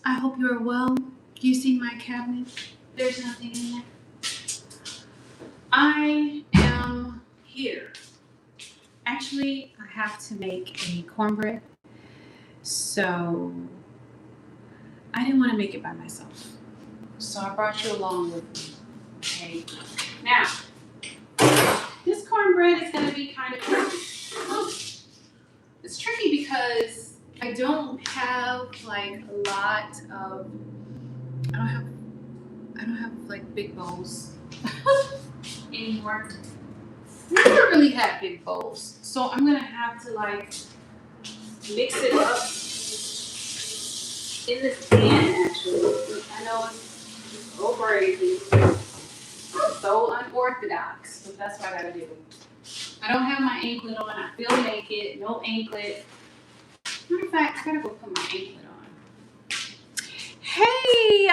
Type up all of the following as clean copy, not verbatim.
I hope you are well. You see my cabinet? There's nothing in there. I am here. Actually, I have to make a cornbread, so I didn't want to make it by myself. So I brought you along with me. Okay. Now, this cornbread is going to be kind of tricky. It's tricky because I don't have like a lot of. I don't have like big bowls anymore. I never really had big bowls, so I'm gonna have to like mix it up in this pan. Actually, I know it's so crazy, so unorthodox, but that's what I gotta do. I don't have my anklet on. I feel naked. No anklet. Matter of fact, I gotta go put my anklet on. Hey,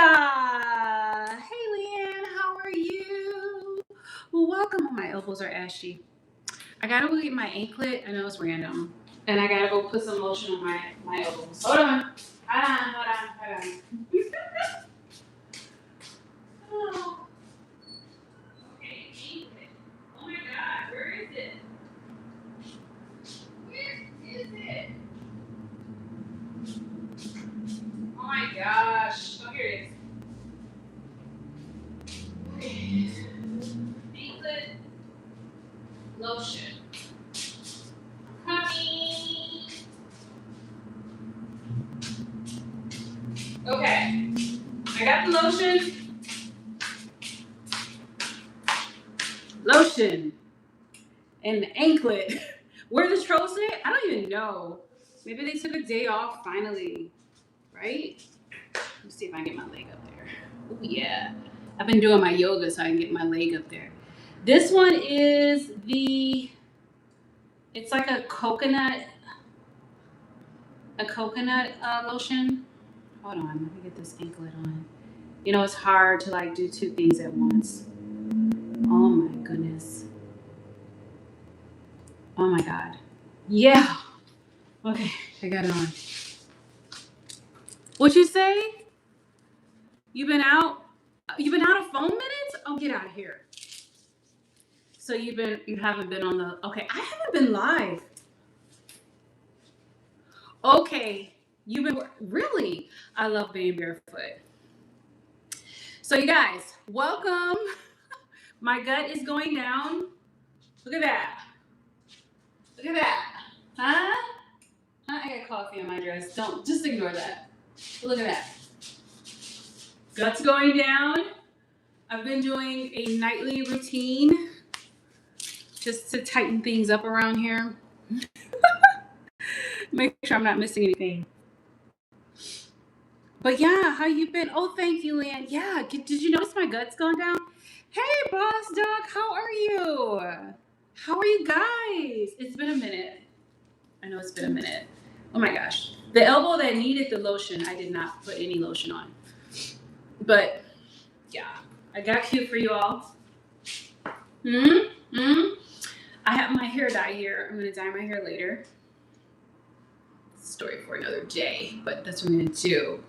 Leanne, how are you? Well, welcome. My elbows are ashy. I gotta go get my anklet. I know it's random. And I gotta go put some lotion on my elbows. Hold on. Oh. Okay, anklet. Oh my God, where is it? Where is it? Oh my gosh. Oh, here it is. Okay. Anklet lotion. Coming. Okay. I got the lotion. Lotion. And the anklet. Where the trolls at? I don't even know. Maybe they took a day off finally. Right? Let's see if I can get my leg up there. Oh yeah. I've been doing my yoga so I can get my leg up there. This one is it's like a coconut lotion. Hold on, let me get this anklet on. You know, it's hard to like do two things at once. Oh my goodness. Oh my God. Yeah. Okay, I got it on. What you say? You've been out? You've been out of phone minutes? Oh, get out of here. So you haven't been on the, okay, I haven't been live. Okay, you've been, really? I love being barefoot. So you guys, welcome. My gut is going down. Look at that. Look at that. Huh? I got coffee on my dress. Don't, just ignore that. Look at that. Gut's going down. I've been doing a nightly routine just to tighten things up around here. Make sure I'm not missing anything. But yeah, how you been? Oh, thank you, Lan. Yeah, did you notice my gut's gone down? Hey, boss dog, how are you? How are you guys? It's been a minute. I know it's been a minute. Oh my gosh. The elbow that needed the lotion, I did not put any lotion on. But yeah, I got cute for you all. I have my hair dye here. I'm gonna dye my hair later. Story for another day, but that's what I'm gonna do.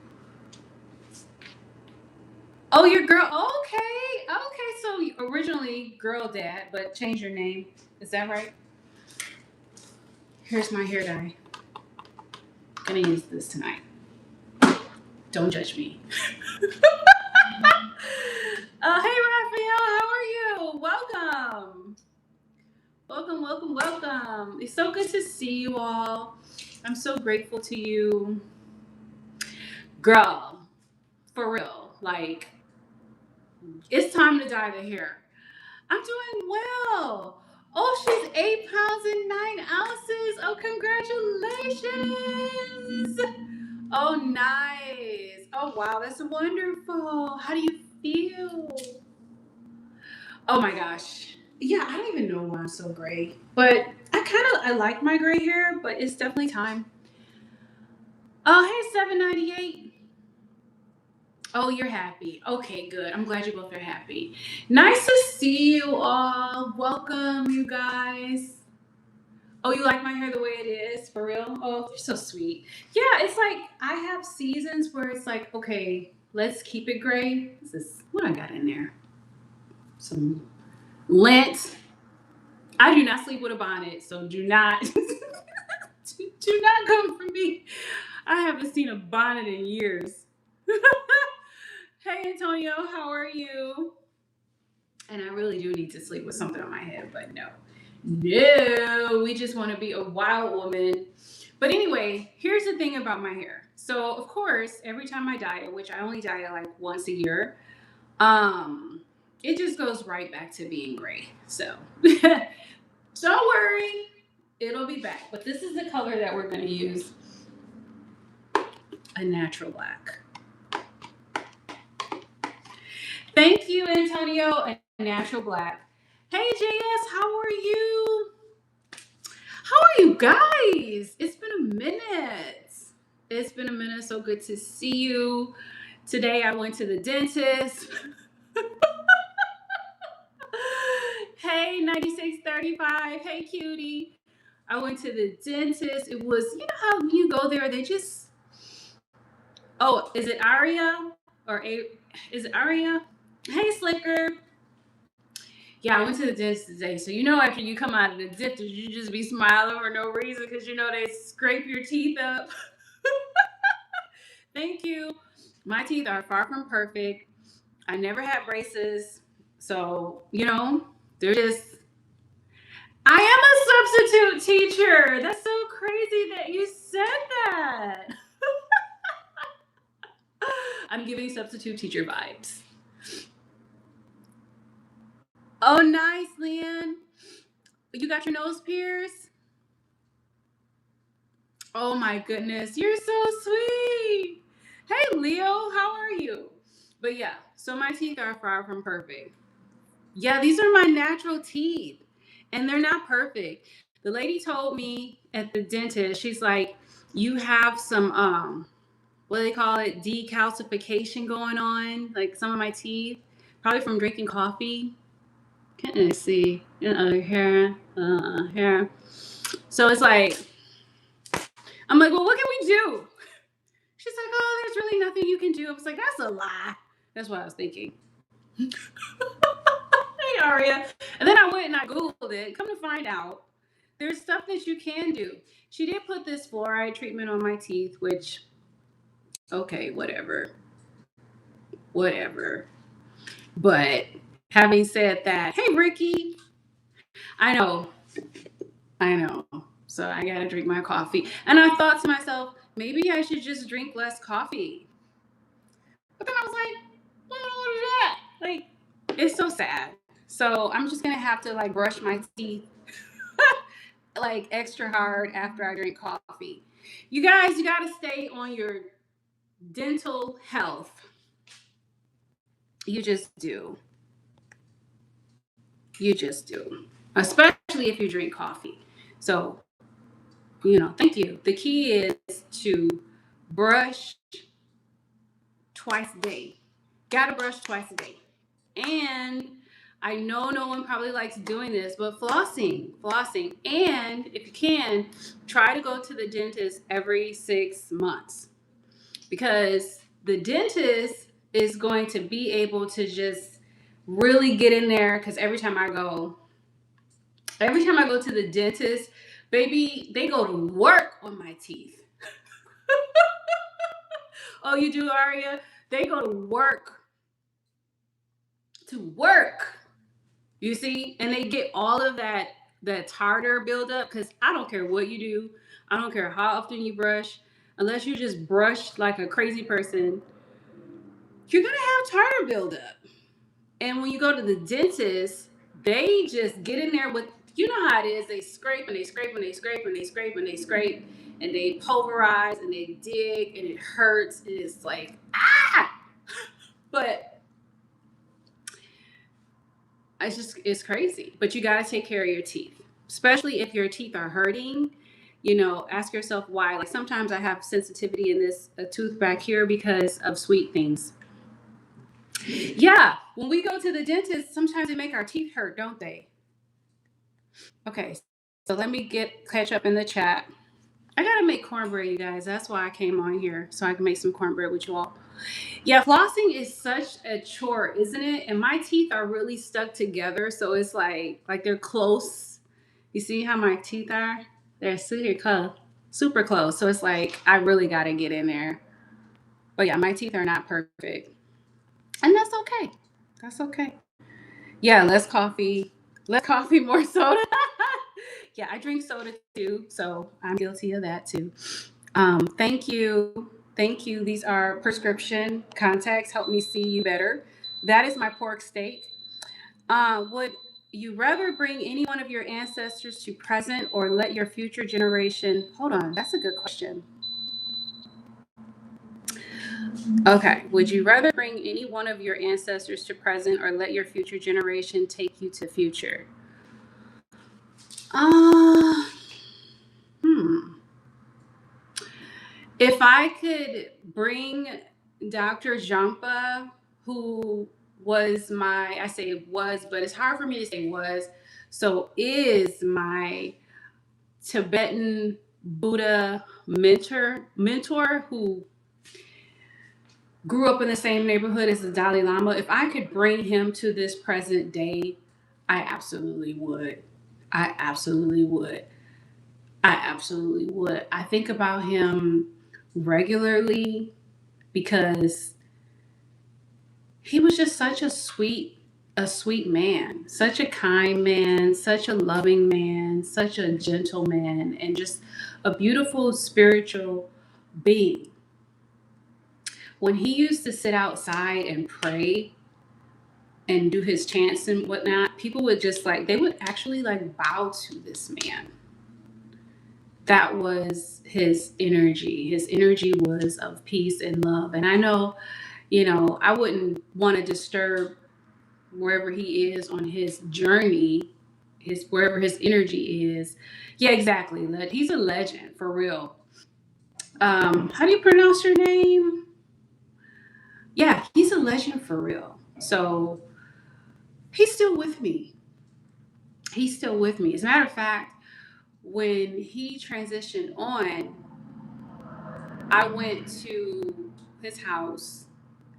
Oh, your girl. Okay. So originally girl dad, but change your name. Is that right? Here's my hair dye. I'm gonna use this tonight. Don't judge me. Hey Raphael, how are you? Welcome. It's so good to see you all. I'm so grateful to you. Girl, for real, like, it's time to dye the hair. I'm doing well. Oh, she's 8 pounds and 9 ounces. Oh, congratulations. Oh, nice. Oh, wow, that's wonderful. How do you feel? Oh my gosh. Yeah, I don't even know why I'm so gray. But I like my gray hair, but it's definitely time. Oh, hey, 798. Oh, you're happy. Okay, good. I'm glad you both are happy. Nice to see you all. Welcome, you guys. Oh, you like my hair the way it is? For real? Oh, you're so sweet. Yeah, it's like I have seasons where it's like, okay, let's keep it gray. This is what I got in there. Some lint. I do not sleep with a bonnet, so do not do not come for me. I haven't seen a bonnet in years. Hey Antonio, how are you? And I really do need to sleep with something on my head, but no. No, we just want to be a wild woman. But anyway, here's the thing about my hair. So of course, every time I dye it, which I only dye it like once a year, it just goes right back to being gray. So don't worry, it'll be back. But this is the color that we're going to use, a natural black. Thank you, Antonio, a natural black. Hey, JS, how are you? How are you guys? It's been a minute. It's been a minute. So good to see you. Today I went to the dentist. Hey, 9635. Hey, cutie. I went to the dentist. It was, you know how you go there, they just, oh, is it Aria? Is it Aria? Hey, Slicker. Yeah, I went to the dentist today. So, you know, after you come out of the dentist, you just be smiling for no reason because, you know, they scrape your teeth up. Thank you. My teeth are far from perfect. I never had braces. So, you know, they're just, I am a substitute teacher. That's so crazy that you said that. I'm giving substitute teacher vibes. Oh, nice, Leanne. You got your nose pierced? Oh my goodness, you're so sweet. Hey, Leo, how are you? But yeah, so my teeth are far from perfect. Yeah, these are my natural teeth, and they're not perfect. The lady told me at the dentist, she's like, you have some what do they call it, decalcification going on, like some of my teeth, probably from drinking coffee. Can't really see here. So it's like, I'm like, well, what can we do? She's like, oh, there's really nothing you can do. I was like, that's a lie. That's what I was thinking. Hey, Aria. And then I went and I Googled it. Come to find out, there's stuff that you can do. She did put this fluoride treatment on my teeth, which, okay, whatever. But having said that, hey, Ricky. I know. So I got to drink my coffee. And I thought to myself, maybe I should just drink less coffee. But then I was like, what is that? Like, it's so sad. So I'm just going to have to like brush my teeth like extra hard after I drink coffee. You guys, you got to stay on your dental health. You just do. Especially if you drink coffee. So, you know, thank you. The key is to brush twice a day. Gotta brush twice a day. And I know no one probably likes doing this, but flossing. And if you can, try to go to the dentist every 6 months, because the dentist is going to be able to just really get in there. Because every time I go to the dentist, baby, they go to work on my teeth. Oh, you do, Aria? They go to work. You see? And they get all of that tartar buildup, because I don't care what you do. I don't care how often you brush. Unless you just brush like a crazy person, you're going to have tartar buildup. And when you go to the dentist, they just get in there with, you know how it is. They scrape and they scrape and they scrape and they scrape and they scrape and they pulverize and they dig and it hurts. And it's like, ah! But it's crazy. But you got to take care of your teeth, especially if your teeth are hurting. You know, ask yourself why. Like sometimes I have sensitivity in this tooth back here because of sweet things. Yeah, when we go to the dentist, sometimes they make our teeth hurt, don't they? Okay, So let me catch up in the chat. I gotta make cornbread, you guys. That's why I came on here, so I can make some cornbread with you all. Yeah, flossing is such a chore, isn't it? And my teeth are really stuck together, so it's like they're close. You see how my teeth are? They're super close. So it's like I really gotta get in there. But yeah, my teeth are not perfect, and that's okay. That's okay. Yeah, less coffee, more soda. Yeah, I drink soda too, so I'm guilty of that too. Thank you. Thank you. These are prescription contacts. Help me see you better. That is my pork steak. Would you rather bring any one of your ancestors to present or let your future generation? Hold on, that's a good question. Okay. Would you rather bring any one of your ancestors to present or let your future generation take you to future? Uh, hmm. If I could bring Dr. Jampa, who was I say was, but it's hard for me to say was, so is my Tibetan Buddha mentor who grew up in the same neighborhood as the Dalai Lama. If I could bring him to this present day, I absolutely would. I absolutely would. I absolutely would. I think about him regularly because he was just such a sweet man, such a kind man, such a loving man, such a gentle man, and just a beautiful spiritual being. When he used to sit outside and pray and do his chants and whatnot, people would just they would actually bow to this man. That was his energy. His energy was of peace and love. And I know, I wouldn't want to disturb wherever he is on his journey, wherever his energy is. Yeah, exactly. He's a legend for real. How do you pronounce your name? Yeah, he's a legend for real. So he's still with me. He's still with me. As a matter of fact, when he transitioned on, I went to his house,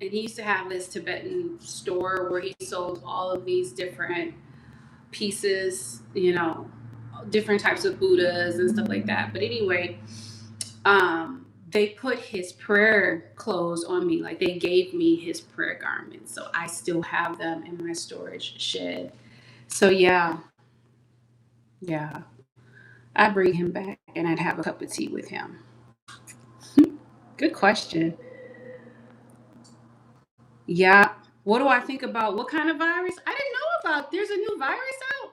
and he used to have this Tibetan store where he sold all of these different pieces, different types of Buddhas and stuff like that. But anyway, they put his prayer clothes on me. Like they gave me his prayer garments. So I still have them in my storage shed. So yeah, I'd bring him back and I'd have a cup of tea with him. Good question. Yeah. What do I think about what kind of virus? I didn't know about there's a new virus out.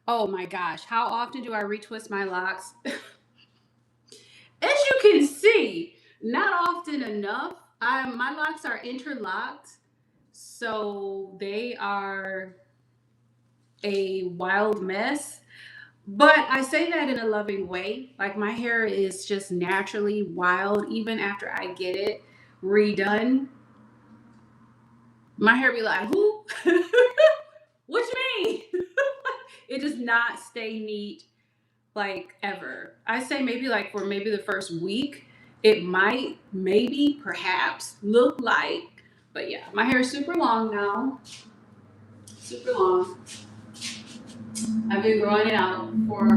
Oh my gosh. How often do I retwist my locks? As you can see, not often enough. My locks are interlocked, so they are a wild mess. But I say that in a loving way. Like my hair is just naturally wild, even after I get it redone. My hair be like, who? What you mean? It does not stay neat like ever. I say maybe for maybe the first week, it might maybe perhaps look like, but yeah, my hair is super long now. Super long. I've been growing it out for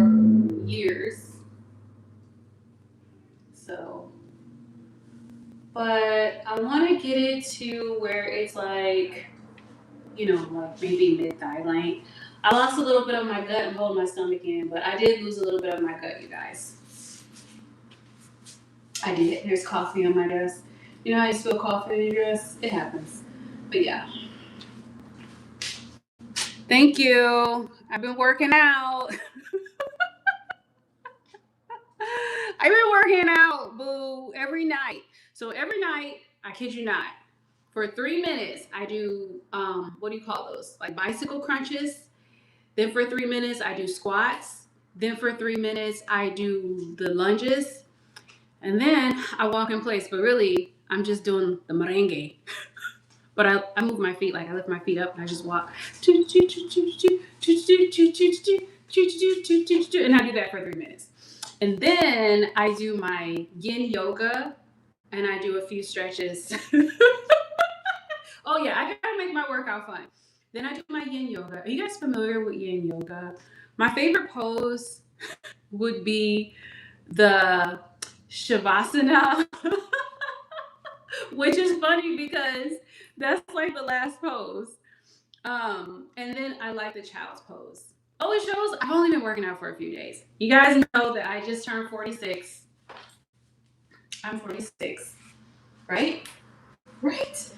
years. So, but I want to get it to where it's maybe mid thigh length. I lost a little bit of my gut and holding my stomach in, but I did lose a little bit of my gut, you guys. I did. There's coffee on my desk. You know how you spill coffee on your dress? It happens. But yeah. Thank you. I've been working out. I've been working out, boo, every night. So every night, I kid you not, for 3 minutes, I do, what do you call those? Like bicycle crunches. Then for 3 minutes, I do squats. Then for 3 minutes, I do the lunges. And then I walk in place. But really, I'm just doing the merengue. But I move my feet, I lift my feet up and I just walk. and I do that for 3 minutes. And then I do my yin yoga and I do a few stretches. Oh yeah, I gotta make my workout fun. Then I do my yin yoga. Are you guys familiar with yin yoga? My favorite pose would be the Shavasana, which is funny because that's like the last pose. And then I like the child's pose. Oh, it shows I've only been working out for a few days. You guys know that I just turned 46. I'm 46, right? Right.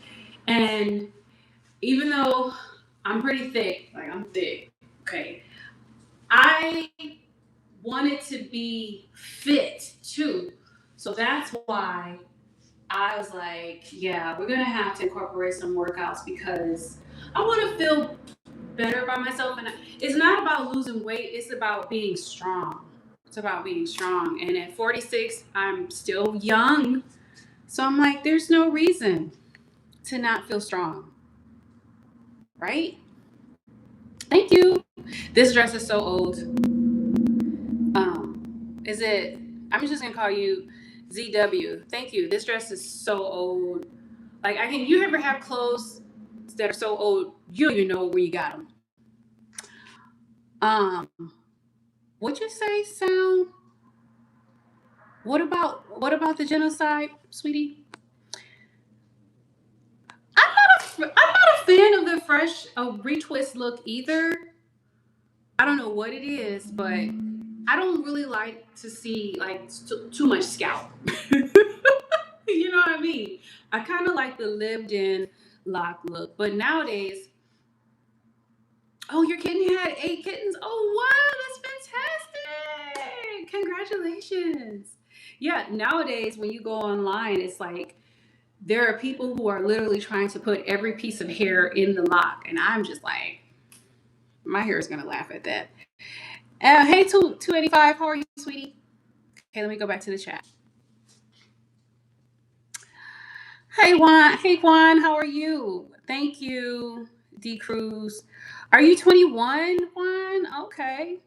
And even though I'm pretty thick, like I'm thick, okay, I wanted to be fit too. So that's why I was like, yeah, we're gonna have to incorporate some workouts because I want to feel better by myself. And it's not about losing weight, it's about being strong. It's about being strong. And at 46, I'm still young. So I'm like, there's no reason to not feel strong, right? Thank you. This dress is so old. Is it? I'm just gonna call you ZW. Thank you. This dress is so old. Like I can. You ever have clothes that are so old you don't even know where you got them? Um, what'd you say, Sound? What about the genocide, sweetie? I'm not a fan of the fresh retwist look either. I don't know what it is, but I don't really like to see like too much scalp. You know what I mean? I kind of like the lived in lock look, but nowadays, oh, your kitten had 8 kittens. Oh wow, that's fantastic! Congratulations. Yeah, nowadays when you go online, it's like there are people who are literally trying to put every piece of hair in the lock, and I'm just like, my hair is gonna laugh at that. Hey, 285, how are you, sweetie? Okay, let me go back to the chat. Hey Juan, how are you? Thank you, D Cruz. Are you 21, Juan? Okay.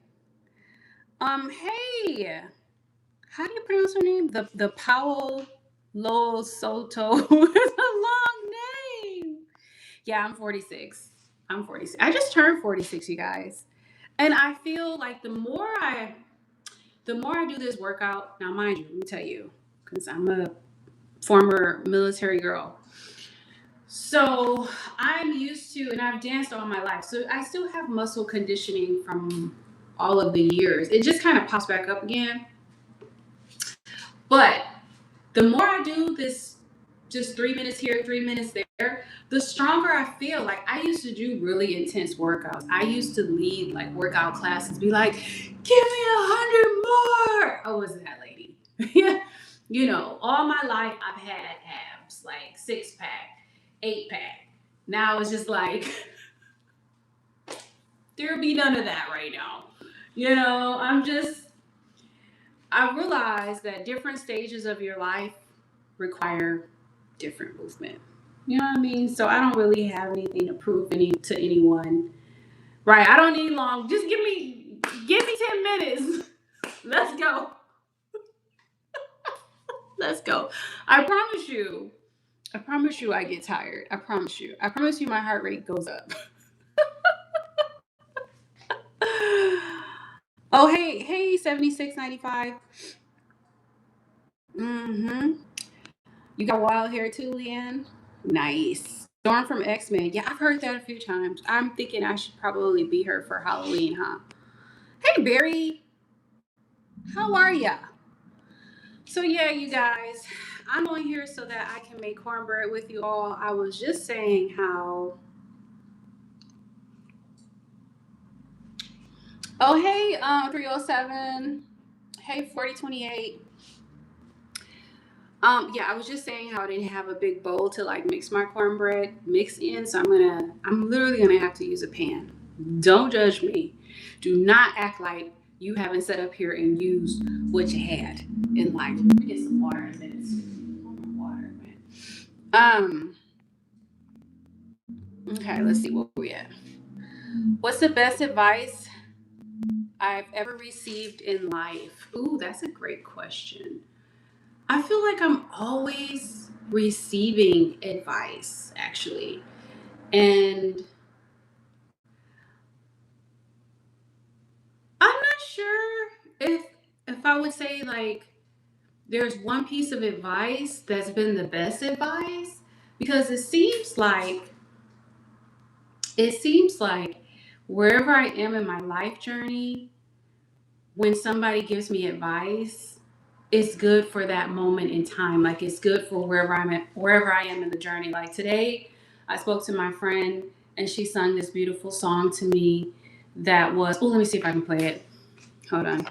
Hey, how do you pronounce your name? The Paolo Lo Soto. It's a long name. Yeah, I'm 46. I'm 46. I just turned 46, you guys. And I feel like the more I do this workout, now mind you, let me tell you, because I'm a former military girl. So I'm used to, and I've danced all my life. So I still have muscle conditioning from all of the years. It just kind of pops back up again. But the more I do this, just 3 minutes here, 3 minutes there, the stronger I feel. Like I used to do really intense workouts. I used to lead like workout classes, be like, give me 100 more. I was that lady. Yeah. You know, all my life I've had abs, like 6-pack, 8-pack. Now it's just like, there'll be none of that right now. You know, I realize that different stages of your life require different movement. You know what I mean? So I don't really have anything to prove to anyone. Right. I don't need long. Just give me 10 minutes. Let's go. Let's go. I promise you. I get tired. I promise you. I promise you my heart rate goes up. Oh, hey, 7695. Mm-hmm. You got wild hair too, Leanne? Nice. Dawn from X-Men. Yeah, I've heard that a few times. I'm thinking I should probably be her for Halloween, huh? Hey, Barry. How are ya? So, yeah, you guys, I'm on here so that I can make cornbread with you all. I was just saying how... Oh, hey, 307. Hey, 4028. Yeah, I was just saying how I didn't have a big bowl to like mix my cornbread mix in, so I'm literally gonna have to use a pan. Don't judge me. Do not act like you haven't sat up here and used what you had in life. Let me get some water in a minute. Oh, my water, man. Okay, let's see where we at. What's the best advice I've ever received in life. Ooh, that's a great question. I feel like I'm always receiving advice, actually. And I'm not sure if I would say like there's one piece of advice that's been the best advice, because it seems like wherever I am in my life journey, when somebody gives me advice, it's good for that moment in time. Like it's good for wherever I am in the journey. Like today, I spoke to my friend and she sung this beautiful song to me that was, oh, let me see if I can play it. Hold on.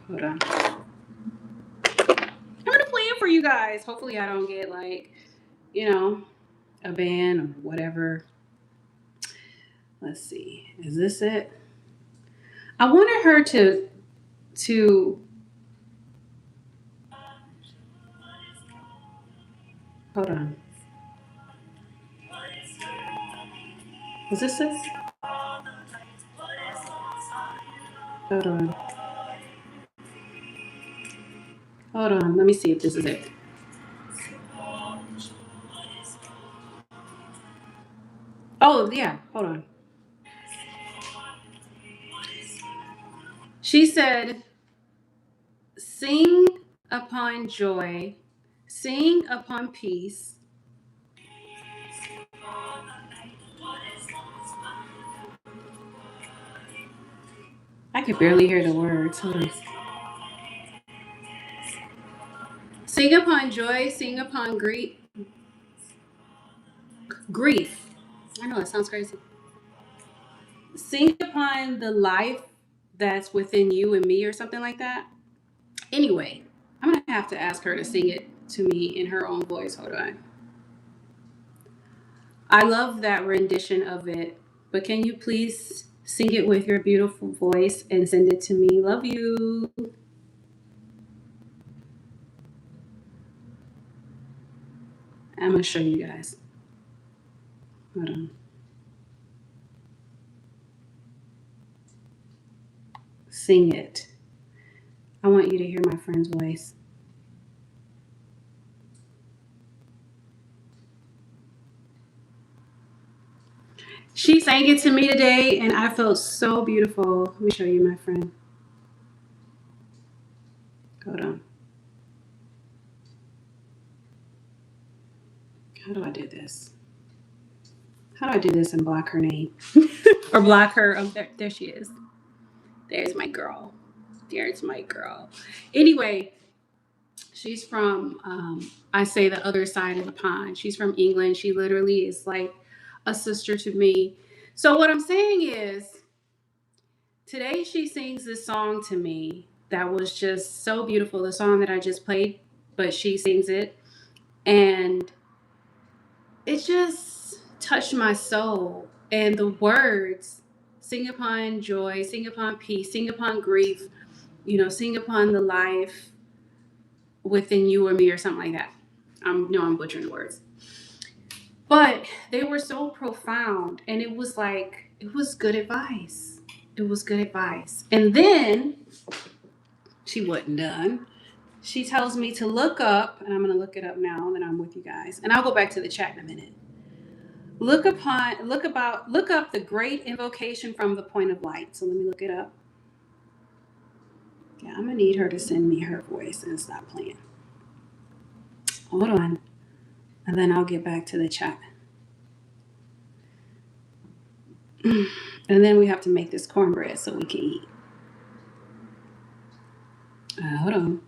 Hold on. I'm gonna play it for you guys. Hopefully I don't get like, a ban or whatever. Let's see. Is this it? I wanted her to hold on. Was this it? Hold on. Hold on. Let me see if this is it. Oh yeah. Hold on. She said, "Sing upon joy, sing upon peace." I could barely hear the words. Hold on. Sing upon joy, sing upon grief. I know it sounds crazy. Sing upon the life that's within you and me, or something like that. Anyway, I'm gonna have to ask her to sing it to me in her own voice. Hold on. I love that rendition of it, but can you please sing it with your beautiful voice and send it to me? Love you. I'm gonna show you guys. Hold on. Sing it. I want you to hear my friend's voice. She sang it to me today and I felt so beautiful. Let me show you my friend. Hold on. How do I do this? How do I do this and block her name? Or block her? Oh, there she is. There's my girl. There's my girl. Anyway, she's from, I say, the other side of the pond. She's from England. She literally is like a sister to me. So what I'm saying is, today she sings this song to me that was just so beautiful. The song that I just played, but she sings it. And it just touched my soul. And the words, sing upon joy, sing upon peace, sing upon grief, sing upon the life within you or me, or something like that. I'm butchering the words. But they were so profound, and it was good advice. It was good advice. And then she wasn't done. She tells me to look up, and I'm going to look it up now that I'm with you guys. And I'll go back to the chat in a minute. Look up the great invocation from the point of light. So let me look it up. Yeah, I'm going to need her to send me her voice and stop playing. Hold on. And then I'll get back to the chat. And then we have to make this cornbread so we can eat. Hold on.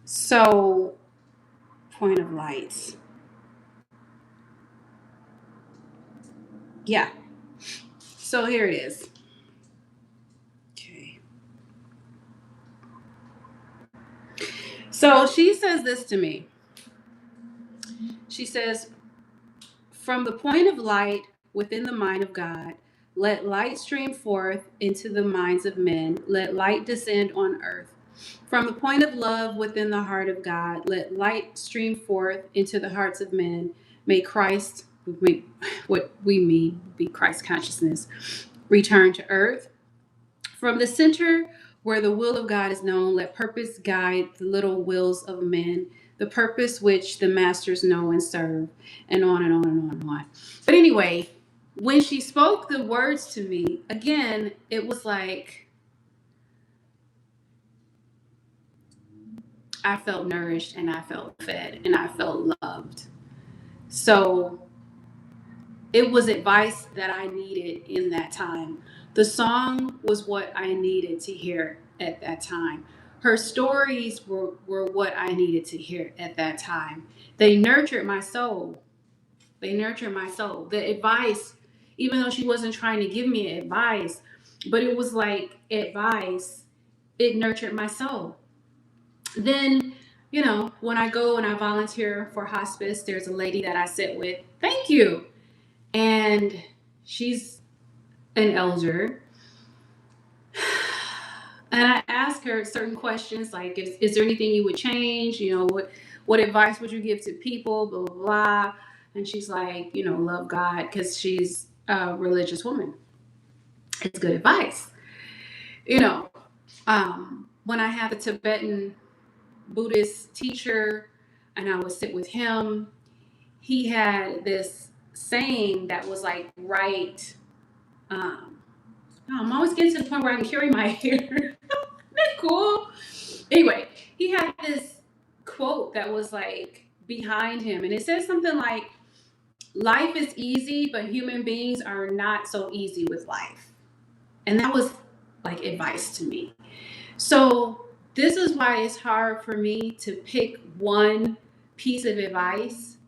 So, point of lights. Yeah. So here it is. Okay. So she says this to me. She says, from the point of light within the mind of God, let light stream forth into the minds of men. Let light descend on earth. From the point of love within the heart of God, let light stream forth into the hearts of men. May Christ what we mean be Christ consciousness, return to earth. From the center where the will of God is known, let purpose guide the little wills of men, the purpose which the masters know and serve, and on and on and on and on. But anyway, when she spoke the words to me, again, it was like I felt nourished and I felt fed and I felt loved. So it was advice that I needed in that time. The song was what I needed to hear at that time. Her stories were what I needed to hear at that time. They nurtured my soul. They nurtured my soul. The advice, even though she wasn't trying to give me advice, but it was like advice, it nurtured my soul. Then, when I go and I volunteer for hospice, there's a lady that I sit with. Thank you. And she's an elder. And I ask her certain questions like, is there anything you would change? What advice would you give to people? Blah, blah, blah. And she's like, love God, because she's a religious woman. It's good advice. When I had a Tibetan Buddhist teacher and I would sit with him, he had this saying that was like, right. I'm always getting to the point where I can carry my hair. That's cool. Anyway, he had this quote that was like behind him, and it says something like, life is easy, but human beings are not so easy with life. And that was like advice to me. So this is why it's hard for me to pick one piece of advice,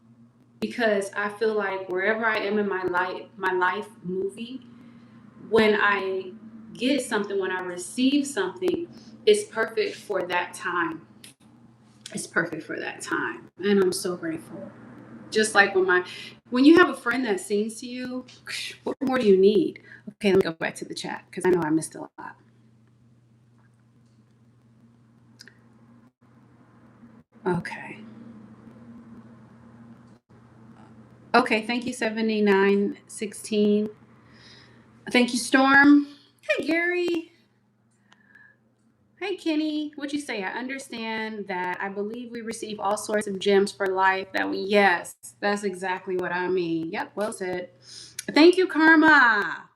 because I feel like wherever I am in my life movie, when I get something, when I receive something, it's perfect for that time. It's perfect for that time. And I'm so grateful. Just like when you have a friend that sings to you, what more do you need? Okay, let me go back to the chat because I know I missed a lot. Okay. Okay, thank you, 7916. Thank you, Storm. Hey, Gary. Hey, Kenny. What'd you say? I understand that. I believe we receive all sorts of gems for life yes, that's exactly what I mean. Yep, well said. Thank you, Karma.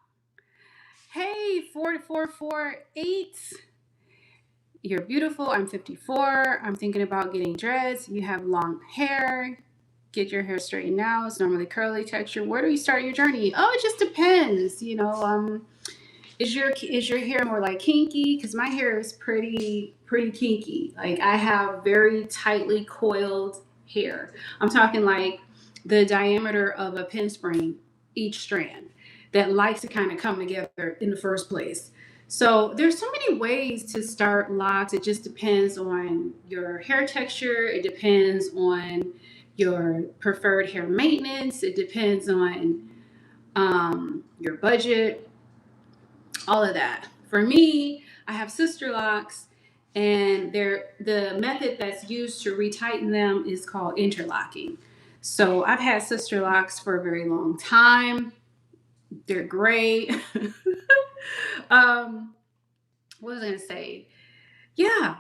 Hey, 4448. You're beautiful. I'm 54. I'm thinking about getting dreads. You have long hair. Get your hair straightened now. It's normally curly texture. Where do you start your journey? Oh, it just depends. Is your hair more like kinky? Because my hair is pretty kinky. Like I have very tightly coiled hair. I'm talking like the diameter of a pin spring, each strand, that likes to kind of come together in the first place. So there's so many ways to start locks. It just depends on your hair texture. It depends on your preferred hair maintenance. It depends on your budget, all of that. For me, I have sister locks, and the method that's used to retighten them is called interlocking. So I've had sister locks for a very long time. They're great. What was I gonna say? Yeah.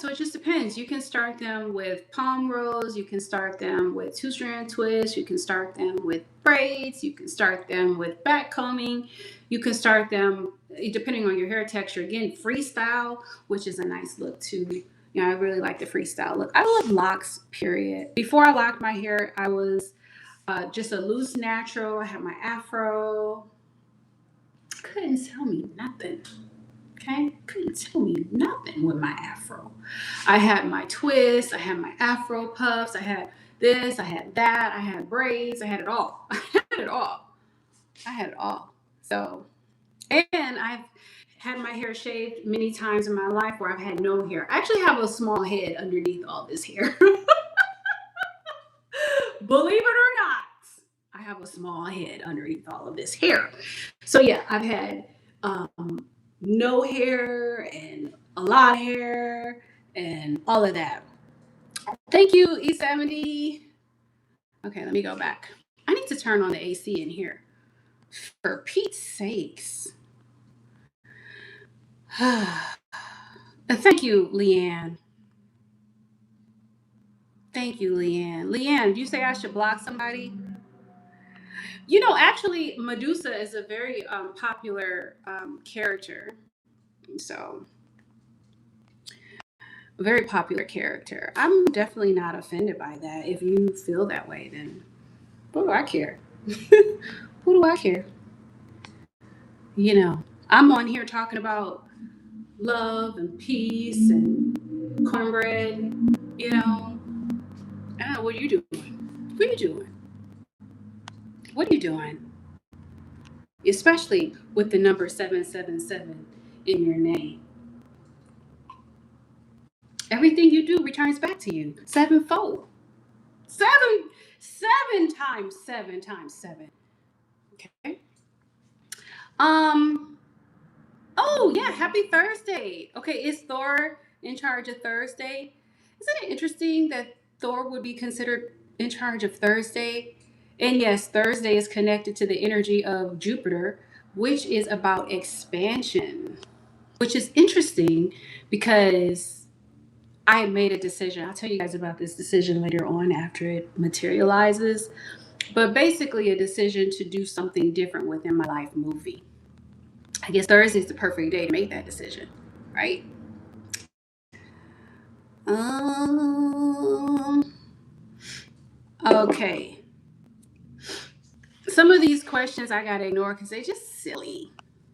So it just depends. You can start them with palm rolls. You can start them with 2-strand twists. You can start them with braids. You can start them with back combing. You can start them depending on your hair texture. Again, freestyle, which is a nice look too. I really like the freestyle look. I love locks, period. Before I locked my hair, I was just a loose natural. I had my afro. Couldn't tell me nothing. Okay, couldn't tell me nothing with my afro. I had my twists, I had my afro puffs, I had this, I had that, I had braids, I had it all. I had it all. I had it all. So, and I've had my hair shaved many times in my life where I've had no hair. I actually have a small head underneath all this hair. Believe it or not, I have a small head underneath all of this hair. So yeah, I've had no hair and a lot of hair and all of that. Thank you, E70. Okay, let me go back. I need to turn on the AC in here. For Pete's sakes. Thank you, Leanne. Thank you, Leanne. Leanne, do you say I should block somebody? You know, actually, Medusa is a very popular character. So, a very popular character. I'm definitely not offended by that. If you feel that way, then what do I care? Who do I care? You know, I'm on here talking about love and peace and cornbread. You know, I don't know, what are you doing? What are you doing? What are you doing? Especially with the number 777 in your name. Everything you do returns back to you sevenfold. Seven, seven times seven times seven. Okay. Um. Oh yeah, happy Thursday. Okay, is Thor in charge of Thursday? Isn't it interesting that Thor would be considered in charge of Thursday? And yes, Thursday is connected to the energy of Jupiter, which is about expansion, which is interesting because I made a decision. I'll tell you guys about this decision later on after it materializes. But basically, a decision to do something different within my life movie. I guess Thursday is the perfect day to make that decision, right? Um. Okay. Some of these questions I gotta ignore because they're just silly.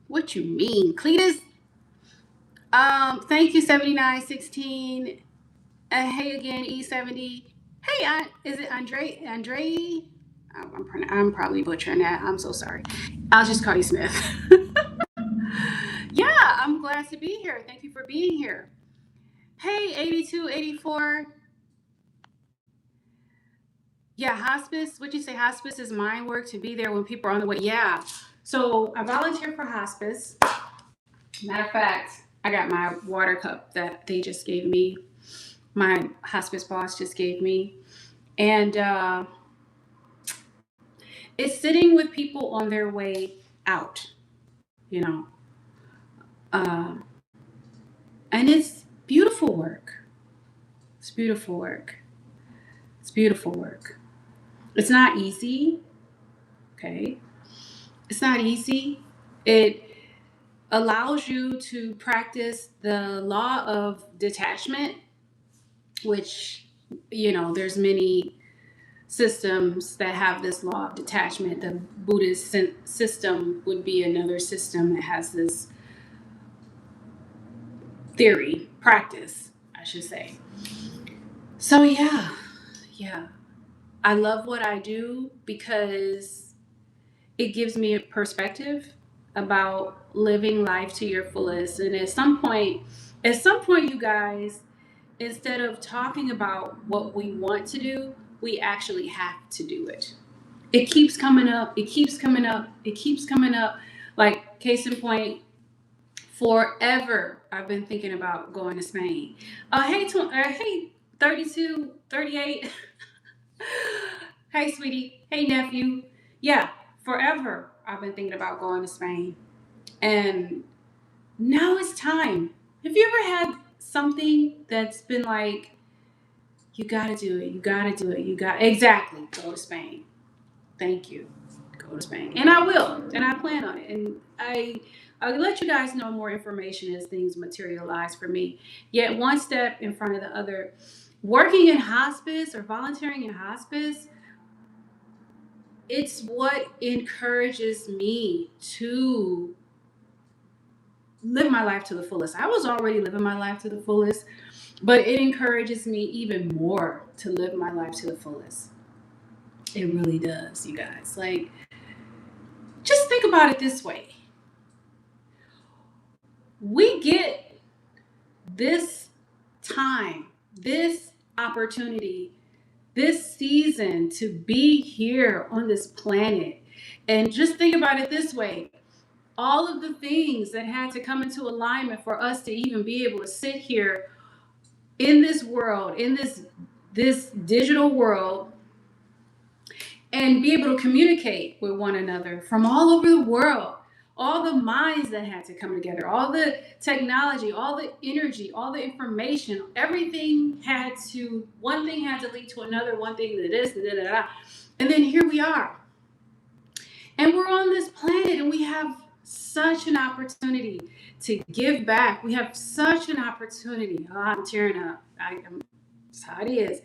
What you mean, Cletus? Thank you, 7916. Hey again, E70. Hey, is it Andre? Andre? I'm probably butchering that. I'm so sorry. I'll just call you Smith. Yeah, I'm glad to be here. Thank you for being here. Hey, 8284. Yeah, hospice. Would you say hospice is mind work to be there when people are on the way? Yeah. So I volunteer for hospice. Matter of fact, I got my water cup that they just gave me. My hospice boss just gave me. And it's sitting with people on their way out, you know. Uh, and it's beautiful work. It's beautiful work. It's beautiful work. It's not easy. Okay. It's not easy. It allows you to practice the law of detachment, which, you know, there's many systems that have this law of detachment. The Buddhist system would be another system that has this theory, practice, I should say. So yeah. I love what I do because it gives me a perspective about living life to your fullest. And at some point, you guys, instead of talking about what we want to do, we actually have to do it. It keeps coming up. It keeps coming up. It keeps coming up. Like, case in point, forever, I've been thinking about going to Spain. Hey, 32, 38. Hey, sweetie. Hey, nephew. Yeah, forever, I've been thinking about going to Spain. And now it's time. Have you ever had something that's been like, you gotta do it, you gotta do it, exactly, go to Spain. Thank you. Go to Spain. And I will. And I plan on it. And I'll let you guys know more information as things materialize for me. Yet one step in front of the other. Working in hospice or volunteering in hospice, it's what encourages me to live my life to the fullest. I was already living my life to the fullest, but it encourages me even more to live my life to the fullest. It really does, you guys. Like, just think about it this way. We get this time, this opportunity, this season to be here on this planet. And just think about it this way. All of the things that had to come into alignment for us to even be able to sit here in this world, in this digital world, and be able to communicate with one another from all over the world. All the minds that had to come together, all the technology, all the energy, all the information, everything had to, one thing had to lead to another, one thing to this, and da, da, da. And then here we are. And we're on this planet and we have such an opportunity to give back. We have such an opportunity. Oh, I'm tearing up. That's how it is.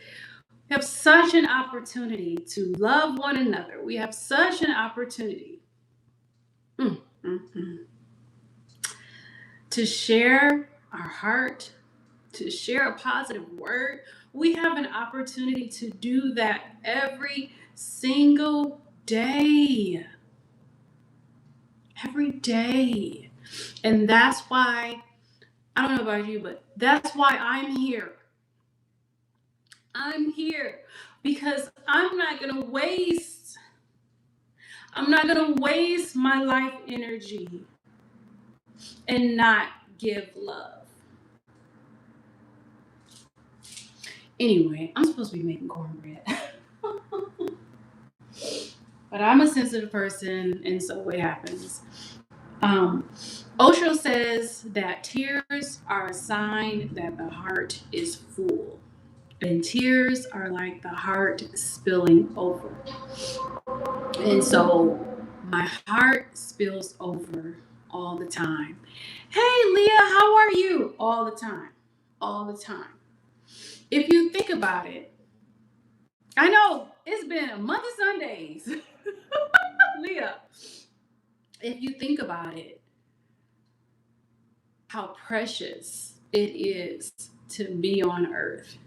We have such an opportunity to love one another. We have such an opportunity to share our heart, to share a positive word. We have an opportunity to do that every single day. Every day. And that's why, I don't know about you, but that's why I'm here. I'm here because I'm not going to waste my life energy and not give love. Anyway, I'm supposed to be making cornbread. But I'm a sensitive person, and so it happens. Osho says that tears are a sign that the heart is full. And tears are like the heart spilling over. And so my heart spills over all the time. Hey, Leah, how are you? All the time. All the time. If you think about it, I know it's been a month of Sundays. Leah, if you think about it, how precious it is to be on earth.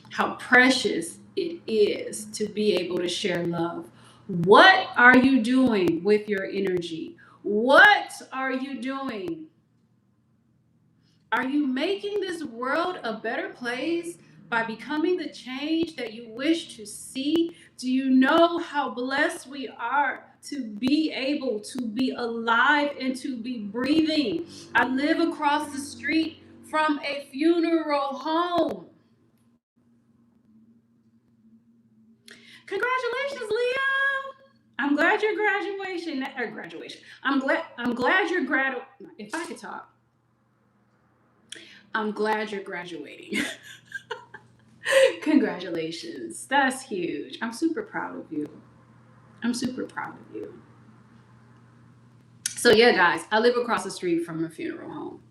How precious it is to be able to share love. What are you doing with your energy? What are you doing? Are you making this world a better place by becoming the change that you wish to see? Do you know how blessed we are to be able to be alive and to be breathing? I live across the street from a funeral home. Congratulations, Leah. I'm glad your graduation. I'm glad you're if I could talk. I'm glad you're graduating. Congratulations. That's huge. I'm super proud of you. So yeah, guys, I live across the street from a funeral home.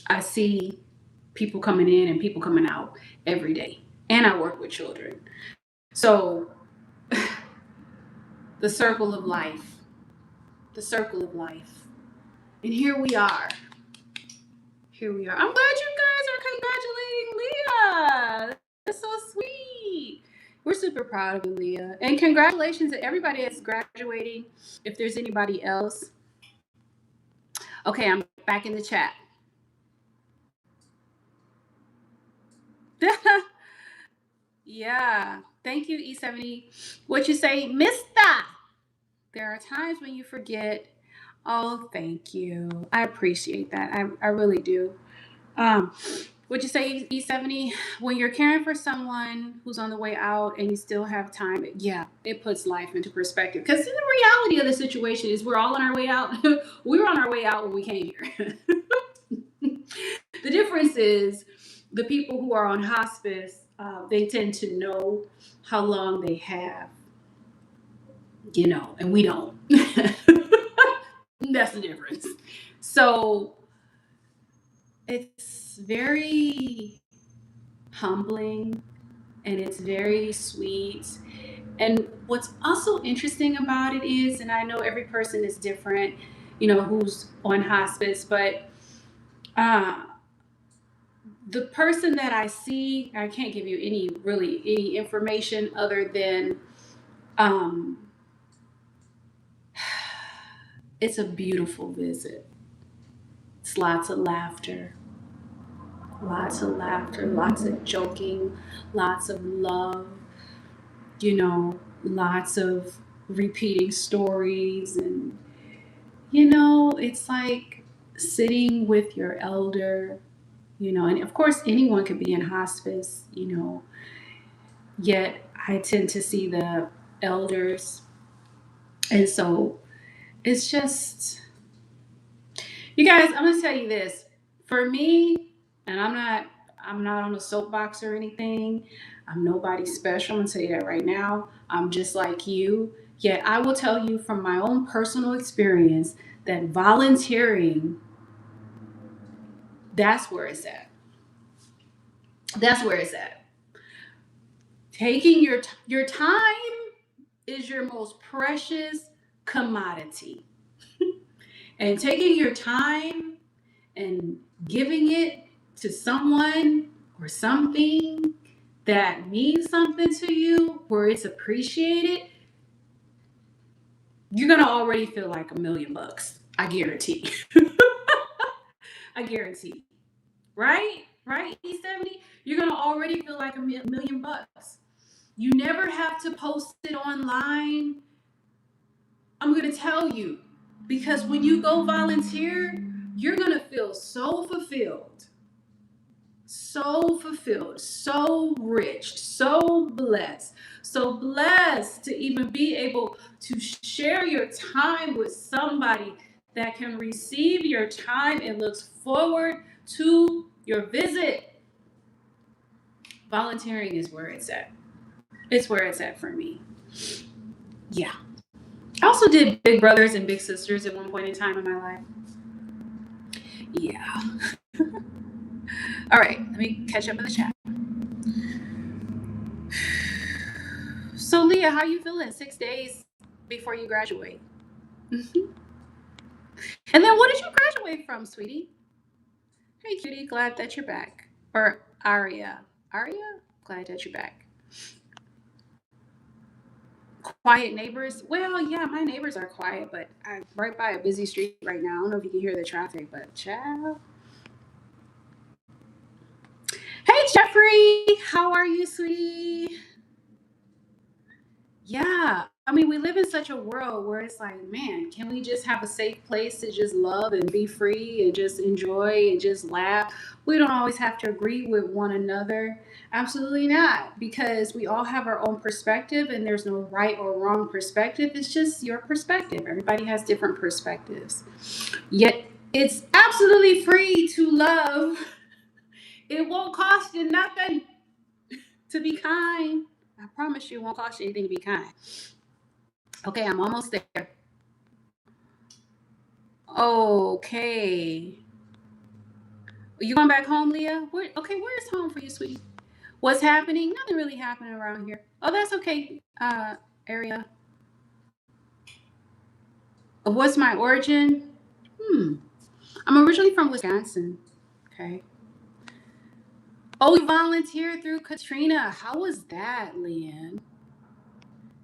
I see people coming in and people coming out every day. And I work with children. So the circle of life. And here we are. I'm glad you guys are congratulating Leah. That's so sweet. We're super proud of you, Leah. And congratulations to everybody that's graduating. If there's anybody else. Okay, I'm back in the chat. Yeah. Thank you, E70. What you say, Mister? There are times when you forget. Oh, thank you. I appreciate that. I really do. Would you say, E70, when you're caring for someone who's on the way out and you still have time, yeah, it puts life into perspective. Because the reality of the situation is we're all on our way out. We were on our way out when we came here. The difference is the people who are on hospice, they tend to know how long they have, and we don't. That's the difference. So it's very humbling and it's very sweet. And what's also interesting about it is, and I know every person is different, who's on hospice, but the person that I see, I can't give you any information other than it's a beautiful visit. It's lots of laughter, lots of joking, lots of love, lots of repeating stories. And, it's like sitting with your elder, and of course anyone could be in hospice, yet I tend to see the elders. And so it's just, you guys, I'm gonna tell you this. For me, and I'm not on a soapbox or anything. I'm nobody special. I'm gonna tell you that right now. I'm just like you. Yet I will tell you from my own personal experience that volunteering, that's where it's at. That's where it's at. Taking your time is your most precious commodity. And taking your time and giving it to someone or something that means something to you, where it's appreciated, you're gonna already feel like $1,000,000. I guarantee. I guarantee. Right? Right, E70? You're gonna already feel like $1,000,000. You never have to post it online. I'm gonna tell you, because when you go volunteer, you're gonna feel so fulfilled, so rich, so blessed to even be able to share your time with somebody that can receive your time and looks forward to your visit. Volunteering is where it's at. It's where it's at for me. Yeah. I also did Big Brothers and Big Sisters at one point in time in my life. Yeah. All right, let me catch up in the chat. So, Leah, how you feeling 6 days before you graduate? And then what did you graduate from, sweetie? Hey, cutie, glad that you're back. Or Aria. Aria? Glad that you're back. Quiet neighbors? Well, yeah, my neighbors are quiet, but I'm right by a busy street right now. I don't know if you can hear the traffic, but ciao. Hey, Jeffrey, how are you, sweetie? Yeah. I mean, we live in such a world where it's like, man, can we just have a safe place to just love and be free and just enjoy and just laugh? We don't always have to agree with one another. Absolutely not, because we all have our own perspective and there's no right or wrong perspective. It's just your perspective. Everybody has different perspectives. Yet it's absolutely free to love. It won't cost you nothing to be kind. I promise you, it won't cost you anything to be kind. Okay, I'm almost there. Okay. You going back home, Leah? Okay, where's home for you, sweetie? What's happening? Nothing really happening around here. Oh, that's okay. Area. What's my origin? I'm originally from Wisconsin. Okay. Oh, you volunteered through Katrina. How was that, Leanne?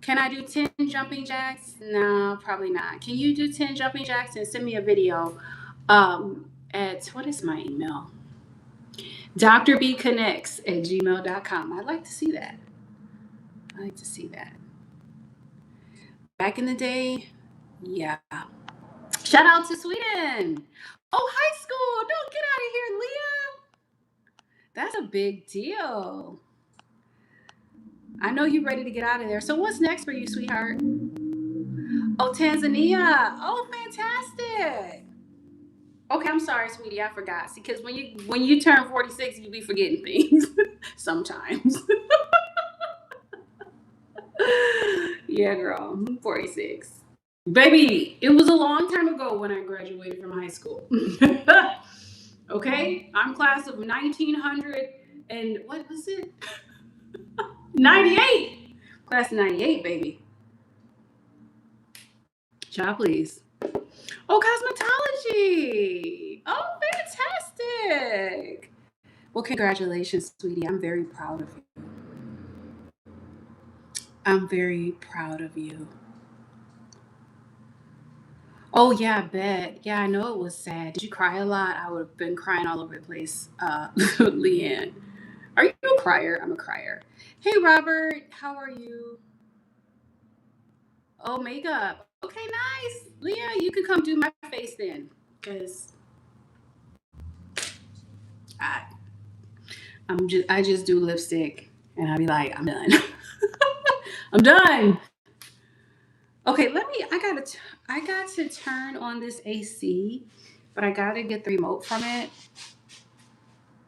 Can I do 10 jumping jacks? No, probably not. Can you do 10 jumping jacks and send me a video? At what is my email? DrBeeConnects@gmail.com. I'd like to see that. I like to see that. Back in the day, yeah. Shout out to Sweden. Oh, high school. Don't get out of here, Leah. That's a big deal. I know you're ready to get out of there. So what's next for you, sweetheart? Oh, Tanzania. Oh, fantastic. Okay, I'm sorry, sweetie. I forgot. See, because when you turn 46, you be forgetting things sometimes. Yeah, girl. I'm 46. Baby, it was a long time ago when I graduated from high school. Okay? I'm class of 1900 and what was it? 98. Class of 98, baby. Child, please. Oh, cosmetology. Oh, fantastic. Well, congratulations, sweetie. I'm very proud of you. I'm very proud of you. Oh yeah, I bet. Yeah, I know it was sad. Did you cry a lot? I would have been crying all over the place. Leanne, are you a crier? I'm a crier. Hey, Robert, how are you? Oh, makeup. Okay, nice. Leah, you can come do my face then, because I I just do lipstick And I'd be like, I'm done. I'm done. Okay, I got to turn on this AC, but I got to get the remote from it.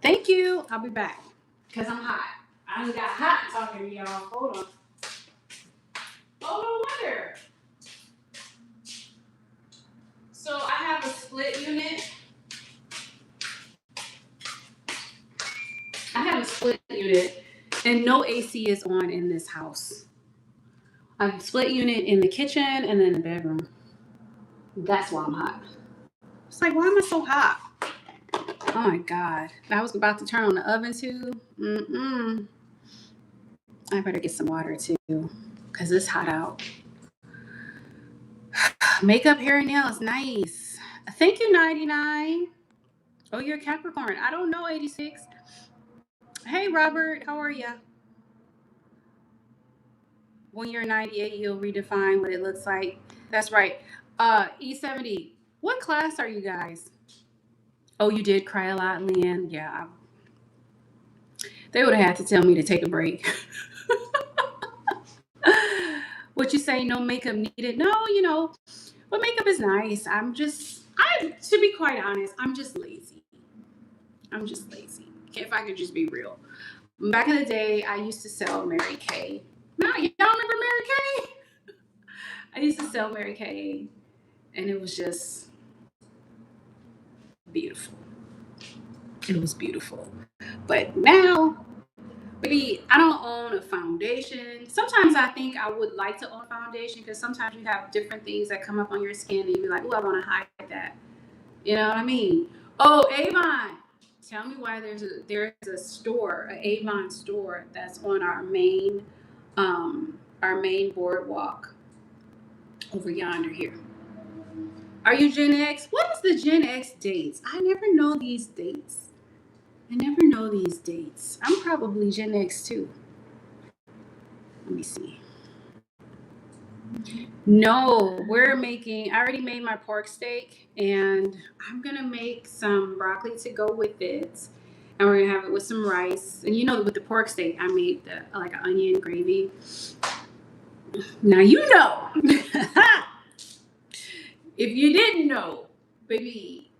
Thank you. I'll be back because I'm hot. I done got hot talking to y'all. Hold on. Oh, no wonder. So I have a split unit. And no AC is on in this house. I have a split unit in the kitchen and then the bedroom. That's why I'm hot. It's like, why am I so hot? Oh my God. I was about to turn on the oven too. I better get some water too because it's hot out. Makeup, hair, and nails. Nice. Thank you, 99. Oh, you're a Capricorn. I don't know, 86. Hey, Robert. How are you? When you're 98, you'll redefine what it looks like. That's right. E70. What class are you guys? Oh, you did cry a lot, Leanne. Yeah. They would have had to tell me to take a break. What you say? No makeup needed? No, but makeup is nice. To be quite honest, I'm just lazy. If I could just be real. Back in the day, I used to sell Mary Kay. Now, y'all remember Mary Kay? I used to sell Mary Kay, and it was just beautiful. It was beautiful. But now, maybe I don't own a foundation. Sometimes I think I would like to own a foundation because sometimes you have different things that come up on your skin and you be like, oh, I want to hide that. You know what I mean? Oh, Avon. Tell me why there's a store, an Avon store that's on our main boardwalk over yonder here. Are you Gen X? What is the Gen X dates? I never know these dates. I'm probably Gen X too. Let me see. No, I already made my pork steak and I'm going to make some broccoli to go with it. And we're going to have it with some rice. And with the pork steak, I made like an onion gravy. Now, if you didn't know, baby,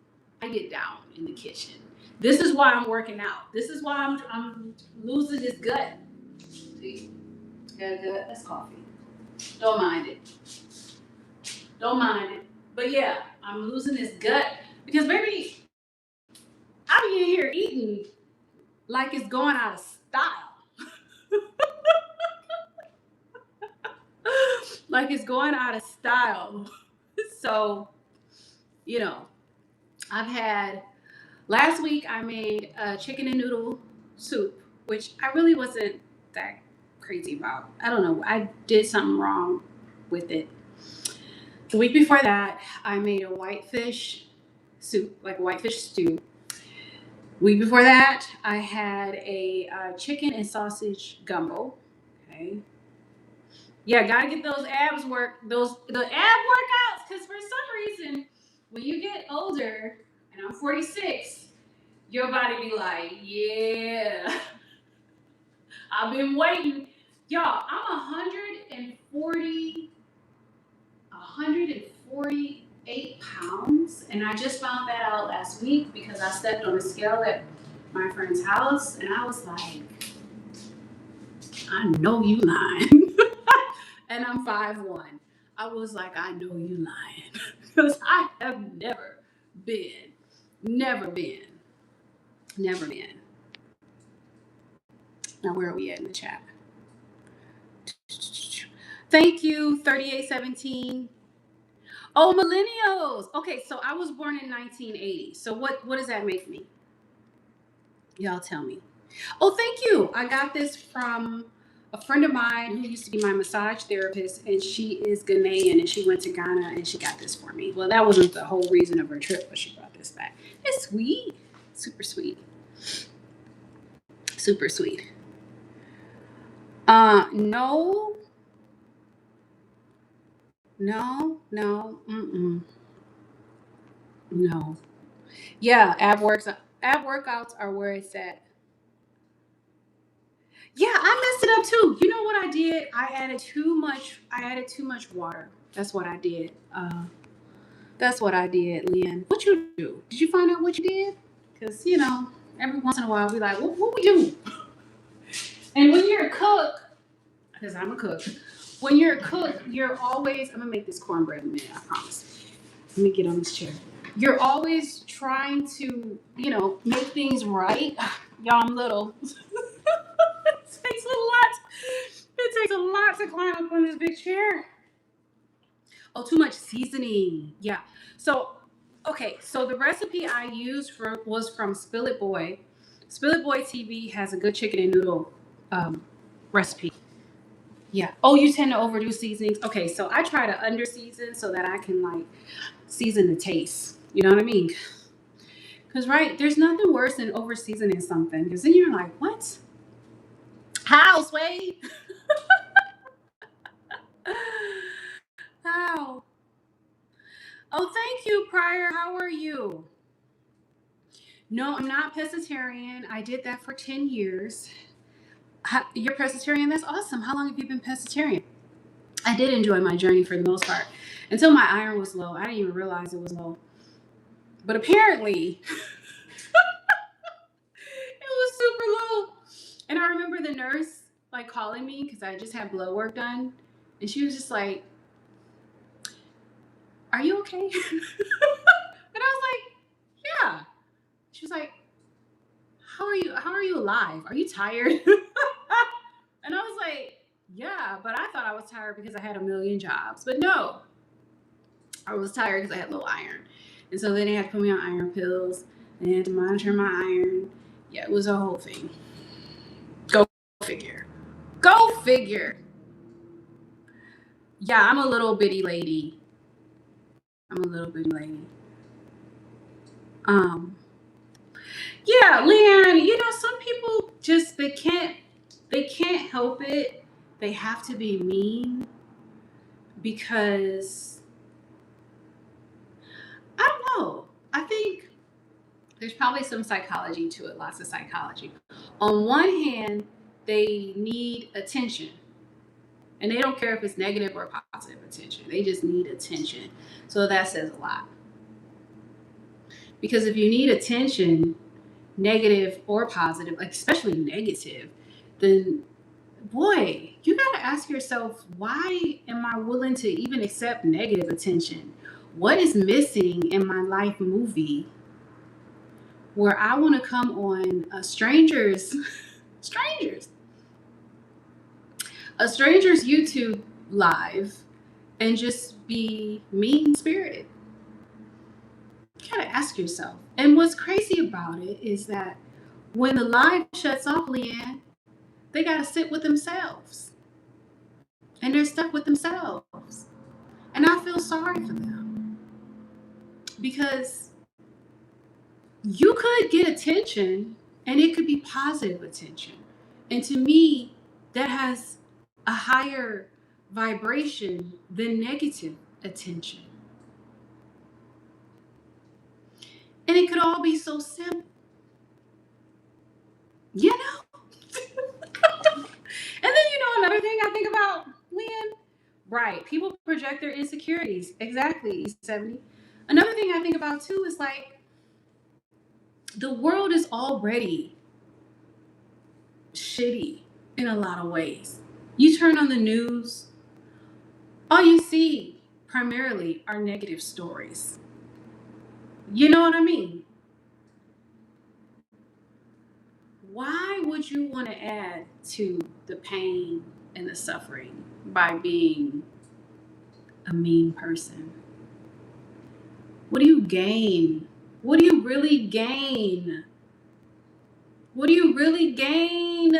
I get down in the kitchen. This is why I'm working out. This is why I'm losing this gut. See? Got a gut? That's coffee. Don't mind it. But yeah, I'm losing this gut because, baby, I be in here eating like it's going out of style. Like it's going out of style. So, last week I made a chicken and noodle soup, which I really wasn't that crazy about. I don't know. I did something wrong with it. The week before that, I made a whitefish soup, like a whitefish stew. Week before that, I had a chicken and sausage gumbo. Okay. Yeah, gotta get those abs the ab workouts, because for some reason, when you get older, and I'm 46, your body be like, yeah, I've been waiting. Y'all, I'm 148 pounds, and I just found that out last week because I stepped on a scale at my friend's house, and I was like, I know you lying. And I'm 5'1". I was like, I know you lying. Because I have never been. Now, where are we at in the chat? Thank you, 3817. Oh, millennials. Okay, so I was born in 1980. So what does that make me? Y'all tell me. Oh, thank you. I got this from a friend of mine who used to be my massage therapist, and she is Ghanaian, and she went to Ghana, and she got this for me. Well, that wasn't the whole reason of her trip, but she brought this back. It's sweet. Super sweet. Super sweet. No. No. Yeah, ab workouts are where it's at. Yeah, I that too. You know what I did? I added too much water. That's what I did. That's what I did, Leanne. What you do? Did you find out what you did? Because, every once in a while we like, what we do? And when you're a cook, because I'm a cook, when you're a cook, you're always, I'm going to make this cornbread in a minute, I promise. Let me get on this chair. You're always trying to, make things right. Y'all, I'm little. It takes a lot to climb up on this big chair. Oh, too much seasoning. Yeah. So, okay. So the recipe I used was from Spill It Boy. Spill It Boy TV has a good chicken and noodle recipe. Yeah. Oh, you tend to overdo seasonings. Okay. So I try to under season so that I can season the taste. You know what I mean? Because, right, there's nothing worse than over seasoning something. Because then you're like, what? How, Sway? How? Oh, thank you, Pryor. How are you? No, I'm not pescatarian. I did that for 10 years. You're pescatarian? That's awesome. How long have you been pescatarian? I did enjoy my journey for the most part. Until my iron was low. I didn't even realize it was low. But apparently, it was super low. And I remember the nurse calling me because I just had blood work done. And she was just like, are you okay? And I was like, yeah. She was like, how are you alive? Are you tired? And I was like, yeah, but I thought I was tired because I had a million jobs. But no, I was tired because I had low iron. And so then they had to put me on iron pills. They had to monitor my iron. Yeah, it was a whole thing. Go figure. Go figure. Yeah, I'm a little bitty lady. Yeah, Leanne, some people just they can't help it. They have to be mean because I don't know. I think there's probably some psychology to it, lots of psychology. On one hand, they need attention. And they don't care if it's negative or positive attention. They just need attention. So that says a lot. Because if you need attention, negative or positive, especially negative, then boy, you got to ask yourself, why am I willing to even accept negative attention? What is missing in my life movie where I want to come on a stranger's YouTube live and just be mean-spirited? You gotta ask yourself. And what's crazy about it is that when the live shuts off, Leanne, they gotta sit with themselves. And they're stuck with themselves. And I feel sorry for them. Because you could get attention and it could be positive attention. And to me, that has a higher vibration than negative attention. And it could all be so simple. And then, another thing I think about, Lynn, right, people project their insecurities. Exactly, 70. Another thing I think about, too, is the world is already shitty in a lot of ways. You turn on the news, all you see primarily are negative stories. You know what I mean? Why would you want to add to the pain and the suffering by being a mean person? What do you gain? What do you really gain? What do you really gain?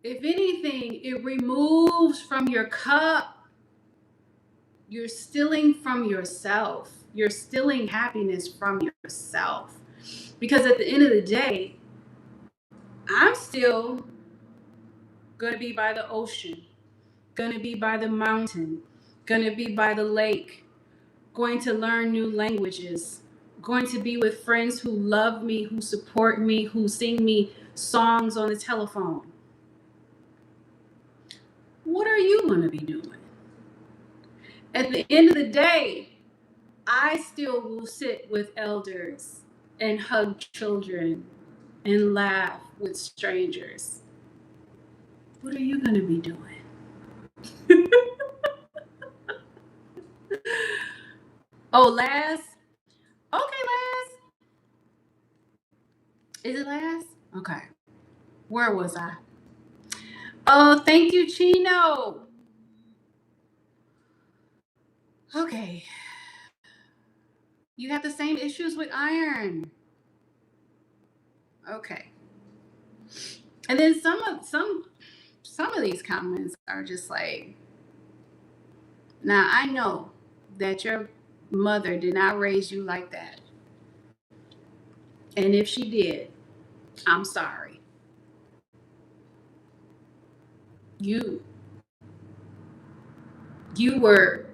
If anything, it removes from your cup. You're stealing from yourself. You're stealing happiness from yourself. Because at the end of the day, I'm still going to be by the ocean, going to be by the mountain, going to be by the lake, going to learn new languages, going to be with friends who love me, who support me, who sing me songs on the telephone. what are you going to be doing? At the end of the day, I still will sit with elders and hug children and laugh with strangers. What are you going to be doing? Oh, last? Okay, last. Is it last? Okay. Where was I? Oh, thank you, Chino. Okay. You have the same issues with iron. Okay. And then some of these comments are just like, now I know that your mother did not raise you like that. And if she did, I'm sorry. You you were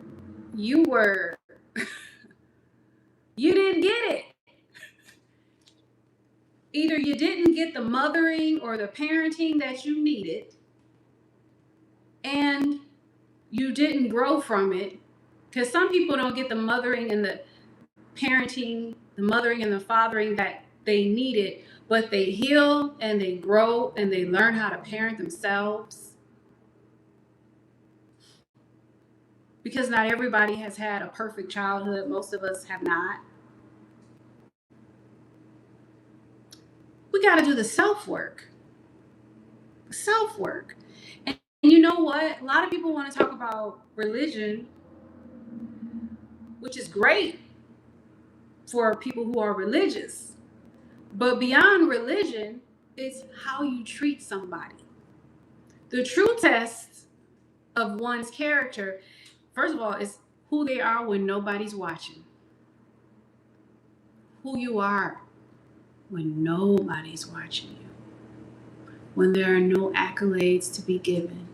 you were you didn't get it. Either you didn't get the mothering or the parenting that you needed, and you didn't grow from it. Because some people don't get the mothering and the parenting, the mothering and the fathering that they needed, but they heal and they grow and they learn how to parent themselves. Because not everybody has had a perfect childhood. Most of us have not. We got to do the self work. Self work. And you know what? A lot of people want to talk about religion, which is great for people who are religious. But beyond religion, it's how you treat somebody. The true test of one's character, first of all, is who they are when nobody's watching. Who you are when nobody's watching you. When there are no accolades to be given.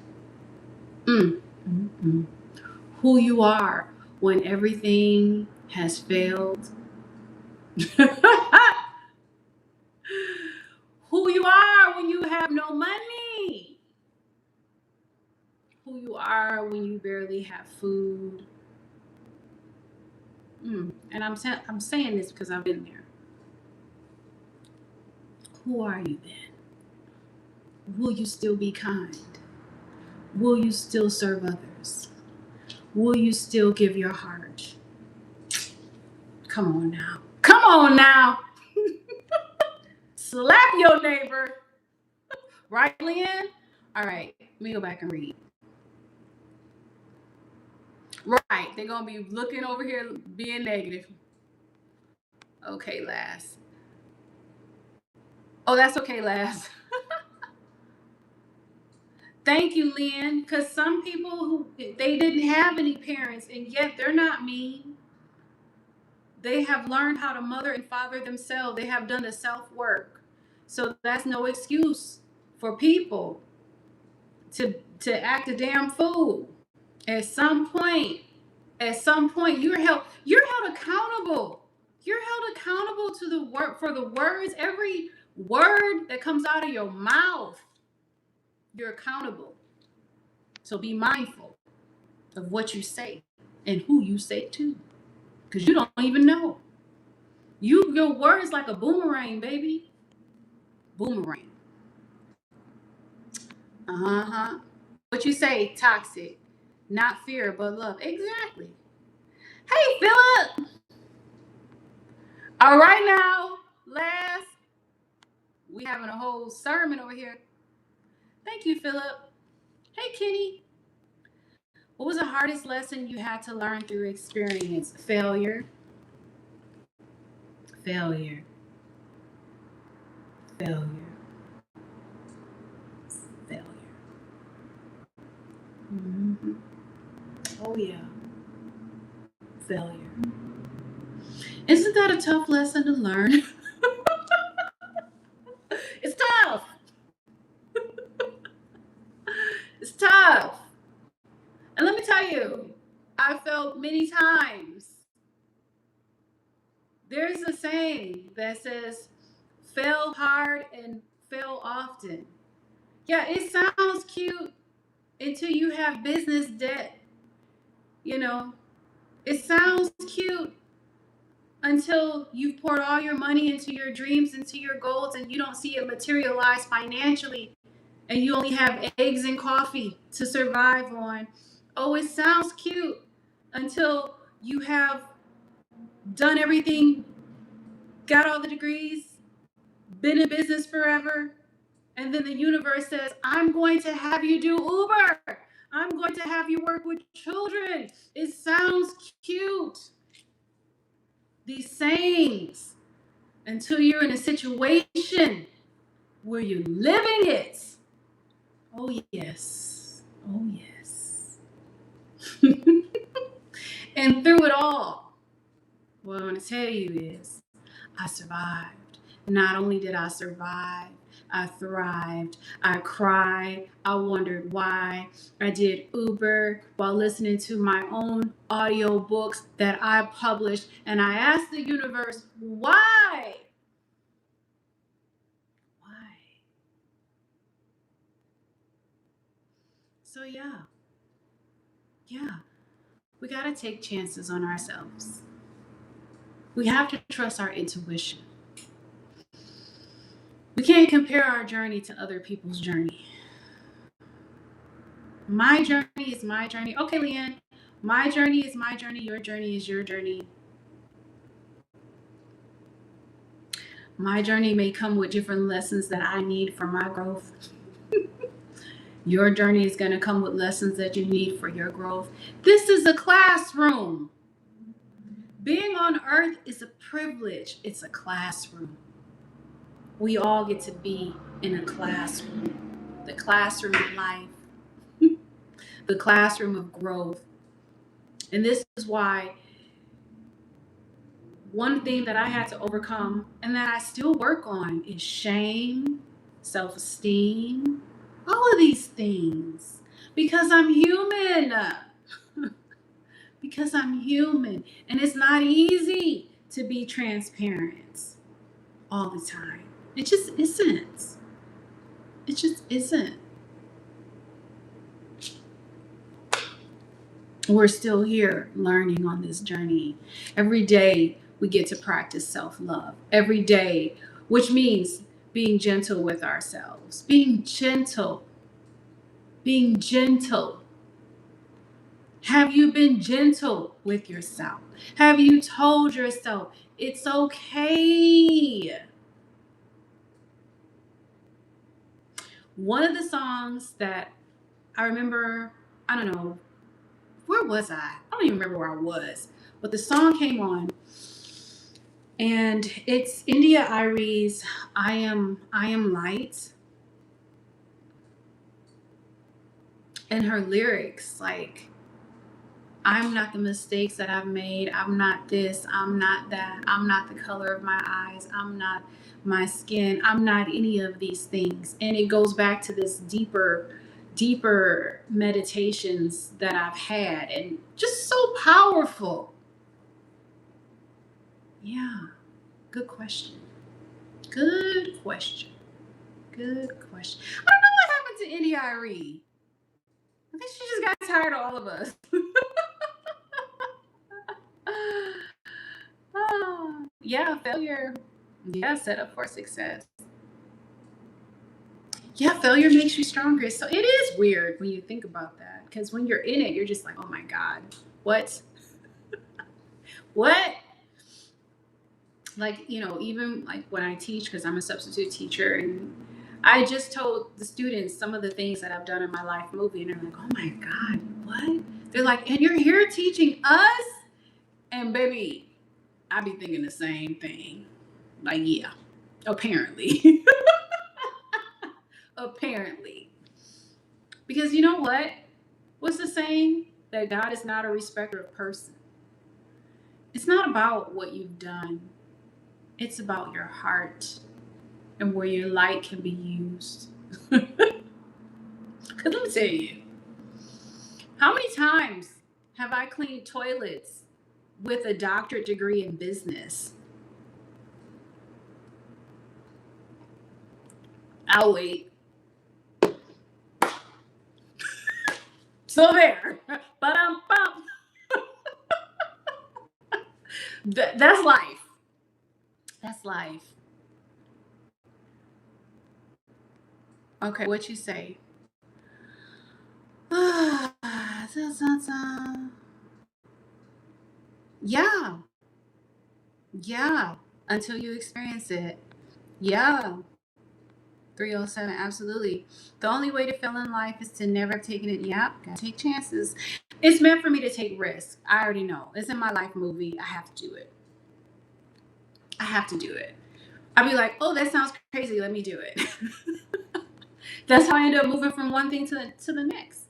Who you are when everything has failed. Who you are when you have no money. Who you are when you barely have food. And I'm saying this because I've been there. Who are you then? Will you still be kind? Will you still serve others? Will you still give your heart? Come on now. Come on now. Slap your neighbor. Right, Leanne? All right, let me go back and read. Right, they're going to be looking over here being negative. Okay, Lass. Oh, that's okay, Lass. Thank you, Lynn, because some people who they didn't have any parents and yet they're not mean. They have learned how to mother and father themselves. They have done the self-work. So that's no excuse for people to act a damn fool. At some point, you're held accountable. You're held accountable to the word for the words, every word that comes out of your mouth. You're accountable. So be mindful of what you say and who you say it to. Because you don't even know. Your words like a boomerang, baby. Boomerang. Uh-huh. What you say, toxic. Not fear, but love. Exactly. Hey, Philip. All right now, last. We having a whole sermon over here. Thank you, Philip. Hey, Kenny. What was the hardest lesson you had to learn through experience? Failure. Failure. Failure. Failure. Mm-hmm. Oh, yeah. Failure. Isn't that a tough lesson to learn? It's tough. It's tough. And let me tell you, I felt many times. There's a saying that says, fail hard and fail often. Yeah, it sounds cute until you have business debt. You know, it sounds cute until you've poured all your money into your dreams, into your goals, and you don't see it materialize financially, and you only have eggs and coffee to survive on. Oh, it sounds cute until you have done everything, got all the degrees, been in business forever, and then the universe says, I'm going to have you do Uber. I'm going to have you work with children. It sounds cute. These sayings, until you're in a situation where you're living it. Oh, yes. Oh, yes. And through it all, what I want to tell you is I survived. Not only did I survive, I thrived. I cried. I wondered why. I did Uber while listening to my own audio books that I published. And I asked the universe, why? Why? So, yeah, we got to take chances on ourselves. We have to trust our intuition. We can't compare our journey to other people's journey. My journey is my journey. Okay, Leanne, my journey is my journey. Your journey is your journey. My journey may come with different lessons that I need for my growth. Your journey is going to come with lessons that you need for your growth. This is a classroom. Being on earth is a privilege. It's a classroom. We all get to be in a classroom. The classroom of life. The classroom of growth. And this is why one thing that I had to overcome and that I still work on is shame, self-esteem, all of these things. Because I'm human. Because I'm human. And it's not easy to be transparent all the time. It just isn't. It just isn't. We're still here learning on this journey. Every day we get to practice self-love. Every day, which means being gentle with ourselves. Being gentle. Being gentle. Have you been gentle with yourself? Have you told yourself it's okay? One of the songs that I remember, I don't know, where was I? I don't even remember where I was. But the song came on, and it's India Irie's I Am Light. And her lyrics, like, I'm not the mistakes that I've made. I'm not this. I'm not that. I'm not the color of my eyes. I'm not my skin. I'm not any of these things. And it goes back to this deeper meditations that I've had, and just so powerful. Yeah. Good question. Good question. Good question. I don't know what happened to India Arie. I think she just got tired of all of us. Yeah, failure. Yeah, set up for success. Yeah, failure makes you stronger. So it is weird when you think about that, because when you're in it, you're just like, oh my God, what? What? Like, even like when I teach, because I'm a substitute teacher, and I just told the students some of the things that I've done in my life movie, and they're like, oh my God, what? They're like, and you're here teaching us? And baby, I be thinking the same thing. Like, yeah, apparently. Apparently. Because you know what? What's the saying? That God is not a respecter of person. It's not about what you've done. It's about your heart and where your light can be used. Because let me tell you, how many times have I cleaned toilets with a doctorate degree in business? I'll wait. So there. But that's life. That's life. Okay, what you say? Yeah, yeah. Until you experience it. Yeah. 307, absolutely. The only way to fail in life is to never have taken it. Yep, gotta take chances. It's meant for me to take risks. I already know. It's in my life movie. I have to do it. I have to do it. I'll be like, oh, that sounds crazy. Let me do it. That's how I end up moving from one thing to the next.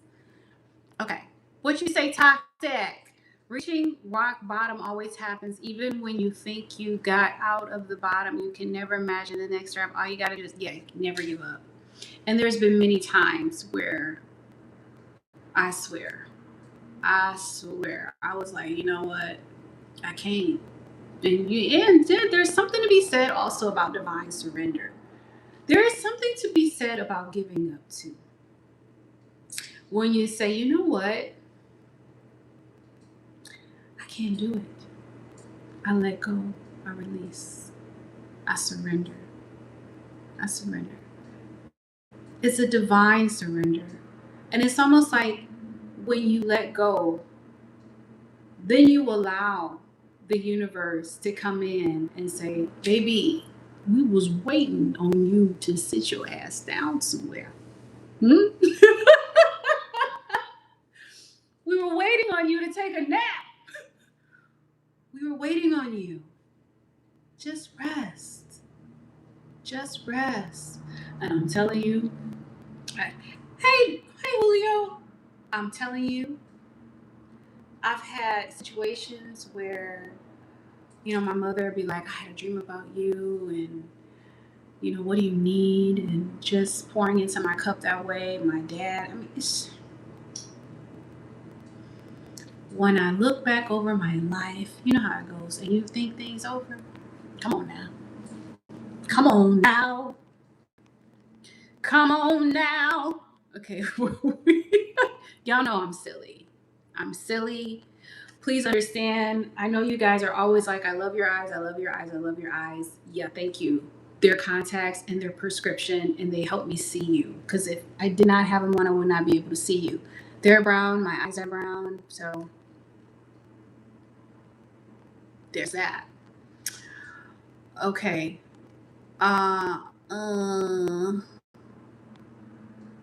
Okay. What you say, toxic? Reaching rock bottom always happens. Even when you think you got out of the bottom, you can never imagine the next step. All you got to do is, never give up. And there's been many times where I swear, I was like, you know what? I can't. And there's something to be said also about divine surrender. There is something to be said about giving up too. When you say, you know what? I can't do it. I let go. I release. I surrender. I surrender. It's a divine surrender. And it's almost like when you let go, then you allow the universe to come in and say, baby, we was waiting on you to sit your ass down somewhere. Hmm? We were waiting on you to take a nap. We were waiting on you. Just rest. Just rest. And I'm telling you, hey, Julio, I'm telling you, I've had situations where, my mother would be like, I had a dream about you, and, what do you need? And just pouring into my cup that way. My dad, when I look back over my life, you know how it goes, and you think things over. Come on now. Come on now. Come on now. Okay. Y'all know I'm silly. I'm silly. Please understand. I know you guys are always like, I love your eyes. I love your eyes. I love your eyes. Yeah, thank you. They're contacts and they're prescription, and they help me see you. Because if I did not have them on, I would not be able to see you. They're brown. My eyes are brown. So there's that. Okay.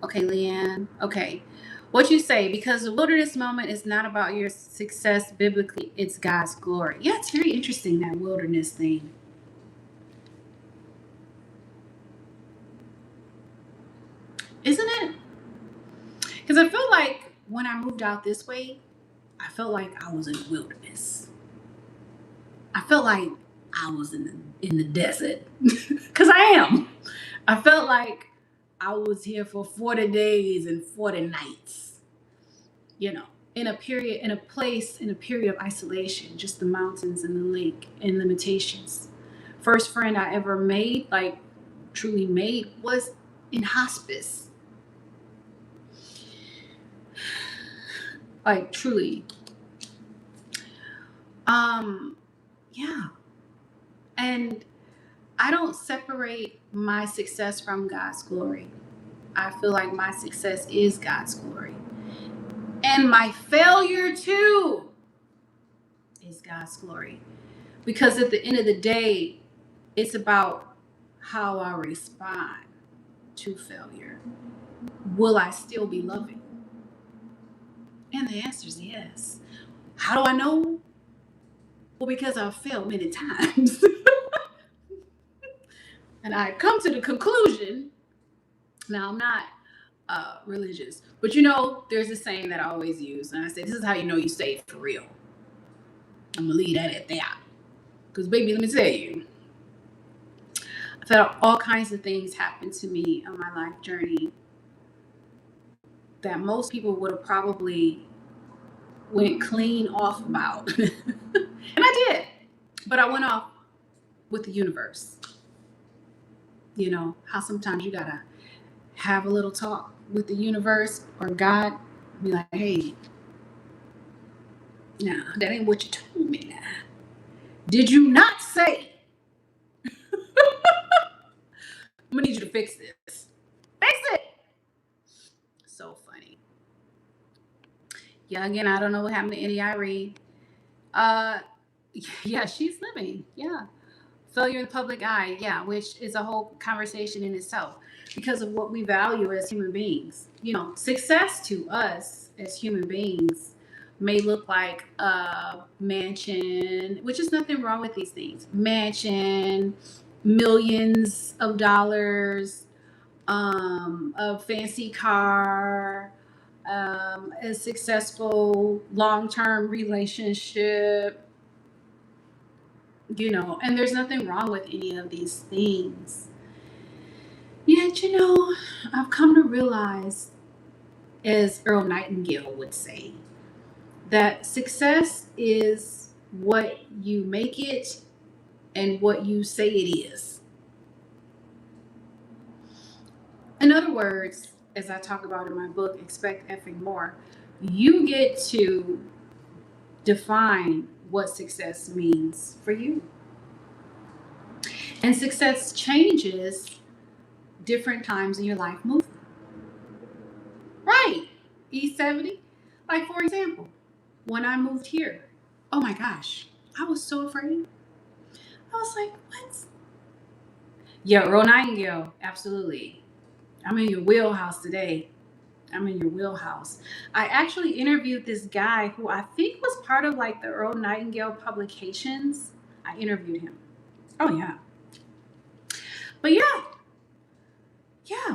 Okay, Leanne. Okay. What you say, because the wilderness moment is not about your success biblically, it's God's glory. Yeah, it's very interesting, that wilderness thing. Isn't it? Because I feel like when I moved out this way, I felt like I was in the wilderness. I felt like I was in the desert. Because I am. I felt like I was here for 40 days and 40 nights. In a place, in a period of isolation, just the mountains and the lake and limitations. First friend I ever made, like truly made, was in hospice. Like truly. Yeah. And I don't separate my success from God's glory. I feel like my success is God's glory. And my failure too is God's glory. Because at the end of the day, it's about how I respond to failure. Will I still be loving? And the answer is yes. How do I know? Well, because I've failed many times. And I come to the conclusion, now I'm not religious, but there's a saying that I always use. And I say, this is how you know you saved for real. I'm going to leave that at that. Because, baby, let me tell you, I've had all kinds of things happen to me on my life journey that most people would have probably went clean off about. And I did. But I went off with the universe. How sometimes you got to have a little talk with the universe or God Be like, hey, nah, that ain't what you told me now. Did you not say? I'm gonna need you to fix this. Fix it. So funny. Yeah, again, I don't know what happened to Annie Reid. Uh, yeah, she's living. Yeah. Failure in the public eye. Yeah, which is a whole conversation in itself because of what we value as human beings. You know, success to us as human beings may look like a mansion, which is nothing wrong with these things. Mansion, millions of dollars, a fancy car, a successful long-term relationship, you know, and there's nothing wrong with any of these things. Yet, you know, I've come to realize, as Earl Nightingale would say, that success is what you make it and what you say it is. In other words, as I talk about in my book, Expect Effing More, you get to define what success means for you. And success changes different times in your life movement. Right. E70. Like, for example, when I moved here, oh my gosh, I was so afraid. I was like, what? Yeah, Earl Nightingale, absolutely. I'm in your wheelhouse today. I'm in your wheelhouse. I actually interviewed this guy who I think was part of like the Earl Nightingale publications. I interviewed him. Oh, yeah. But yeah,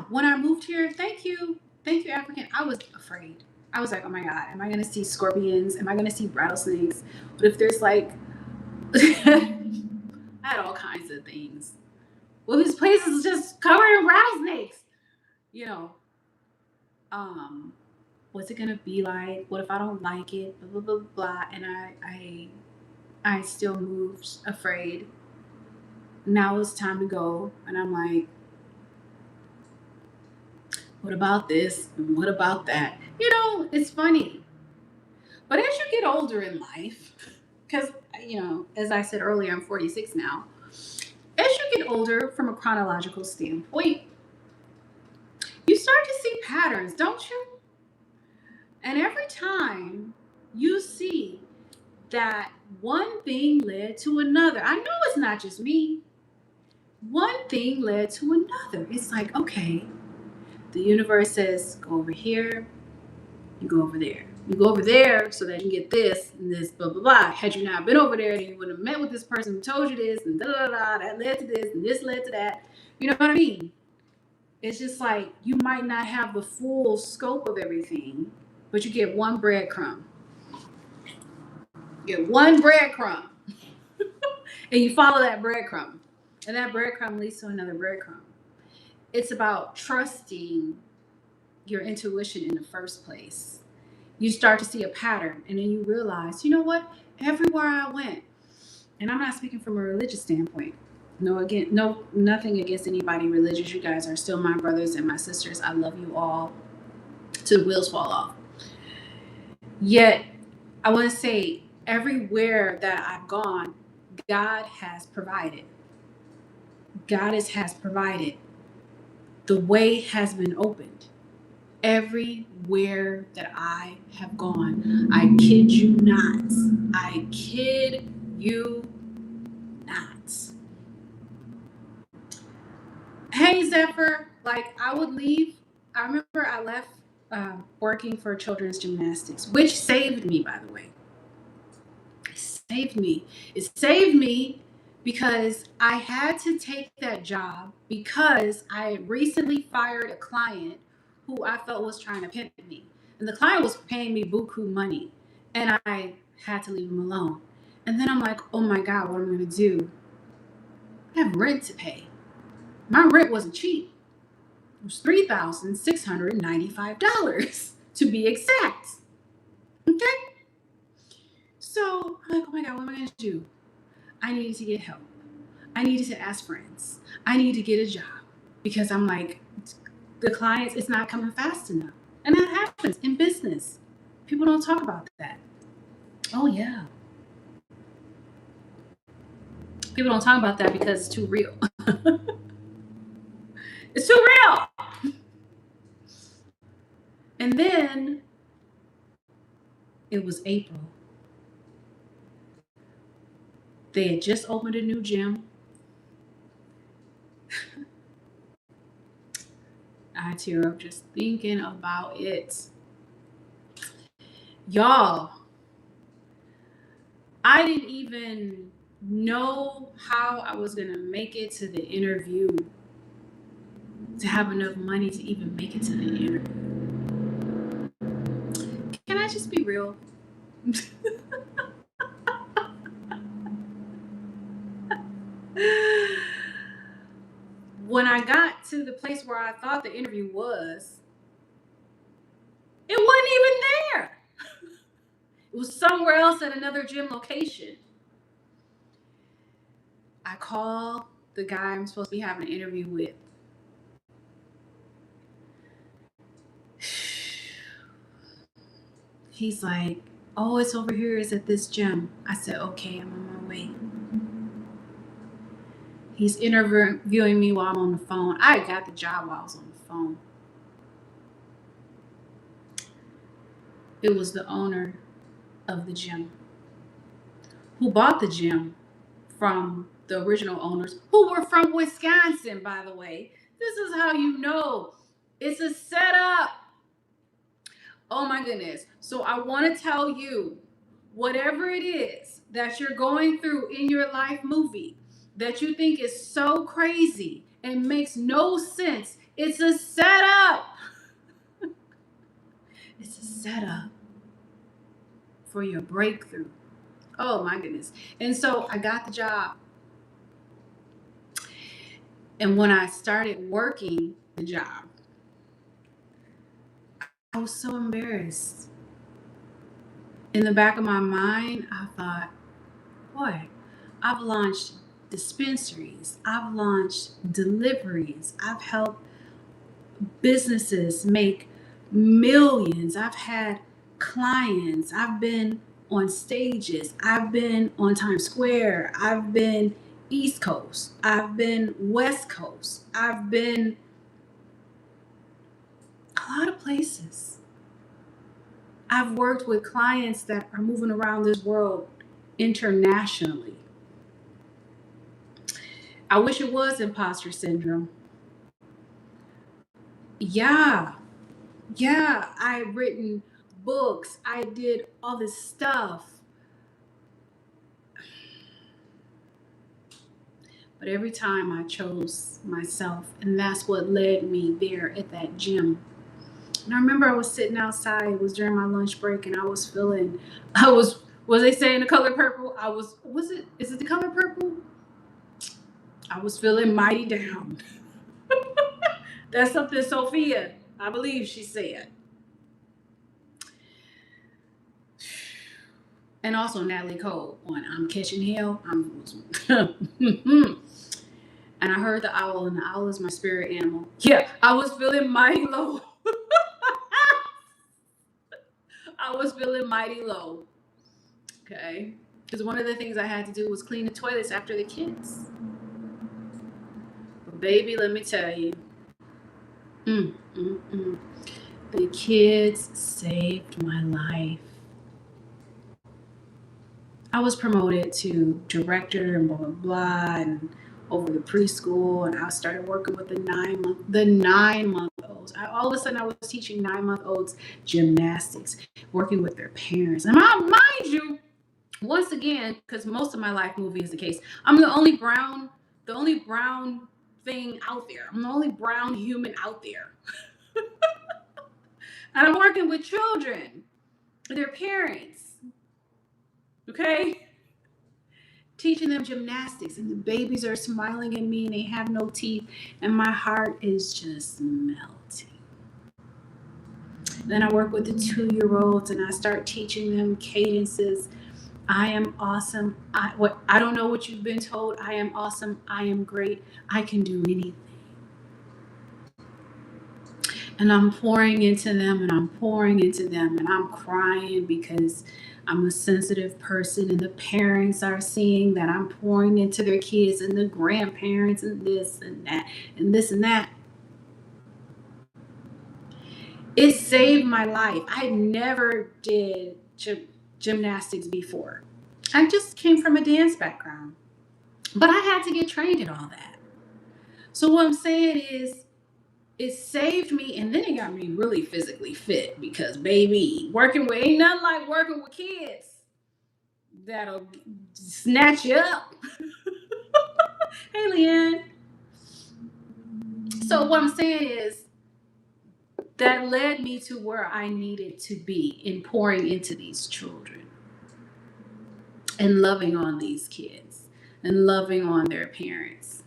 when I moved here, thank you, African. I was afraid. I was like, oh my God, am I gonna see scorpions? Am I gonna see rattlesnakes? What if there's like, I had all kinds of things. Well, this place is just covered in rattlesnakes. You know, um, what's it gonna be like? What if I don't like it? Blah blah blah blah. And I still moved afraid. Now it's time to go, and I'm like, what about this? And what about that? You know, it's funny. But as you get older in life, because, you know, as I said earlier, I'm 46 now. As you get older from a chronological standpoint, you start to see patterns, don't you? And every time you see that one thing led to another, I know it's not just me. One thing led to another. It's like, okay, the universe says, go over here, you go over there. You go over there so that you get this and this, blah, blah, blah. Had you not been over there, then you would have met with this person who told you this and da da da, that led to this and this led to that. You know what I mean? It's just like you might not have the full scope of everything, but you get one breadcrumb. You get one breadcrumb. And you follow that breadcrumb. And that breadcrumb leads to another breadcrumb. It's about trusting your intuition in the first place. You start to see a pattern, and then you realize, you know what? Everywhere I went, and I'm not speaking from a religious standpoint. No, nothing against anybody religious. You guys are still my brothers and my sisters. I love you all till the wheels fall off. Yet, I want to say, everywhere that I've gone, God has provided. God has provided. The way has been opened. Everywhere that I have gone, I kid you not. I kid you not. Hey, Zephyr, like I would leave. I remember I left working for children's gymnastics, which saved me, by the way. It saved me. It saved me because I had to take that job because I had recently fired a client who I felt was trying to pimp me. And the client was paying me buku money. And I had to leave him alone. And then I'm like, oh my God, what am I going to do? I have rent to pay. My rent wasn't cheap. It was $3,695 to be exact. Okay? So I'm like, oh my God, what am I going to do? I needed to get help. I needed to ask friends. I need to get a job because I'm like, the clients, it's not coming fast enough. And that happens in business. People don't talk about that. Oh, yeah. People don't talk about that because it's too real. It's too real. And then it was April. They had just opened a new gym. I tear up just thinking about it. Y'all, I didn't even know how I was going to make it to the interview, to have enough money to even make it to the interview. Can I just be real? When I got to the place where I thought the interview was, it wasn't even there. It was somewhere else at another gym location. I call the guy I'm supposed to be having an interview with. He's like, oh, it's over here. It's at this gym. I said, okay, I'm on my way. He's interviewing me while I'm on the phone. I got the job while I was on the phone. It was the owner of the gym who bought the gym from the original owners, who were from Wisconsin, by the way. This is how you know it's a setup. Oh my goodness. So I want to tell you, whatever it is that you're going through in your life movie that you think is so crazy and makes no sense, it's a setup. It's a setup for your breakthrough. Oh my goodness. And so I got the job. And when I started working the job, I was so embarrassed. In the back of my mind, I thought, boy, I've launched dispensaries, I've launched deliveries, I've helped businesses make millions, I've had clients, I've been on stages, I've been on Times Square, I've been East Coast, I've been West Coast, I've been a lot of places. I've worked with clients that are moving around this world internationally. I wish it was imposter syndrome. Yeah, I've written books, I did all this stuff. But every time I chose myself, and that's what led me there at that gym. And I remember I was sitting outside, it was during my lunch break, and was they saying the color purple? Is it the color purple? I was feeling mighty down. That's something Sophia, I believe she said. And also Natalie Cole on I'm Catching Hell. And I heard the owl, and the owl is my spirit animal. Yeah, I was feeling mighty low. I was feeling mighty low. Okay. Because one of the things I had to do was clean the toilets after the kids. But baby, let me tell you, the kids saved my life. I was promoted to director and blah blah blah, and over the preschool, and I started working with the 9-month-olds. All of a sudden, I was teaching 9-month-olds gymnastics, working with their parents. And mind you, once again, because most of my life movie is the case, I'm the only brown thing out there. I'm the only brown human out there. And I'm working with children, their parents. Okay? Teaching them gymnastics, and the babies are smiling at me and they have no teeth, and my heart is just melting. Then I work with the 2-year-olds and I start teaching them cadences. I am awesome. I don't know what you've been told. I am awesome. I am great. I can do anything. And I'm pouring into them and I'm pouring into them and I'm crying because I'm a sensitive person and the parents are seeing that I'm pouring into their kids and the grandparents and this and that and this and that. It saved my life. I never did gymnastics before. I just came from a dance background, but I had to get trained in all that. So what I'm saying is, it saved me, and then it got me really physically fit because, baby, working with ain't nothing like working with kids that'll snatch you up. Hey, Leanne. So what I'm saying is that led me to where I needed to be in pouring into these children and loving on these kids and loving on their parents.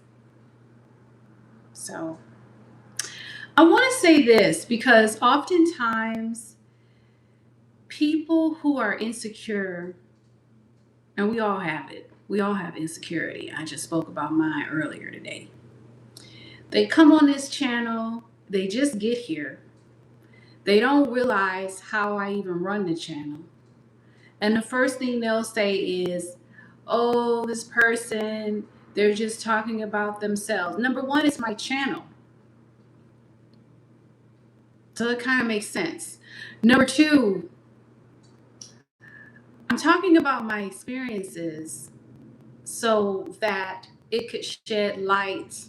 So I want to say this because oftentimes people who are insecure, and we all have it, we all have insecurity. I just spoke about mine earlier today. They come on this channel, they just get here. They don't realize how I even run the channel. And the first thing they'll say is, oh, this person, they're just talking about themselves. Number one, it's my channel. So it kind of makes sense. Number two, I'm talking about my experiences so that it could shed light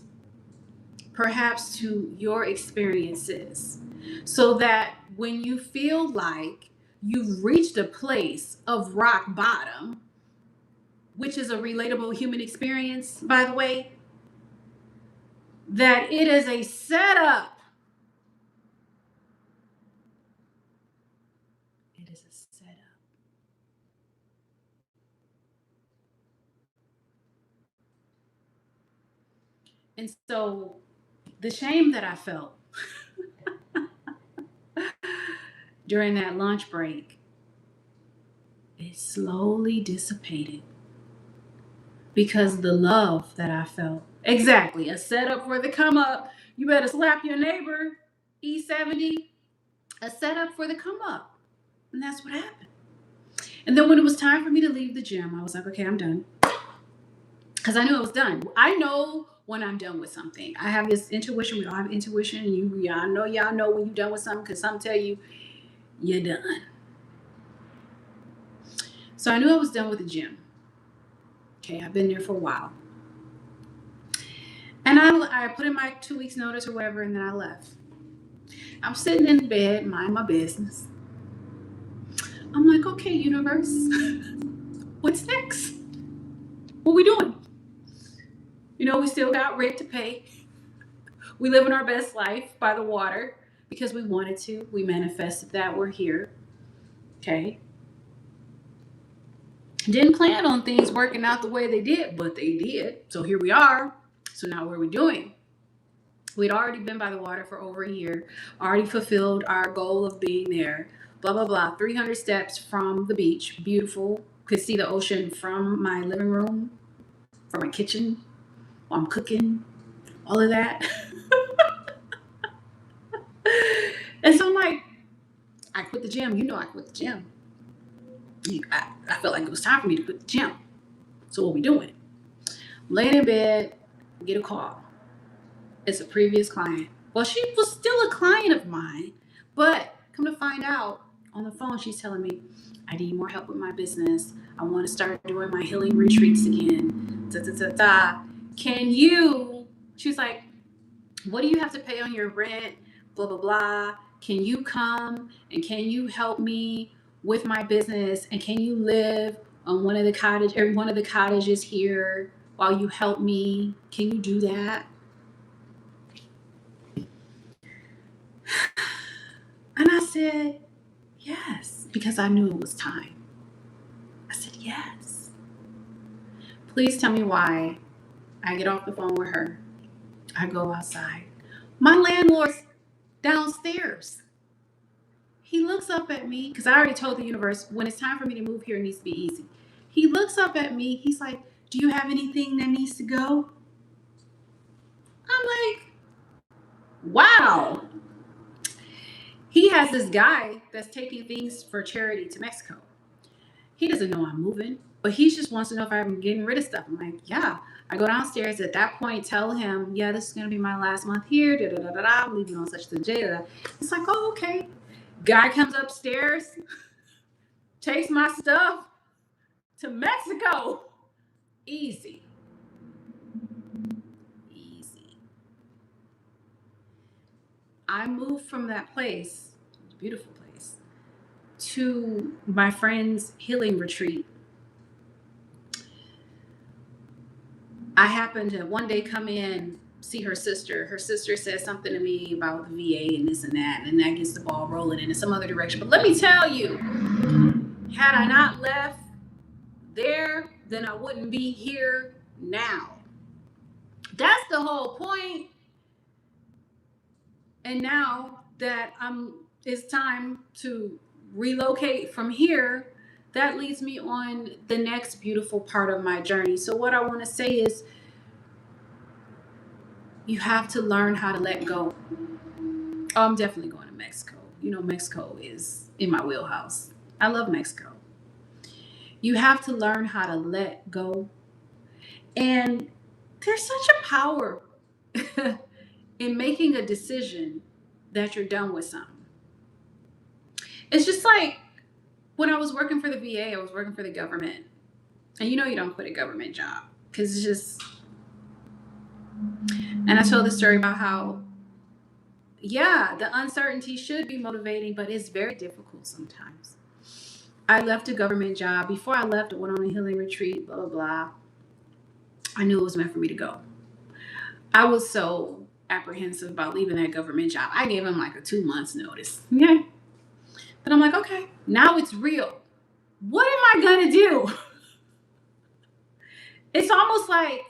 perhaps to your experiences, so that when you feel like you've reached a place of rock bottom, which is a relatable human experience, by the way, that it is a setup. It is a setup. And so the shame that I felt during that lunch break, it slowly dissipated because the love that I felt, exactly, a setup for the come up. You better slap your neighbor, E70, a setup for the come up. And that's what happened. And then when it was time for me to leave the gym, I was like, okay, I'm done. Because I knew I was done. I know when I'm done with something. I have this intuition. We all have intuition. Y'all know when you're done with something because some tell you you're done. So I knew I was done with the gym. Okay, I've been there for a while. And I put in my 2 weeks notice or whatever, and then I left. I'm sitting in bed, mind my business. I'm like, okay, universe, what's next? What we doing? You know, we still got rent to pay. We live in our best life by the water because we wanted to. We manifested that. We're here. Okay. Didn't plan on things working out the way they did, but they did. So here we are. So now what are we doing? We'd already been by the water for over a year, already fulfilled our goal of being there, blah, blah, blah. 300 steps from the beach, beautiful. Could see the ocean from my living room, from my kitchen, while I'm cooking, all of that. And so I'm like, I quit the gym. You know I quit the gym. I felt like it was time for me to quit the gym. So what we doing? Laying in bed, get a call. It's a previous client. Well, she was still a client of mine, but come to find out, on the phone, she's telling me, I need more help with my business. I want to start doing my healing retreats again. Da, da, da, da. Can you? She's like, what do you have to pay on your rent? Blah, blah, blah. Can you come and can you help me with my business? And can you live on one of the cottages here while you help me? Can you do that? And I said, yes, because I knew it was time. I said, yes. Please tell me why. I get off the phone with her. I go outside. My landlord's downstairs. He looks up at me, because I already told the universe, when it's time for me to move here, it needs to be easy. He looks up at me. He's like, do you have anything that needs to go? I'm like, wow. he has this guy that's taking things for charity to Mexico. He doesn't know I'm moving, but he just wants to know if I'm getting rid of stuff. I'm like, yeah. I go downstairs at that point, tell him, yeah, this is going to be my last month here. Da, da, da, da, da. I'm leaving on such a day. Da, da. It's like, oh, okay. Guy comes upstairs, takes my stuff to Mexico. Easy. Easy. I moved from that place, beautiful place, to my friend's healing retreat. I happened to one day come in, see her sister. Her sister said something to me about the VA and this and that gets the ball rolling in some other direction. But let me tell you, had I not left there, then I wouldn't be here now. That's the whole point. And now that it's time to relocate from here, that leads me on the next beautiful part of my journey. So what I want to say is, you have to learn how to let go. Oh, I'm definitely going to Mexico. You know, Mexico is in my wheelhouse. I love Mexico. You have to learn how to let go. And there's such a power in making a decision that you're done with something. It's just like when I was working for the VA, I was working for the government. And you know you don't quit a government job because it's just... And I told the story about how, yeah, the uncertainty should be motivating, but it's very difficult sometimes. I left a government job. Before I left, I went on a healing retreat, blah, blah, blah. I knew it was meant for me to go. I was so apprehensive about leaving that government job. I gave him like a 2 months notice. Yeah. But I'm like, okay, now it's real. What am I going to do? It's almost like,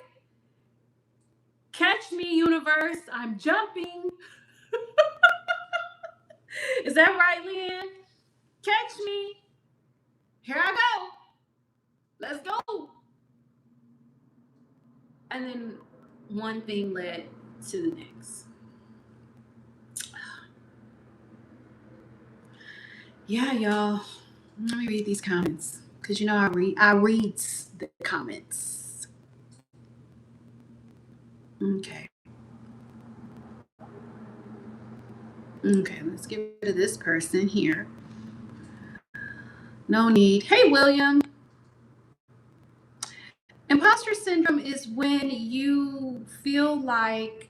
catch me, universe. I'm jumping. Is that right, Leanne? Catch me. Here I go. Let's go. And then one thing led to the next. Yeah, y'all. Let me read these comments. Because you know I read the comments. Okay. Okay, let's get rid of this person here. No need. Hey, William. Imposter syndrome is when you feel like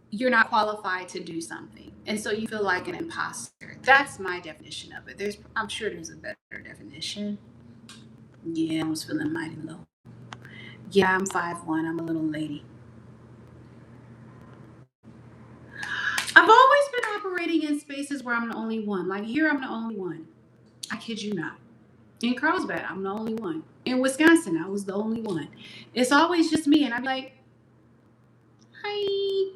you're not qualified to do something. And so you feel like an imposter. That's my definition of it. I'm sure there's a better definition. Yeah, I was feeling mighty low. Yeah, I'm 5'1". I'm a little lady. I've always been operating in spaces where I'm the only one. Like here, I'm the only one. I kid you not. In Carlsbad, I'm the only one. In Wisconsin, I was the only one. It's always just me. And I'm like, hi.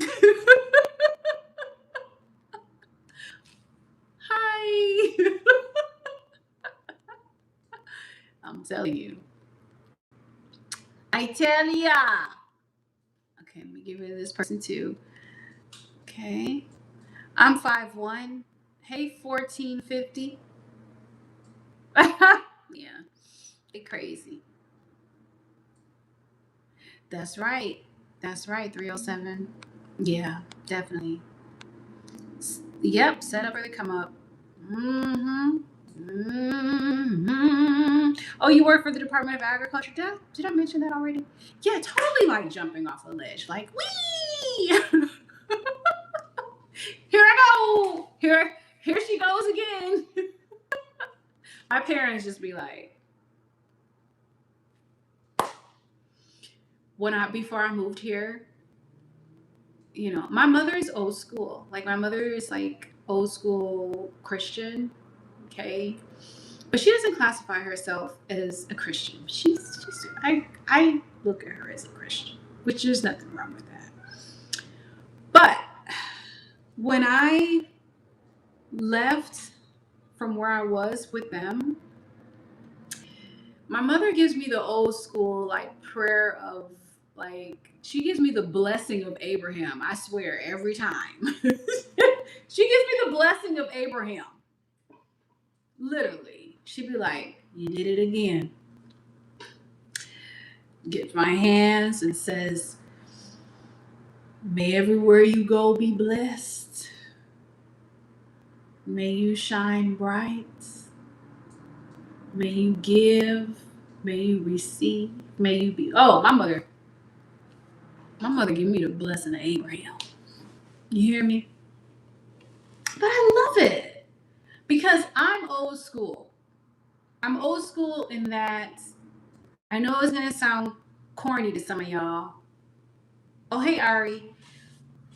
Hi. I'm telling you. I tell ya. Okay, let me get rid of this person too. Okay. I'm 5'1". Hey, 1450. Yeah. It's crazy. That's right. That's right. 307. Yeah, definitely. Yep. Set up or they come up. Mm-hmm. Mm-hmm. Oh, you work for the Department of Agriculture? Did I mention that already? Yeah, totally like jumping off a ledge. Like, wee! Here I go. Here she goes again. My parents just be like, before I moved here, you know, my mother is old school. Like my mother is like old school Christian. Okay. But she doesn't classify herself as a Christian. I look at her as a Christian, which there's nothing wrong with that. But when I left from where I was with them, my mother gives me the old school like prayer of like, she gives me the blessing of Abraham. I swear every time. She gives me the blessing of Abraham. Literally. She'd be like, you did it again. Gets my hands and says, may everywhere you go be blessed. May you shine bright. May you give. May you receive. May you be. Oh, my mother gave me the blessing of Abraham. You hear me? But I love it because I'm old school. I'm old school in that I know it's going to sound corny to some of y'all. Oh, hey, Ari.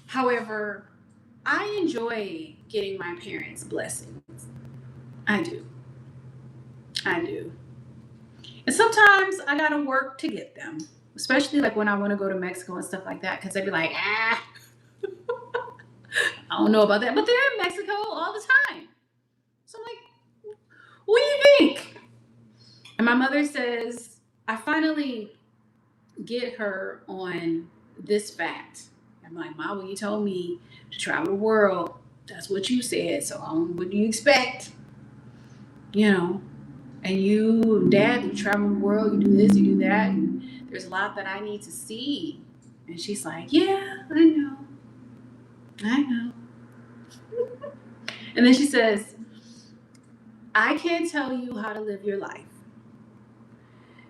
However, I enjoy getting my parents' blessings. I do. I do. And sometimes I got to work to get them, especially like when I want to go to Mexico and stuff like that, because they'd be like, I don't know about that. But they're in Mexico all the time. So I'm like, what do you think? And my mother says, I finally get her on this fact. I'm like, Mom, when you told me to travel the world, that's what you said. So what do you expect? You know, and you, Dad, you travel the world, you do this, you do that. And there's a lot that I need to see. And she's like, yeah, I know. And then she says, I can't tell you how to live your life.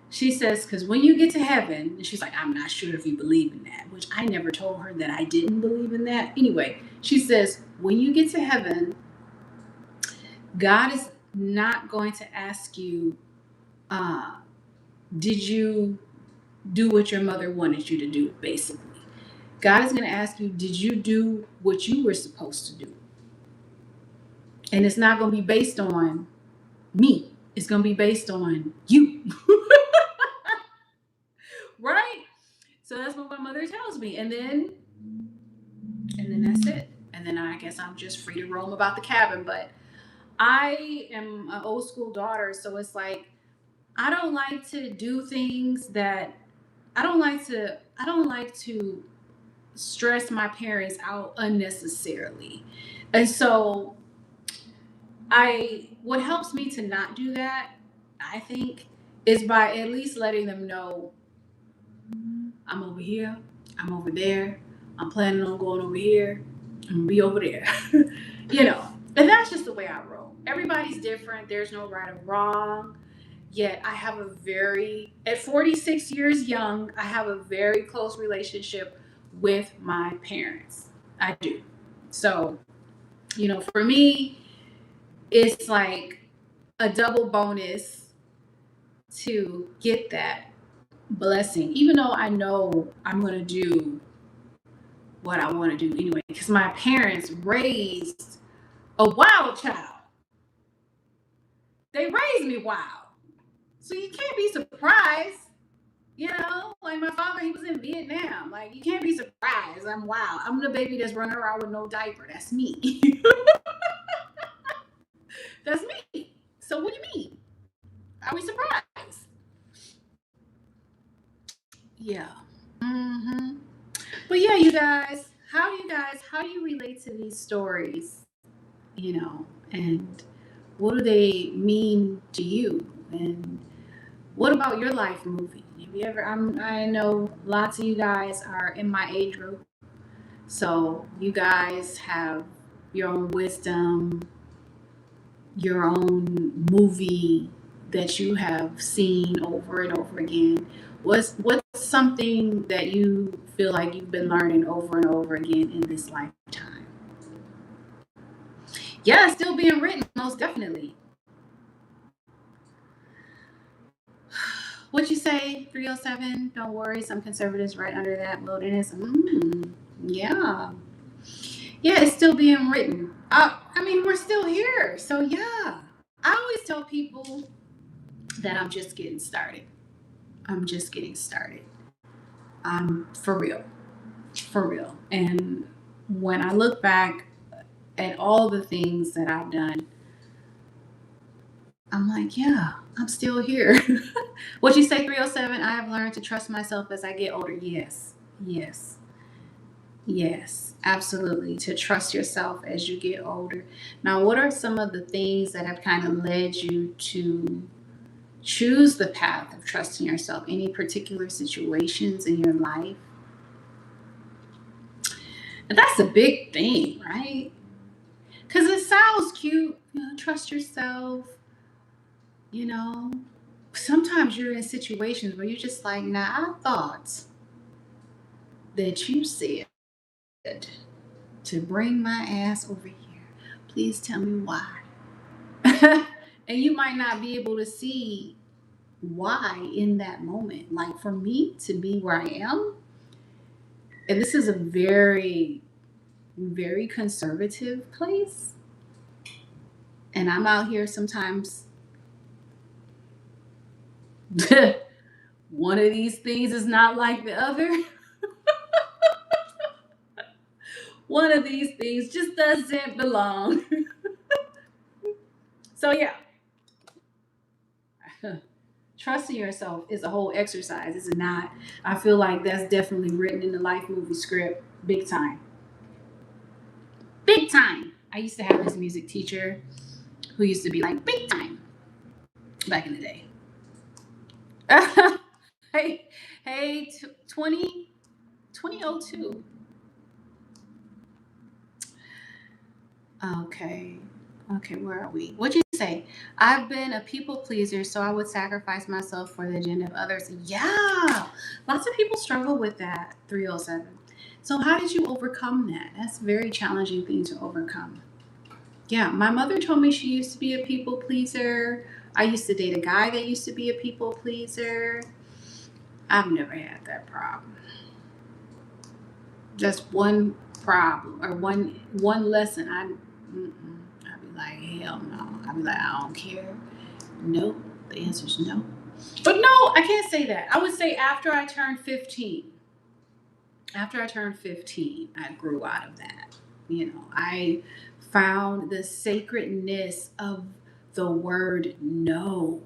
She says, because when you get to heaven, and she's like, I'm not sure if you believe in that, which I never told her that I didn't believe in that. Anyway, she says, when you get to heaven, God is not going to ask you, did you do what your mother wanted you to do, basically. God is going to ask you, did you do what you were supposed to do? And it's not going to be based on me. It's going to be based on you. Right? So that's what my mother tells me. And then that's it. And then I guess I'm just free to roam about the cabin. But I am an old school daughter. So it's like, I don't like to do things that I don't like to stress my parents out unnecessarily. And so what helps me to not do that, I think, is by at least letting them know I'm over here, I'm over there, I'm planning on going over here, I'm gonna be over there. You know, and that's just the way I roll. Everybody's different, there's no right or wrong. Yet I have at 46 years young, I have a very close relationship with my parents. I do. So, you know, for me, it's like a double bonus to get that blessing, even though I know I'm going to do what I want to do anyway, because my parents raised a wild child. They raised me wild. So you can't be surprised. You know, like my father, he was in Vietnam. Like, you can't be surprised. I'm wild. I'm the baby that's running around with no diaper. That's me. That's me. So what do you mean? Are we surprised? Yeah. Mm-hmm. But yeah, you guys, how do you relate to these stories? You know, and what do they mean to you? And what about your life movie? Have you ever? I know lots of you guys are in my age group, so you guys have your own wisdom, your own movie that you have seen over and over again. What's something that you feel like you've been learning over and over again in this lifetime? Yeah, it's still being written, most definitely. What you say, 307? Don't worry, some conservatives right under that wilderness. Yeah. Yeah, it's still being written. I mean, we're still here. So, yeah. I always tell people that I'm just getting started. I'm just getting started. For real. For real. And when I look back at all the things that I've done, I'm like, yeah, I'm still here. What you say, 307? I have learned to trust myself as I get older. Yes. Yes. Yes, absolutely. To trust yourself as you get older. Now, what are some of the things that have kind of led you to choose the path of trusting yourself? Any particular situations in your life? And that's a big thing, right? Because it sounds cute, trust yourself, you know. Sometimes you're in situations where you're just like, nah, I thought that you said to bring my ass over here. Please tell me why. And you might not be able to see why in that moment. Like for me to be where I am, and this is a very, very conservative place, and I'm out here sometimes. One of these things is not like the other. One of these things just doesn't belong. So, yeah, trusting yourself is a whole exercise, is it not? I feel like that's definitely written in the life movie script, big time. Big time. I used to have this music teacher who used to be like, big time, back in the day. Hey, hey, 2002. Okay. Okay, where are we? What'd you say? I've been a people pleaser, so I would sacrifice myself for the agenda of others. Yeah, lots of people struggle with that. 307. So, how did you overcome that? That's a very challenging thing to overcome. Yeah, my mother told me she used to be a people pleaser. I used to date a guy that used to be a people pleaser. I've never had that problem. Just one problem or one lesson. I'd be like, hell no. I'd be like, I don't care. No. The answer is no. But no, I can't say that. I would say after I turned 15. After I turned 15, I grew out of that. I found the sacredness of the word no.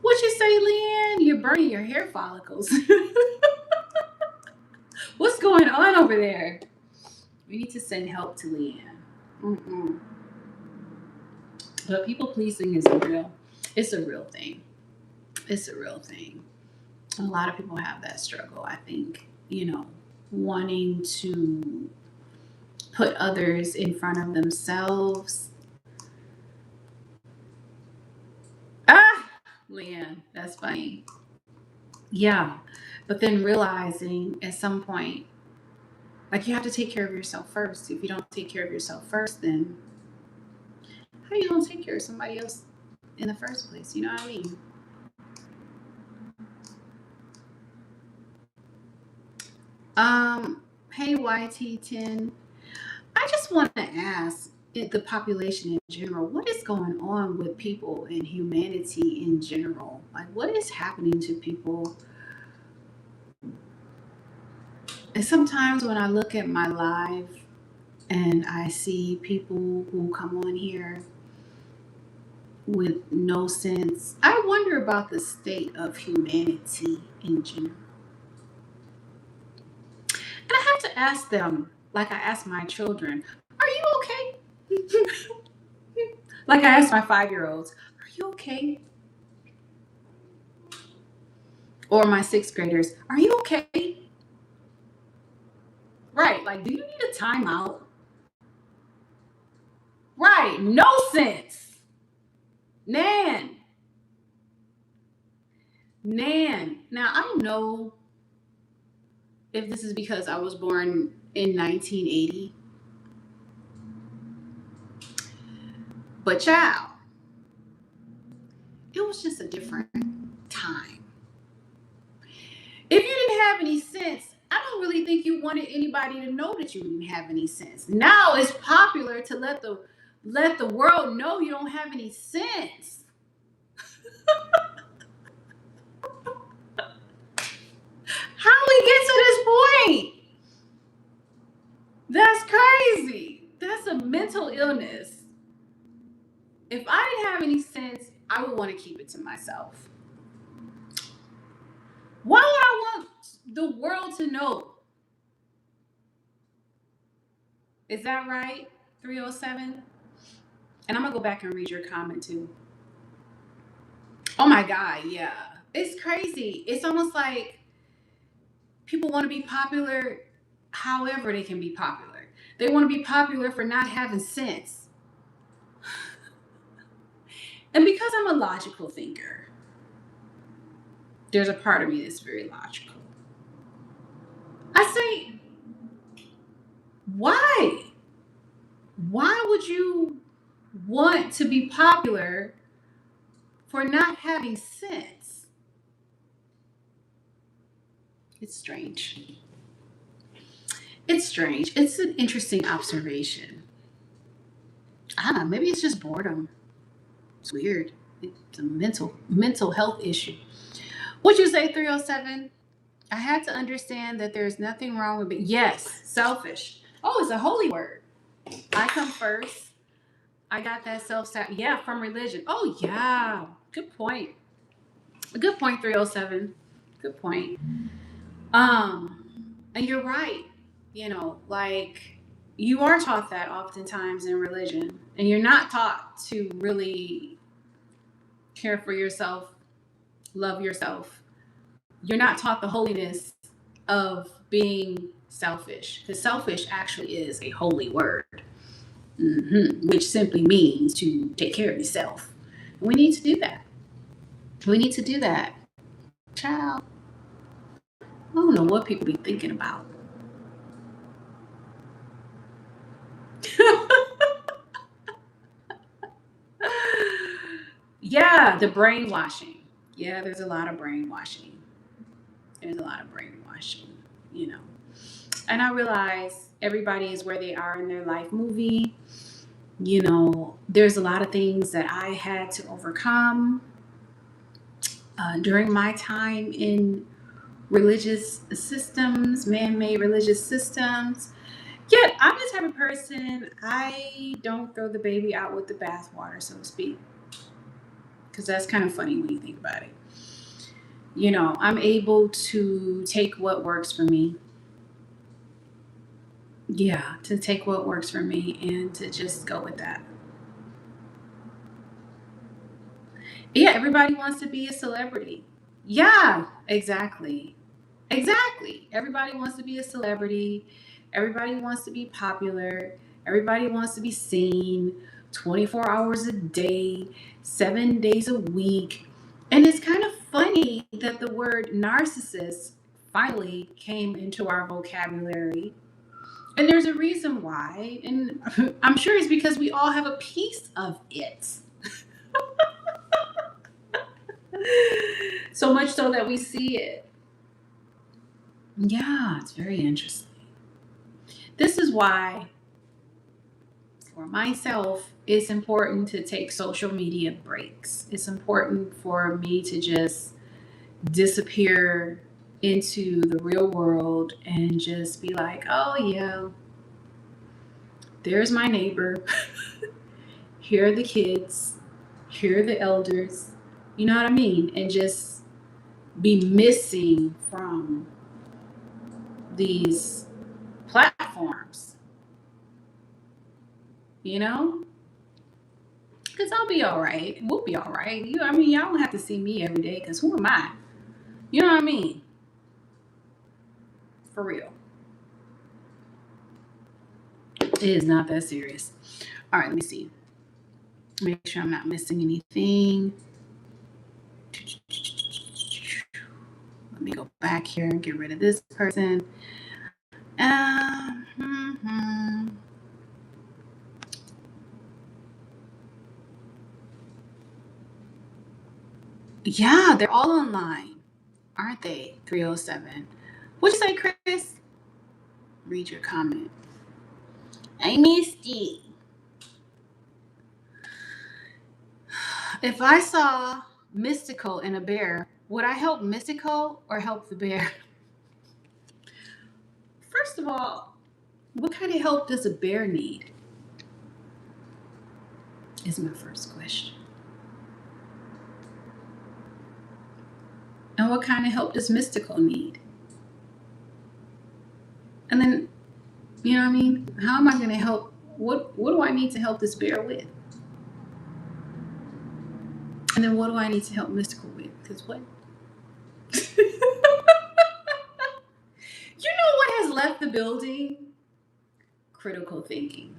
What you say, Leanne? You're burning your hair follicles. What's going on over there? We need to send help to Leanne. Mm-mm. But people pleasing is it's a real thing. It's a real thing. A lot of people have that struggle, I think, wanting to put others in front of themselves. Ah, Leanne, that's funny. Yeah. But then realizing at some point, like you have to take care of yourself first. If you don't take care of yourself first, then how are you going to take care of somebody else in the first place? You know what I mean? Hey YT10, I just want to ask the population in general, what is going on with people and humanity in general? Like, what is happening to people? And sometimes when I look at my life and I see people who come on here with no sense, I wonder about the state of humanity in general. And I have to ask them, like I ask my children, are you okay? Like I ask my 5-year-olds, are you okay? Or my sixth graders, are you okay? Right, like, do you need a timeout? Right, no sense. Nan, Nan. Now, I don't know if this is because I was born in 1980, but child, it was just a different time. If you didn't have any sense, I don't really think you wanted anybody to know that you didn't have any sense. Now it's popular to let the world know you don't have any sense. How we get to this point? That's crazy. That's a mental illness. If I didn't have any sense, I would want to keep it to myself. Why would I want the world to know. Is that right? 307? And I'm going to go back and read your comment too. Oh my God, yeah. It's crazy. It's almost like people want to be popular however they can be popular. They want to be popular for not having sense. And because I'm a logical thinker, there's a part of me that's very logical. I say, why? Why would you want to be popular for not having sense? It's strange. It's strange. It's an interesting observation. Maybe it's just boredom. It's weird. It's a mental health issue. Would you say 307? I had to understand that there's nothing wrong with it. Yes, selfish. Oh, it's a holy word. I come first. I got that yeah, from religion. Oh yeah. Good point. Good point, 307. Good point. And you're right. Like you are taught that oftentimes in religion, and you're not taught to really care for yourself, love yourself. You're not taught the holiness of being selfish, because selfish actually is a holy word, which simply means to take care of yourself. We need to do that. We need to do that. Child, I don't know what people be thinking about. Yeah, the brainwashing. Yeah, there's a lot of brainwashing. There's a lot of brainwashing, you know. And I realize everybody is where they are in their life movie. There's a lot of things that I had to overcome during my time in religious systems, man-made religious systems. Yet I'm the type of person, I don't throw the baby out with the bathwater, so to speak, because that's kind of funny when you think about it. I'm able to take what works for me. Yeah, to take what works for me and to just go with that. Yeah, everybody wants to be a celebrity. Yeah, exactly. Exactly. Everybody wants to be a celebrity. Everybody wants to be popular. Everybody wants to be seen 24 hours a day, 7 days a week. And it's kind of funny that the word narcissist finally came into our vocabulary. And there's a reason why. And I'm sure it's because we all have a piece of it. So much so that we see it. Yeah, it's very interesting. This is why, for myself, it's important to take social media breaks. It's important for me to just disappear into the real world and just be like, oh, yeah, there's my neighbor. Here are the kids. Here are the elders. You know what I mean? And just be missing from these platforms, you know? Because I'll be all right. We'll be all right. Y'all don't have to see me every day, because who am I? You know what I mean? For real. It is not that serious. All right, let me see. Make sure I'm not missing anything. Let me go back here and get rid of this person. Yeah, they're all online, aren't they? 307. What'd you say, Chris? Read your comment. I missed it. If I saw Mystical and a bear, would I help Mystical or help the bear? First of all, what kind of help does a bear need? Is my first question. And what kind of help does Mystical need? And then, you know what I mean? How am I going to help? What do I need to help this bear with? And then what do I need to help Mystical with? Because what? You know what has left the building? Critical thinking.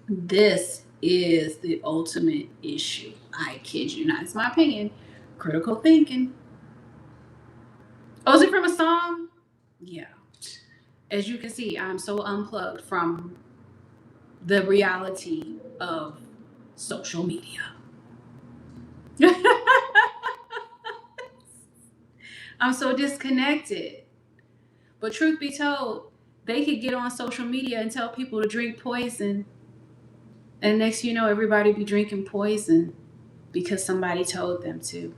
This is the ultimate issue. I kid you not. It's my opinion. Critical thinking. Oh, is it from a song? Yeah. As you can see, I'm so unplugged from the reality of social media. I'm so disconnected. But truth be told, they could get on social media and tell people to drink poison. And next you know, everybody be drinking poison because somebody told them to.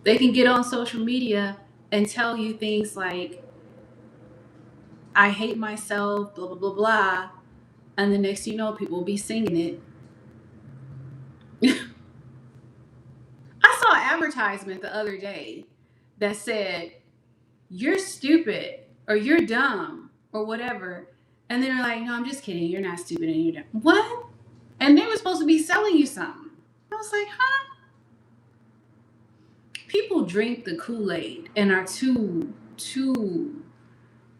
They can get on social media and tell you things like, I hate myself, blah, blah, blah, blah. And the next you know, people will be singing it. I saw an advertisement the other day that said, you're stupid or you're dumb or whatever. And they're like, no, I'm just kidding. You're not stupid and you're dumb. What? And they were supposed to be selling you something. I was like, huh? People drink the Kool-Aid and are too,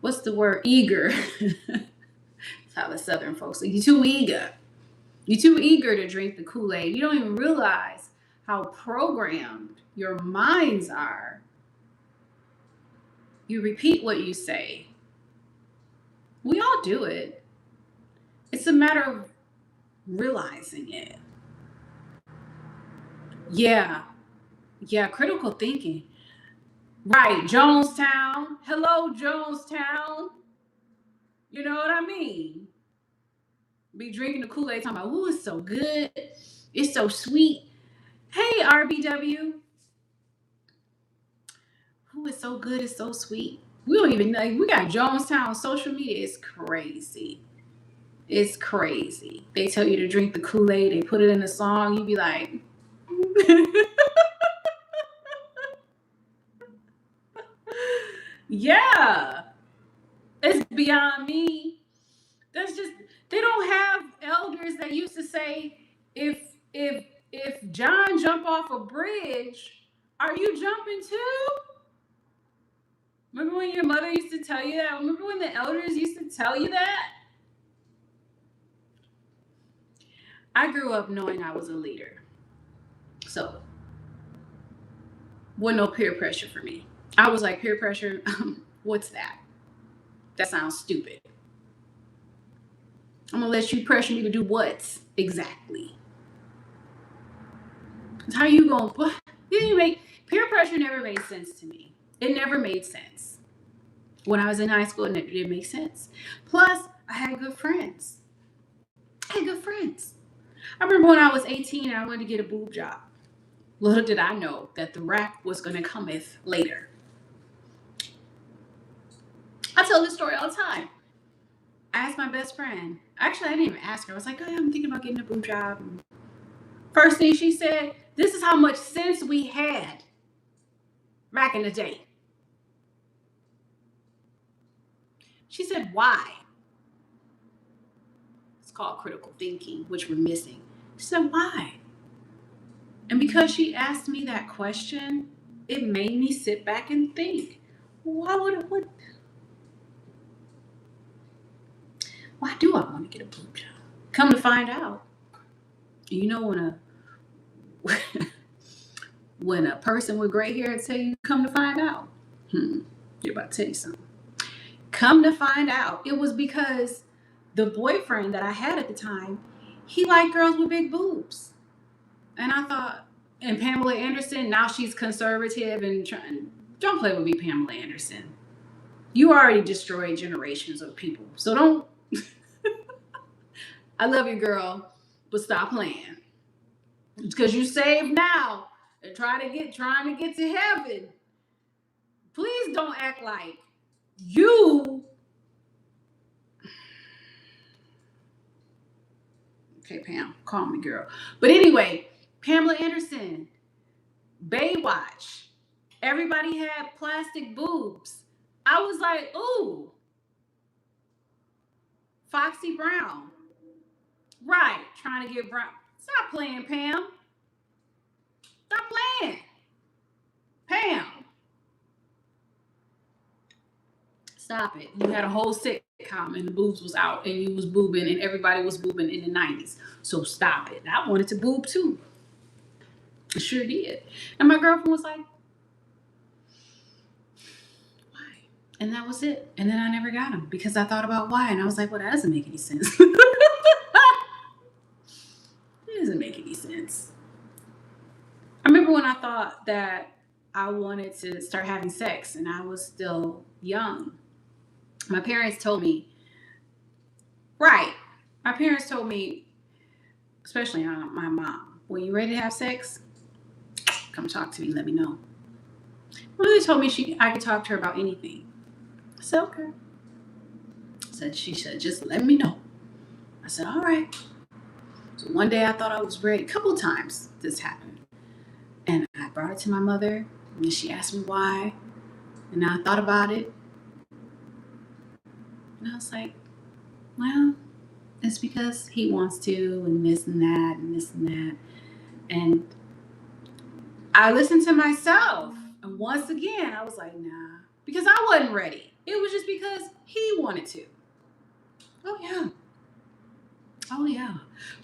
what's the word? Eager. That's how the Southern folks say. You're too eager. You're too eager to drink the Kool-Aid. You don't even realize how programmed your minds are. You repeat what you say. We all do it. It's a matter of realizing it. Yeah, critical thinking. Right, Jonestown. Hello, Jonestown. You know what I mean? Be drinking the Kool-Aid talking about, ooh, it's so good. It's so sweet. Hey, RBW. Ooh, it's so good. It's so sweet. We don't even know. We got Jonestown on social media. It's crazy. It's crazy. They tell you to drink the Kool-Aid. They put it in a song. You be like, yeah, it's beyond me. That's just, they don't have elders that used to say, if John jump off a bridge, are you jumping too? Remember when your mother used to tell you that? Remember when the elders used to tell you that? I grew up knowing I was a leader. So, wasn't no peer pressure for me. I was like, peer pressure, what's that? That sounds stupid. I'm gonna let you pressure me to do what exactly? How you gonna what? Didn't make peer pressure never made sense to me. It never made sense. When I was in high school, it didn't make sense. Plus, I had good friends. I remember when I was 18 and I wanted to get a boob job. Little did I know that the rack was gonna cometh later. I tell this story all the time. I asked my best friend. Actually, I didn't even ask her. I was like, oh, yeah, I'm thinking about getting a boob job. First thing she said, this is how much sense we had back in the day. She said, why? It's called critical thinking, which we're missing. She said, why? And because she asked me that question, it made me sit back and think, why do I want to get a boob job? Come to find out, you know, when a person with gray hair tell you, come to find out, you're about to tell you something. Come to find out, it was because the boyfriend that I had at the time, he liked girls with big boobs. And I thought, and Pamela Anderson, now she's conservative and trying, don't play with me, Pamela Anderson. You already destroyed generations of people. So don't, I love you, girl, but stop playing. It's because you saved now and trying to get to heaven. Please don't act like you. Okay, Pam, call me, girl. But anyway, Pamela Anderson, Baywatch. Everybody had plastic boobs. I was like, ooh, Foxy Brown. Right, trying to get Brown. Stop playing, Pam. Stop playing. Pam. Stop it. You had a whole sitcom and the boobs was out and you was boobing and everybody was boobing in the 90s. So stop it. I wanted to boob too. I sure did. And my girlfriend was like, why? And that was it. And then I never got him because I thought about why. And I was like, well, that doesn't make any sense. It doesn't make any sense. I remember when I thought that I wanted to start having sex and I was still young. My parents told me, right. My parents told me, especially my mom, when you're ready to have sex, come talk to me, let me know. Well, they told me I could talk to her about anything. I said, okay. She said, just let me know. I said, all right. So one day I thought I was ready. A couple times this happened. And I brought it to my mother, and she asked me why. And I thought about it. And I was like, well, it's because he wants to, and this and that, and this and that. And I listened to myself. And once again, I was like, nah. Because I wasn't ready. It was just because he wanted to. Oh, yeah. Oh, yeah.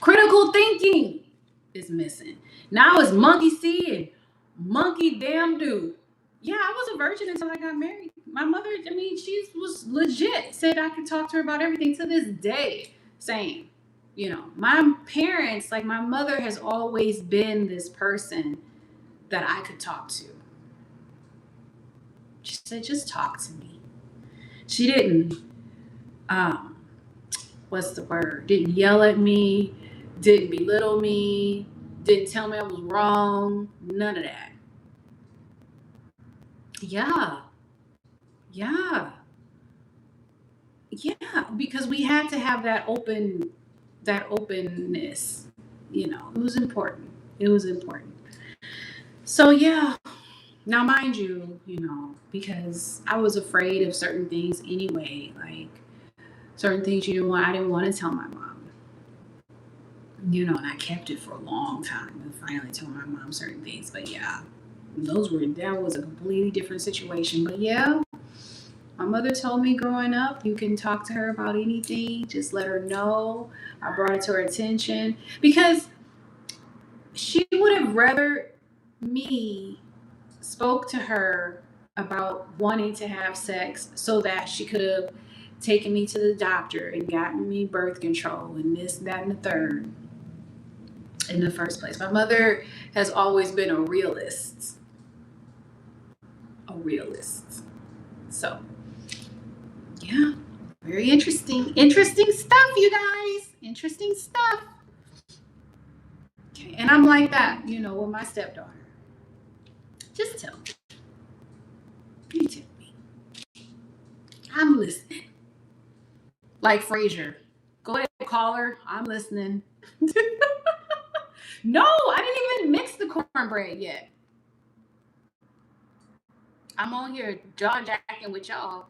Critical thinking is missing. Now it's monkey see and monkey damn do. Yeah, I was a virgin until I got married. My mother, I mean, she was legit. Said I could talk to her about everything to this day. Same. You know, my parents, like my mother has always been this person that I could talk to. She said, just talk to me. She didn't, um, what's the word? Didn't yell at me, didn't belittle me, didn't tell me I was wrong. None of that. Yeah. Yeah. Yeah. Because we had to have that openness. You know, it was important. It was important. So yeah. Now mind you, you know, because I was afraid of certain things anyway, like certain things I didn't want to tell my mom. You know, and I kept it for a long time and finally told my mom certain things. But yeah, that was a completely different situation. But yeah, my mother told me growing up, you can talk to her about anything, just let her know. I brought it to her attention because she would have rather me spoke to her about wanting to have sex so that she could have taken me to the doctor and gotten me birth control and this, that, and the third in the first place. My mother has always been a realist. A realist. So, yeah, very interesting. Interesting stuff, you guys. Interesting stuff. Okay, and I'm like that, you know, with my stepdaughter. Just tell me. You tell me. I'm listening. Like Frasier. Go ahead, call her. I'm listening. No, I didn't even mix the cornbread yet. I'm on here jaw jacking with y'all.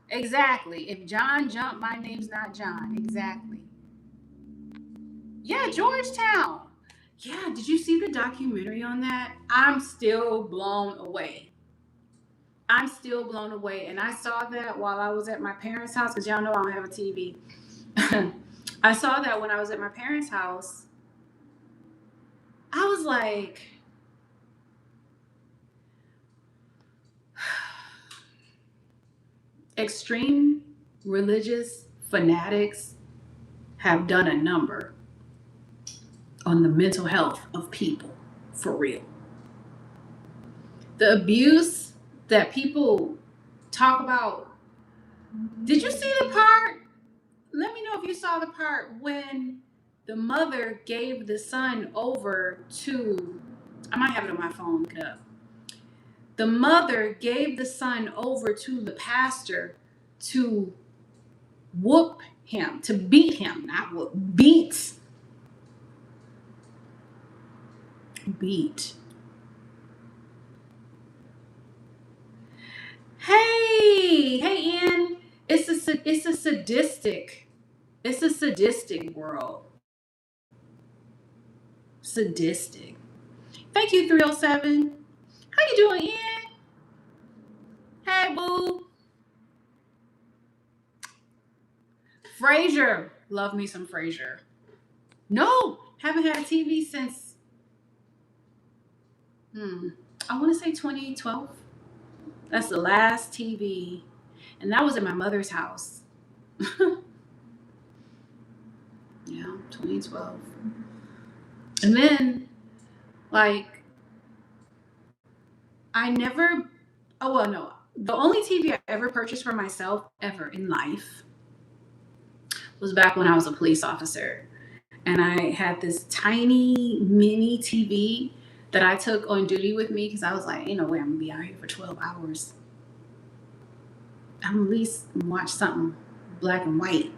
Exactly. If John jumped, my name's not John. Exactly. Yeah, Georgetown. Yeah, did you see the documentary on that? I'm still blown away. I'm still blown away. And I saw that while I was at my parents' house, because y'all know I don't have a TV. I saw that when I was at my parents' house. I was like, extreme religious fanatics have done a number on the mental health of people, for real. The abuse that people talk about. Did you see the part? Let me know if you saw the part when the mother gave the son over to, I might have it on my phone, look it up. The mother gave the son over to the pastor to whoop him, to beat him, not whoop, beat. Hey, Ian. It's a sadistic world. Sadistic. Thank you, 307. How you doing, Ian? Hey, boo. Frasier. Love me some Frasier. No, haven't had TV since, I want to say 2012. That's the last TV. And that was in my mother's house. Yeah, 2012. And then, like, I never, oh, well, no. The only TV I ever purchased for myself ever in life was back when I was a police officer. And I had this tiny mini TV that I took on duty with me because I was like, ain't no way I'm going to be out here for 12 hours. I'm at least watch something black and white.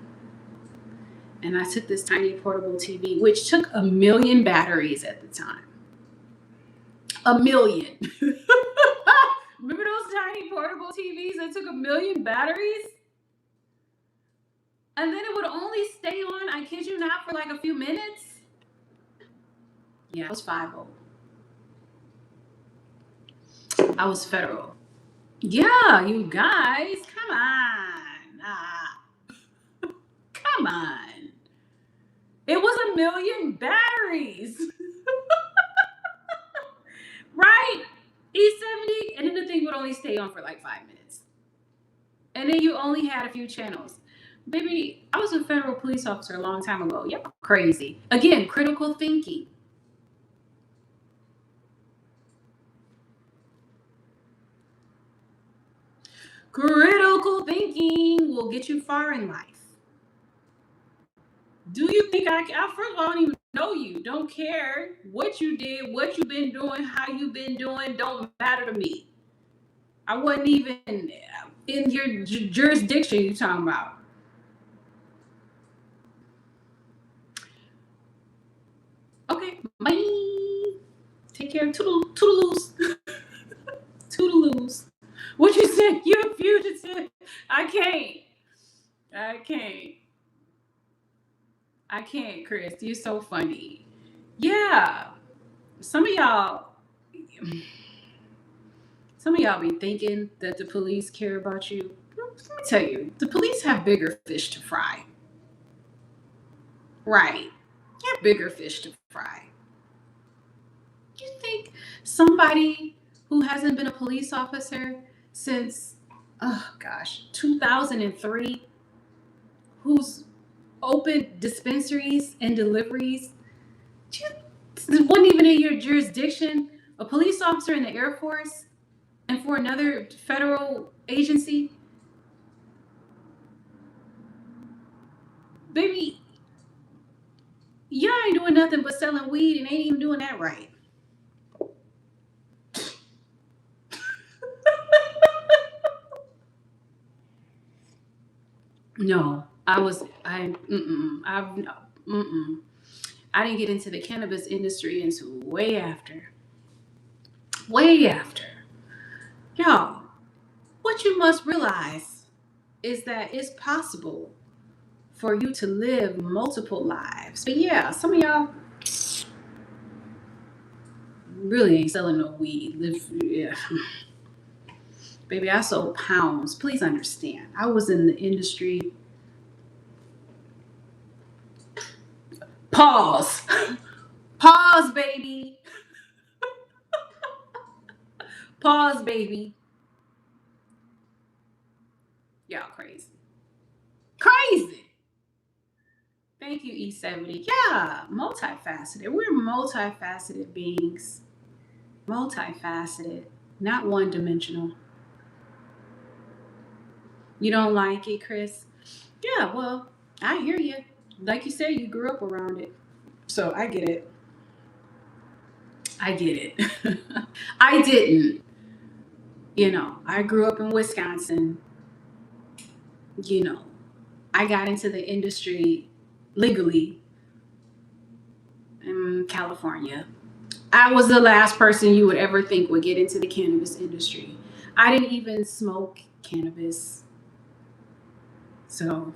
And I took this tiny portable TV, which took 1,000,000 batteries at the time. 1,000,000. Remember those tiny portable TVs that took 1,000,000 batteries? And then it would only stay on, I kid you not, for like a few minutes. Yeah, I was 5-0. I was federal. Yeah, you guys, come on. Come on. It was 1,000,000 batteries. Right? E70, and then the thing would only stay on for like 5 minutes. And then you only had a few channels. Baby, I was a federal police officer a long time ago. Yep, crazy. Again, critical thinking. Critical thinking will get you far in life. Do you think first of all, I don't even know you. Don't care what you did, what you've been doing, how you've been doing. Don't matter to me. I wasn't even in your jurisdiction you're talking about. Okay, bye. Take care. Toodaloos. Toodaloos. What you said? You're a fugitive. I can't, Chris. You're so funny. Yeah. Some of y'all be thinking that the police care about you. Let me tell you, the police have bigger fish to fry. Right. You have bigger fish to fry. You think somebody who hasn't been a police officer since, 2003, who's opened dispensaries and deliveries, wasn't even in your jurisdiction, a police officer in the Air Force and for another federal agency? Baby, y'all ain't doing nothing but selling weed and ain't even doing that right. No, I didn't get into the cannabis industry until way after. Way after. Y'all, what you must realize is that it's possible for you to live multiple lives. But yeah, some of y'all really ain't selling no weed. Yeah. Baby, I sold pounds. Please understand. I was in the industry. Pause. Pause, baby. Pause, baby. Y'all crazy. Crazy. Thank you, E70. Yeah, multifaceted. We're multifaceted beings. Multifaceted, not one-dimensional. You don't like it, Chris? Yeah, well, I hear you. Like you said, you grew up around it. So I get it. I get it. I didn't. I grew up in Wisconsin. I got into the industry legally in California. I was the last person you would ever think would get into the cannabis industry. I didn't even smoke cannabis. So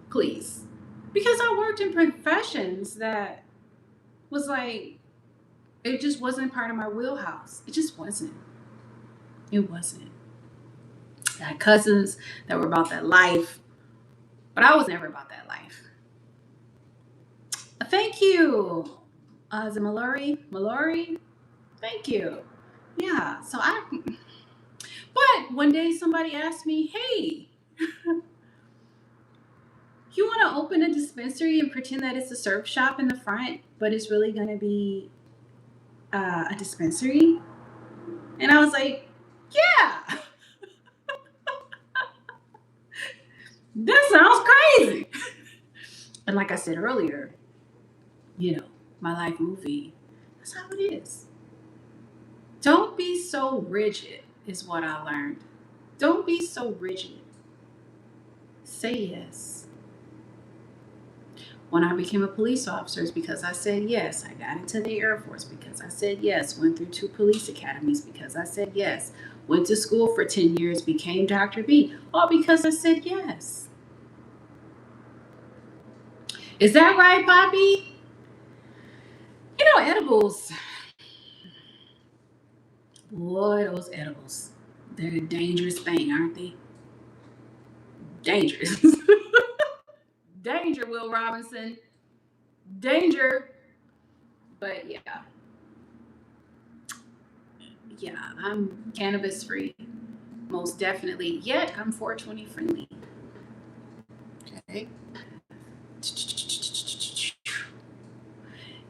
please. Because I worked in professions that was like, it just wasn't part of my wheelhouse. It just wasn't. It wasn't. I had cousins that were about that life, but I was never about that life. Thank you. Is it Mallory? Mallory? Thank you. Yeah. But one day somebody asked me, hey, you want to open a dispensary and pretend that it's a surf shop in the front, but it's really going to be a dispensary? And I was like, yeah, that sounds crazy. And like I said earlier, my life movie, that's how it is. Don't be so rigid, is what I learned. Don't be so rigid. Say yes. When I became a police officer, it's because I said yes. I got into the Air Force because I said yes. Went through 2 police academies because I said yes. Went to school for 10 years, became Dr. B, all because I said yes. Is that right, Poppy? Edibles. Boy, those edibles. They're a dangerous thing, aren't they? Dangerous. Danger, Will Robinson. Danger. But yeah, I'm cannabis free. Most definitely. Yet I'm 420 friendly. Okay.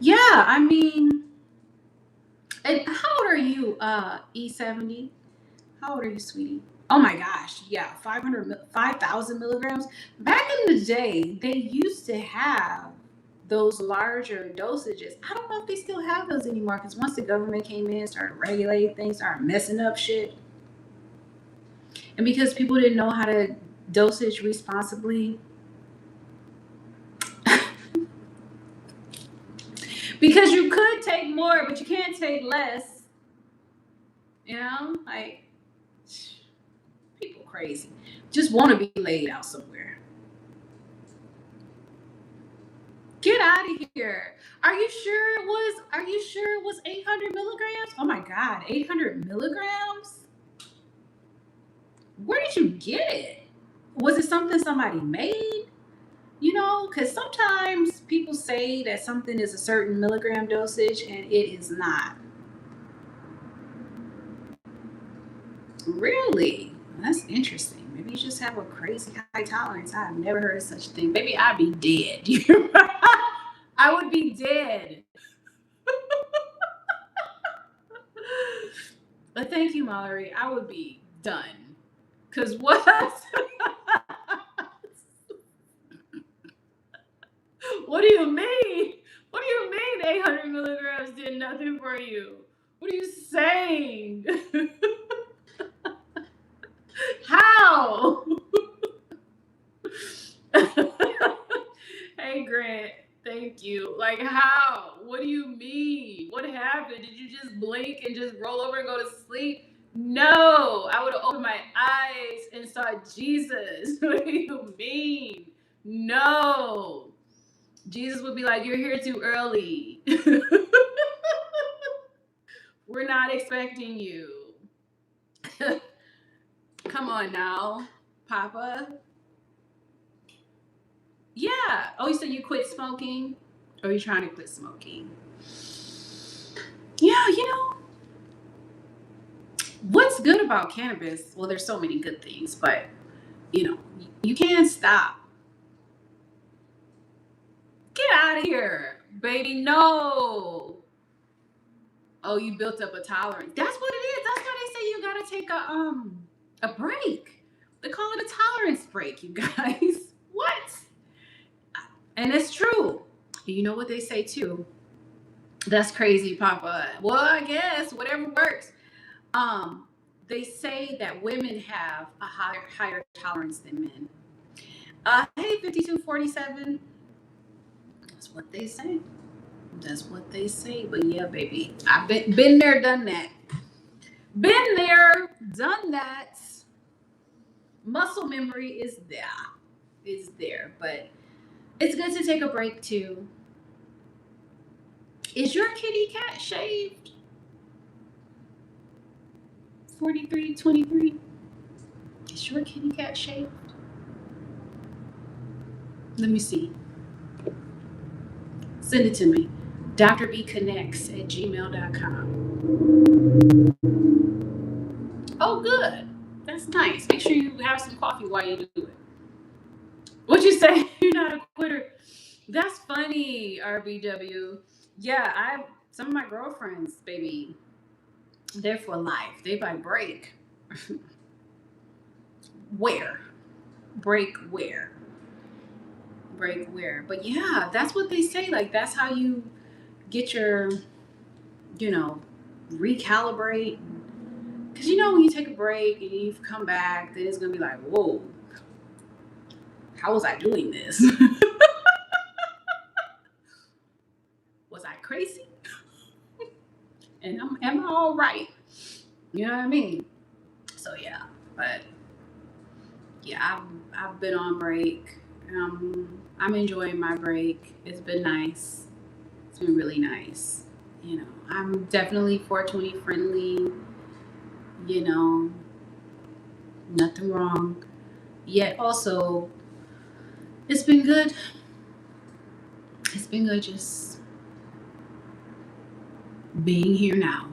Yeah, I mean, and how old are you, E70? How old are you, sweetie? Oh my gosh, yeah, 5,000 milligrams. Back in the day, they used to have those larger dosages. I don't know if they still have those anymore because once the government came in, started regulating things, started messing up shit. And because people didn't know how to dosage responsibly, because you could take more, but you can't take less. Like, people crazy. Just want to be laid out somewhere. Get out of here. Are you sure it was 800 milligrams? Oh my God, 800 milligrams? Where did you get it? Was it something somebody made? Because sometimes people say that something is a certain milligram dosage and it is not. Really? That's interesting. Maybe you just have a crazy high tolerance. I've never heard of such a thing. Maybe I'd be dead. I would be dead. But thank you, Mallory. I would be done. Because what? What do you mean? What do you mean 800 milligrams did nothing for you? What are you saying? How? Hey, Grant. Thank you. Like, how? What do you mean? What happened? Did you just blink and just roll over and go to sleep? No. I would have opened my eyes and saw Jesus. What do you mean? No. Jesus would be like, you're here too early. We're not expecting you. Come on now, Papa. Yeah. Oh, you said you quit smoking? Or are you trying to quit smoking? Yeah, what's good about cannabis? Well, there's so many good things, but you can't stop. Get out of here, baby. No. Oh, you built up a tolerance. That's what it is. That's why they say you gotta take a break. They call it a tolerance break, you guys. What? And it's true. You know what they say too? That's crazy, Papa. Well, I guess whatever works. They say that women have a higher tolerance than men. Hey, 5247. That's what they say. That's what they say. But yeah, baby, I've been there, done that. Been there, done that. Muscle memory is there. It's there. But it's good to take a break too. Is your kitty cat shaved? 4323. Is your kitty cat shaved? Let me see. Send it to me. DrBeeConnects@gmail.com. Oh, good. That's nice. Make sure you have some coffee while you do it. What you say? You're not a quitter. That's funny, RBW. Yeah, some of my girlfriends, baby, they're for life. They by break. Where? Break where? Break where? But yeah, that's what they say. Like that's how you get your, recalibrate. Because when you take a break and you come back, then it's gonna be like, whoa, how was I doing this? Was I crazy? And am I all right? You know what I mean? So yeah, but yeah, I've been on break. I'm enjoying my break. It's been nice. It's been really nice. I'm definitely 420 friendly. You know, nothing wrong. Yet also, it's been good. It's been good just being here now.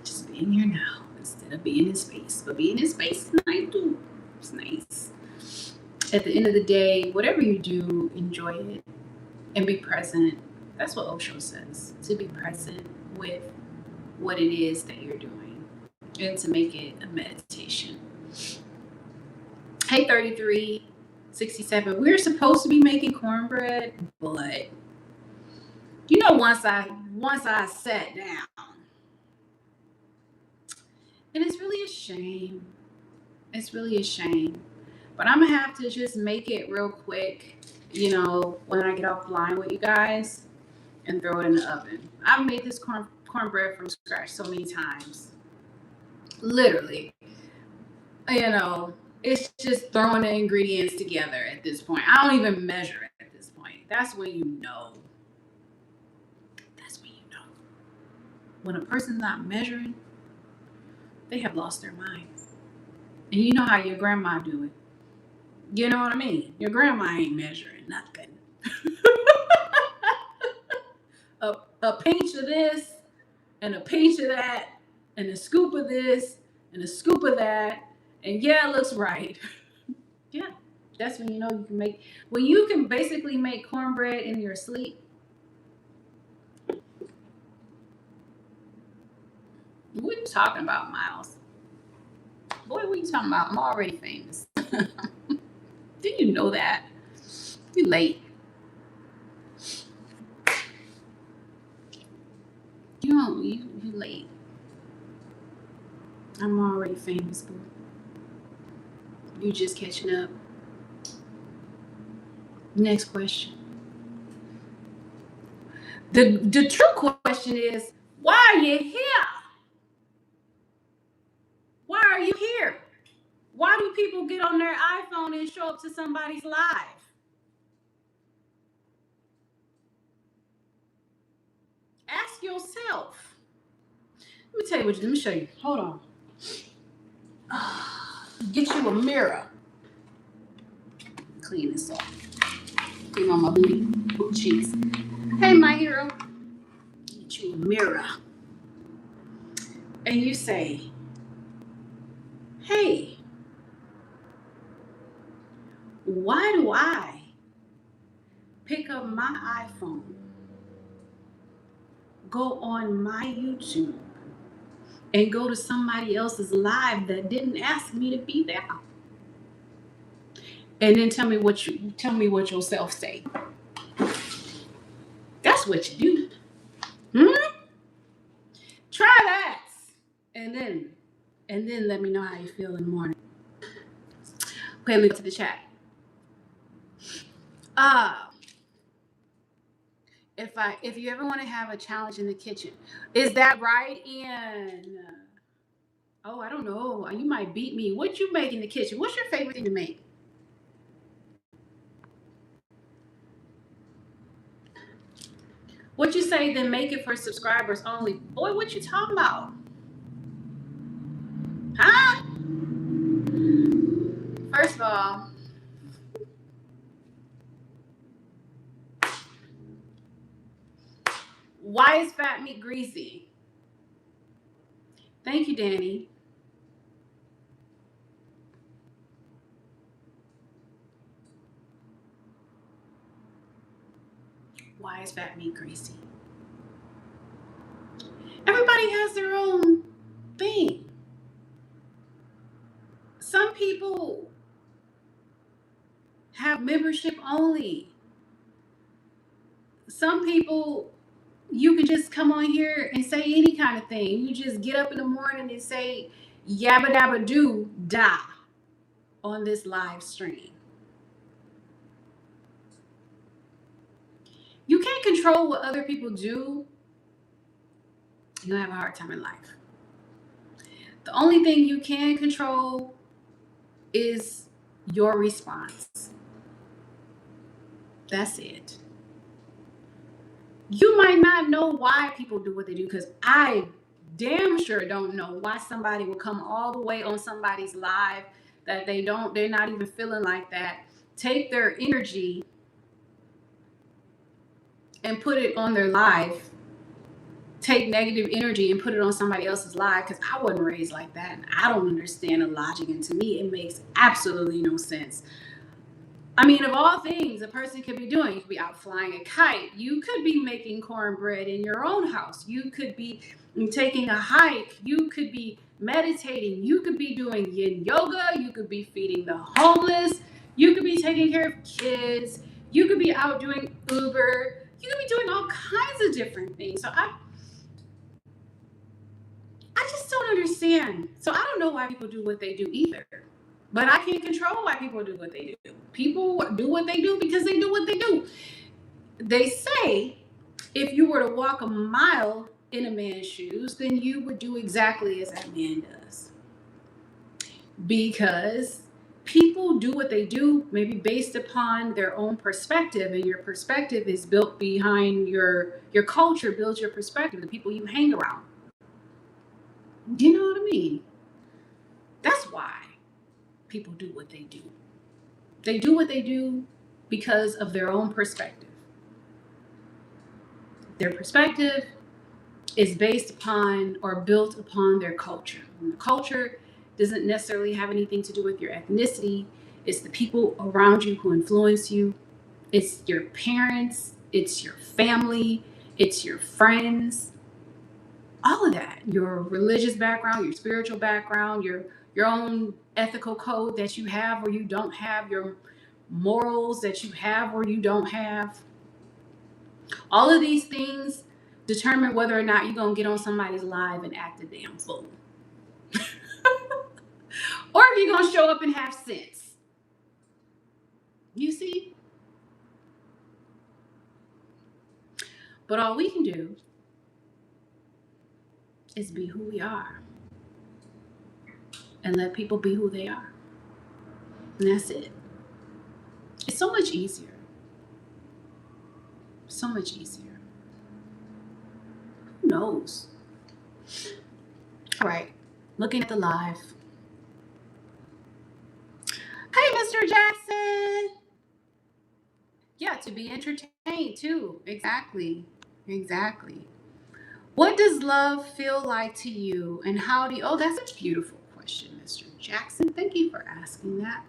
Just being here now instead of being in space. But being in space is nice too. It's nice. At the end of the day, whatever you do, enjoy it and be present. That's what Osho says, to be present with what it is that you're doing and to make it a meditation. Hey, 3367. We're supposed to be making cornbread, but once I sat down, and it's really a shame. It's really a shame. But I'm gonna have to just make it real quick, when I get offline with you guys and throw it in the oven. I've made this cornbread from scratch so many times. Literally. It's just throwing the ingredients together at this point. I don't even measure it at this point. That's when you know. That's when you know. When a person's not measuring, they have lost their minds. And you know how your grandma do it. You know what I mean? Your grandma ain't measuring nothing. a pinch of this and a pinch of that and a scoop of this and a scoop of that. And yeah, it looks right. Yeah. That's when you can basically make cornbread in your sleep. What are you talking about, Miles? Boy, what are you talking about? I'm already famous. Did you know that? You late. You late. I'm already famous, boo. You just catching up. Next question. The true question is, why are you here? Why are you here? Why do people get on their iPhone and show up to somebody's live? Ask yourself. Let me tell you what. Let me show you. Hold on. Get you a mirror. Clean this off. Clean on my booty cheeks. Hey, my hero. Get you a mirror. And you say, hey, why do I pick up my iPhone, go on my YouTube, and go to somebody else's live that didn't ask me to be there? And then tell me what yourself say. That's what you do. Try that. And then let me know how you feel in the morning. Okay, look to the chat. if you ever want to have a challenge in the kitchen. Is that right, Ian? Oh, I don't know. You might beat me. What you make in the kitchen? What's your favorite thing to make? What you say? Then make it for subscribers only. Boy, what you talking about? Huh? First of all, why is fat meat greasy? Thank you, Danny. Why is fat meat greasy? Everybody has their own thing. Some people have membership only. Some people, you can just come on here and say any kind of thing. You just get up in the morning and say yabba dabba doo da on this live stream. You can't control what other people do. You'll have a hard time in life. The only thing you can control is your response. That's it. You might not know why people do what they do, because I damn sure don't know why somebody will come all the way on somebody's live that they're not even feeling like that, take their energy and put it on their live, take negative energy and put it on somebody else's live, because I wasn't raised like that and I don't understand the logic, and to me it makes absolutely no sense. I mean, of all things a person could be doing, you could be out flying a kite, you could be making cornbread in your own house, you could be taking a hike, you could be meditating, you could be doing yin yoga, you could be feeding the homeless, you could be taking care of kids, you could be out doing Uber, you could be doing all kinds of different things. So I just don't understand. So I don't know why people do what they do either. But I can't control why people do what they do. People do what they do because they do what they do. They say if you were to walk a mile in a man's shoes, then you would do exactly as that man does. Because people do what they do maybe based upon their own perspective, and your perspective is built behind your culture builds your perspective, the people you hang around. You know what I mean? That's why people do what they do. They do what they do because of their own perspective. Their perspective is based upon or built upon their culture. And the culture doesn't necessarily have anything to do with your ethnicity. It's the people around you who influence you. It's your parents. It's your family. It's your friends. All of that. Your religious background, your spiritual background, your own ethical code that you have or you don't have, your morals that you have or you don't have. All of these things determine whether or not you're going to get on somebody's live and act a damn fool. Or if you're going to show up and have sense. You see? But all we can do is be who we are. And let people be who they are. And that's it. It's so much easier. So much easier. Who knows? All right. Looking at the live. Hey, Mr. Jackson. Yeah, to be entertained too. Exactly. Exactly. What does love feel like to you, and how do you... Oh, that's a beautiful question, Mr. Jackson. Thank you for asking that.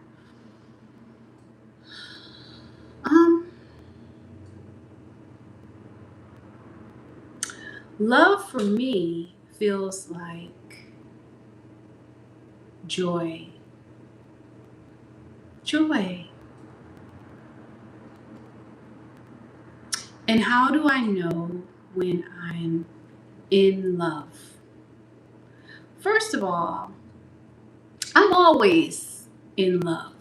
Love for me feels like joy. Joy. And how do I know when I'm in love? First of all, I'm always in love.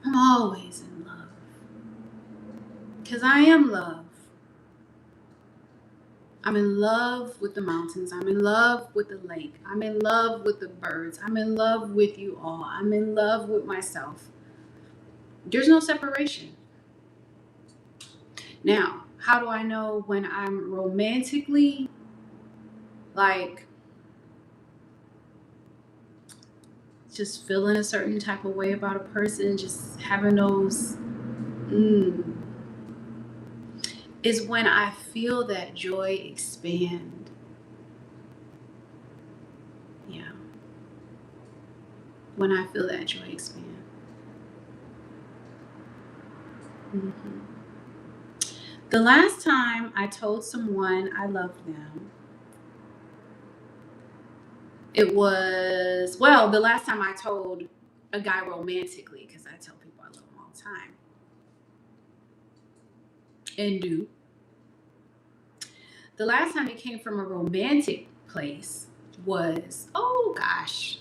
I'm always in love. because I am love. I'm in love with the mountains. I'm in love with the lake. I'm in love with the birds. I'm in love with you all. I'm in love with myself. There's no separation. Now, how do I know when I'm romantically, like, just feeling a certain type of way about a person, just having those, is when I feel that joy expand. Yeah. When I feel that joy expand. The last time I told someone I loved them, it was, well, the last time I told a guy romantically, because I tell people I love them all the time, and do. The last time it came from a romantic place was, oh gosh,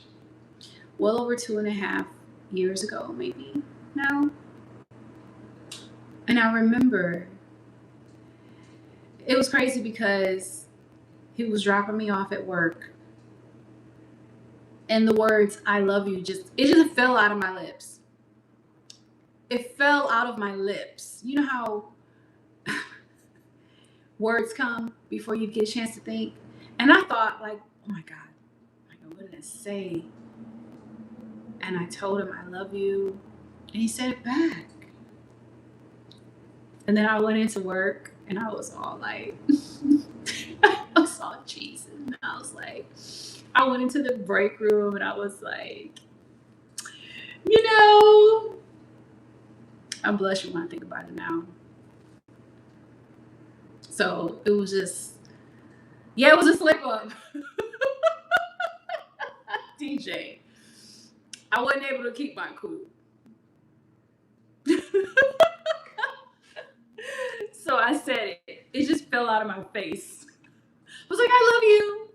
well over 2.5 years ago, maybe now. And I remember it was crazy because he was dropping me off at work, and the words "I love you" just fell out of my lips. It fell out of my lips. You know how words come before you get a chance to think? And I thought, like, oh my God, what did I say? And I told him I love you, and he said it back. And then I went into work, and I was all like, I was all cheesing. And I was like, I went into the break room, and I was like, you know, I'm blushing when I think about it now. So it was just, yeah, it was a slip up. DJ, I wasn't able to keep my cool. So I said it. It just fell out of my face. I was like, I love you.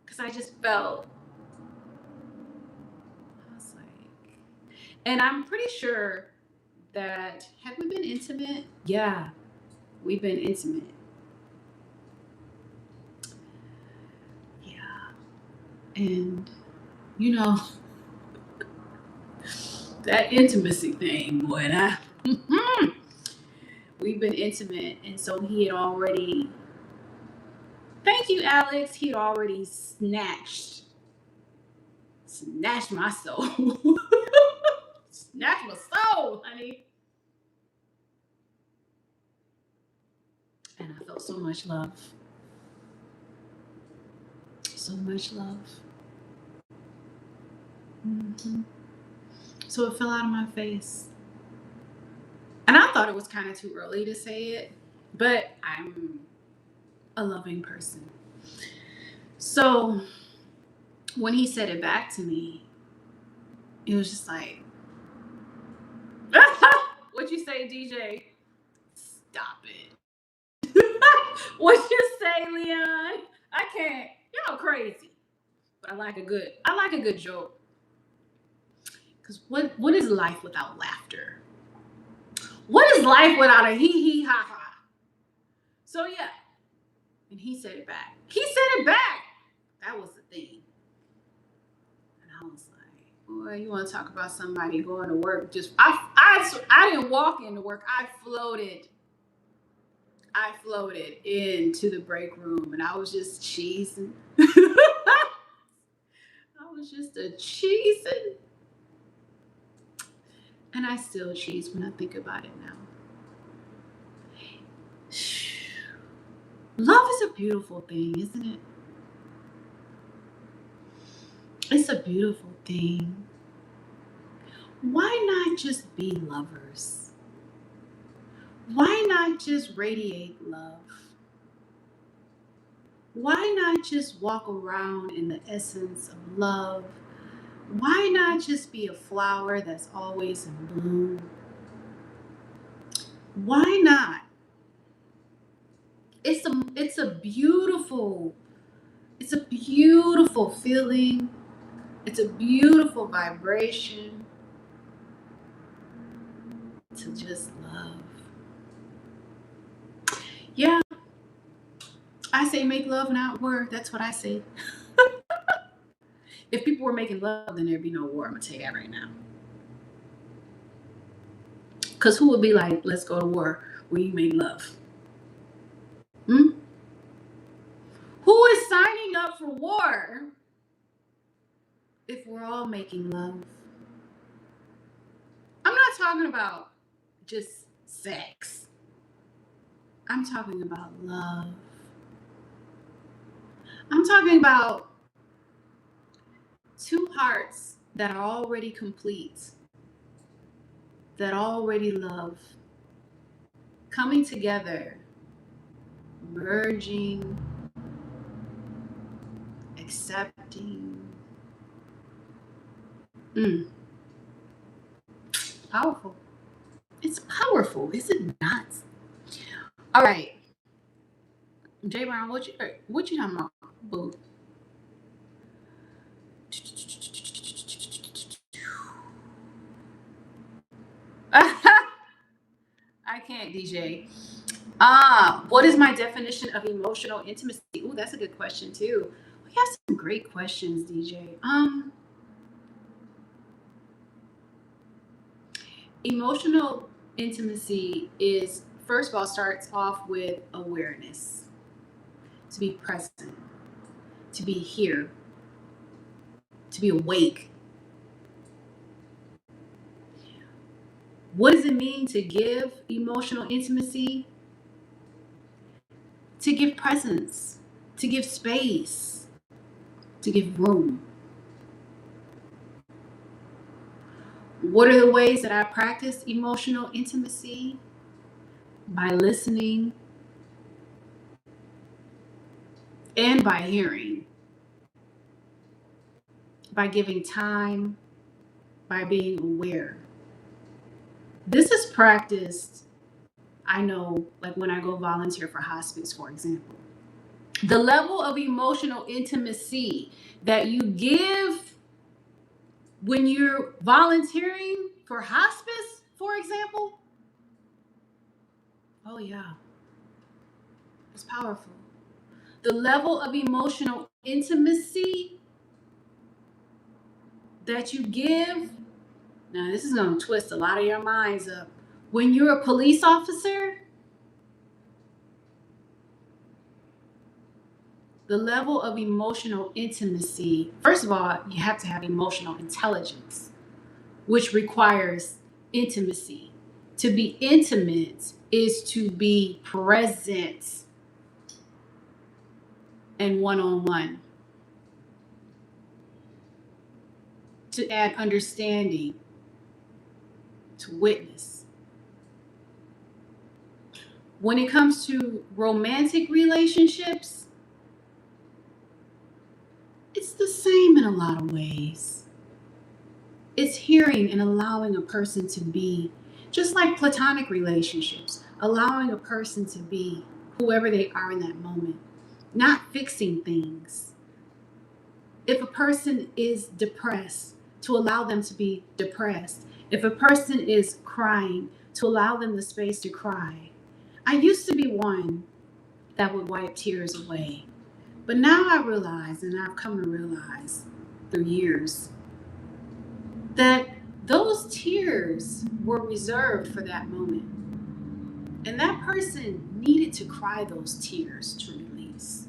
Because I just felt, I was like, and I'm pretty sure that, have we been intimate? Yeah, we've been intimate. Yeah. And, you know, that intimacy thing, boy, we've been intimate. And so he had already, thank you, Alex, he had already snatched my soul. Snatched my soul, honey. And I felt so much love. So much love. So it fell out of my face. And I thought it was kind of too early to say it, but I'm a loving person. So when he said it back to me, it was just like, what you say, DJ? Stop it. What you say, Leon? I can't. Y'all crazy. But I like a good joke. Because what is life without laughter? What is life without a hee hee ha ha? So yeah. And he said it back. That was the thing. And I was like, boy, you want to talk about somebody going to work? I didn't walk into work. I floated into the break room, and I was just cheesing. I was just a cheesing. And I still cheese when I think about it now. Love is a beautiful thing, isn't it? It's a beautiful thing. Why not just be lovers? Why not just radiate love? Why not just walk around in the essence of love? Why not just be a flower that's always in bloom? Why not? It's a beautiful feeling. It's a beautiful vibration to just love. Yeah, I say make love, not war. That's what I say. If people were making love, then there'd be no war. I'm gonna tell you that right now. Because who would be like, let's go to war when you make love? Hmm? Who is signing up for war if we're all making love? I'm not talking about just sex. I'm talking about love. I'm talking about two hearts that are already complete, that already love, coming together, merging, accepting. Mm, powerful. It's powerful, is it not? All right, J Brown, what you talking about, boo? I can't, DJ. What is my definition of emotional intimacy? Ooh, that's a good question too. We have some great questions, DJ. Emotional intimacy is, first of all, starts off with awareness, to be present, to be here, to be awake. What does it mean to give emotional intimacy? To give presence, to give space, to give room. What are the ways that I practice emotional intimacy? By listening and by hearing, by giving time, by being aware. This is practiced, I know, like when I go volunteer for hospice, for example. The level of emotional intimacy that you give when you're volunteering for hospice, for example, oh yeah, it's powerful. The level of emotional intimacy that you give, now this is going to twist a lot of your minds up. When you're a police officer, the level of emotional intimacy, first of all, you have to have emotional intelligence, which requires intimacy. To be intimate is to be present and one-on-one, to add understanding, to witness. When it comes to romantic relationships, it's the same in a lot of ways. It's hearing and allowing a person to be, just like platonic relationships, allowing a person to be whoever they are in that moment, not fixing things. If a person is depressed, to allow them to be depressed. If a person is crying, to allow them the space to cry. I used to be one that would wipe tears away, but now I realize, and I've come to realize through years, that those tears were reserved for that moment. And that person needed to cry those tears to release.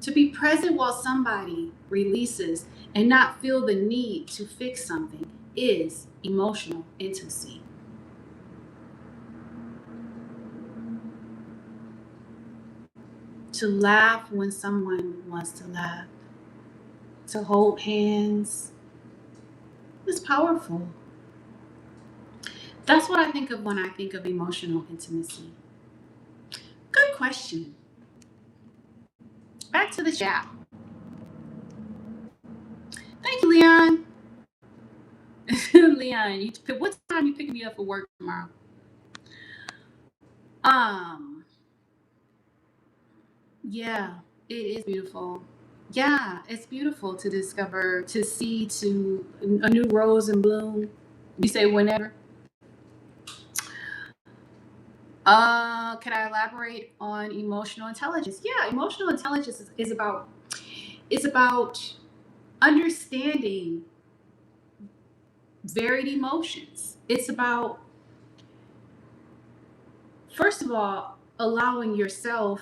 To be present while somebody releases and not feel the need to fix something is emotional intimacy. To laugh when someone wants to laugh, to hold hands, is powerful. That's what I think of when I think of emotional intimacy. Good question. Back to the chat. Thank you, Leon. Leon, what time you picking me up for work tomorrow? Yeah, it is beautiful. Yeah, it's beautiful to discover, to see, to a new rose in bloom. You say whenever. Can I elaborate on emotional intelligence? Yeah, emotional intelligence is about understanding varied emotions. It's about, first of all, allowing yourself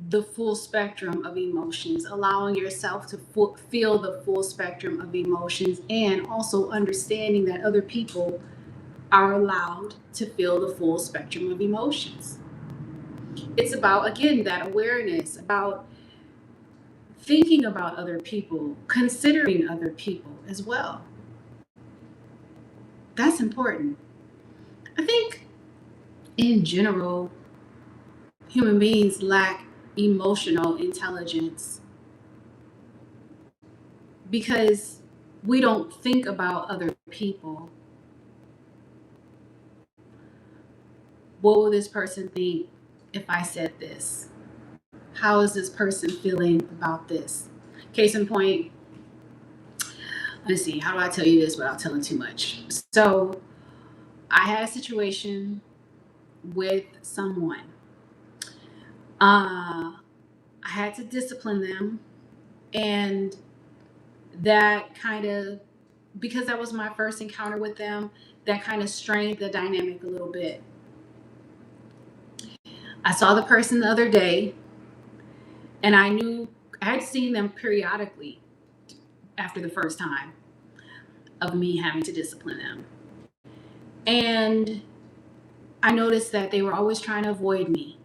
the full spectrum of emotions, allowing yourself to feel the full spectrum of emotions, and also understanding that other people are allowed to feel the full spectrum of emotions. It's about, again, that awareness, about thinking about other people, considering other people as well. That's important. I think in general, human beings lack emotional intelligence because we don't think about other people. What will this person think if I said this? How is this person feeling about this? Case in point, let's see, how do I tell you this without telling too much? So, I had a situation with someone. I had to discipline them, and that kind of, because that was my first encounter with them, that kind of strained the dynamic a little bit. I saw the person the other day, and I knew I had seen them periodically after the first time of me having to discipline them. And I noticed that they were always trying to avoid me,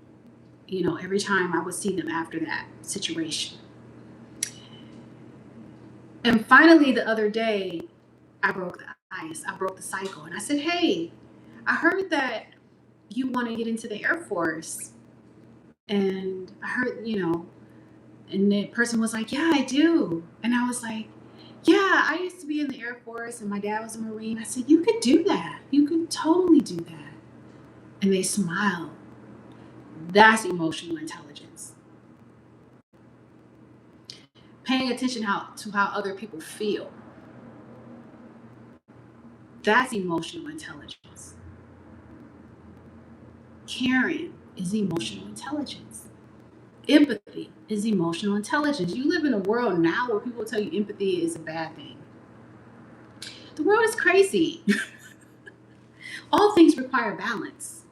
every time I would see them after that situation. And finally, the other day, I broke the ice. I broke the cycle. And I said, hey, I heard that you want to get into the Air Force. And I heard, and the person was like, yeah, I do. And I was like, yeah, I used to be in the Air Force and my dad was a Marine. I said, you could do that. You could totally do that. And they smiled. That's emotional intelligence. Paying attention to how other people feel. That's emotional intelligence. Caring is emotional intelligence. Empathy is emotional intelligence. You live in a world now where people tell you empathy is a bad thing. The world is crazy. All things require balance.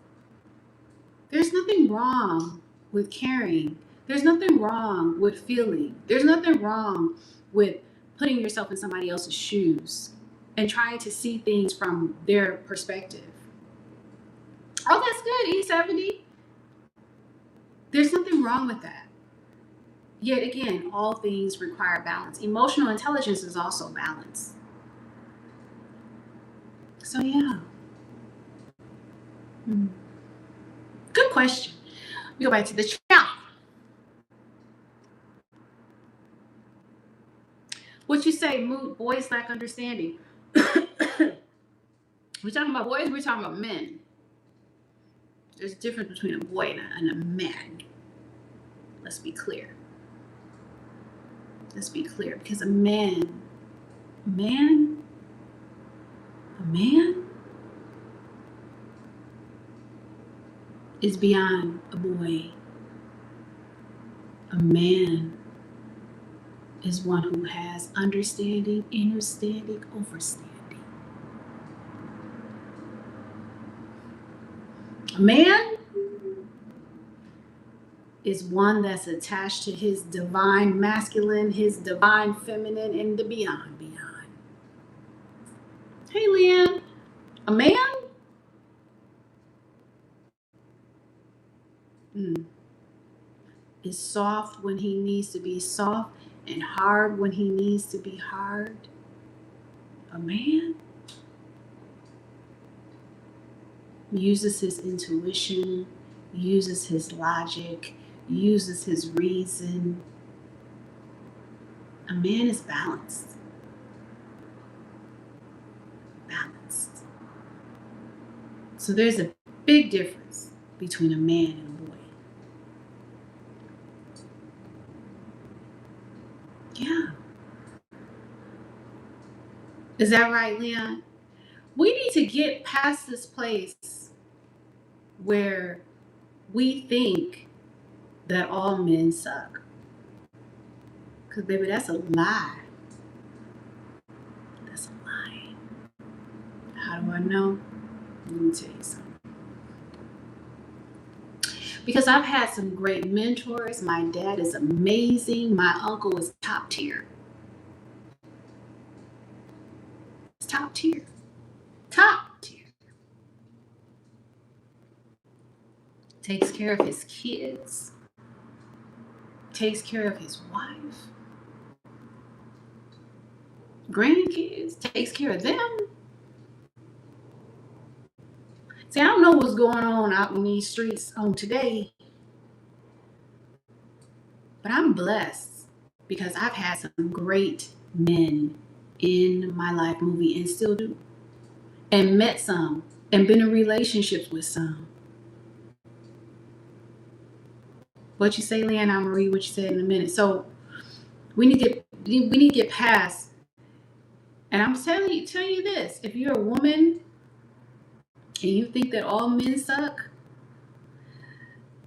There's nothing wrong with caring. There's nothing wrong with feeling. There's nothing wrong with putting yourself in somebody else's shoes and trying to see things from their perspective. Oh, that's good, E70. There's nothing wrong with that. Yet again, all things require balance. Emotional intelligence is also balance. So yeah. Good question. We go back to the chat. What you say, mood, boys lack understanding. We're talking about boys, we're talking about men. There's a difference between a boy and a man. Let's be clear. Because a man is beyond a boy. A man is one who has understanding, understanding, overstanding. A man is one that's attached to his divine masculine, his divine feminine, and the beyond. Hey, Leanne. A man is soft when he needs to be soft and hard when he needs to be hard. A man uses his intuition, uses his logic, uses his reason. A man is balanced. So there's a big difference between a man and a boy. Yeah. Is that right, Leon? We need to get past this place where we think that all men suck. Because, baby, that's a lie. That's a lie. How do I know? Let me tell you something. Because I've had some great mentors. My dad is amazing. My uncle is top tier. It's top tier. Top tier. Takes care of his kids. Takes care of his wife. Grandkids. Takes care of them. See, I don't know what's going on out in these streets on today, but I'm blessed because I've had some great men in my life, movie, and still do, and met some, and been in relationships with some. What you say, Leanne? I'll read what you said in a minute. So we need to get past. And I'm telling you this: if you're a woman and you think that all men suck,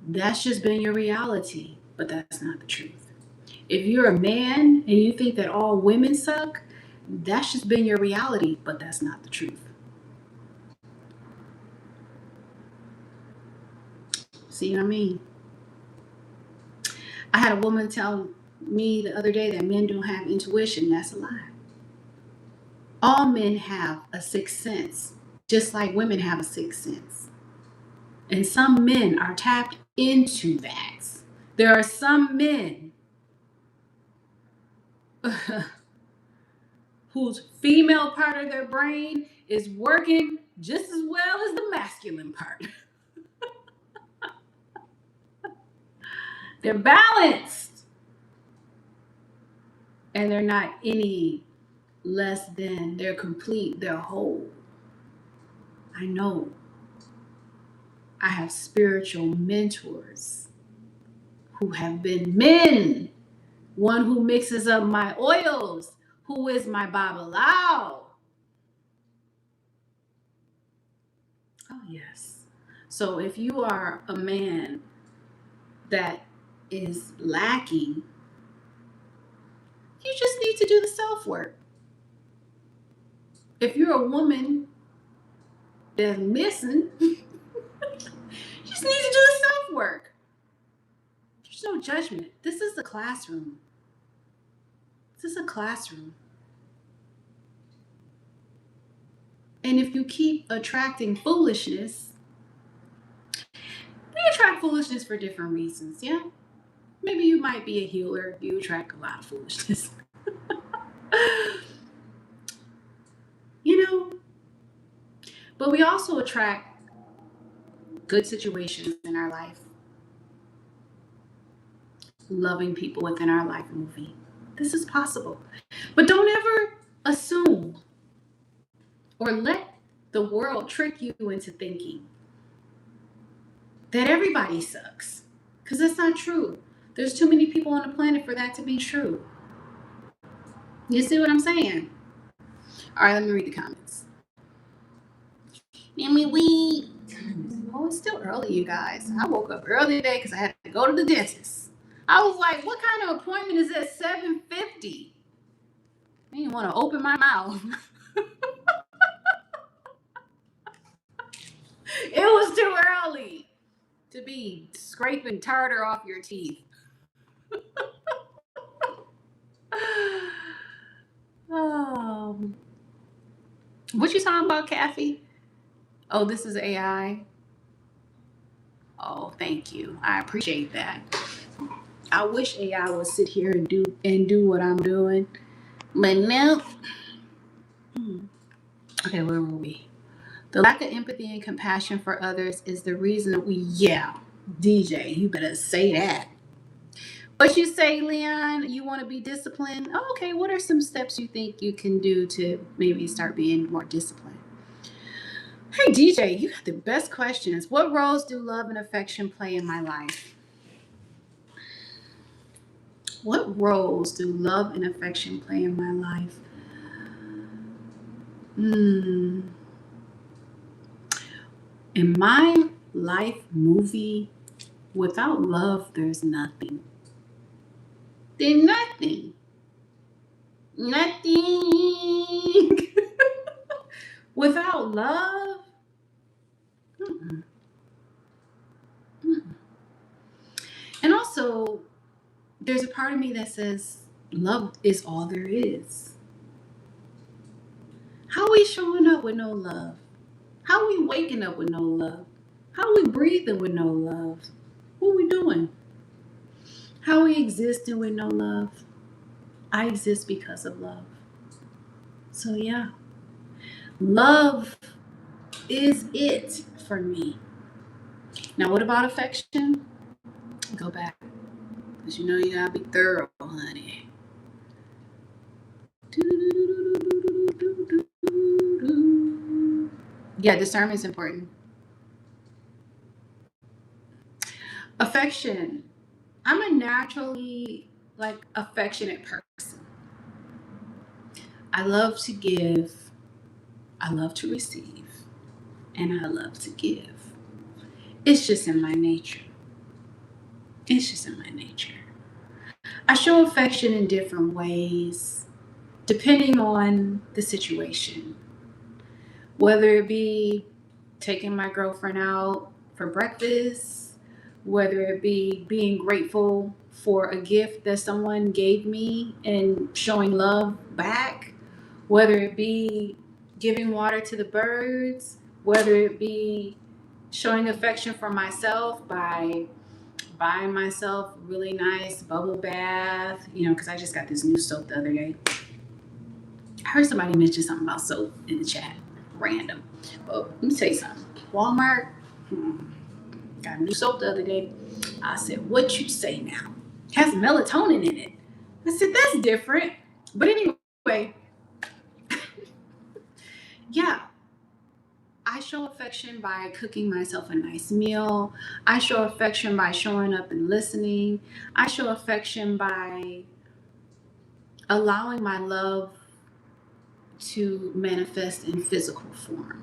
that's just been your reality, but that's not the truth. If you're a man and you think that all women suck, that's just been your reality, but that's not the truth. See what I mean? I had a woman tell me the other day that men don't have intuition. That's a lie. All men have a sixth sense, just like women have a sixth sense. And some men are tapped into that. There are some men whose female part of their brain is working just as well as the masculine part. They're balanced. And they're not any less than. They're complete. They're whole. I know. I have spiritual mentors who have been men. One who mixes up my oils, who is my babalao. Oh, yes. So if you are a man that is lacking, you just need to do the self-work. If you're a woman that's missing, you just need to do the self-work. There's no judgment. This is a classroom. This is a classroom. And if you keep attracting foolishness, we attract foolishness for different reasons, yeah? Maybe you might be a healer. You attract a lot of foolishness. You know? But we also attract good situations in our life. Loving people within our life, movie. This is possible. But don't ever assume or let the world trick you into thinking that everybody sucks. Because that's not true. There's too many people on the planet for that to be true. You see what I'm saying? All right, let me read the comments. Oh, it's still early, you guys. I woke up early today because I had to go to the dentist. I was like, what kind of appointment is at 7:50? I didn't want to open my mouth. It was too early to be scraping tartar off your teeth. What you talking about, Kathy? Oh, this is AI. Oh, thank you. I appreciate that. I wish AI would sit here and do what I'm doing, but no. Okay, where were we? The lack of empathy and compassion for others is the reason that DJ, you better say that. What you say, Leon? You want to be disciplined? Oh, okay, what are some steps you think you can do to maybe start being more disciplined? Hey, DJ, you got the best questions. What roles do love and affection play in my life? What roles do love and affection play in my life? In my life, movie, Without love, there's nothing. There's nothing. Nothing. Without love, mm-mm, mm-mm. And also, there's a part of me that says love is all there is. How are we showing up with no love? How are we waking up with no love? How are we breathing with no love? What are we doing? How are we existing with no love? I exist because of love. So, yeah, love is it for me. Now, what about affection? Go back. Because you know you gotta be thorough, honey. Yeah, discernment is important. Affection. I'm a naturally affectionate person. I love to give, I love to receive, and I love to give. It's just in my nature. It's just in my nature. I show affection in different ways, depending on the situation. Whether it be taking my girlfriend out for breakfast, whether it be being grateful for a gift that someone gave me and showing love back, whether it be giving water to the birds, whether it be showing affection for myself by buying myself really nice bubble bath, because I just got this new soap the other day. I heard somebody mention something about soap in the chat, random. But let me tell you something. Walmart, got a new soap the other day. I said, what you say now? Has melatonin in it. I said, that's different. But anyway, yeah, I show affection by cooking myself a nice meal. I show affection by showing up and listening. I show affection by allowing my love to manifest in physical form.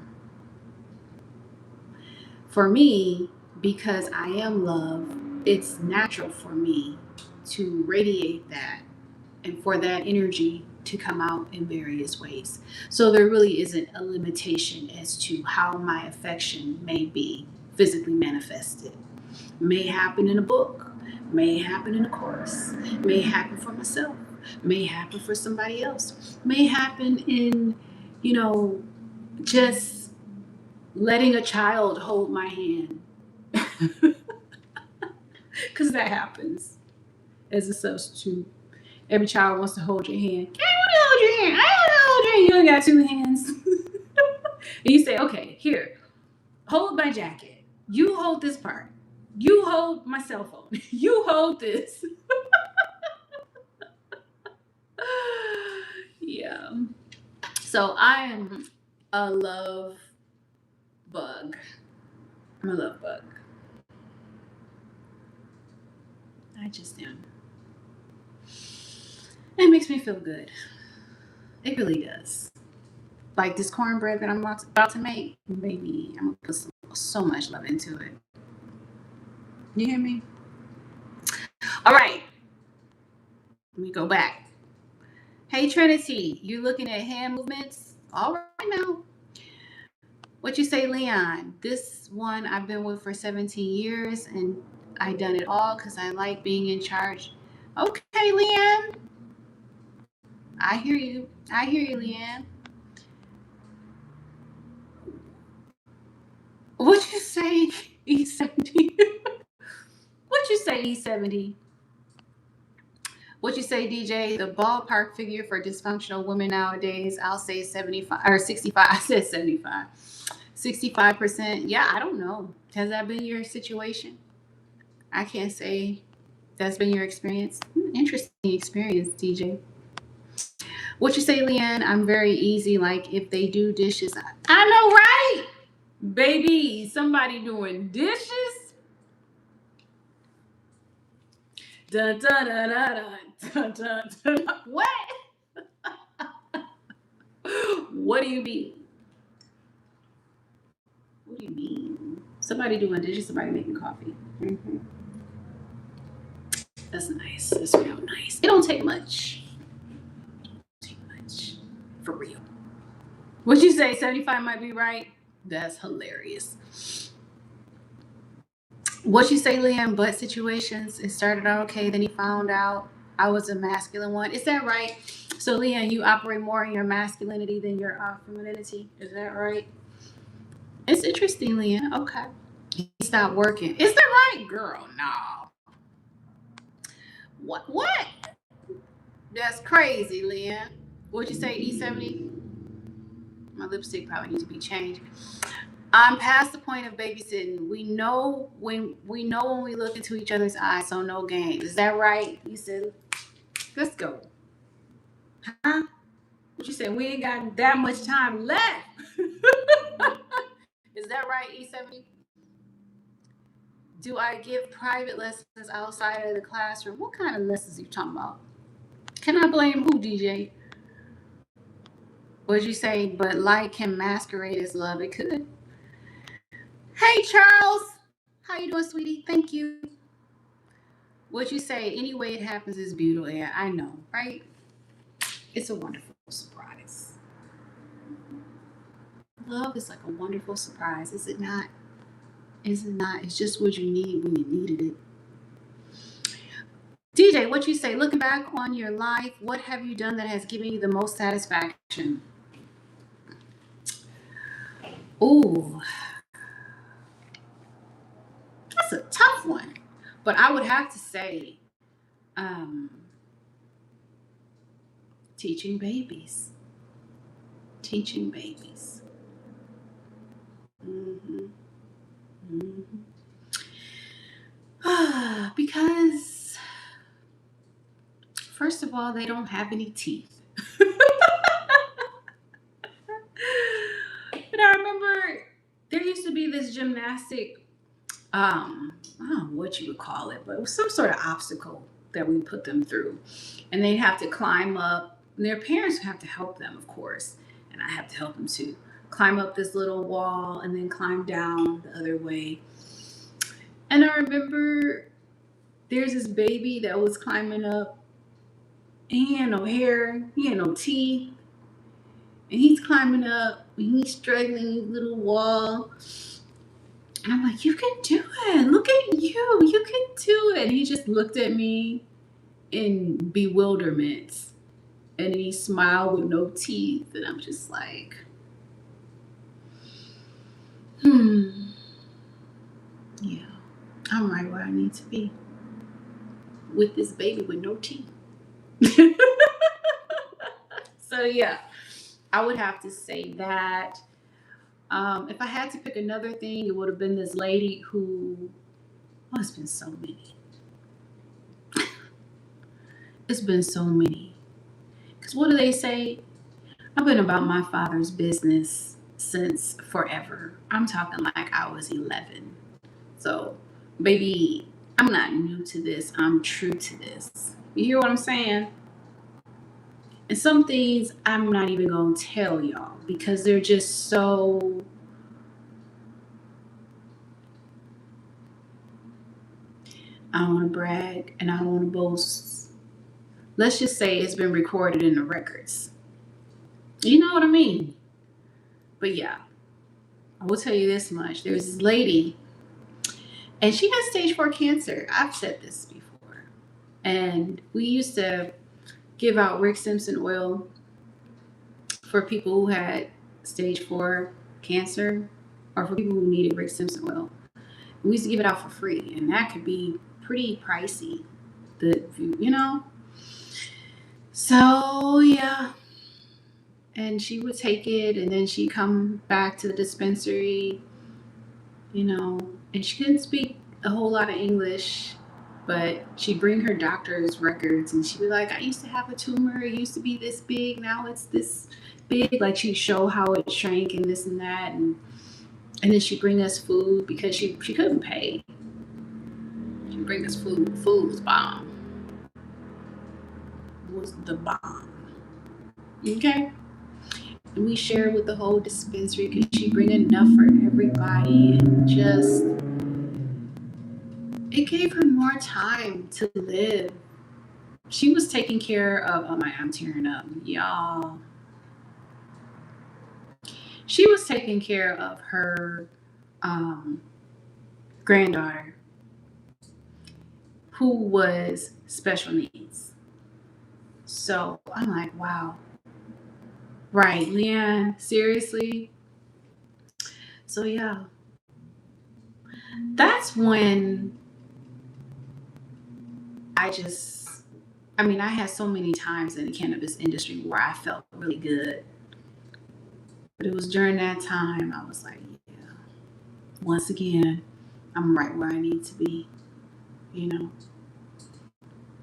For me, because I am love, it's natural for me to radiate that and for that energy to come out in various ways. So there really isn't a limitation as to how my affection may be physically manifested. May happen in a book, may happen in a course, may happen for myself, may happen for somebody else, may happen in, just letting a child hold my hand. Because that happens as a substitute. Every child wants to hold your hand. I want to hold your hand. I want to hold your hand. You only got two hands. And you say, okay, here, hold my jacket. You hold this part. You hold my cell phone. You hold this. Yeah. So I am a love bug. I'm a love bug. I just am. It makes me feel good. It really does. Like this cornbread that I'm about to make, baby, I'm gonna put so much love into it. You hear me? All right, let me go back. Hey Trinity, you looking at hand movements? All right now. What you say, Leon? This one I've been with for 17 years and I done it all because I like being in charge. Okay, Leon. I hear you. I hear you, Leanne. What you say, E70? What you say, E70? What you say, DJ? The ballpark figure for dysfunctional women nowadays, I'll say 75 or 65. I said 75. 65%. Yeah, I don't know. Has that been your situation? I can't say that's been your experience. Interesting experience, DJ. What you say, Leanne? I'm very easy. Like if they do dishes, I know, right? Baby, somebody doing dishes? Dun, dun, dun, dun, dun, dun, dun. What? What do you mean? What do you mean? Somebody doing dishes, somebody making coffee. That's nice. That's real nice. It don't take much. For real. What'd you say? 75 might be right? That's hilarious. What'd you say, Liam? Butt situations. It started out okay, then he found out I was a masculine one. Is that right? So, Liam, you operate more in your masculinity than your femininity. Is that right? It's interesting, Liam. Okay. He stopped working. Is that right, girl? No. What? That's crazy, Liam. What'd you say, E70? My lipstick probably needs to be changed. I'm past the point of babysitting. We know when we look into each other's eyes, so no games. Is that right? You said, let's go. Huh? What you said? We ain't got that much time left. Is that right, E70? Do I give private lessons outside of the classroom? What kind of lessons are you talking about? Can I blame who, DJ? What'd you say? But light can masquerade as love. It could. Hey, Charles. How you doing, sweetie? Thank you. What'd you say? Any way it happens is beautiful. Yeah, I know, right? It's a wonderful surprise. Love is like a wonderful surprise, is it not? Is it not? It's just what you need when you needed it. DJ, what you say? Looking back on your life, what have you done that has given you the most satisfaction? Ooh, that's a tough one. But I would have to say, teaching babies. Teaching babies. Because, first of all, they don't have any teeth. But I remember there used to be this gymnastic, I don't know what you would call it, but it was some sort of obstacle that we put them through. And they'd have to climb up. And their parents would have to help them, of course. And I have to help them too. Climb up this little wall and then climb down the other way. And I remember there's this baby that was climbing up. He had no hair. He had no teeth. And he's climbing up. And he's struggling his little wall. And I'm like, you can do it. Look at you. You can do it. And he just looked at me in bewilderment. And he smiled with no teeth. And I'm just like, yeah, I'm right where I need to be. With this baby with no teeth. So yeah, I would have to say that. If I had to pick another thing, it would have been this lady who, it's been so many. It's been so many. Because what do they say? I've been about my father's business since forever. I'm talking like I was 11. So, baby, I'm not new to this. I'm true to this. You hear what I'm saying? And some things I'm not even going to tell y'all because they're just so... I don't want to brag and I don't want to boast. Let's just say it's been recorded in the records. You know what I mean? But yeah, I will tell you this much. There's this lady and she has stage 4 cancer. I've said this before. And we used to give out Rick Simpson oil for people who had stage 4 cancer or for people who needed Rick Simpson oil. We used to give it out for free, and that could be pretty pricey, you know? So, yeah. And she would take it, and then she'd come back to the dispensary, you know, and she couldn't speak a whole lot of English, but she'd bring her doctor's records, and she'd be like, I used to have a tumor. It used to be this big. Now it's this big. Like, she'd show how it shrank and this and that, and then she'd bring us food because she couldn't pay. She'd bring us food. Food was bomb. Was the bomb. Okay? we share with the whole dispensary because she bring enough for everybody, and just it gave her more time to live. She was taking care of, oh my, I'm tearing up, y'all. She was taking care of her granddaughter who was special needs. So I'm like, wow. Right, Leanne, seriously? So yeah, that's when I had so many times in the cannabis industry where I felt really good. But it was during that time I was like, yeah, once again, I'm right where I need to be, you know.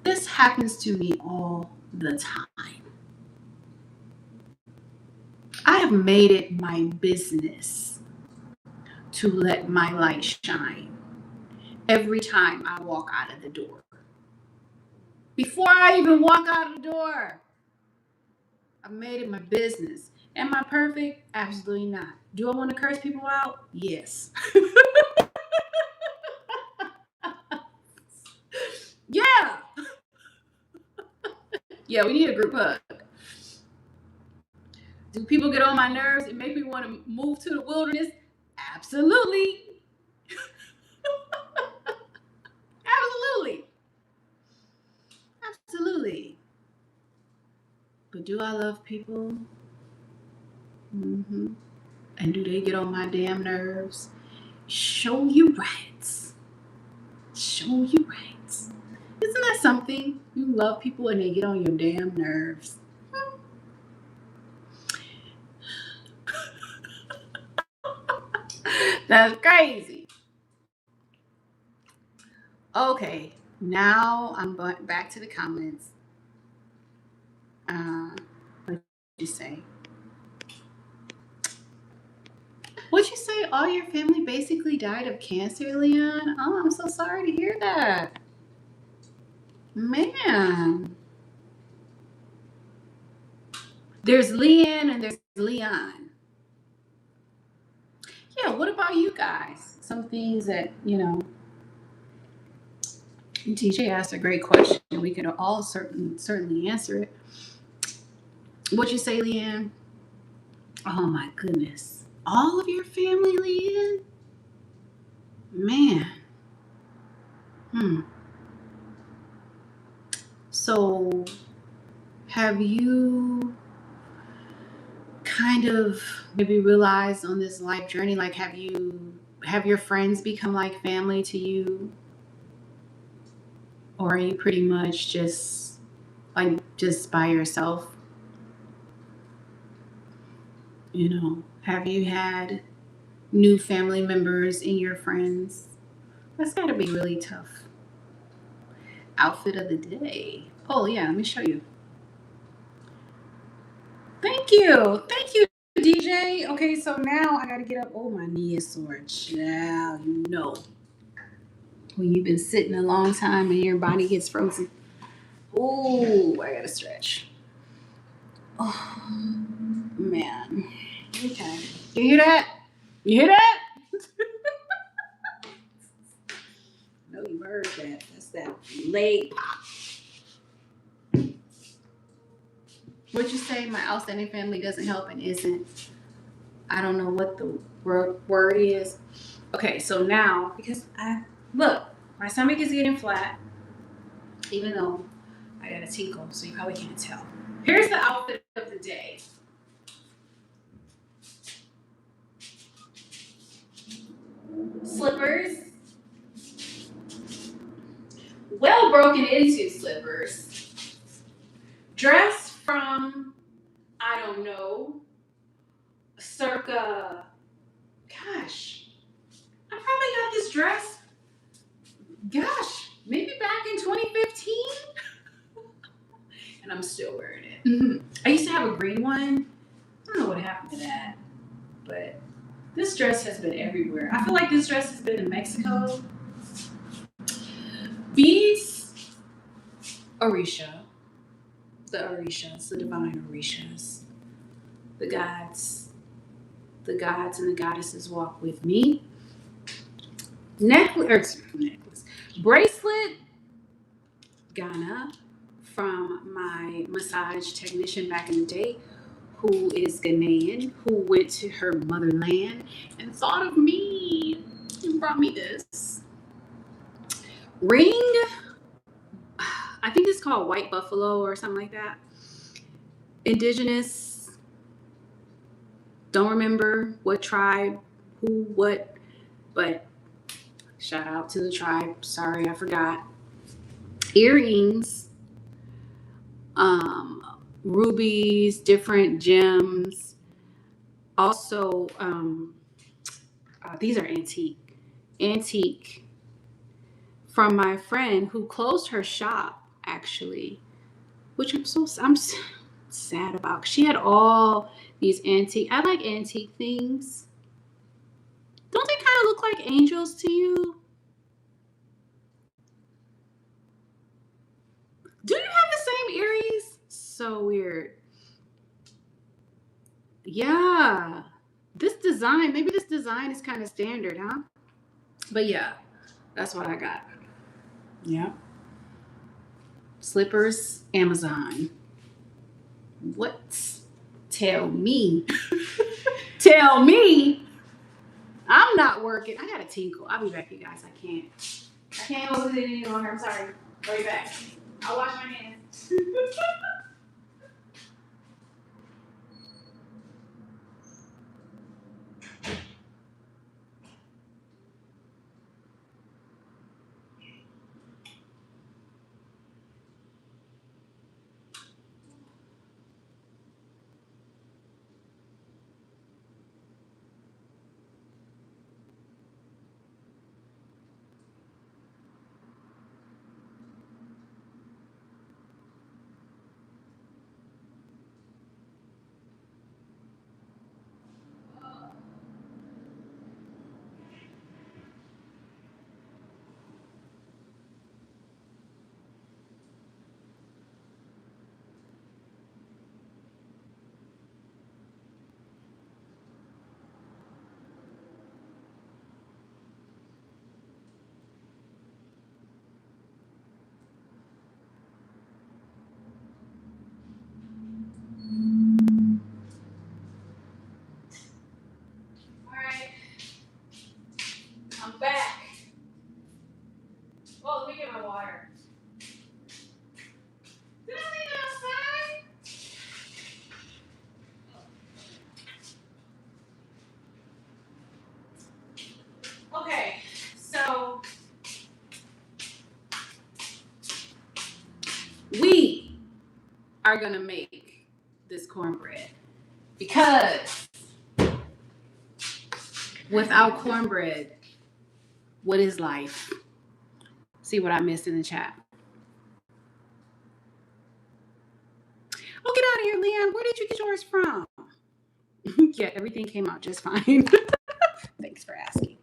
This happens to me all the time. I have made it my business to let my light shine every time I walk out of the door. Before I even walk out of the door, I've made it my business. Am I perfect? Absolutely not. Do I want to curse people out? Yes. Yeah. Yeah, we need a group hug. Do people get on my nerves and make me want to move to the wilderness? Absolutely. Absolutely. Absolutely. But do I love people? Mm-hmm. And do they get on my damn nerves? Show you right. Show you right. Isn't that something? You love people and they get on your damn nerves. That's crazy. Okay, now I'm back to the comments. What did you say? What'd you say? All your family basically died of cancer, Leon? Oh, I'm so sorry to hear that. Man. There's Leanne and there's Leon. Yeah, what about you guys? Some things that, TJ asked a great question. We can all certainly answer it. What'd you say, Leanne? Oh my goodness. All of your family, Leanne? Man. So have you kind of maybe realized on this life journey, like have your friends become like family to you? Or are you pretty much just by yourself? Have you had new family members in your friends? That's got to be really tough. Outfit of the day. Oh yeah, let me show you. Thank you, DJ. Okay, so now I gotta get up. Oh, my knee is sore. Child, when you've been sitting a long time and your body gets frozen. Oh, I gotta stretch. Oh man. Okay. You hear that? You hear that? No, you heard that. That's that leg pop. What'd you say? My outstanding family doesn't help and isn't. I don't know what the word is. Okay, so now, because my stomach is getting flat, even though I got a tinkle, so you probably can't tell. Here's the outfit of the day. Slippers. Well broken into slippers. Dress from, I don't know, circa, gosh, I probably got this dress, maybe back in 2015. And I'm still wearing it. Mm-hmm. I used to have a green one. I don't know what happened to that. But this dress has been everywhere. I feel like this dress has been in Mexico. Beads, Orisha. The Orishas, the divine Orishas. the gods and the goddesses walk with me. Necklace, bracelet, Ghana, from my massage technician back in the day, who is Ghanaian, who went to her motherland and thought of me and brought me this ring. I think it's called White Buffalo or something like that. Indigenous. Don't remember what tribe, who, what, but shout out to the tribe. Sorry, I forgot. Earrings, rubies, different gems. Also, these are antique. Antique from my friend who closed her shop, actually, which I'm sad about. She had all these antique. I like antique things. Don't they kind of look like angels to you? Do you have the same earrings? So weird. Yeah. Maybe this design is kind of standard, huh? But yeah, that's what I got. Yeah. Slippers, Amazon. What? Tell me. Tell me. I'm not working. I gotta tinkle. I'll be back, you guys. I can't hold it any longer. I'm sorry. Right back. I'll wash my hands. Alright. I'm back. Oh, let me get my water. Did I leave it outside? Okay, so we are gonna make this cornbread because without cornbread, what is life? See what I missed in the chat. Oh, get out of here, Leanne. Where did you get yours from? Yeah, everything came out just fine. Thanks for asking.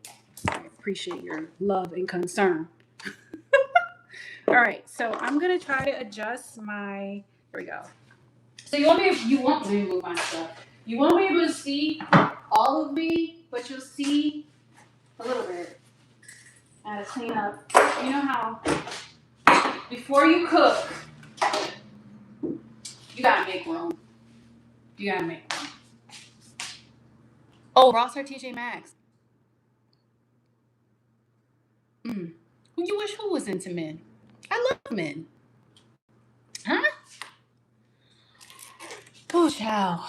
I appreciate your love and concern. All right, so I'm gonna try to adjust my. Here we go. So you won't be able to move my stuff. You won't be able to see all of me, but you'll see a little bit. I gotta clean up. You know how before you cook, you gotta make room. You gotta make room. Oh, Ross or TJ Maxx. Who you wish who was into men? I love men. Huh? Oh, child.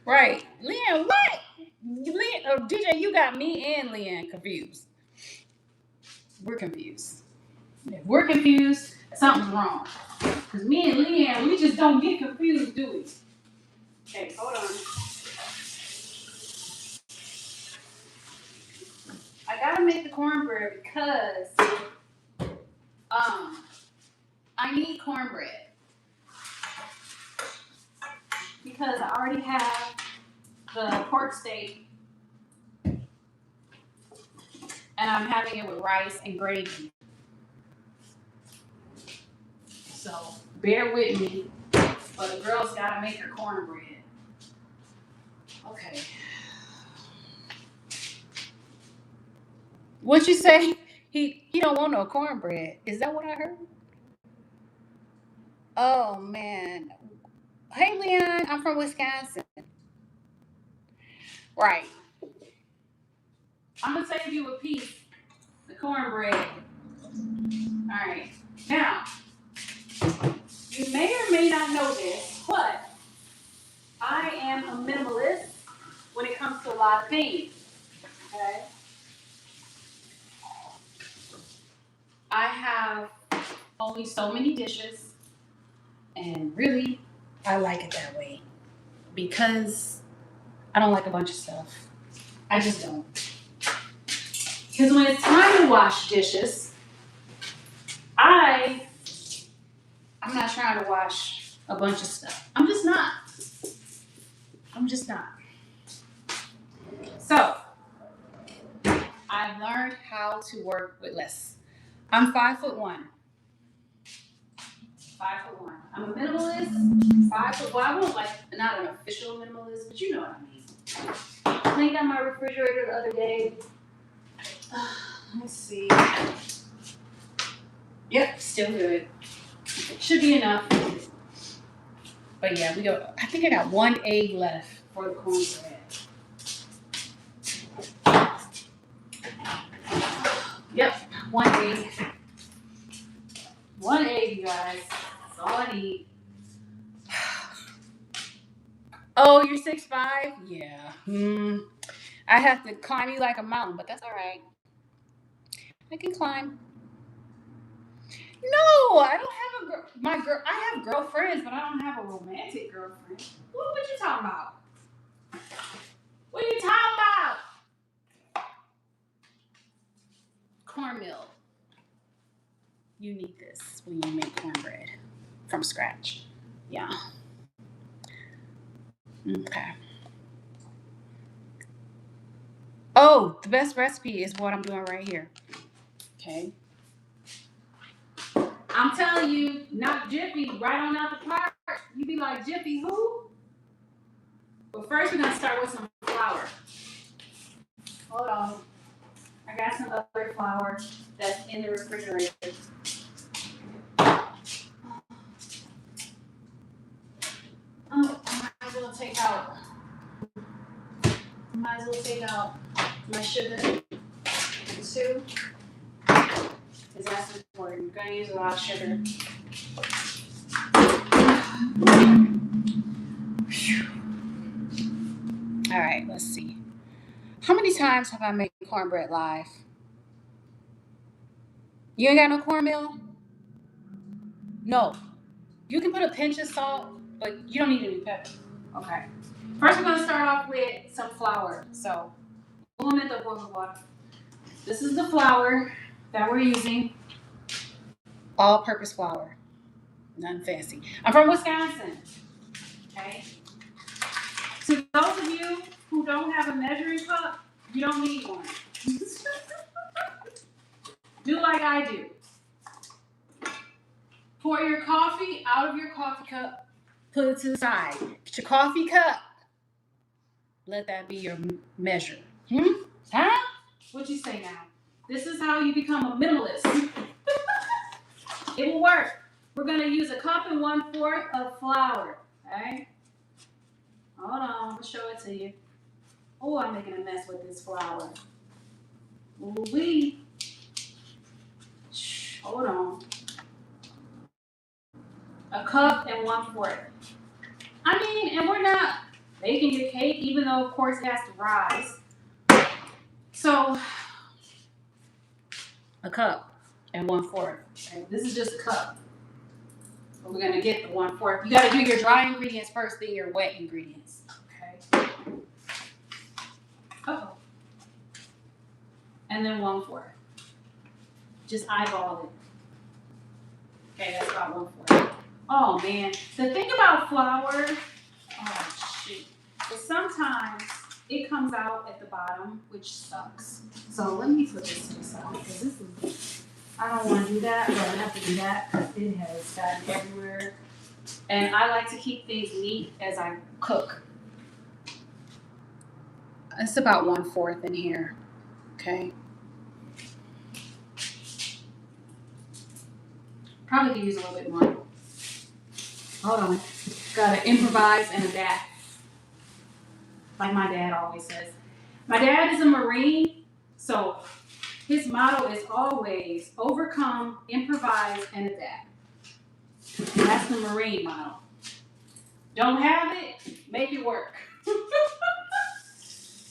Right. Leanne, what? DJ, you got me and Leanne confused. We're confused. If we're confused, something's wrong. Because me and Leanne, we just don't get confused, do we? Okay, hold on. I gotta make the cornbread because I need cornbread. Because I already have the pork steak and I'm having it with rice and gravy. So bear with me. But a girl's gotta make her cornbread. Okay. What you say? He don't want no cornbread. Is that what I heard? Oh man. Hey Leon, I'm from Wisconsin. Right. I'm gonna save you a piece. The cornbread. Alright. Now, you may or may not know this, but I am a minimalist when it comes to a lot of things. Okay? I have only so many dishes, and really, I like it that way because I don't like a bunch of stuff. I just don't. Because when it's time to wash dishes, I'm not trying to wash a bunch of stuff. I'm just not. So, I've learned how to work with less. I'm 5'1". 5'1". I'm a minimalist. 5'1". Well, I won't not an official minimalist, but you know what I mean. Cleaned out my refrigerator the other day. Let's see. Yep, still good. Should be enough. But yeah, I think I got 1 egg left for the cornbread. Yep, 1 egg. 1 egg, you guys. That's all I need. Oh, you're 6'5"? Yeah. I have to climb you like a mountain, but that's all right. I can climb. No, I don't have I have girlfriends, but I don't have a romantic girlfriend. What you talking about? What are you talking about? Cornmeal. You need this when you make cornbread from scratch. Yeah. Okay. Oh, the best recipe is what I'm doing right here. Okay. I'm telling you, not Jiffy, right on out the park. You be like, Jiffy who? But first we're gonna start with some flour. Hold on. I got some other flour that's in the refrigerator. Oh, I might as well take out my sugar too. Because that's important. We're gonna use a lot of sugar. All right, let's see. How many times have I made cornbread live? You ain't got no cornmeal? No. You can put a pinch of salt, but you don't need any pepper. Okay. First, we're going to start off with some flour. So, boiling water. This is the flour that we're using. All-purpose flour. Nothing fancy. I'm from Wisconsin. Okay. To those of you who don't have a measuring cup, you don't need one. Do like I do. Pour your coffee out of your coffee cup. Put it to the side. Get your coffee cup. Let that be your measure. Huh? What you say now? This is how you become a minimalist. It will work. We're going to use 1 1/4 cups of flour. Okay? Hold on. I'll show it to you. Oh, I'm making a mess with this flour. Ooh-wee. Hold on. 1 1/4 cups. I mean, and we're not baking the cake, even though, of course, it has to rise. So, 1 1/4 cups. Okay? This is just a cup. But we're going to get the 1/4 cups. You got to do your dry ingredients first, then your wet ingredients. Okay? Uh-oh. And then 1/4 cups. Just eyeball it. Okay, that's about 1/4 cups. Oh, man. The thing about flour, oh, shoot. Is sometimes it comes out at the bottom, which sucks. So let me put this to the side because this is, I don't want to do that, but I have to do that because it has gotten everywhere. And I like to keep things neat as I cook. It's about 1/4 in here, okay? Probably could use a little bit more. Hold on. Gotta improvise and adapt. Like my dad always says. My dad is a Marine, so his motto is always overcome, improvise, and adapt. That's the Marine motto. Don't have it, make it work.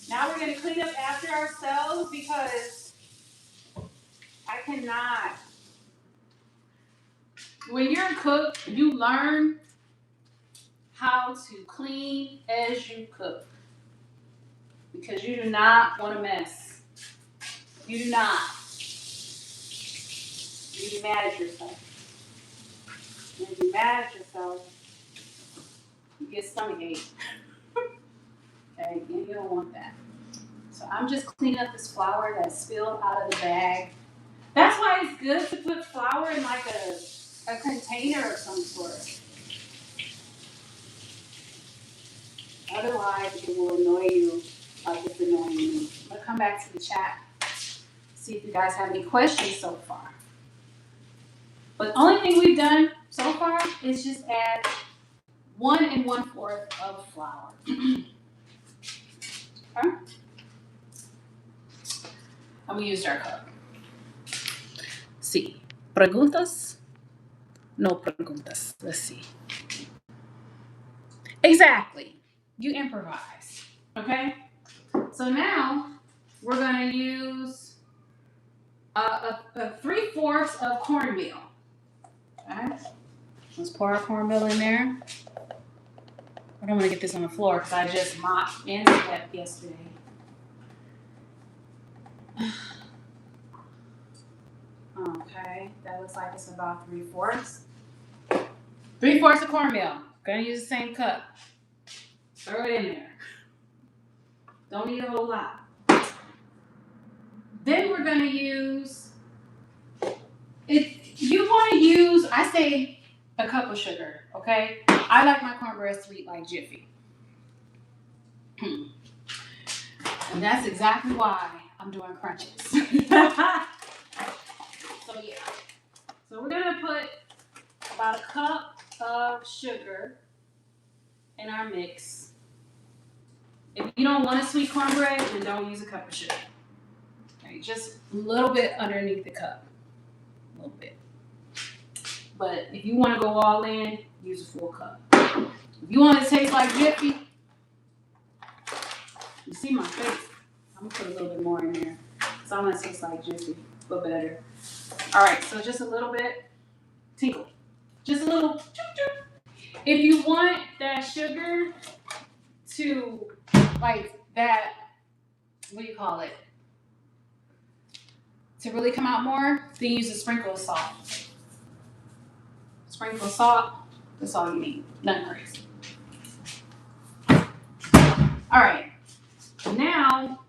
Now we're going to clean up after ourselves because I cannot. When you're a cook, you learn how to clean as you cook. Because you do not want to mess. You do not. You be mad at yourself. When you be mad at yourself, you get stomachache. Okay, and you don't want that. So I'm just cleaning up this flour that spilled out of the bag. That's why it's good to put flour in like a container of some sort. Otherwise, it will annoy you like it's annoying me. I'm going to come back to the chat, see if you guys have any questions so far. But the only thing we've done so far is just add 1 1/4 of flour. Okay? And we used our cup. Sí. Preguntas? No preguntas. Let's see. Exactly. You improvise. Okay? So now we're going to use a 3/4 of cornmeal. Okay? Let's pour our cornmeal in there. I don't want to get this on the floor because I just mopped and swept yesterday. Okay, that looks like it's about 3/4. 3/4 of cornmeal. Gonna use the same cup. Throw it in there. Don't need a whole lot. Then we're gonna use, if you want to use, I say a cup of sugar, okay? I like my cornbread sweet like Jiffy. And that's exactly why I'm doing crunches. So yeah. So we're gonna put about a cup of sugar in our mix. If you don't want a sweet cornbread, then don't use a cup of sugar. Okay, just a little bit underneath the cup. A little bit. But if you want to go all in, use a full cup. If you want it to taste like Jiffy, you see my face. I'm gonna put a little bit more in there. So I'm gonna taste like Jiffy, but better. Alright, so just a little bit. Tinkle. Just a little. If you want that sugar to, like that, what do you call it? To really come out more, then use a sprinkle of salt. Sprinkle of salt, that's all you need. Nothing crazy. Alright. Now,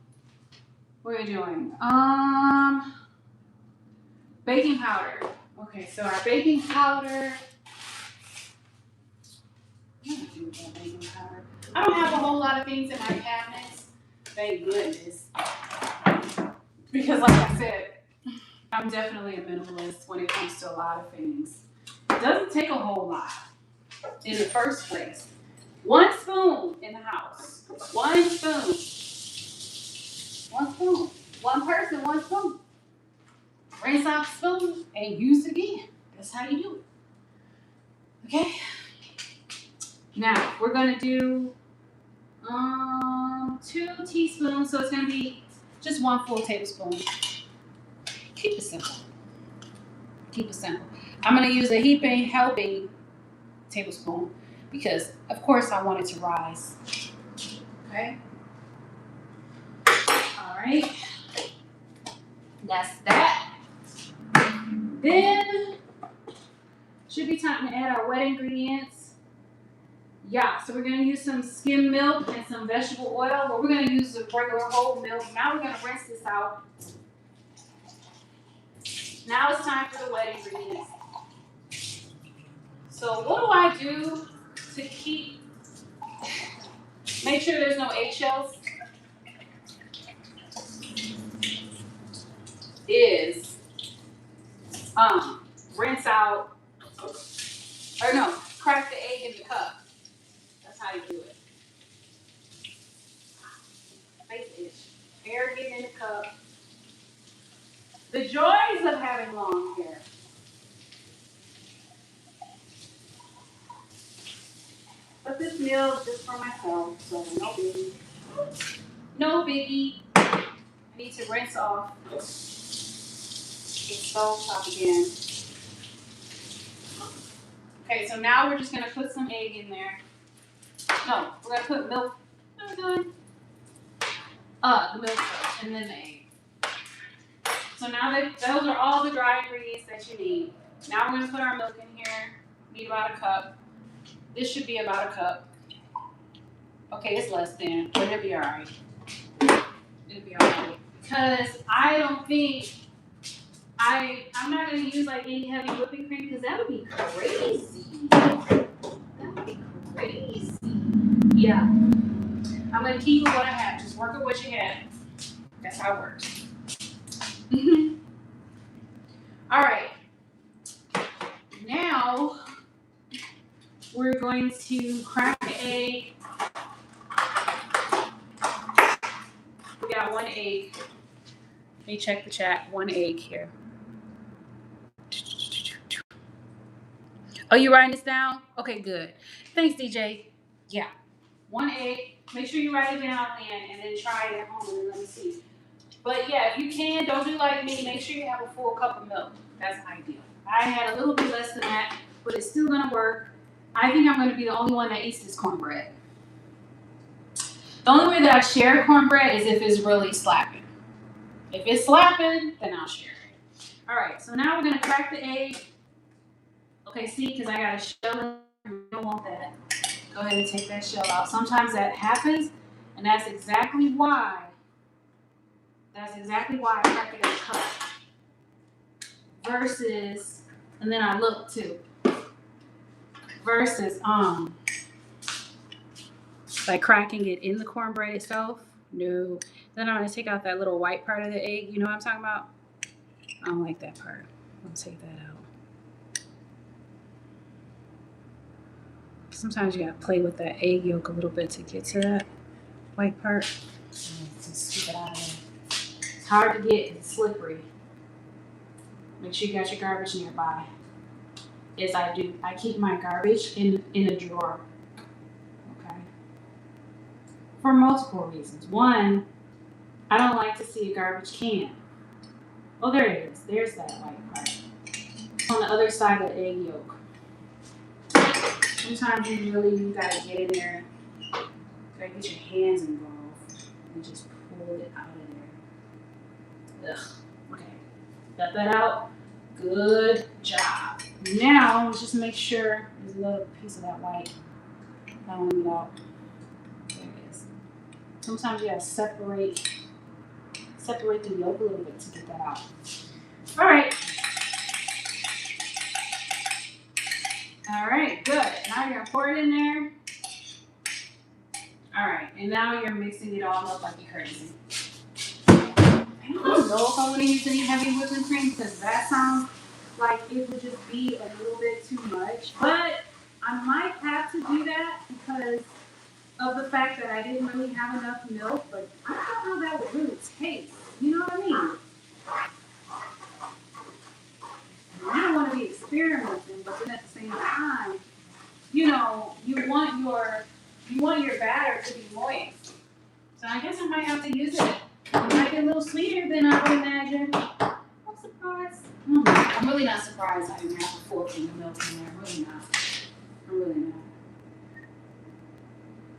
what are we doing? Baking powder. Okay, so our baking powder. What do I do with that baking powder? I don't have a whole lot of things in my cabinets. Thank goodness. Because like I said, I'm definitely a minimalist when it comes to a lot of things. It doesn't take a whole lot in the first place. 1 spoon in the house. 1 spoon. 1 spoon. 1 person, 1 spoon. Rinse out the spoon and use it again. That's how you do it. Okay? Now, we're going to do 2 teaspoons. So it's going to be just 1 full tablespoon. Keep it simple. Keep it simple. I'm going to use a helping tablespoon because, of course, I want it to rise. Okay? All right. That's that. Then, should be time to add our wet ingredients. Yeah, so we're going to use some skim milk and some vegetable oil, but we're going to use the regular whole milk. Now we're going to rinse this out. Now it's time for the wet ingredients. So what do I do to make sure there's no eggshells? Is rinse out, or no, crack the egg in the cup. That's how you do it. Face itch. Hair getting in the cup. The joys of having long hair. But this meal is just for myself, so no biggie. No biggie. I need to rinse off the stove top again. Okay, so now we're just gonna put some egg in there. No, we're gonna put milk. What are we doing? The milk first, and then the egg. So now that those are all the dry ingredients that you need. Now we're gonna put our milk in here. Need about a cup. This should be about a cup. Okay, it's less than, but it'll be alright. It'll be alright. Because I don't think I'm not gonna use like any heavy whipping cream because that would be crazy. That would be crazy. Yeah. I'm gonna keep with what I have. Just work with what you have. That's how it works. Alright. Now we're going to crack the egg. We got one egg. Let me check the chat. One egg here. Oh, you writing this down? Okay, good. Thanks, DJ. Yeah. One egg. Make sure you write it down and then try it at home and then let me see. But yeah, if you can, don't do like me. Make sure you have a full cup of milk. That's ideal. I had a little bit less than that, but it's still gonna work. I think I'm gonna be the only one that eats this cornbread. The only way that I share cornbread is if it's really slapping. If it's slapping, then I'll share it. All right, so now we're gonna crack the egg. Okay, see, because I got a shell. You don't want that. Go ahead and take that shell out. Sometimes that happens, and that's exactly why I crack it in a cup. Versus, and then I look too. Versus, like cracking it in the cornbread itself. No. Then I'm gonna take out that little white part of the egg. You know what I'm talking about? I don't like that part. I'll take that out. Sometimes you gotta play with that egg yolk a little bit to get to that white part. Just scoop it out of there. It's hard to get, it's slippery. Make sure you got your garbage nearby. Yes, I do. I keep my garbage in a drawer. Okay. For multiple reasons. One, I don't like to see a garbage can. Oh, there it is. There's that white part. On the other side of the egg yolk. Sometimes you gotta get in there, gotta get your hands involved and just pull it out of there. Ugh. Okay. Got that out. Good job. Now just make sure there's a little piece of that white. That one get out. There it is. Sometimes you gotta separate the yolk a little bit to get that out. All right. All right, good. Now you're gonna pour it in there. All right, and now you're mixing it all up like you're crazy. I don't know if I want to use any heavy whipping cream because that sounds like it would just be a little bit too much. But I might have to do that because of the fact that I didn't really have enough milk. But I don't know how that would really taste. You know what I mean? I don't want to be experimenting, but then at the same time, you know, you want your batter to be moist. So I guess I might have to use it. It might be a little sweeter than I would imagine. I'm surprised. I'm really not surprised I didn't have a full thing of milk in there. I'm really not.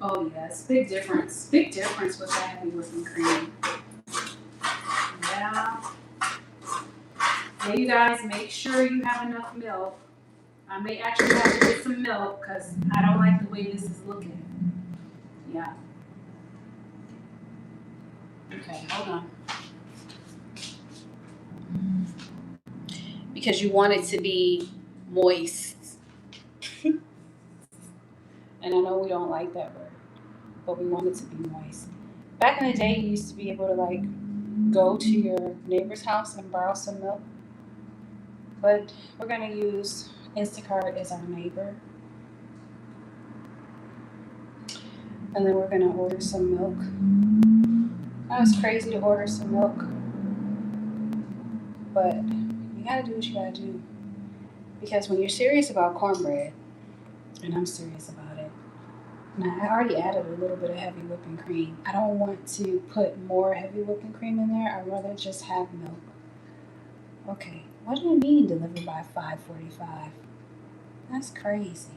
Oh yes, big difference. Big difference with that heavy whipping cream. Yeah. Hey, you guys, make sure you have enough milk. I may actually have to get some milk because I don't like the way this is looking. Yeah. Okay, hold on. Because you want it to be moist. And I know we don't like that word, but we want it to be moist. Back in the day, you used to be able to like go to your neighbor's house and borrow some milk. But we're gonna use Instacart as our neighbor. And then we're gonna order some milk. Now it's crazy to order some milk, but you gotta do what you gotta do. Because when you're serious about cornbread, and I'm serious about it, now I already added a little bit of heavy whipping cream. I don't want to put more heavy whipping cream in there. I'd rather just have milk. Okay, what do you mean delivered by 5:45? That's crazy.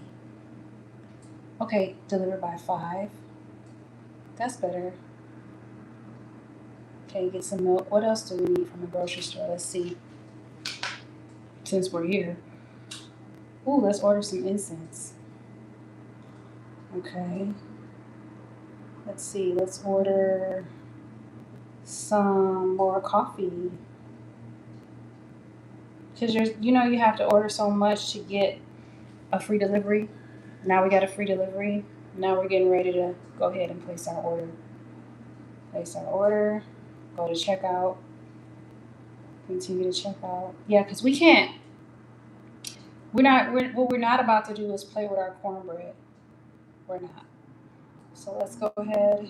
Okay, delivered by 5. That's better. Okay, get some milk. What else do we need from a grocery store? Let's see. Since we're here. Ooh, let's order some incense. Okay. Let's see. Let's order some more coffee. Because you have to order so much to get a free delivery. Now we got a free delivery. Now we're getting ready to go ahead and place our order. Place our order. Go to checkout. Continue to check out. Yeah, because we can't. What we're not about to do is play with our cornbread. We're not. So let's go ahead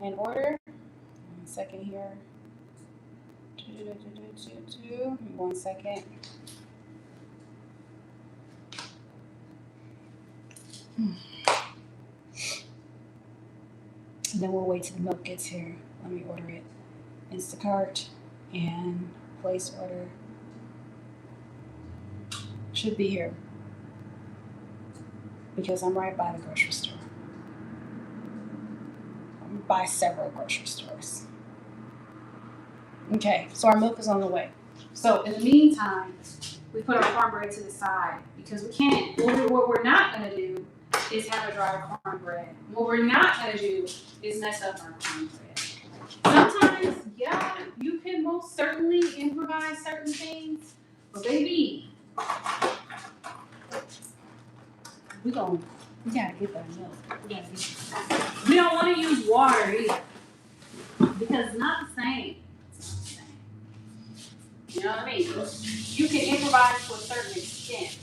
and order. 1 second here. 1 second. And then we'll wait till the milk gets here. Let me order it. Instacart and place order. Should be here. Because I'm right by the grocery store. I'm by several grocery stores. Okay, so our milk is on the way. So in the meantime, we put our cornbread to the side because we can't. What we're not going to do is have a dry cornbread. What we're not going to do is mess up our cornbread. Sometimes, yeah, you can most certainly improvise certain things, but baby, we gotta get that milk. We don't want to use water either because it's not the same. You know what I mean? You can improvise to a certain extent.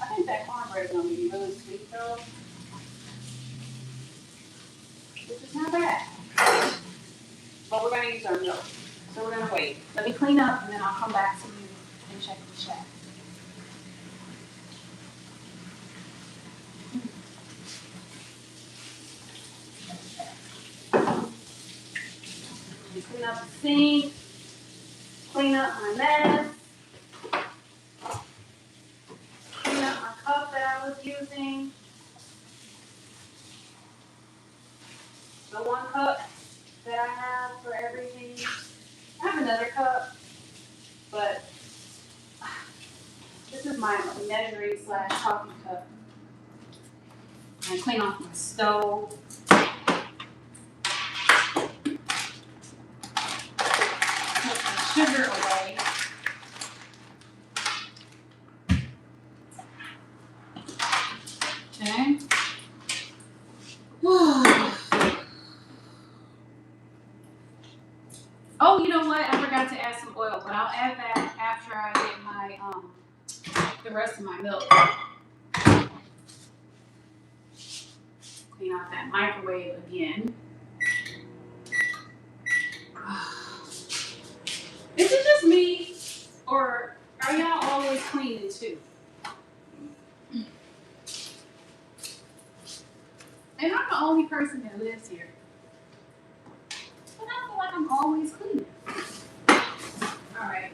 I think that cornbread is gonna be really sweet though, which is not bad. But we're gonna use our milk, so we're gonna wait. Let me clean up, and then I'll come back to you and check the chat. Clean up the sink, clean up my mess, clean up my cup that I was using. The one cup that I have for everything. I have another cup, but this is my measuring / coffee cup. I clean off my stove. Put my sugar away. Okay. Oh, you know what? I forgot to add some oil, but I'll add that after I get my the rest of my milk. Clean out that microwave again. Is it just me, or are y'all always cleaning too? And I'm the only person that lives here. But I feel like I'm always cleaning. Alright.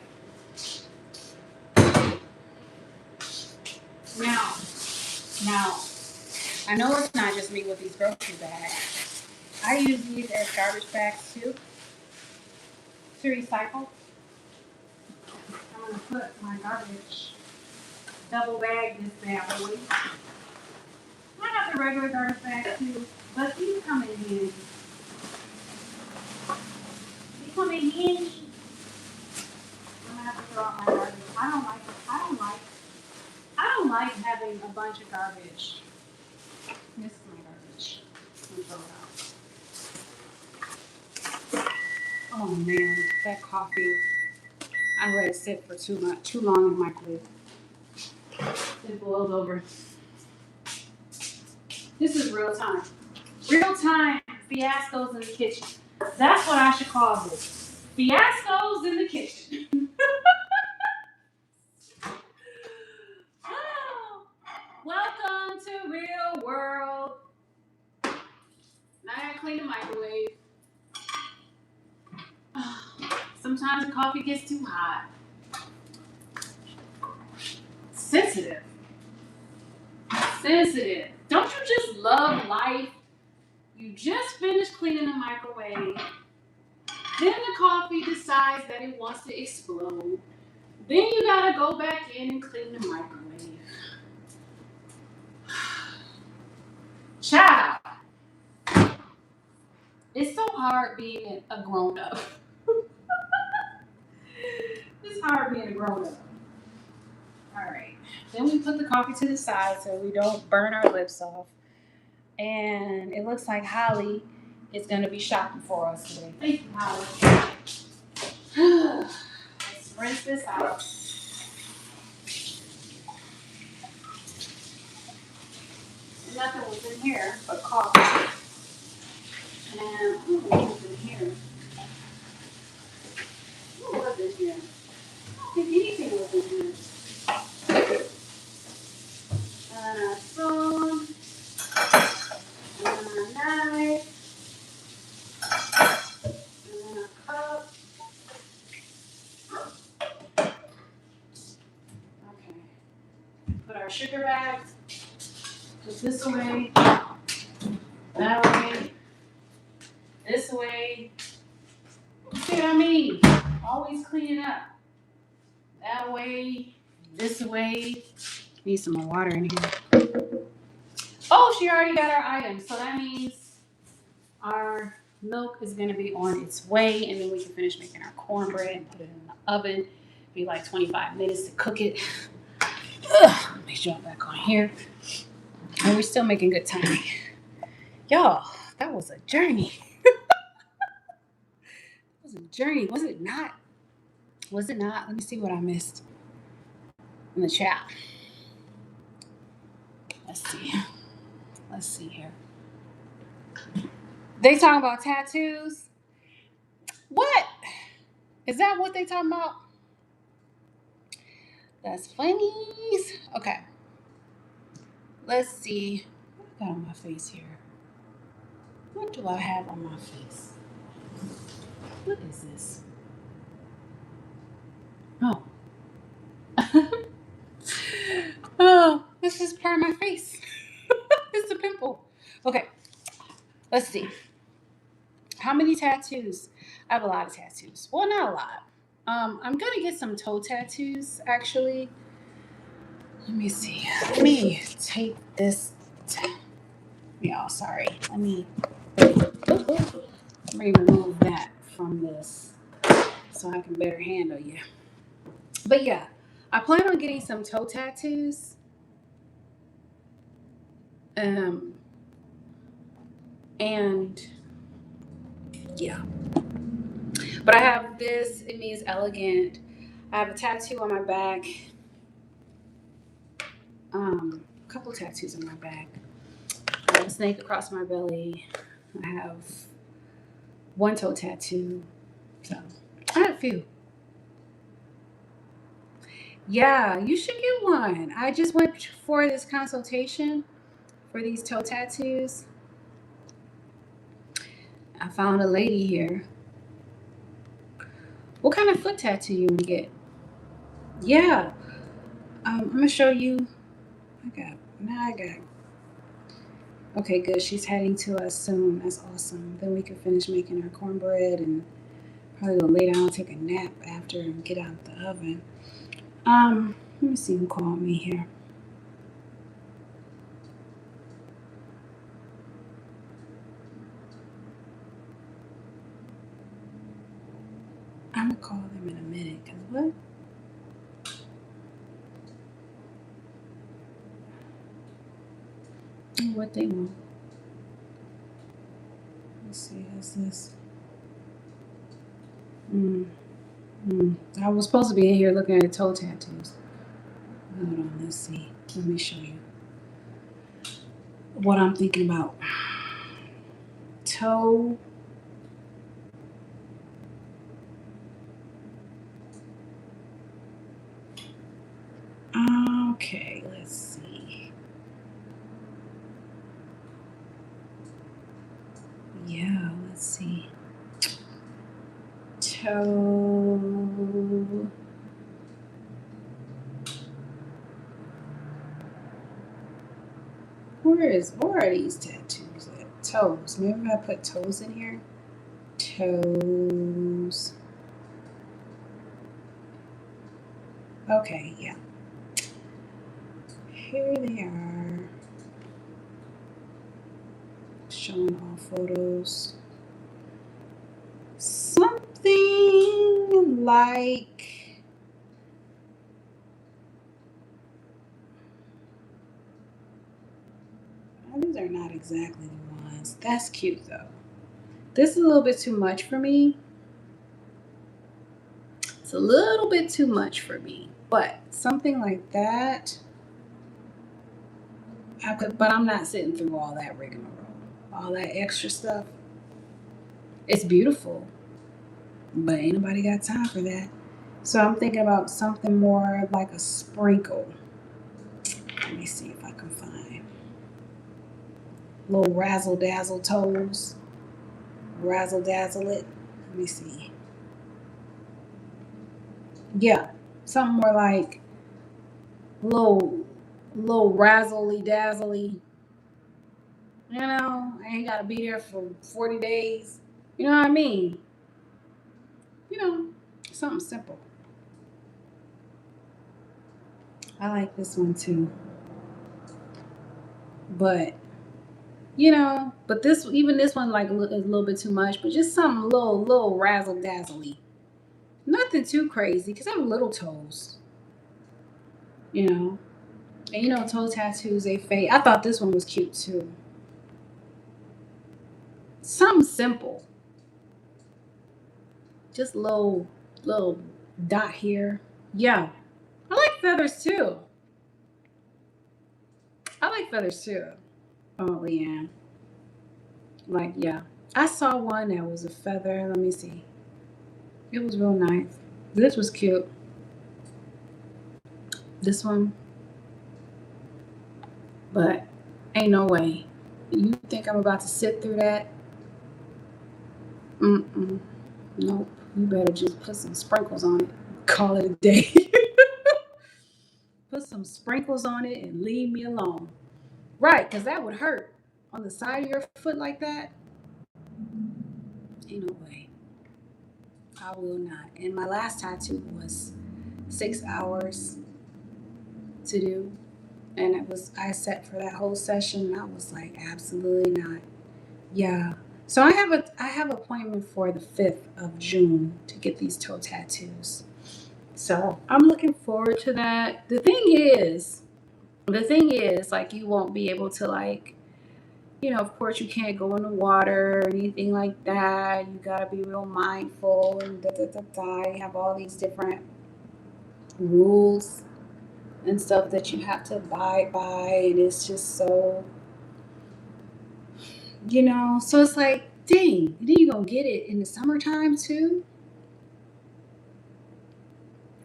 Now, I know it's not just me with these grocery bags. I use these as garbage bags too, to recycle. I'm going to put my garbage, double bag this bad boy. I got the regular garbage bag too, but these come in handy. They come in handy. I'm gonna have to throw out my garbage. I don't like having a bunch of garbage Oh man, that coffee. I let it sit for too long in the microwave. It boiled over. This is real time. Real time fiascos in the kitchen. That's what I should call this. Fiascos in the kitchen. Oh, welcome to real world. Now I gotta clean the microwave. Sometimes the coffee gets too hot. Sensitive. Sensitive. Don't you just love life? You just finished cleaning the microwave. Then the coffee decides that it wants to explode. Then you gotta go back in and clean the microwave. Child, it's so hard being a grown up. It's hard being a grown up. All right. Then we put the coffee to the side so we don't burn our lips off. And it looks like Holly is going to be shopping for us today. Thank you, Holly. Let's rinse this out. Nothing was in here but coffee. And what was in here? What was in here? I don't think anything was in here. And a spoon. And a knife. And then a cup. Okay. Put our sugar bags. Put this away. That way. This way. See what I mean? Always clean it up. That way. This way. Need some more water in here. Oh, she already got our items. So that means our milk is going to be on its way. And then we can finish making our cornbread and put it in the oven. Be like 25 minutes to cook it. Let me jump back on here. And we're still making good time. Y'all, that was a journey. It was a journey. Was it not? Was it not? Let me see what I missed in the chat. Let's see. Let's see here. They talking about tattoos? What? Is that what they talking about? That's funny. Okay. Let's see. What I got on my face here? What do I have on my face? What is this? Oh. Oh, this is part of my face. It's a pimple. Okay. Let's see. How many tattoos? I have a lot of tattoos. Well, not a lot. I'm gonna get some toe tattoos actually. Let me see. Let me take this. Y'all, sorry. Let me remove that from this so I can better handle you. But yeah, I plan on getting some toe tattoos. And yeah. But I have this. It means elegant. I have a tattoo on my back. A couple tattoos on my back. I have a snake across my belly. I have one toe tattoo. So I have a few. Yeah, you should get one. I just went for this consultation for these toe tattoos. I found a lady here. What kind of foot tattoo you want to get? Yeah. I'm gonna show you. I got. Okay, good. She's heading to us soon. That's awesome. Then we can finish making our cornbread and probably go lay down, take a nap after, and get out the oven. Let me see who called me here. I'm gonna call them in a minute. Cause what? What they want? Let's see. Who's this? Mm, I was supposed to be in here looking at toe tattoos. Hold on, let's see. Let me show you what I'm thinking about. Toe. Okay, let's see. Yeah, let's see. Toe. Where are these tattoos at? Toes. Maybe I put toes in here. Toes. Okay, yeah. Here they are. Showing all photos. Something like these are not exactly the ones. That's cute though. This is a little bit too much for me. It's a little bit too much for me. But something like that, I could, but I'm not sitting through all that rigmarole, all that extra stuff. It's beautiful, but ain't nobody got time for that. So I'm thinking about something more like a sprinkle. Let me see if I can find little razzle dazzle toes. Razzle dazzle it. Let me see. Yeah, something more like little razzly dazzly. You know, I ain't gotta be there for 40 days. You know what I mean? You know, something simple. I like this one too. But but this one like is a little bit too much, but just something little razzle dazzly. Nothing too crazy because I have little toes, you know. And toe tattoos they fade. I thought this one was cute too. Something simple. Just little dot here. Yeah. I like feathers too. I like feathers too. Oh, Leanne. Like, yeah. I saw one that was a feather. Let me see. It was real nice. This was cute. This one. But ain't no way. You think I'm about to sit through that? Mm-mm. Nope. You better just put some sprinkles on it. Call it a day. Put some sprinkles on it and leave me alone. Right, because that would hurt. On the side of your foot like that? Ain't no way. I will not. And my last tattoo was 6 hours to do. And I sat for that whole session and I was like, absolutely not. Yeah. So I have appointment for the 5th of June to get these toe tattoos. So I'm looking forward to that. The thing is, like you won't be able to like, of course you can't go in the water or anything like that. You gotta be real mindful and da da da da. You have all these different rules and stuff that you have to abide by, and it's just so it's like, dang, then you gonna get it in the summertime too?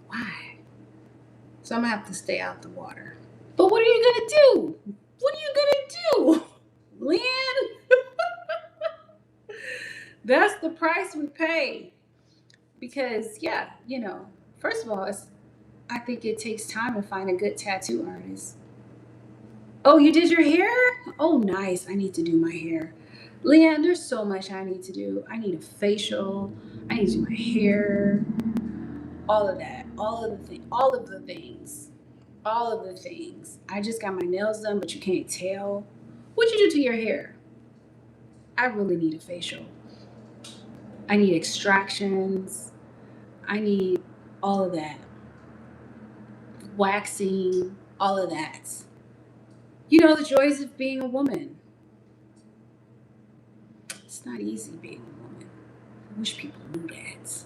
Why? So I'm gonna have to stay out the water. But what are you gonna do? What are you gonna do? Lynn? That's the price we pay. Because yeah, first of all, I think it takes time to find a good tattoo artist. Oh, you did your hair? Oh, nice. I need to do my hair. Leanne, there's so much I need to do. I need a facial. I need to do my hair. All of that. All of the things. All of the things. All of the things. I just got my nails done, but you can't tell. What'd you do to your hair? I really need a facial. I need extractions. I need all of that. Waxing, all of that. The joys of being a woman. It's not easy being a woman. I wish people knew that.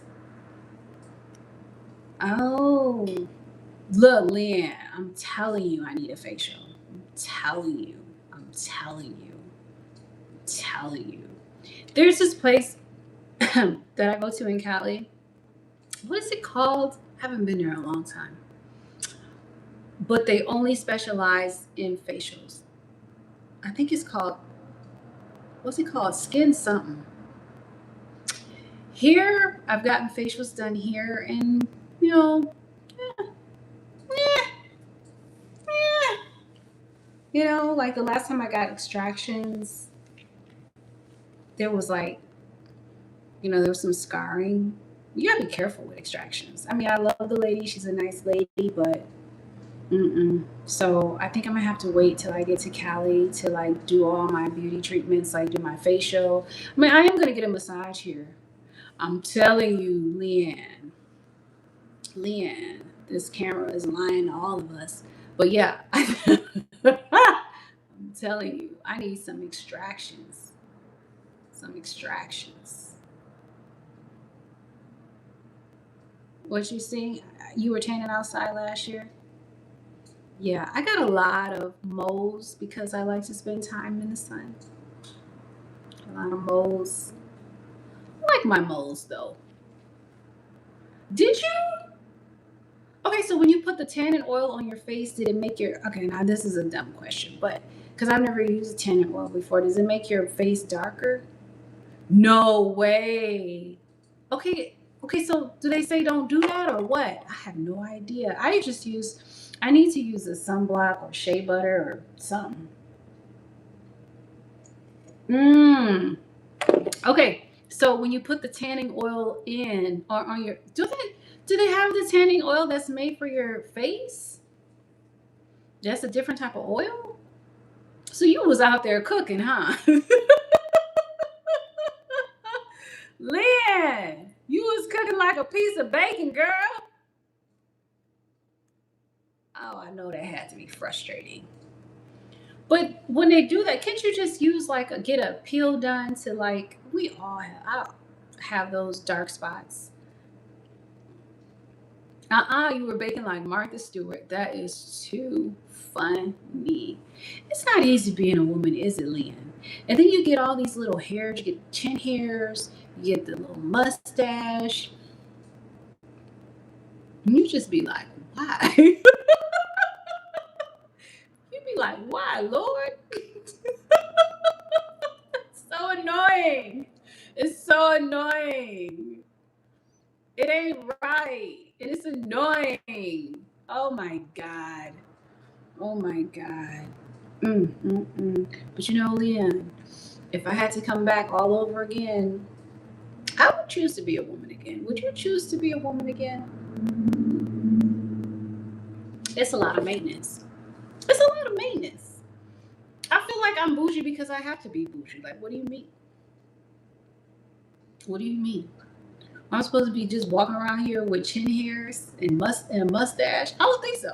Oh, look, Leanne, I'm telling you, I need a facial. I'm telling you. I'm telling you. I'm telling you. There's this place that I go to in Cali. What is it called? I haven't been there in a long time. But they only specialize in facials. I think it's called, what's it called? Skin something. Here, I've gotten facials done here, and you know, eh, eh, eh. You know, like the last time I got extractions, there was like, there was some scarring. You gotta be careful with extractions. I mean, I love the lady; she's a nice lady, but so I think I'm gonna have to wait till I get to Cali to like do all my beauty treatments, like do my facial. I mean, I am gonna get a massage here. I'm telling you, Leanne, this camera is lying to all of us. But yeah, I'm telling you, I need some extractions. Some extractions. What you see? You were tanning outside last year? Yeah, I got a lot of moles because I like to spend time in the sun. A lot of moles. I like my moles though. Did you? Okay, so when you put the tannin oil on your face, did it make your, okay, now this is a dumb question, but because I've never used tannin oil before, does it make your face darker? No way. Okay, okay, so do they say don't do that or what? I have no idea. I need to use a sunblock or shea butter or something. Mmm. Okay, so when you put the tanning oil in or on your, do they have the tanning oil that's made for your face? That's a different type of oil? So you was out there cooking, huh? Lynn, you was cooking like a piece of bacon, girl. Oh, I know that had to be frustrating. But when they do that, can't you just use like get a peel done to like we all I have those dark spots. You were baking like Martha Stewart. That is too funny. It's not easy being a woman, is it, Leanne? And then you get all these little hairs. You get chin hairs. You get the little mustache. And you just be like, why? You'd be like, why, Lord? So annoying. It's so annoying. It ain't right. And it's annoying. Oh my God. Oh my God. But Leanne, if I had to come back all over again, I would choose to be a woman again. Would you choose to be a woman again? It's a lot of maintenance. It's a lot of maintenance. I feel like I'm bougie because I have to be bougie. Like, what do you mean? What do you mean? I'm supposed to be just walking around here with chin hairs and a mustache? I don't think so.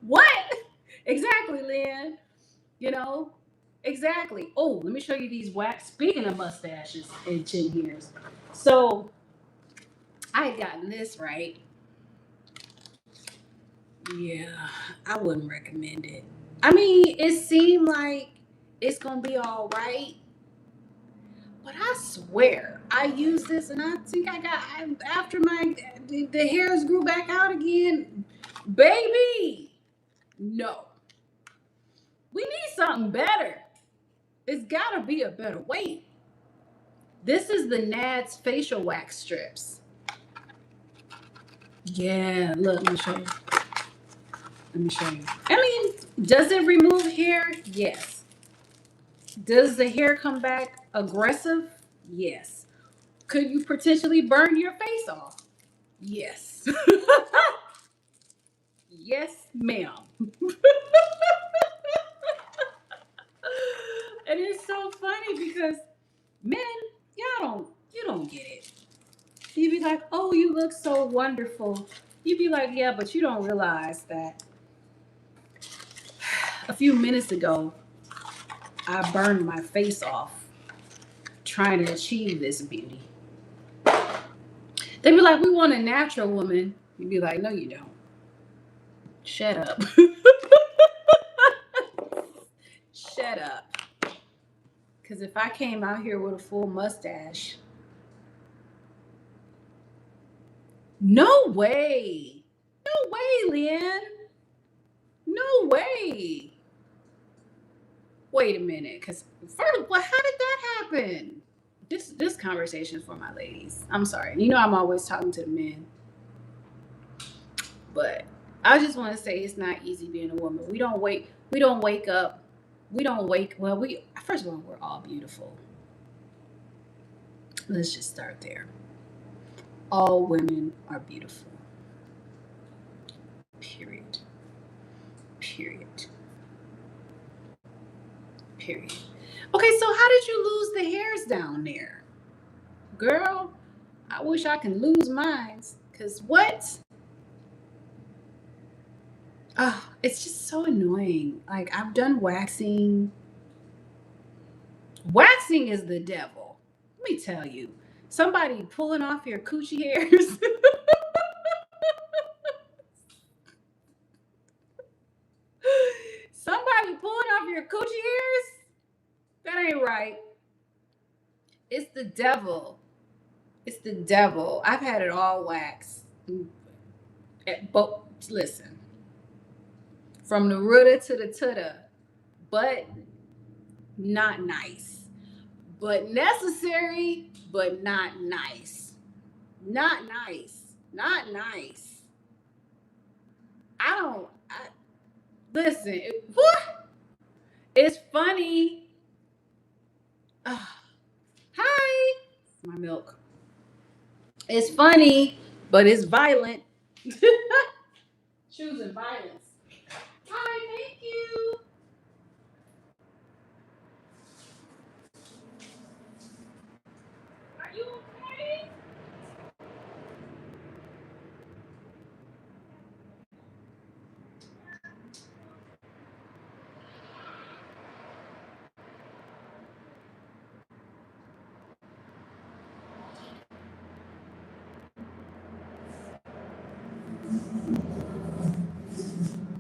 What? Exactly, Lynn. You know? Exactly. Oh, let me show you these wax. Speaking of mustaches and chin hairs. So I had gotten this, right? Yeah, I wouldn't recommend it. I mean, it seemed like it's gonna be all right, but I swear I used this, and I think after the hairs grew back out again, baby. No, we need something better. It's gotta be a better way. This is the Nads facial wax strips. Yeah, look, let me show you. Let me show you. I mean, does it remove hair? Yes. Does the hair come back aggressive? Yes. Could you potentially burn your face off? Yes. Yes, ma'am. And it's so funny because men, you don't get it. You'd be like, oh, you look so wonderful. You'd be like, yeah, but you don't realize that a few minutes ago, I burned my face off trying to achieve this beauty. They'd be like, we want a natural woman. You'd be like, no, you don't. Shut up. Shut up. Because if I came out here with a full mustache, no way. No way, Lynn. No way. Wait a minute. Because first, well, how did that happen? This conversation is for my ladies. I'm sorry. You know I'm always talking to the men. But I just want to say it's not easy being a woman. We don't wake up. First of all, we're all beautiful. Let's just start there. All women are beautiful. Period. Period. Period. Okay, so how did you lose the hairs down there? Girl, I wish I can lose mine. Because what? Oh, it's just so annoying. Like, I've done waxing. Waxing is the devil. Let me tell you. Somebody pulling off your coochie hairs. Somebody pulling off your coochie hairs? That ain't right. It's the devil. It's the devil. I've had it all waxed. But listen. From the rooter to the tutter. But not nice. But necessary, but not nice. Not nice. Not nice. Listen, what? It's funny. Hi. My milk. It's funny, but it's violent. Choosing violence. Hi, thank you. Are you okay?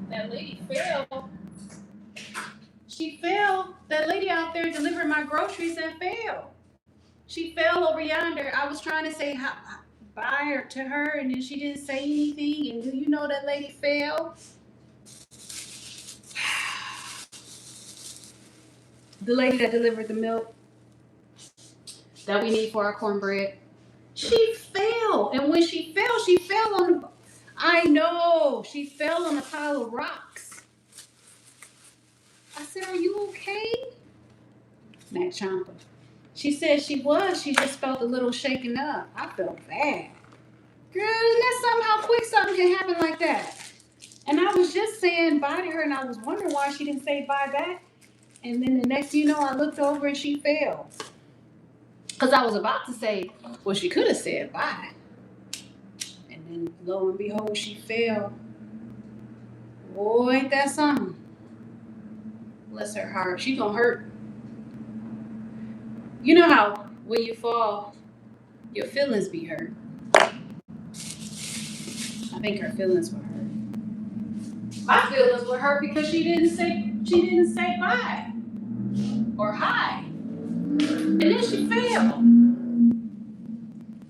That lady fell. She fell. That lady out there delivering my groceries and fell. She fell over yonder. I was trying to say bye to her, and then she didn't say anything. And do you know that lady fell? The lady that delivered the milk that we need for our cornbread. She fell. And when she fell on the... I know. She fell on a pile of rocks. I said, are you okay? Matt Champa. She said she was. She just felt a little shaken up. I felt bad. Girl, isn't that something how quick something can happen like that? And I was just saying bye to her, and I was wondering why she didn't say bye back. And then the next you know, I looked over and she fell. Because I was about to say, well, she could have said bye. And then lo and behold, she fell. Boy, ain't that something? Bless her heart. She gonna hurt. You know how when you fall, your feelings be hurt. I think her feelings were hurt. My feelings were hurt because she didn't say bye or hi. And then she fell.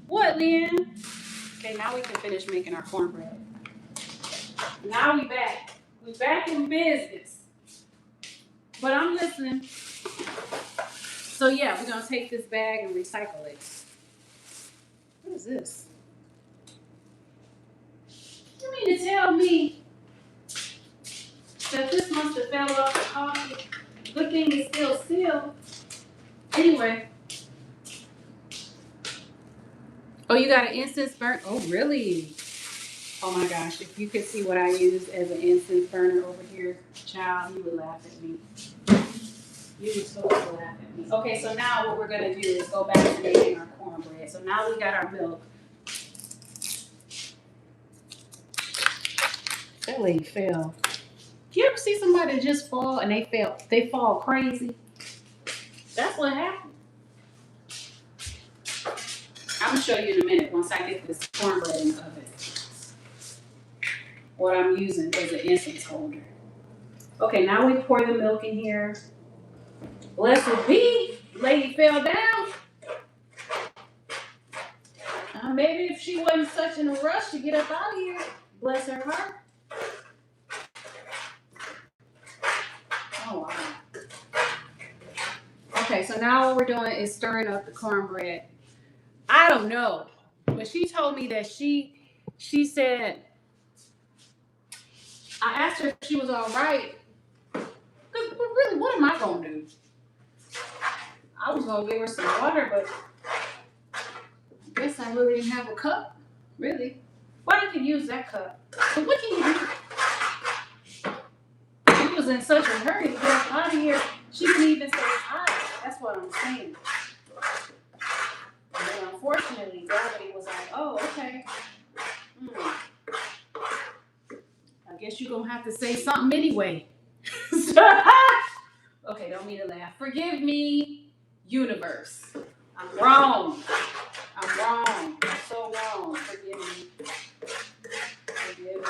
What, Lynn? Okay, now we can finish making our cornbread. Now we back. We back in business. But I'm listening. So yeah, we're gonna take this bag and recycle it. What is this? You mean to tell me that this must have fell off the coffee? Good thing it's still sealed. Anyway. Oh, you got an incense burner? Oh, really? Oh my gosh, if you could see what I use as an incense burner over here, child, you would laugh at me. You would so laugh at me. Okay, so now what we're gonna do is go back to making our cornbread. So now we got our milk. That lady fell. You ever see somebody just fall and they fall crazy? That's what happened. I'm gonna show you in a minute once I get this cornbread in the oven. What I'm using is an incense holder. Okay, now we pour the milk in here. Bless her be. Lady fell down. Maybe if she wasn't such in a rush to get up out of here, bless her heart. Oh, wow. Okay, so now what we're doing is stirring up the cornbread. I don't know, but she told me that she said, I asked her if she was all right. Because really, what am I going to do? I was going to give her some water, but I guess I really didn't have a cup. Really? Why didn't you use that cup? So what can you do? She was in such a hurry to get out of here. She didn't even say hi. That's what I'm saying. And then unfortunately, gravity was like, oh, okay. I guess you're going to have to say something anyway. Okay, don't mean to laugh. Forgive me, universe. I'm wrong. I'm wrong. I'm so wrong. Forgive me. Forgive me.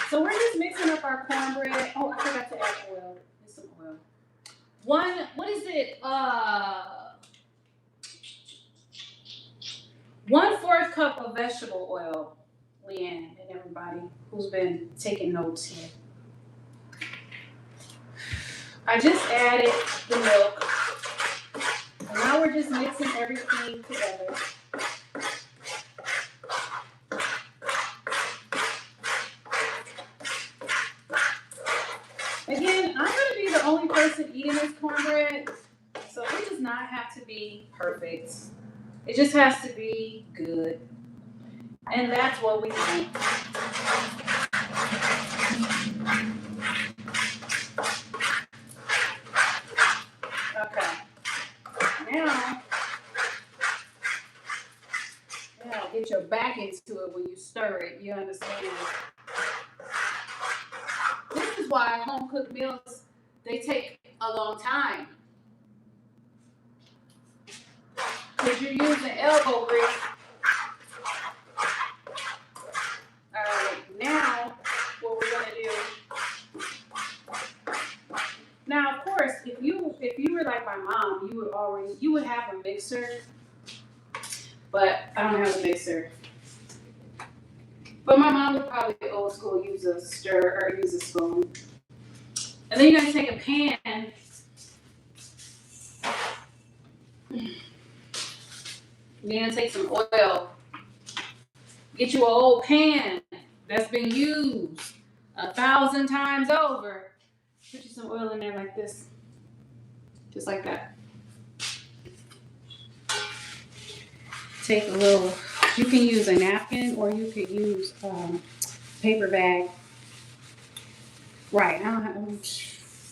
So we're just mixing up our cornbread. Oh, I forgot to add oil. There's some oil. What is it? 1/4 cup of vegetable oil, Leanne, and everybody who's been taking notes here. I just added the milk. And now we're just mixing everything together. Again, I'm going to be the only person eating this cornbread, so it does not have to be perfect. It just has to be good. And that's what we want. Okay. Now, get your back into it when you stir it. You understand? This is why home-cooked meals, they take a long time. Because you're using elbow grease. All right, now what we're gonna do. Now, of course, if you were like my mom, you would have a mixer, but I don't have a mixer. But my mom would probably old school use a stir or use a spoon. And then you're gonna take a pan. You're gonna take some oil. Get you an old pan that's been used 1,000 times over. Put you some oil in there like this. Just like that. Take a little, you can use a napkin or you could use paper bag. Right, I don't have,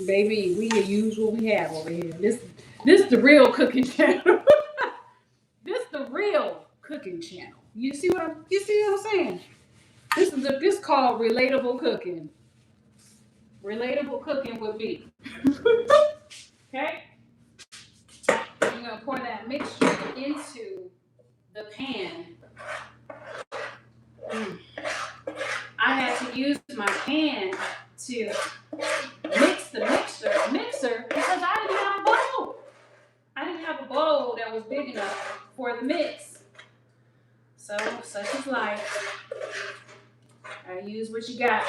baby, we can use what we have over here. This the real cooking channel. This the real cooking channel. You see what I'm saying? This called relatable cooking. Relatable cooking with me. Okay? You're gonna pour that mixture into the pan. I had to use my pan to mix the mixer because I didn't have a bowl. I didn't have a bowl that was big enough for the mix. So, such is life. Gotta use what you got.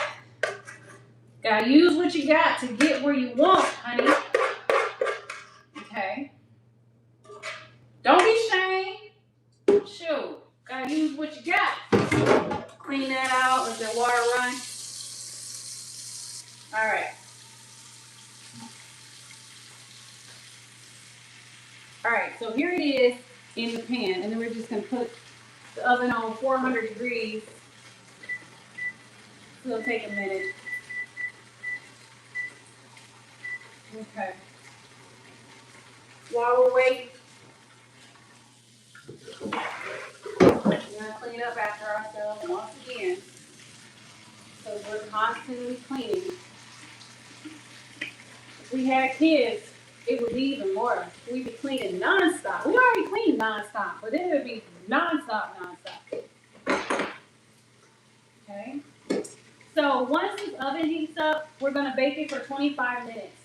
Gotta use what you got to get where you want, honey. Okay? Don't be ashamed. Shoot. Gotta use what you got. Clean that out. Let that water run. Alright. Alright, so here it is in the pan. And then we're just going to put the oven on 400 degrees. It'll take a minute. Okay. While we're waiting, we're going to clean up after ourselves once again. So we're constantly cleaning. If we had kids, it would be even more. We'd be cleaning nonstop. We already clean nonstop, but then it would be nonstop. Okay? So once this oven heats up, we're gonna bake it for 25 minutes.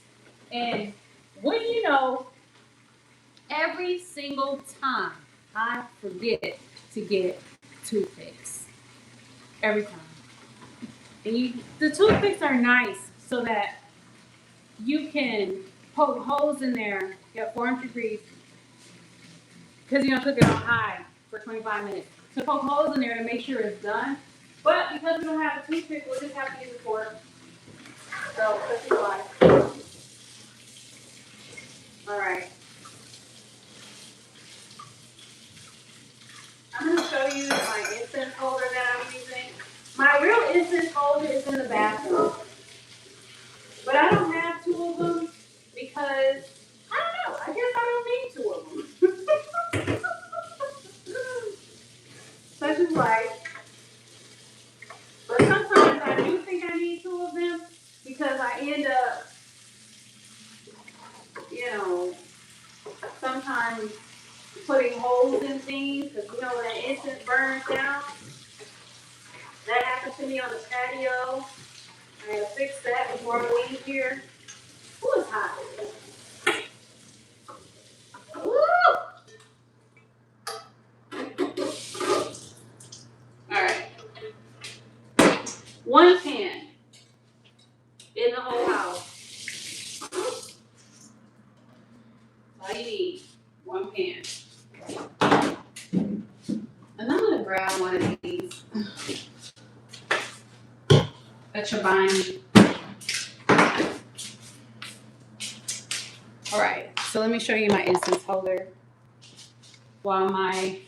And when you know, every single time I forget to get toothpicks. Every time. And the toothpicks are nice so that you can poke holes in there at 400 degrees because you're gonna cook it on high for 25 minutes. So poke holes in there to make sure it's done. But because we don't have a toothpick, we'll just have to use a fork. So let's be quiet. All right. I'm going to show you my incense holder that I'm using. My real incense holder is in the bathroom. But I don't have two of them because, I don't know, I guess I don't need two of them. Such is life. But sometimes I do think I need two of them because I end up, sometimes putting holes in things because, when that incense burns down. That happened to me on the patio. I gotta fix that before I leave here. Ooh, it's hot. Woo! Alright. One pan in the whole house. All you need. One pan. And I'm gonna grab one of these. A chobani. Alright, so let me show you my incense holder while my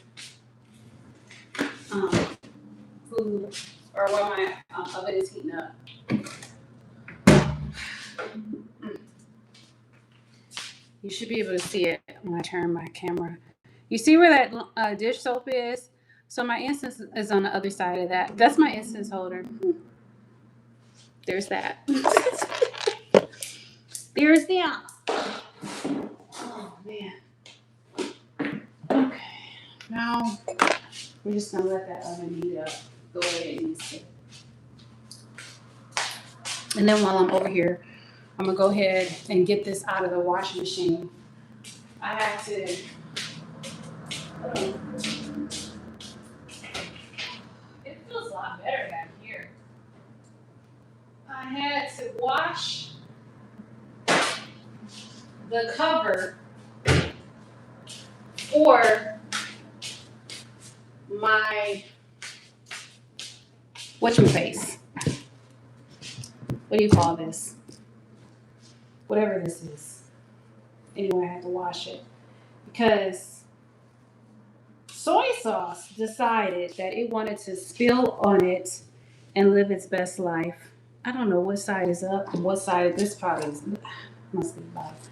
food, or while my oven is heating up. You should be able to see it when I turn my camera. You see where that dish soap is? So my incense is on the other side of that. That's my incense holder. There's that. There's that. Oh, man. Okay. Now, we're just going to let that oven heat up the way it needs to. And then while I'm over here, I'm going to go ahead and get this out of the washing machine. I had to, it feels a lot better back here. I had to wash the cover for my whatchamface. What do you call this? Whatever this is. Anyway, I had to wash it because soy sauce decided that it wanted to spill on it and live its best life. I don't know what side is up and what side this part is. Must be life.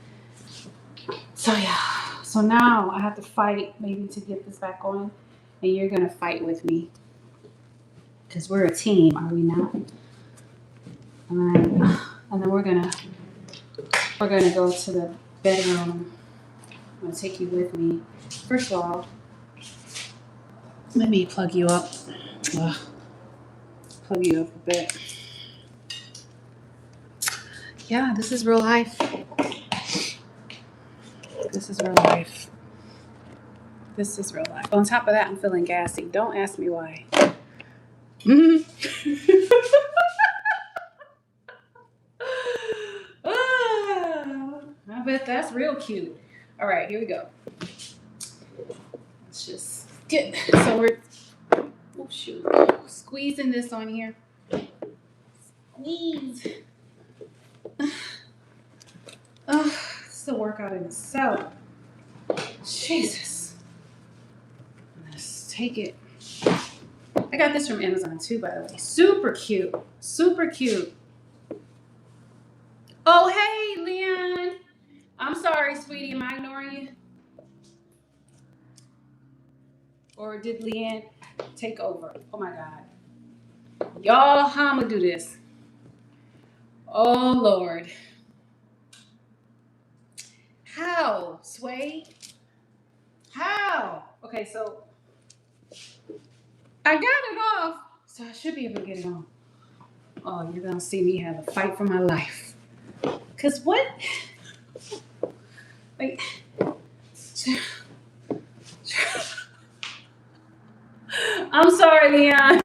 So yeah. So now I have to fight maybe to get this back on, and you're gonna fight with me because we're a team, are we not? And then we're gonna go to the bedroom. I'm gonna take you with me. First of all, let me plug you up. Plug you up a bit. Yeah, this is real life. This is real life. This is real life. On top of that, I'm feeling gassy. Don't ask me why. I bet that's real cute. All right, here we go. Let's just get, so we're, oh shoot, squeezing this on here. Squeeze. It's a workout in itself. Jesus. Let's take it. I got this from Amazon too, by the way. Super cute. Super cute. Oh, hey, Leon. I'm sorry, sweetie. Am I ignoring you? Or did Leanne take over? Oh, my God. Y'all, how I'm going to do this? Oh, Lord. How, Sway? How? Okay, so I got it off, so I should be able to get it on. Oh, you're gonna see me have a fight for my life. Cause what? Like, I'm sorry, Leon.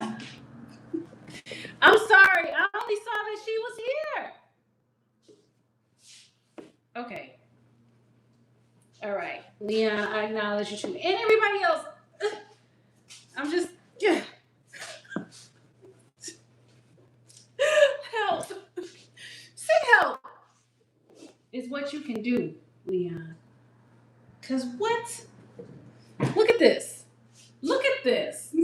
I'm sorry. I only saw that she was here. Okay. All right, Leon. I acknowledge you too, and everybody else. I'm just help. Say help is what you can do, Leon. Cause what? Look at this. Look at this.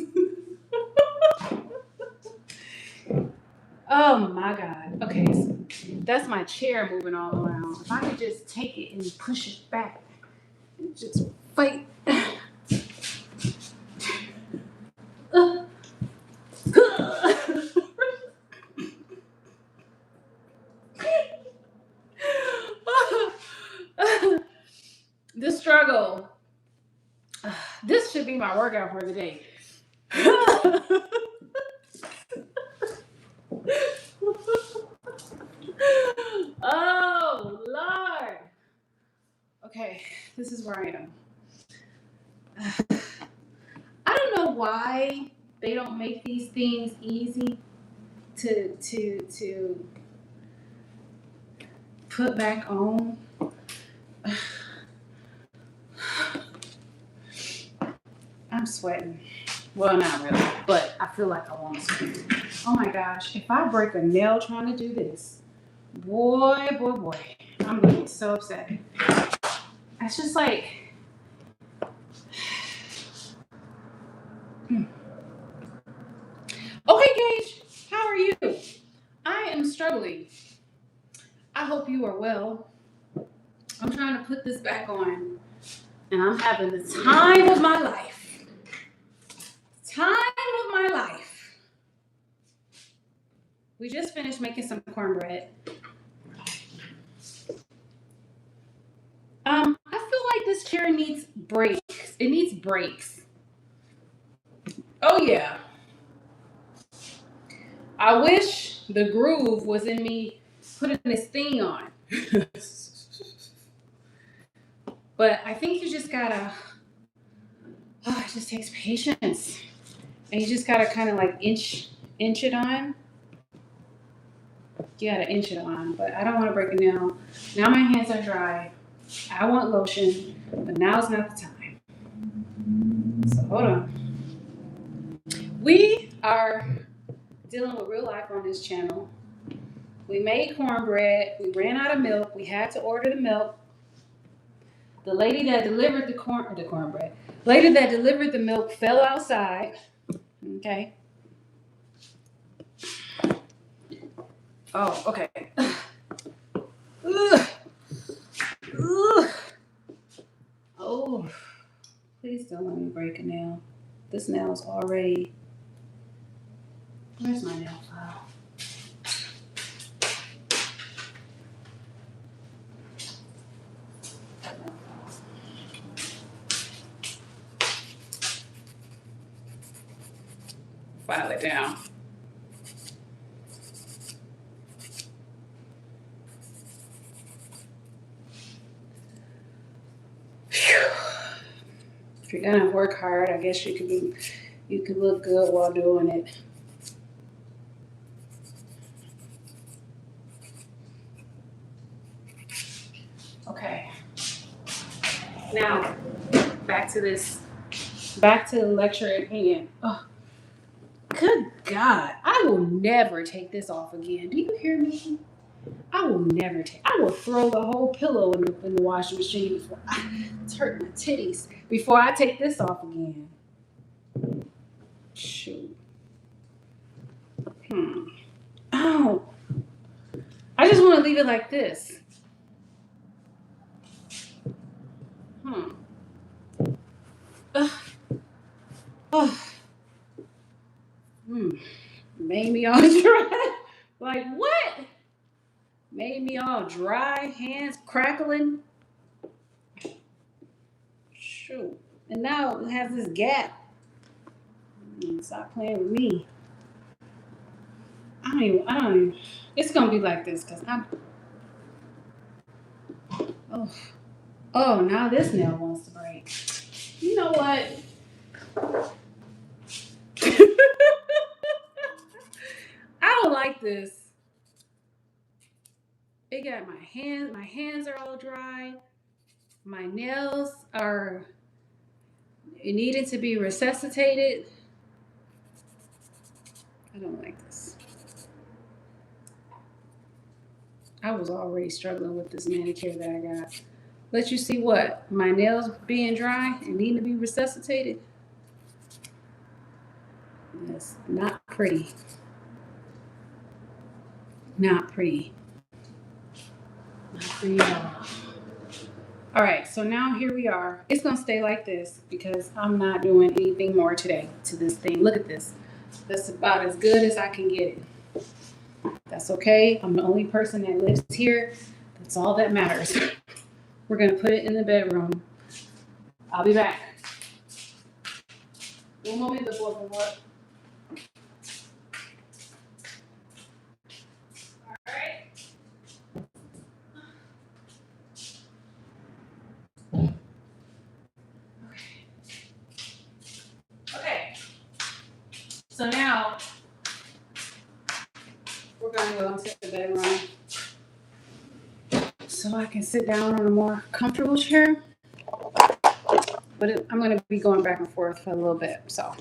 Oh my God. Okay, so that's my chair moving all around. If I could just take it and push it back and just fight. The struggle. This should be my workout for the day. Oh, Lord. Okay, this is where I am. I don't know why they don't make these things easy to put back on. I'm sweating. Well, not really, but I feel like I want to sweat. Oh my gosh, if I break a nail trying to do this, boy, I'm going to be so upset. It's just like, okay, Gage, how are you? I am struggling. I hope you are well. I'm trying to put this back on, and I'm having the time of my life. Time of my life. We just finished making some cornbread. I feel like this chair needs breaks. It needs breaks. Oh yeah. I wish the groove was in me putting this thing on. But I think you just gotta, it just takes patience. And you just gotta kind of like inch it on. You gotta inch it on, but I don't want to break a nail. Now my hands are dry. I want lotion, but now's not the time. So hold on. We are dealing with real life on this channel. We made cornbread. We ran out of milk. We had to order the milk. The lady that delivered the cornbread, lady that delivered the milk fell outside. Okay. Oh, okay. Oh, please don't let me break a nail. This nail is already. Where's my nail file? File it down. If you're gonna work hard, I guess you could look good while doing it. Okay. Now, back to the lecture at hand. Oh, good God. I will never take this off again. Do you hear me? I will throw the whole pillow in the washing machine before it's hurting my titties before I take this off again. Shoot. Oh. I just want to leave it like this. Made me all dry. Like what? Made me all dry, hands crackling. Shoot. And now it has this gap. Stop playing with me. I don't even, it's gonna be like this because oh, oh, now this nail wants to break. You know what? I don't like this. It got my hands are all dry. My nails are, it needed to be resuscitated. I don't like this. I was already struggling with this manicure that I got. Let you see what? My nails being dry and needing to be resuscitated. It's not pretty. Not pretty. Not pretty at all. All right, so now here we are. It's gonna stay like this because I'm not doing anything more today to this thing. Look at this. That's about as good as I can get it. That's okay. I'm the only person that lives here. That's all that matters. We're gonna put it in the bedroom. I'll be back. Un momento, por favor. All right. Okay. So now we're gonna go into the bedroom so I can sit down on a more comfortable chair. But I'm gonna be going back and forth for a little bit, so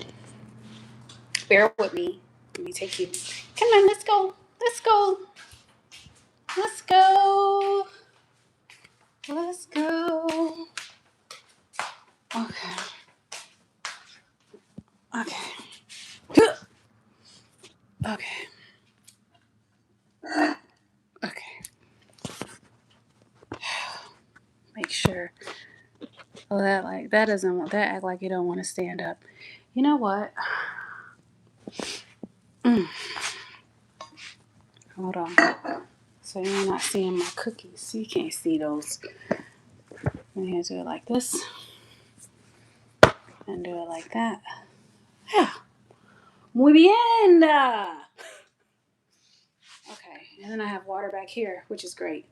bear with me. Let me take you. Come on, let's go. Let's go. Let's go. Let's go. Okay. Okay. Okay. Okay. Make sure. Oh, that doesn't want that act like you don't want to stand up. You know what? Hold on. So you're not seeing my cookies. So you can't see those. I'm gonna do it like this. And do it like that. Yeah. Muy bien. Okay. And then I have water back here, which is great.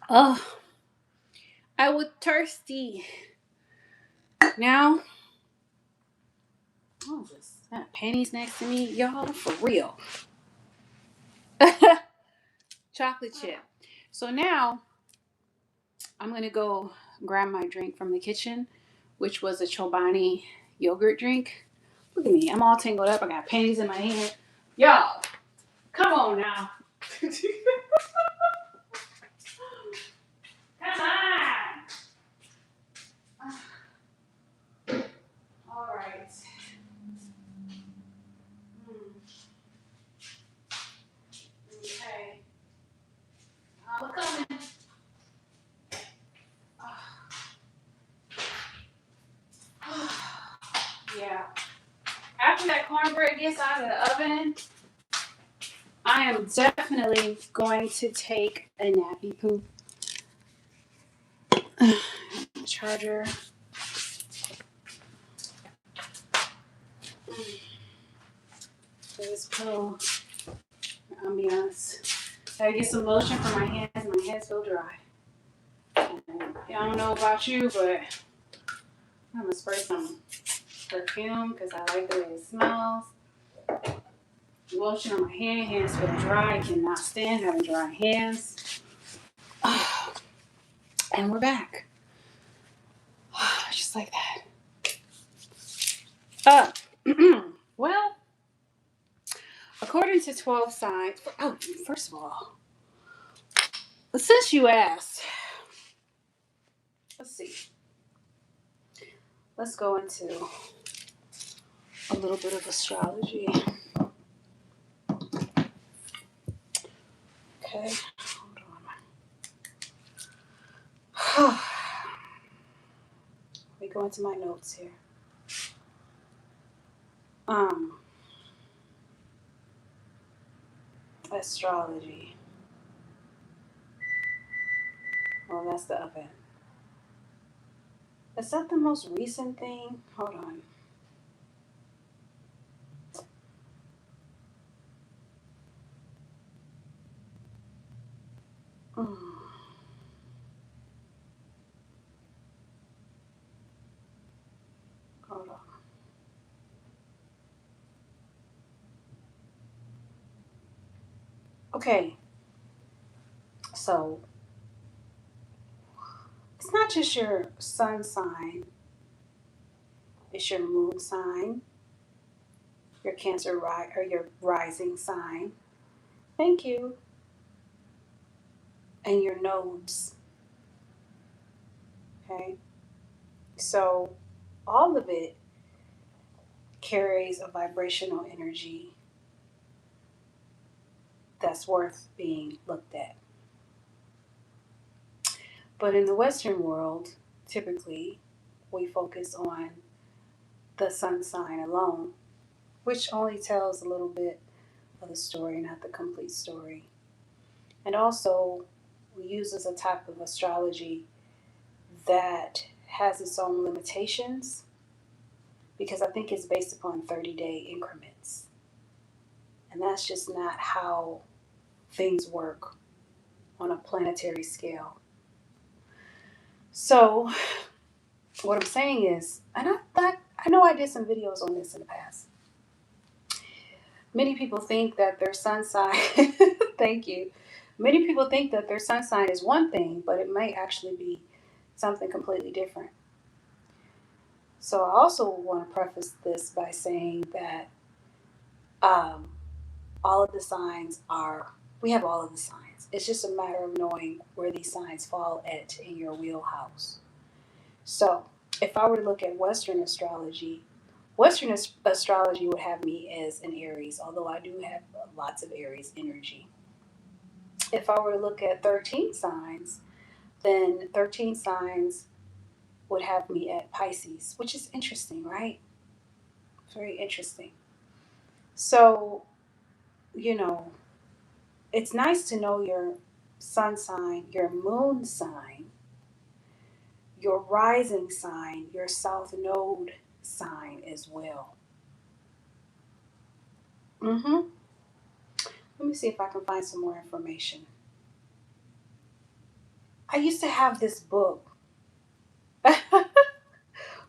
Oh, I was thirsty. Now, what is this? That panties next to me, y'all, for real. Chocolate chip. So now, I'm gonna go grab my drink from the kitchen, which was a Chobani yogurt drink. Look at me, I'm all tangled up. I got panties in my hand. Y'all, come on now. Come on. All right. Okay. We're coming. Yeah. After that cornbread gets out of the oven, I am definitely going to take a nappy poop. Charger. This pill. Ambiance. I get some lotion for my hands. My hands feel dry. And I don't know about you, but I'm gonna spray some perfume because I like the way it smells. Lotion on my hands feel dry. I cannot stand having dry hands. And we're back. Just like that. Well, according to 12 signs. Oh, first of all, since you asked, let's see. Let's go into a little bit of astrology. Okay, hold on. Let me go into my notes here. Astrology. Well, that's the up end. Is that the most recent thing? Hold on. Mm, hold on. Okay, so it's not just your sun sign, it's your moon sign, your Cancer or your rising sign. Thank you. And your nodes. Okay, so all of it carries a vibrational energy that's worth being looked at. But in the Western world, typically, we focus on the sun sign alone, which only tells a little bit of the story, not the complete story. And also, we use as a type of astrology that has its own limitations because I think it's based upon 30-day increments. And that's just not how things work on a planetary scale. So, what I'm saying is, and I know I did some videos on this in the past. Many people think that their sun sign, thank you. Many people think that their sun sign is one thing, but it might actually be something completely different. So I also want to preface this by saying that um, all of the signs are, we have all of the signs. It's just a matter of knowing where these signs fall at in your wheelhouse. So if I were to look at Western astrology would have me as an Aries, although I do have lots of Aries energy. If I were to look at 13 signs, then 13 signs would have me at Pisces, which is interesting, right? Very interesting. So, you know, it's nice to know your sun sign, your moon sign, your rising sign, your south node sign as well. Mm-hmm. Let me see if I can find some more information. I used to have this book.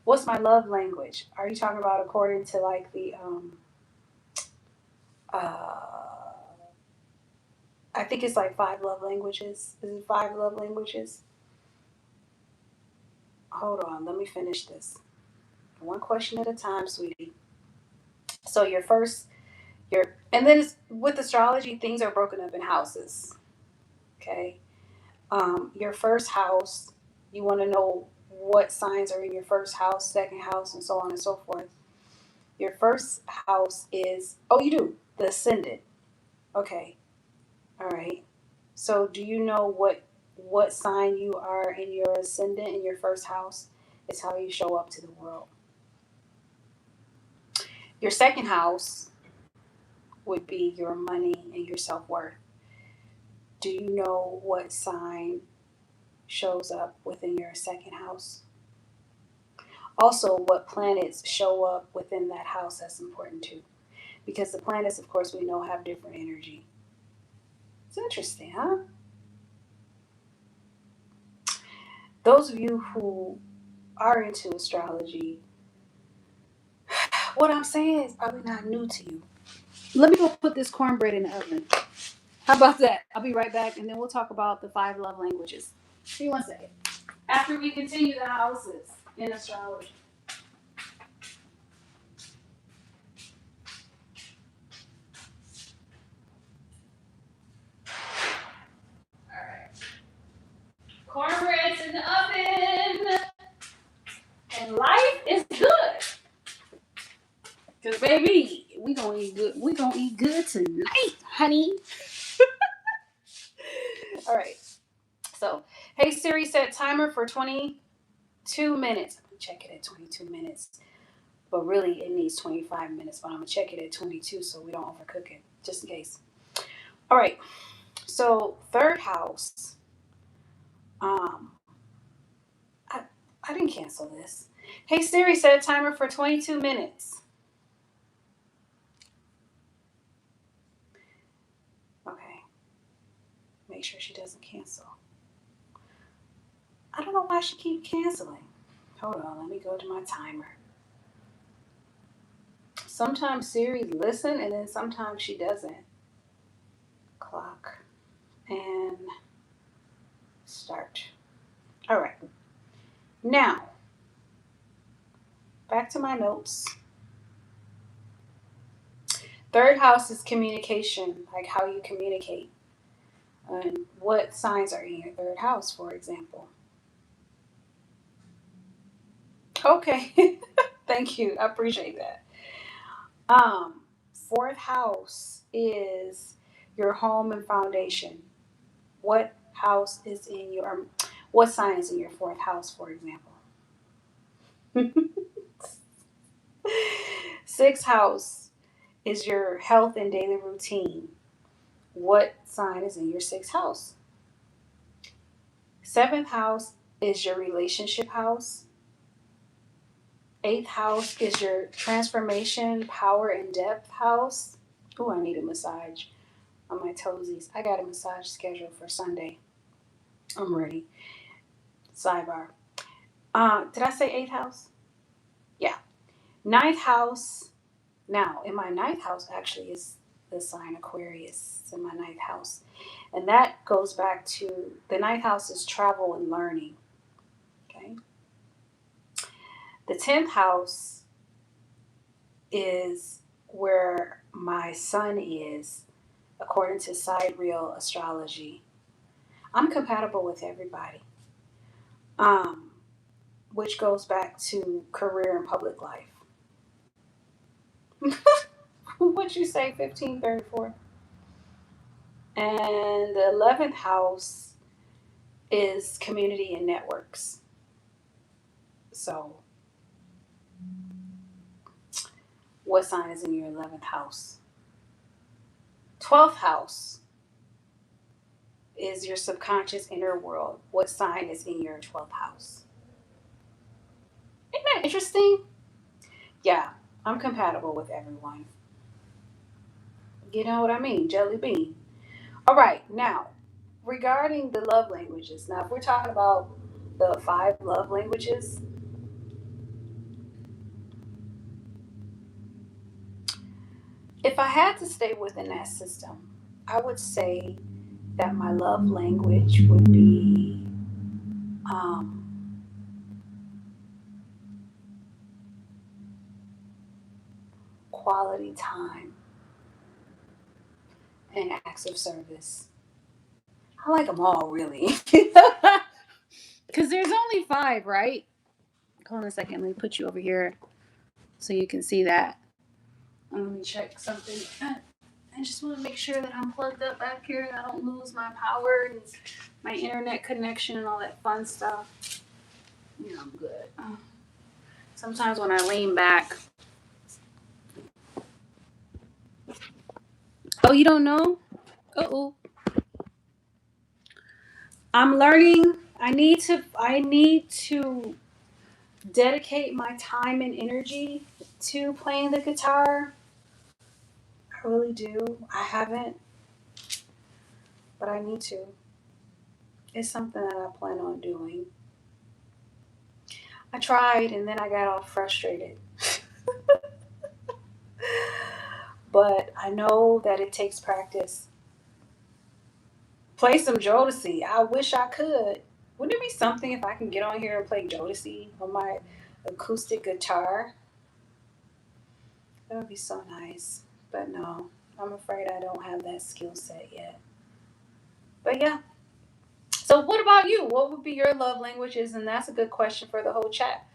What's my love language? Are you talking about according to like the uh I think it's like five love languages. Is it five love languages? Hold on, let me finish this. One question at a time, sweetie. So your first, and then it's, with astrology, things are broken up in houses. Okay. Your first house, you want to know what signs are in your first house, second house, and so on and so forth. Your first house is, oh, you do, the ascendant. Okay. All right. So do you know what sign you are in your ascendant in your first house? Is how you show up to the world. Your second house would be your money and your self-worth. Do you know what sign shows up within your second house? Also, what planets show up within that house, that's important too. Because the planets, of course, we know have different energy. It's interesting, huh? Those of you who are into astrology, what I'm saying is probably not new to you. Let me go put this cornbread in the oven. How about that? I'll be right back and then we'll talk about the five love languages. Give me one second. After we continue the houses in astrology. Alright. Cornbread's in the oven. And life is good. Cause baby, we gonna eat good. We gonna eat good tonight, honey. All right. So, hey Siri, set timer for 22 minutes. I'm gonna check it at 22 minutes, but really it needs 25 minutes. But I'm gonna check it at 22 so we don't overcook it, just in case. All right. So third house. Um, I I didn't cancel this. Hey Siri, set a timer for 22 minutes. Okay. Make sure she doesn't cancel. I don't know why she keeps canceling. Hold on, let me go to my timer. Sometimes Siri listen and then sometimes she doesn't. Clock and start. All right. Now, back to my notes. Third house is communication, like how you communicate. And what signs are in your third house, for example? Okay. Thank you. I appreciate that. Um, Fourth house is your home and foundation. What house is in your what sign is in your fourth house, for example? Sixth house is your health and daily routine. What sign is in your sixth house? Seventh house is your relationship house. Eighth house is your transformation, power, and depth house. Oh, I need a massage on my toesies. I got a massage scheduled for Sunday. I'm ready. Sidebar. Did I say eighth house? Yeah. Ninth house. Now, in my ninth house, actually, is the sign Aquarius. It's in my ninth house. And that goes back to the ninth house is travel and learning. Okay. The 10th house is where my sun is, according to sidereal astrology. I'm compatible with everybody, um, which goes back to career and public life. What'd you say, 1534? And the 11th house is community and networks. So, what sign is in your 11th house? 12th house is your subconscious inner world. What sign is in your 12th house? Isn't that interesting? Yeah, I'm compatible with everyone. You know what I mean? Jelly bean. All right, now, regarding the love languages. Now, if we're talking about the 5 love languages, if I had to stay within that system, I would say that my love language would be um, quality time and acts of service. I like them all, really. Because there's only 5, right? Hold on a second. Let me put you over here so you can see that. Let me check something. I just want to make sure that I'm plugged up back here and I don't lose my power and my internet connection and all that fun stuff. Yeah, I'm good. Sometimes when I lean back. Oh, you don't know? Uh-oh. I'm learning. I need to dedicate my time and energy to playing the guitar. I really do. I haven't, but I need to. It's something that I plan on doing. I tried and then I got all frustrated. But I know that it takes practice. Play some Jodeci. I wish I could. Wouldn't it be something if I can get on here and play Jodeci on my acoustic guitar? That would be so nice. But no, I'm afraid I don't have that skill set yet. But yeah. So what about you? What would be your love languages? And that's a good question for the whole chat.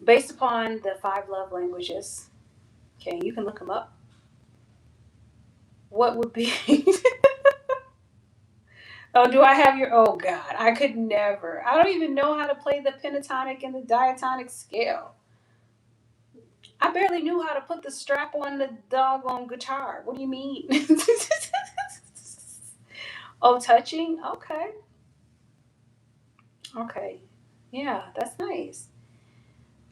Based upon the 5 love languages. Okay, you can look them up. What would be Oh, do I have your? Oh God, I could never. I don't even know how to play the pentatonic and the diatonic scale. I barely knew how to put the strap on the doggone guitar. What do you mean? Oh, touching? Okay. Okay. Yeah, that's nice.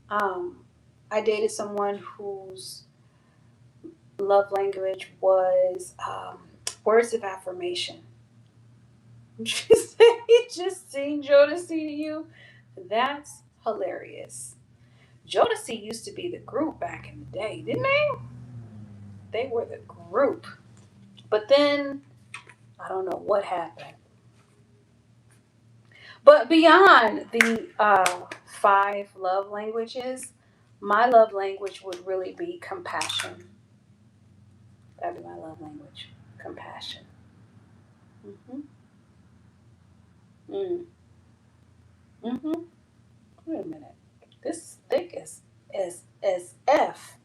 Um, I dated someone whose love language was words of affirmation. She said he just seen Jodeci to you. That's hilarious. Jodeci used to be the group back in the day, didn't they? They were the group. But then I don't know what happened. But beyond the five love languages, my love language would really be compassion. That'd be my love language. Compassion. Mm-hmm. Mm. Mm-hmm. Wait a minute. This is thick as F.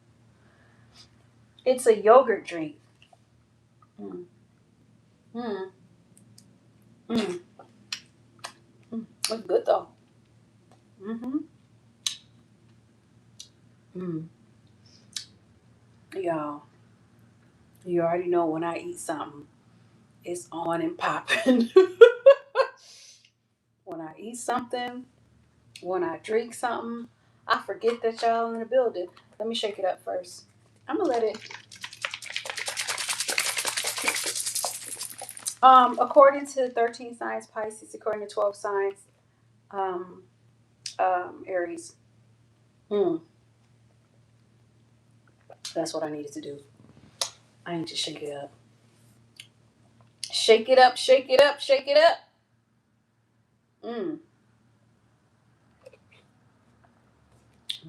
It's a yogurt drink. Mm. Mm. Mm. Mm. It's good though. Mm-hmm. Mm. Y'all, you already know when I eat something, it's on and popping. When I eat something, when I drink something, I forget that y'all in the building. Let me shake it up first. I'm gonna let it. According to 13 signs Pisces, according to 12 signs um, Aries. Mm, that's what I needed to do. I need to shake it up. Shake it up, shake it up, shake it up. Mm.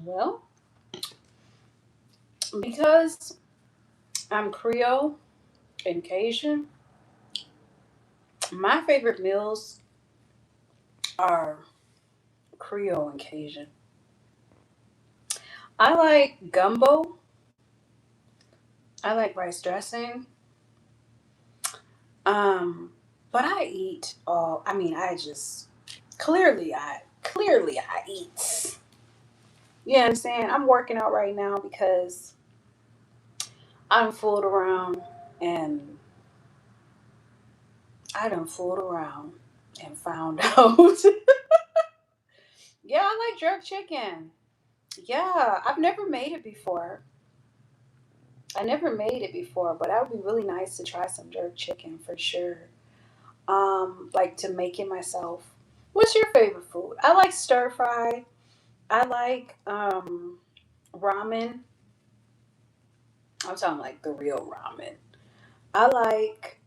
Well, because I'm Creole and Cajun, my favorite meals are Creole and Cajun. I like gumbo. I like rice dressing. Um, but I eat all. I mean, I just clearly I eat. You know what I'm saying? I'm working out right now because I done fooled around and I done fooled around and found out. Yeah, I like jerk chicken. Yeah, I've never made it before. I never made it before, but that would be really nice to try some jerk chicken for sure. Like to make it myself. What's your favorite food? I like stir fry. I like ramen. I'm talking like the real ramen. I like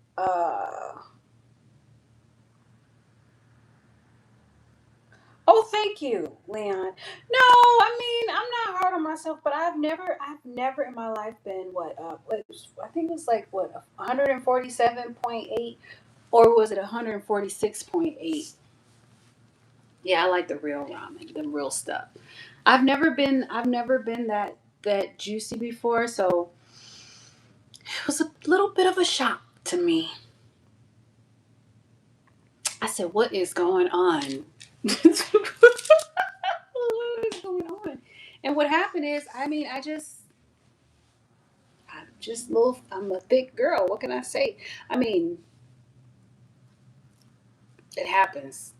oh, thank you, Leon. No, I mean, I'm not hard on myself, but I've never in my life been I think it was like what 147.8 or was it 146.8? Yeah, I like the real ramen, the real stuff. I've never been that juicy before, so it was a little bit of a shock to me. I said, "What is going on?" What is going on? And what happened is, I mean, I'm a thick girl. What can I say? I mean, it happens.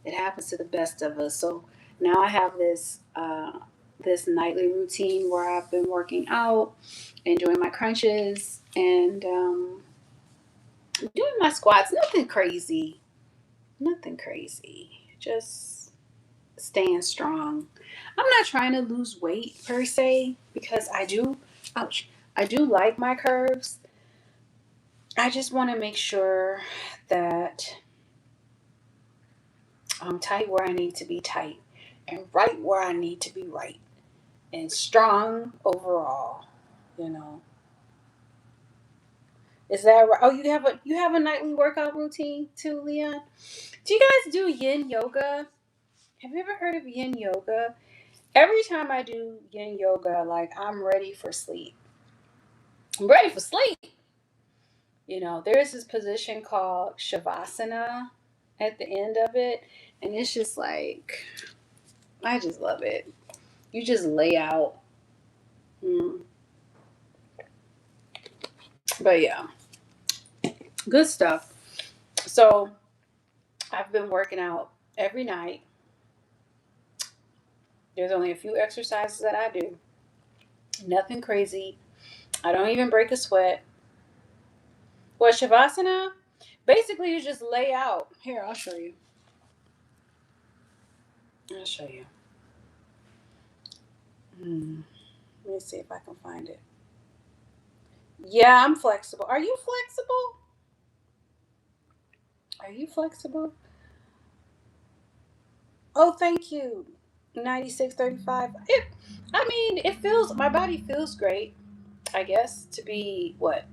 It happens to the best of us. So now I have this nightly routine where I've been working out and doing my crunches and doing my squats. Nothing crazy. Nothing crazy. Just staying strong. I'm not trying to lose weight per se because ouch, I do like my curves. I just want to make sure that I'm tight where I need to be tight and right where I need to be right and strong overall, you know. Is that right? Oh, you have a nightly workout routine too, Leon? Do you guys do yin yoga? Have you ever heard of yin yoga? Every time I do yin yoga, like I'm ready for sleep. I'm ready for sleep. You know, there's this position called Shavasana at the end of it, and it's just like I just love it. You just lay out. Mm. But yeah, good stuff. So I've been working out every night. There's only a few exercises that I do. Nothing crazy. I don't even break a sweat. What, Shavasana? Basically, you just lay out. Here, I'll show you. I'll show you. Let me see if I can find it. Yeah, I'm flexible. Are you flexible? Are you flexible? Oh, thank you. 9635. It feels, my body feels great, I guess, to be what,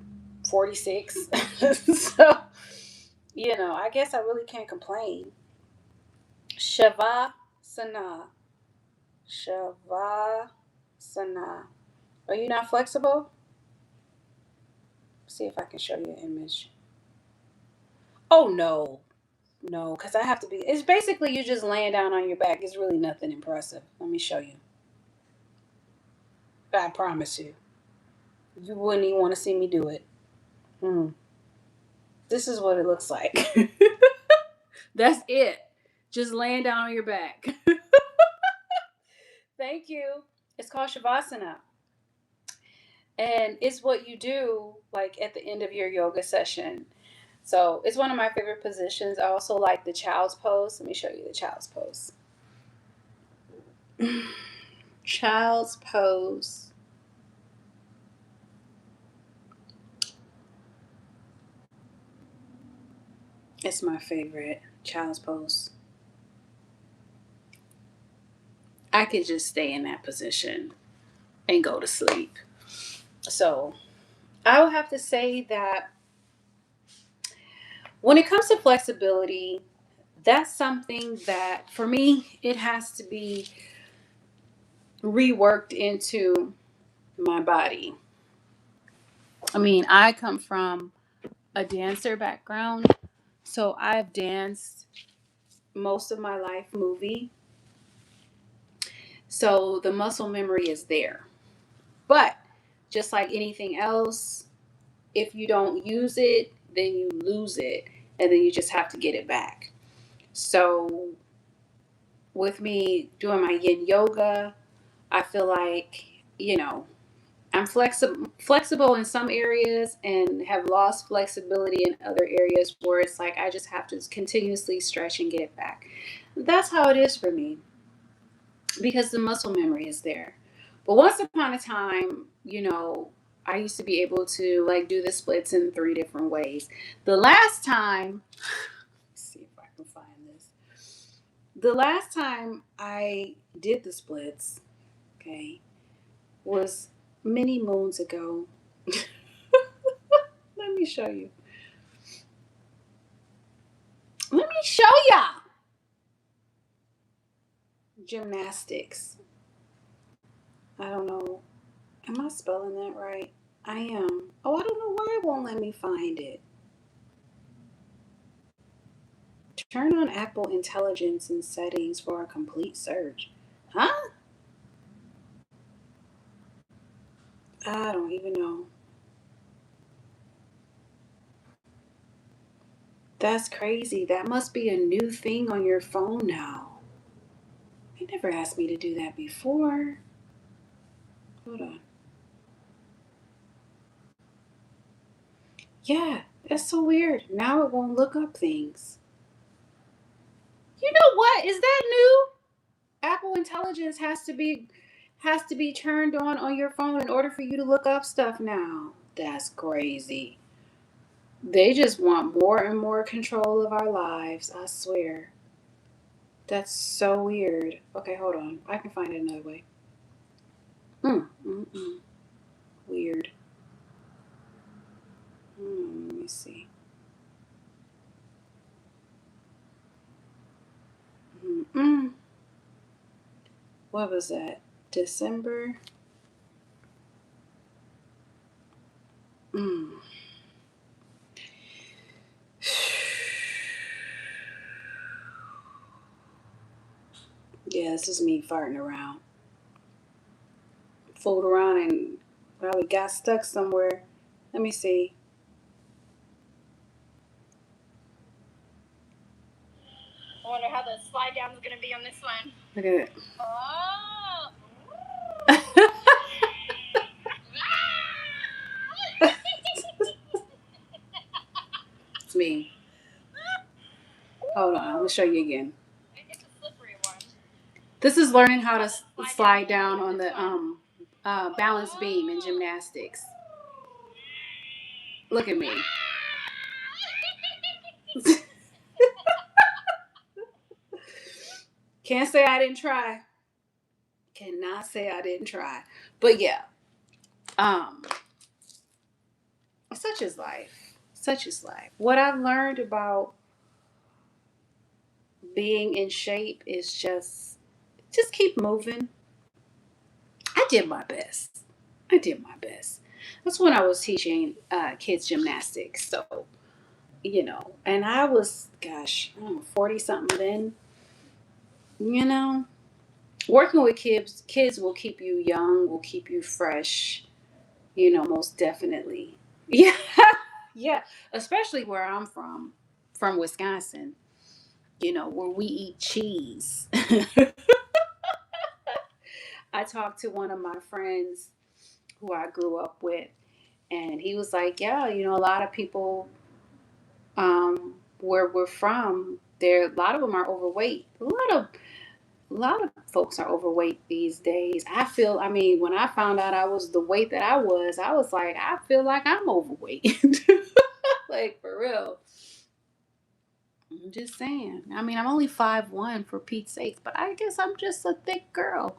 46. So, I guess I really can't complain. Shavasana. Shavasana. Are you not flexible? See if I can show you an image. Oh, no. No, because I have to be. It's basically you just laying down on your back. It's really nothing impressive. Let me show you. I promise you. You wouldn't even want to see me do it. This is what it looks like. That's it. Just laying down on your back. Thank you. It's called Shavasana. And it's what you do like at the end of your yoga session. So it's one of my favorite positions. I also like the child's pose. Let me show you the child's pose. Child's pose. It's my favorite, child's pose. I could just stay in that position and go to sleep. So I would have to say that when it comes to flexibility, that's something that for me, it has to be reworked into my body. I mean, I come from a dancer background, so I've danced most of my life movie. So the muscle memory is there. But just like anything else, if you don't use it, then you lose it, and then you just have to get it back. So with me doing my yin yoga, I feel like, I'm flexible in some areas and have lost flexibility in other areas where it's like I just have to continuously stretch and get it back. That's how it is for me because the muscle memory is there. But once upon a time, I used to be able to like do the splits in 3 different ways. The last time, let's see if I can find this. The last time I did the splits, okay, was many moons ago. Let me show you. Let me show ya. Gymnastics. I don't know. Am I spelling that right? I am. Oh, I don't know why it won't let me find it. Turn on Apple Intelligence and settings for a complete search. Huh? I don't even know. That's crazy. That must be a new thing on your phone now. They never asked me to do that before. Hold on. Yeah, that's so weird. Now it won't look up things. You know what? Is that new? Apple Intelligence has to be turned on your phone in order for you to look up stuff now. That's crazy. They just want more and more control of our lives, I swear. That's so weird. Okay, hold on. I can find it another way. Weird. Let me see. What was that? December? Yeah, this is me farting around. Fooled around and probably got stuck somewhere. Let me see. how the slide down is going to be on this one. Look at it. Oh. It's me. Hold on, I'm going to show you again. It's a slippery one. This is learning how to slide down on the balance beam in gymnastics. Look at me. Can't say I didn't try. Cannot say I didn't try. But yeah. Such is life. Such is life. What I've learned about being in shape is just keep moving. I did my best. That's when I was teaching kids gymnastics. So, and I was, 40 something then, working with kids will keep you young, will keep you fresh, most definitely. Yeah. Yeah. Especially where I'm from Wisconsin, where we eat cheese. I talked to one of my friends who I grew up with, and he was like, yeah, a lot of people where we're from, a lot of them are overweight. A lot of folks are overweight these days. When I found out I was the weight that I was like, I feel like I'm overweight. Like, for real. I'm just saying. I'm only 5'1" for Pete's sake, but I guess I'm just a thick girl.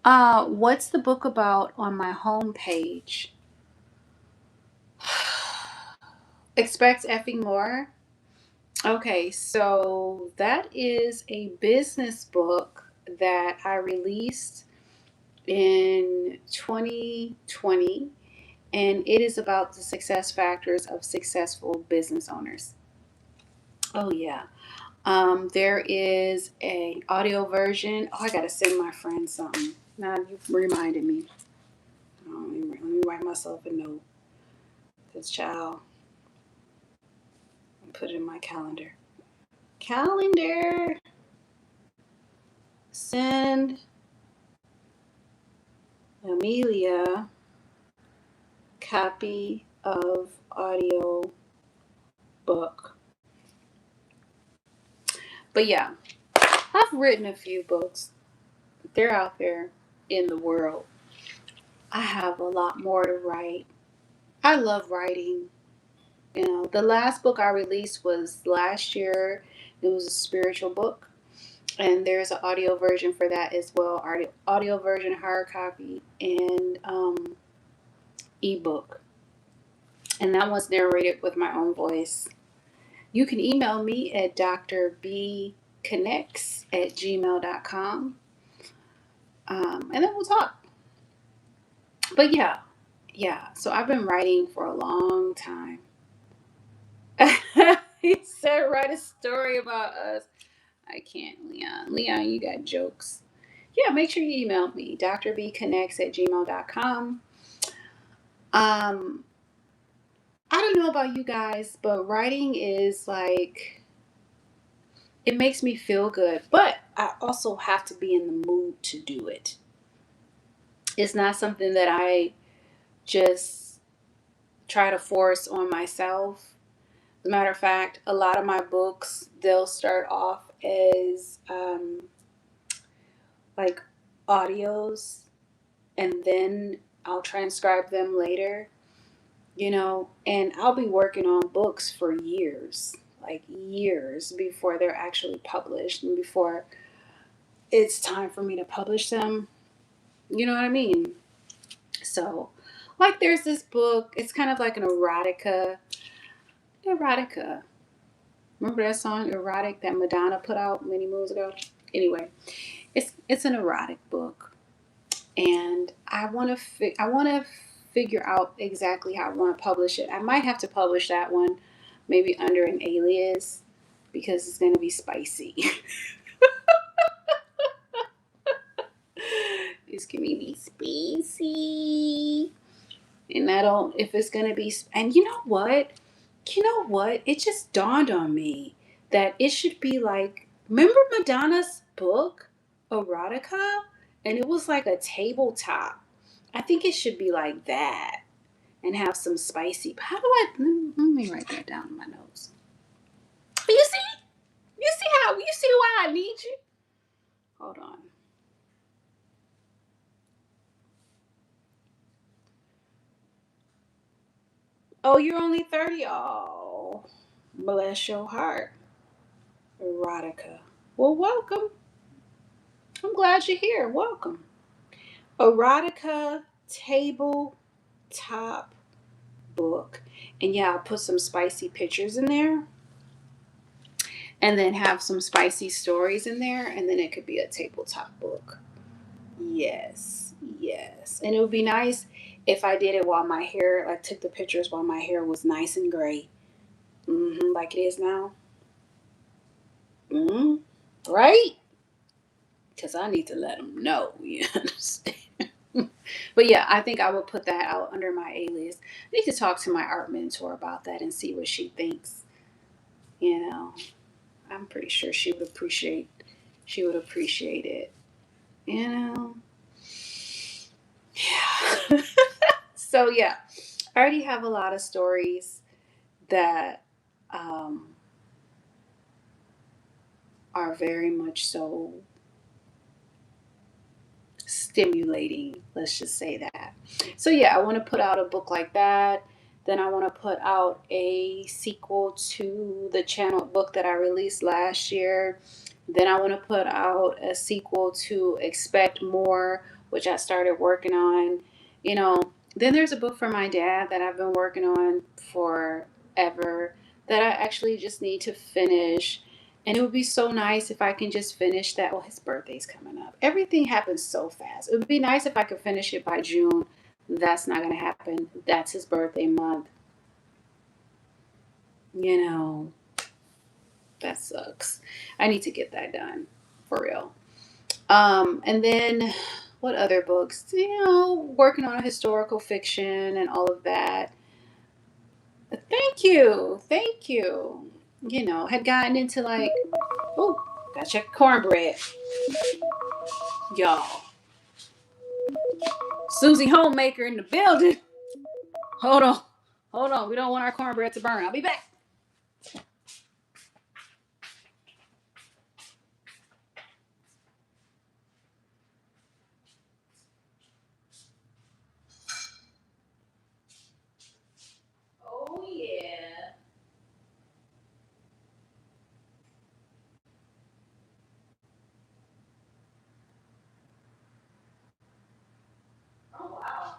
What's the book about on my homepage? Expect effing more. Okay, so that is a business book that I released in 2020, and it is about the success factors of successful business owners. Oh yeah. There is an audio version. Oh, I gotta send my friend something. Now you reminded me. Let me write myself a note. This child. Put it in my calendar. Send Amelia copy of audio book. But yeah, I've written a few books. They're out there in the world. I have a lot more to write. I love writing. The last book I released was last year. It was a spiritual book. And there's an audio version for that as well. Audio version, hard copy, and ebook. And that one's narrated with my own voice. You can email me at DrBeeConnects@gmail.com. And then we'll talk. But yeah. So I've been writing for a long time. He said, write a story about us. I can't, Leon. Leon, you got jokes. Yeah, make sure you email me, DrBeeConnects@gmail.com. I don't know about you guys, but writing is like, it makes me feel good, but I also have to be in the mood to do it. It's not something that I just try to force on myself. As a matter of fact, a lot of my books, they'll start off as like audios, and then I'll transcribe them later, and I'll be working on books for years, like years before they're actually published and before it's time for me to publish them. You know what I mean? So, like, there's this book, it's kind of like an erotica. Remember that song, Erotic, that Madonna put out many moons ago? Anyway, it's an erotic book, and I want to figure out exactly how I want to publish it. I might have to publish that one maybe under an alias because it's going to be spicy. It's going to be spicy. And if it's going to be, and you know what? You know what? It just dawned on me that it should be like, remember Madonna's book, Erotica? And it was like a tabletop. I think it should be like that and have some spicy. How do I? Let me write that down in my notes. You see? You see why I need you? Hold on. Oh, you're only 30? Oh, bless your heart. Erotica. Well, welcome. I'm glad you're here. Welcome. Erotica tabletop book. And yeah, I'll put some spicy pictures in there and then have some spicy stories in there. And then it could be a tabletop book. Yes, yes. And it would be nice if I did it while my hair, like took the pictures while my hair was nice and gray. Like it is now. hmm Right? Because I need to let them know. You understand? But yeah, I think I would put that out under my alias. I need to talk to my art mentor about that and see what she thinks. You know, I'm pretty sure she would appreciate it. You know. Yeah. So yeah, I already have a lot of stories that um, are very much so stimulating. Let's just say that. So yeah, I want to put out a book like that. Then I want to put out a sequel to the channel book that I released last year. Then I want to put out a sequel to Expect More, which I started working on. You know, then there's a book for my dad that I've been working on forever that I actually just need to finish. And it would be so nice if I can just finish that. Well, his birthday's coming up. Everything happens so fast. It would be nice if I could finish it by June. That's not going to happen. That's his birthday month. You know, that sucks. I need to get that done for real. And then what other books? You know, working on historical fiction and all of that. Thank you. Thank you. You know, had gotten into like, oh, gotta check cornbread. Y'all. Susie Homemaker in the building. Hold on. Hold on. We don't want our cornbread to burn. I'll be back. Oh, yeah. Oh, wow.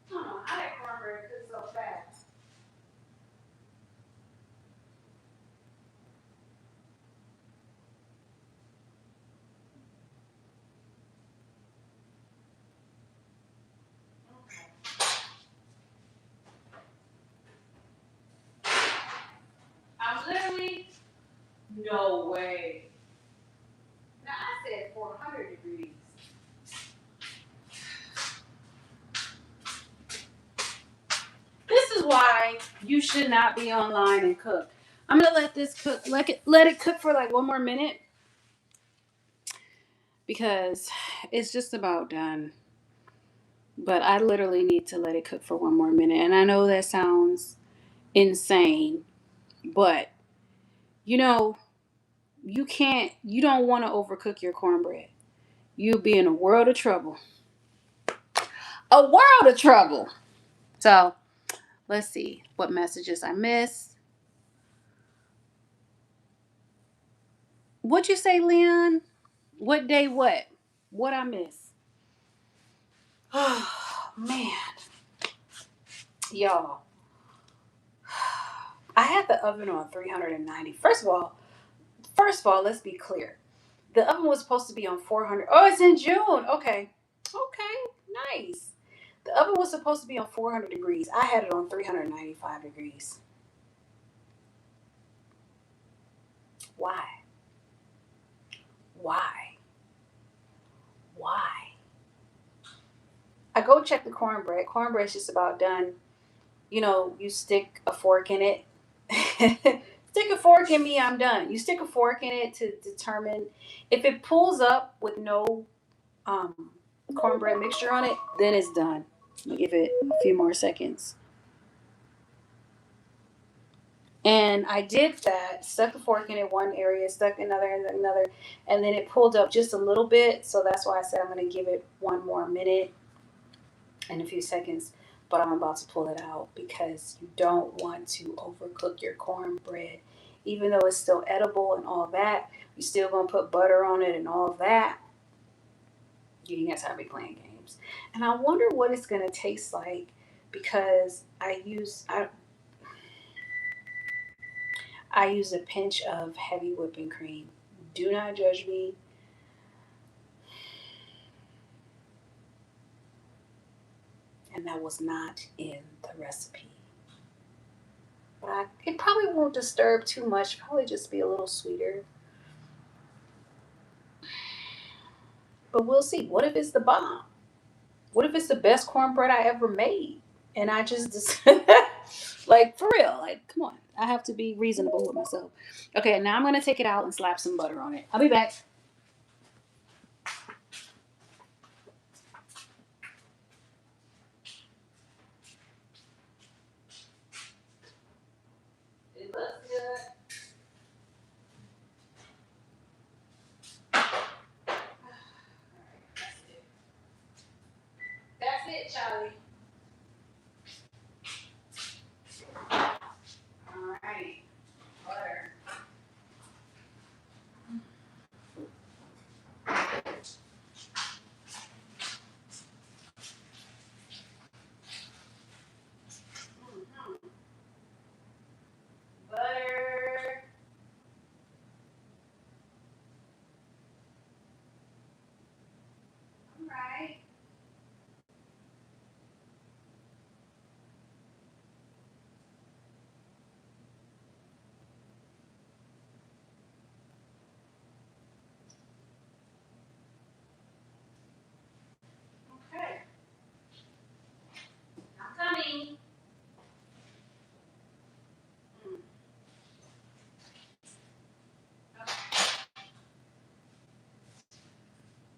I don't know how that cornbread cooks so fast. I'm literally, no way. Now, I said 400 degrees. This is why you should not be online and cook. I'm gonna let this cook. Let it cook for like one more minute because it's just about done. But I literally need to let it cook for one more minute. And I know that sounds insane, but you know, you don't want to overcook your cornbread. You'll be in a world of trouble. A world of trouble. So let's see what messages I missed. What'd you say, Leon? What day what? What I miss? Oh, man. Y'all. I had the oven on 390. First of all, let's be clear. The oven was supposed to be on 400. Oh, it's in June. Okay. Okay. Nice. The oven was supposed to be on 400 degrees. I had it on 395 degrees. Why? I go check the cornbread. Cornbread's just about done. You know, you stick a fork in it. Stick a fork in me, I'm done. You stick a fork in it to determine if it pulls up with no cornbread mixture on it, then it's done. Give it a few more seconds. And I did that, stuck a fork in it one area, stuck another, and then it pulled up just a little bit. So that's why I said I'm going to give it one more minute and a few seconds. But I'm about to pull it out because you don't want to overcook your cornbread. Even though it's still edible and all that, you're still going to put butter on it and all that. You ain't got time to be playing games. And I wonder what it's going to taste like because I use a pinch of heavy whipping cream. Do not judge me. And that was not in the recipe. But it probably won't disturb too much. Probably just be a little sweeter. But we'll see. What if it's the bomb? What if it's the best cornbread I ever made? And I just, like, for real. Like, come on. I have to be reasonable with myself. Okay, now I'm going to take it out and slap some butter on it. I'll be back. It looks good. That's it, Charlie. All right. Butter. Butter. All right. Okay. I'm coming.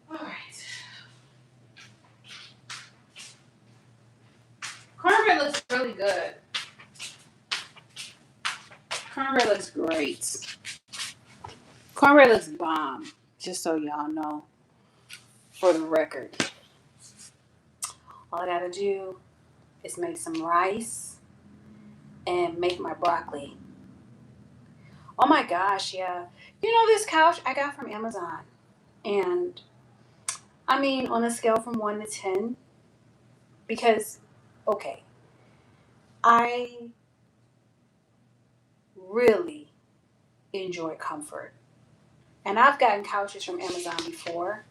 All right. Cornbread looks really good. Cornbread looks great. Cornbread looks bomb. Just so y'all know, for the record. All I gotta do is make some rice and make my broccoli. Oh my gosh, yeah. You know this couch I got from Amazon. And I mean, on a scale from 1 to 10, because, okay, I really enjoy comfort. And I've gotten couches from Amazon before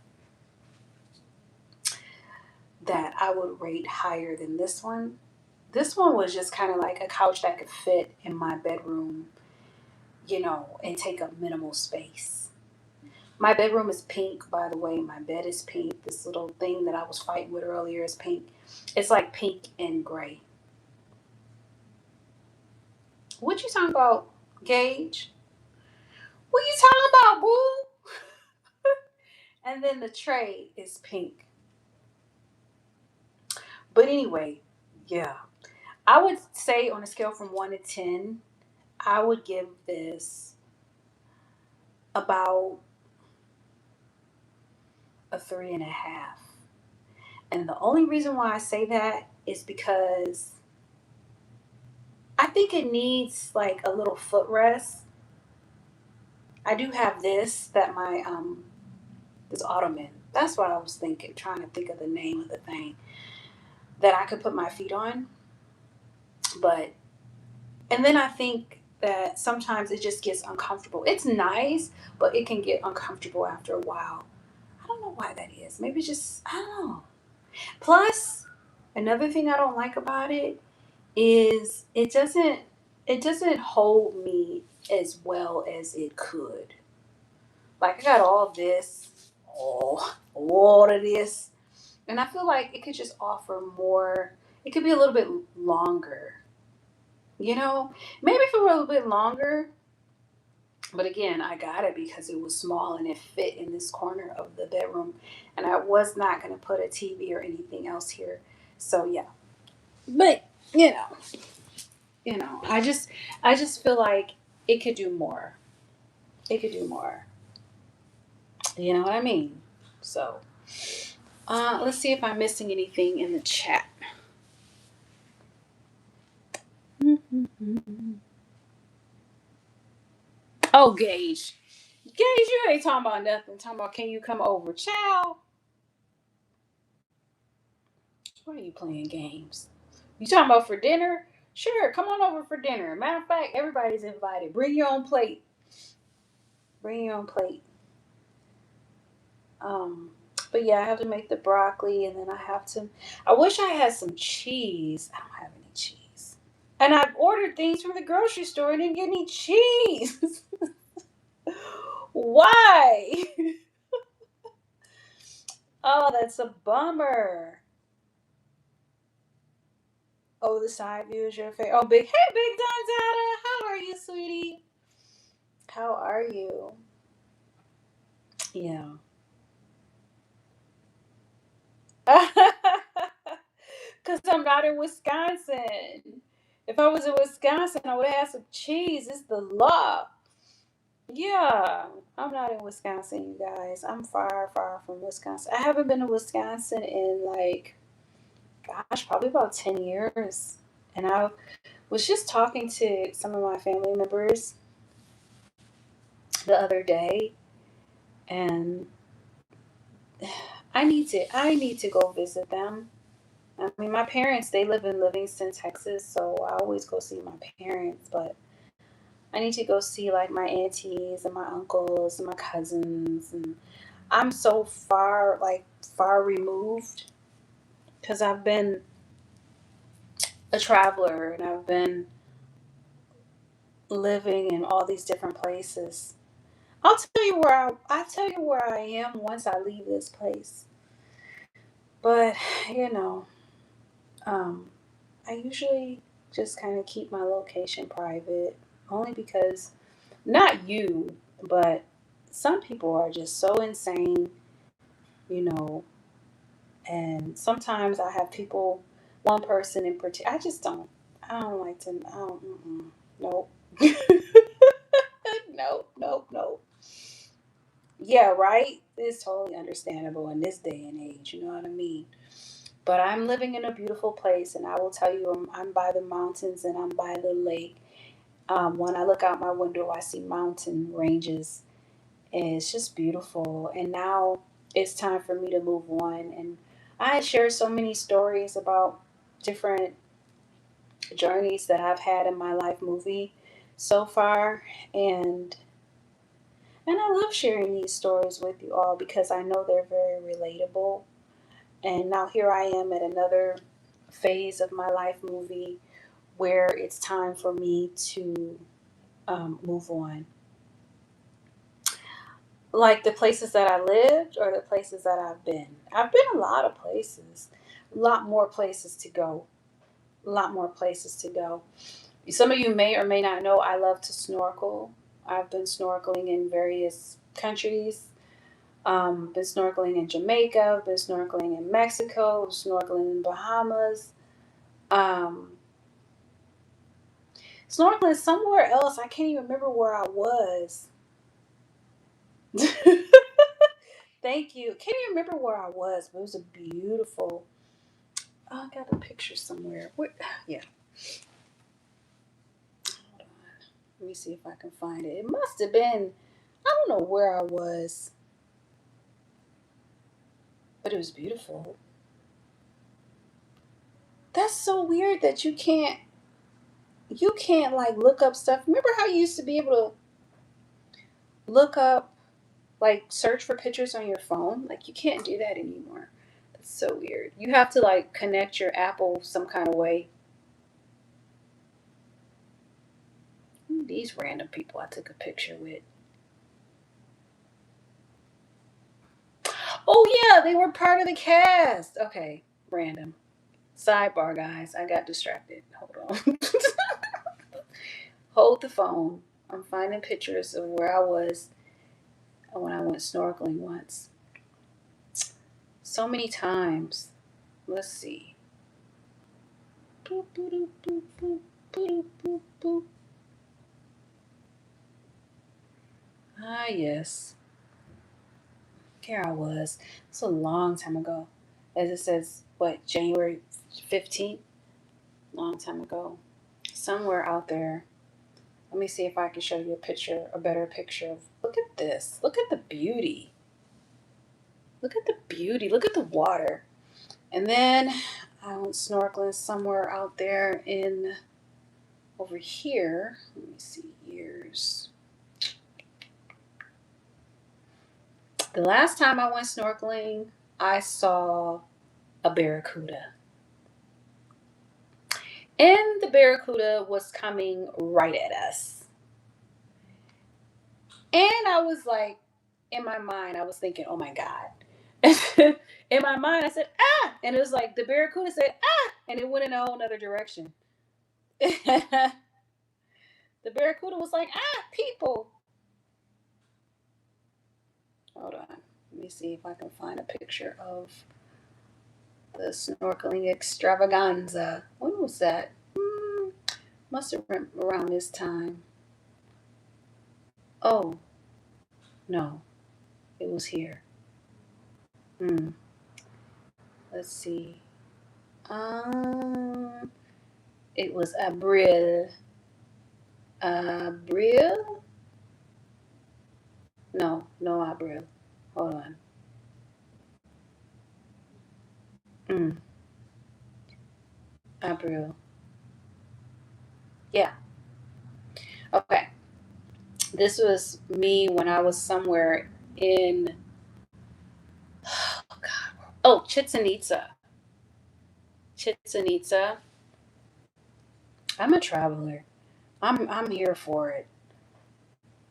that I would rate higher than this one. This one was just kind of like a couch that could fit in my bedroom, you know, and take up minimal space. My bedroom is pink, by the way. My bed is pink. This little thing that I was fighting with earlier is pink. It's like pink and gray. What you talking about, Gage? What you talking about, boo? And then the tray is pink. But anyway, yeah. I would say on a scale from 1 to 10, I would give this about a 3.5. And the only reason why I say that is because I think it needs like a little footrest. I do have this ottoman. That's what I was thinking, trying to think of the name of the thing that I could put my feet on. But and then I think that sometimes it just gets uncomfortable. It's nice, but it can get uncomfortable after a while. I don't know why that is. Maybe it's just I don't know. Plus, another thing I don't like about it is it doesn't hold me as well as it could. Like I got all this, all of this, and I feel like it could just offer more. It could be a little bit longer, you know, maybe for a little bit longer. But again, I got it because it was small and it fit in this corner of the bedroom, and I was not going to put a TV or anything else here. So yeah, but I just feel like it could do more. It could do more. You know what I mean? So, let's see if I'm missing anything in the chat. Oh, Gage. Gage, you ain't talking about nothing. Talking about, can you come over? Child. Why are you playing games? You talking about for dinner? Sure, come on over for dinner. Matter of fact, everybody's invited. Bring your own plate. Bring your own plate. Um, but yeah, I have to make the broccoli, and then I wish I had some cheese. I don't have any cheese. And I've ordered things from the grocery store and didn't get any cheese. Why? Oh, that's a bummer. Oh, the side view is your favorite. Oh, hey, Big Don Dada. How are you, sweetie? How are you? Yeah. Because I'm not in Wisconsin. If I was in Wisconsin, I would have had some cheese. It's the law. Yeah, I'm not in Wisconsin, you guys. I'm far, far from Wisconsin. I haven't been to Wisconsin in like, gosh, probably about 10 years. And I was just talking to some of my family members the other day, and I need to go visit them. I mean, my parents, they live in Livingston, Texas, so I always go see my parents, but I need to go see like my aunties and my uncles and my cousins, and I'm so far, like far removed, because I've been a traveler and I've been living in all these different places. I'll tell you where I am once I leave this place. But you know, um, I usually just kind of keep my location private, only because not you, but some people are just so insane, you know. And sometimes I have people, one person in particular. I don't like to. I don't. Nope. Nope. Nope. Nope. Yeah, right. It's totally understandable in this day and age. You know what I mean? But I'm living in a beautiful place, and I will tell you, I'm by the mountains and I'm by the lake. When I look out my window, I see mountain ranges, and it's just beautiful. And now it's time for me to move on. And I share so many stories about different journeys that I've had in my life movie so far, and I love sharing these stories with you all because I know they're very relatable. And now here I am at another phase of my life movie where it's time for me to move on. Like the places that I lived or the places that I've been. I've been a lot of places, a lot more places to go, a lot more places to go. Some of you may or may not know I love to snorkel. I've been snorkeling in various countries. Been snorkeling in Jamaica, been snorkeling in Mexico, snorkeling in Bahamas. Um, Snorkeling somewhere else. I can't even remember where I was. Thank you. Can't even remember where I was, but it was a beautiful. Oh, I got a picture somewhere. Where? Yeah. Hold on. Let me see if I can find it. It must have been. I don't know where I was, but it was beautiful. That's so weird that you can't like look up stuff. Remember how you used to be able to look up, like search for pictures on your phone? Like you can't do that anymore. That's so weird. You have to like connect your Apple some kind of way. These random people I took a picture with. Oh yeah, they were part of the cast. Okay, random. Sidebar, guys. I got distracted. Hold on. Hold the phone. I'm finding pictures of where I was when I went snorkeling once. So many times. Let's see. Boop, boop, boop, boop, boop, boop, boop. Ah, yes. Here I was. It's a long time ago. As it says, what, January 15th? Long time ago. Somewhere out there. Let me see if I can show you a better picture of. Look at this. Look at the beauty. Look at the beauty. Look at the water. And then I went snorkeling somewhere out there in over here. Let me see years. The last time I went snorkeling, I saw a barracuda. And the barracuda was coming right at us. And I was like, in my mind, I was thinking, oh my God. In my mind, I said, ah! And it was like, the barracuda said, ah! And it went in a whole other direction. The barracuda was like, ah, people. Hold on. Let me see if I can find a picture of the snorkeling extravaganza. When was that? Must have been around this time. Oh, no. It was here. Let's see. Um, it was Abril. Abril? No, no Abril. Hold on. Abril. Yeah. Okay. This was me when I was somewhere in oh God. Oh, Chichen Itza. Chichen Itza. I'm a traveler. I'm here for it.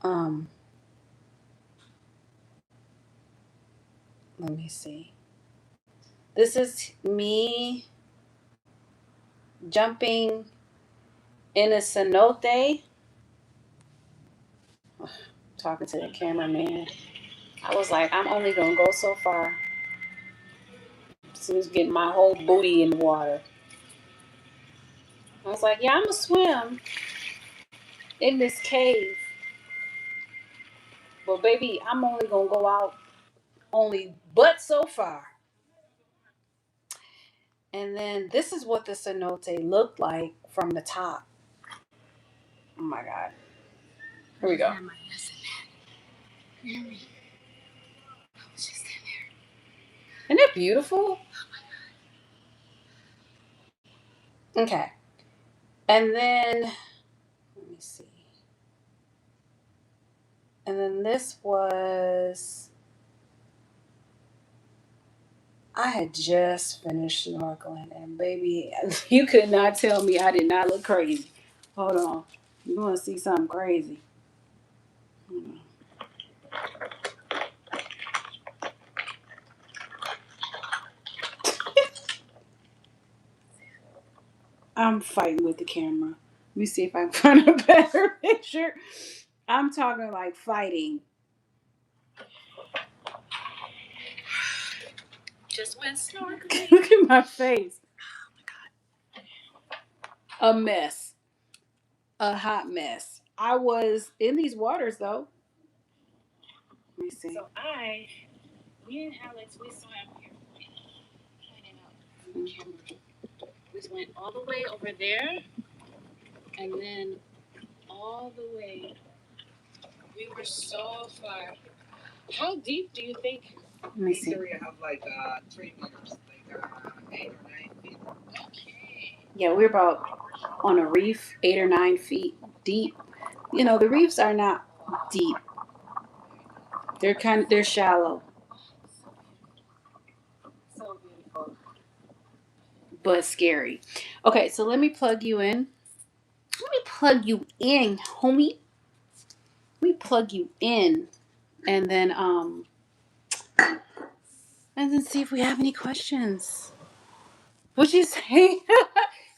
Um, Let me see. This is me jumping in a cenote. Talking to the cameraman. I was like, I'm only gonna go so far. As soon as getting my whole booty in the water. I was like, yeah, I'm gonna swim in this cave. But baby, I'm only gonna go out only but so far. And then this is what the cenote looked like from the top. Oh my God. Here we go. Isn't it beautiful? Okay. And then, let me see. And then this was, I had just finished snorkeling. And baby, you could not tell me I did not look crazy. Hold on. You want to see something crazy? I'm fighting with the camera. Let me see if I can find a better picture. I'm talking like fighting. Just went snorkeling. Look at my face. A mess. A hot mess. I was in these waters though. Let me see. So me and Alex, we swam here. We went all the way over there, and then all the way. We were so far. How deep do you think? Let me see. We have like 3 meters, like 8 or 9 feet. Okay. Yeah, we're about on a reef, 8 or 9 feet deep. You know, the reefs are not deep. They're shallow. So beautiful. But scary. Okay, so let me plug you in. Let me plug you in, homie. We plug you in, and then see if we have any questions. What you say?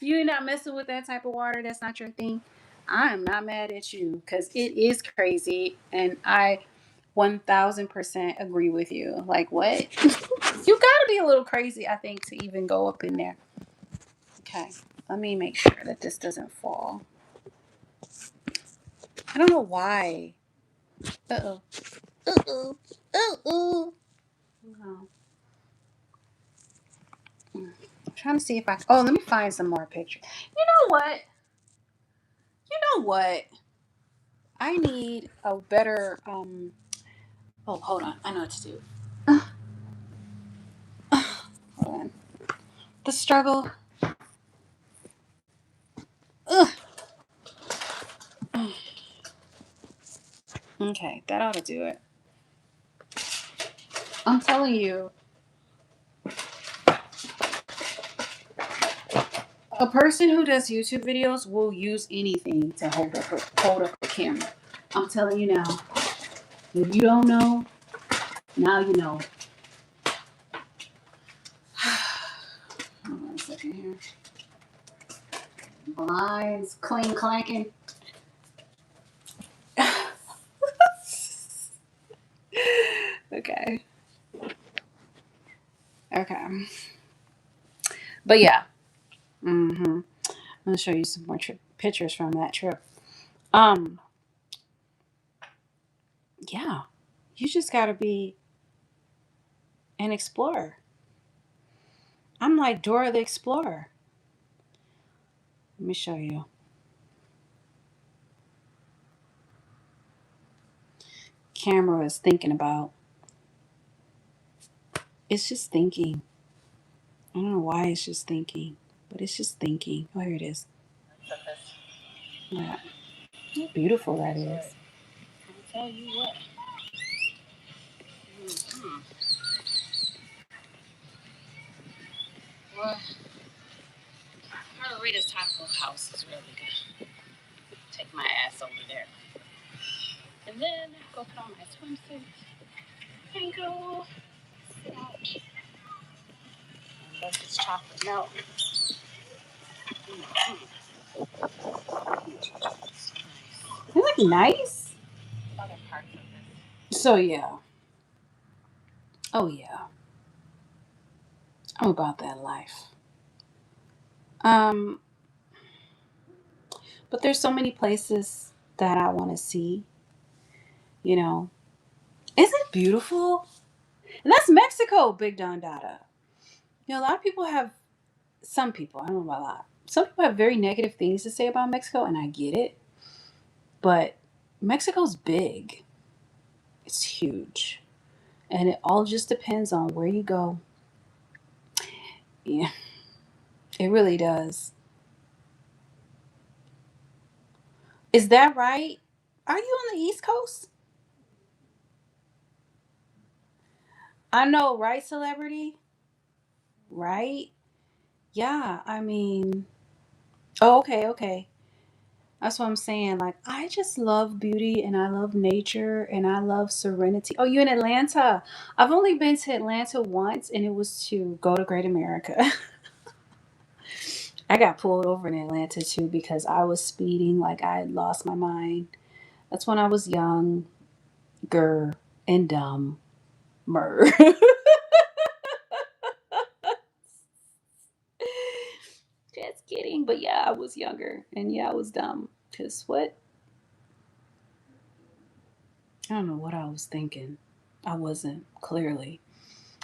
You're not messing with that type of water. That's not your thing. I am not mad at you because it is crazy, and I 1000% agree with you. Like what? You gotta be a little crazy, I think, to even go up in there. Okay, let me make sure that this doesn't fall. I don't know why. Uh-oh. Uh-oh. Uh-oh. No. I'm trying to see if I... Oh, let me find some more pictures. You know what? I need a better... Oh, hold on. I know what to do. Hold on. The struggle. Ugh. Okay, that ought to do it. I'm telling you, a person who does YouTube videos will use anything to hold up a camera. I'm telling you now. If you don't know, now you know. Hold on a second here. Blinds, clean clanking. Okay. Okay. But yeah. I'm gonna show you some more pictures from that trip. Yeah. You just gotta be an explorer. I'm like Dora the Explorer. Let me show you. Camera is thinking about. It's just thinking. I don't know why it's just thinking, but it's just thinking. Oh, here it is. Yeah. How beautiful that is. I'll tell you what. Well, Margarita's Taco House is really good. Take my ass over there. And then go put on my swimsuit and go sit out and let this chocolate melt. They look nice. Other parts of this. So yeah. Oh yeah. I'm about that life. But there's so many places that I want to see. You know, isn't it beautiful? And that's Mexico, Big Don Dada. You know, a lot of people have, some people, I don't know about a lot, some people have very negative things to say about Mexico, and I get it. But Mexico's big, it's huge. And it all just depends on where you go. Yeah, it really does. Is that right? Are you on the East Coast? I know, right, celebrity? Right? Yeah, I mean, oh, okay, okay. That's what I'm saying. Like, I just love beauty and I love nature and I love serenity. Oh, you in Atlanta? I've only been to Atlanta once and it was to go to Great America. I got pulled over in Atlanta too because I was speeding like I had lost my mind. That's when I was younger and dumb. Just kidding. But yeah, I was younger and yeah, I was dumb. Because what? I don't know what I was thinking. I wasn't, clearly.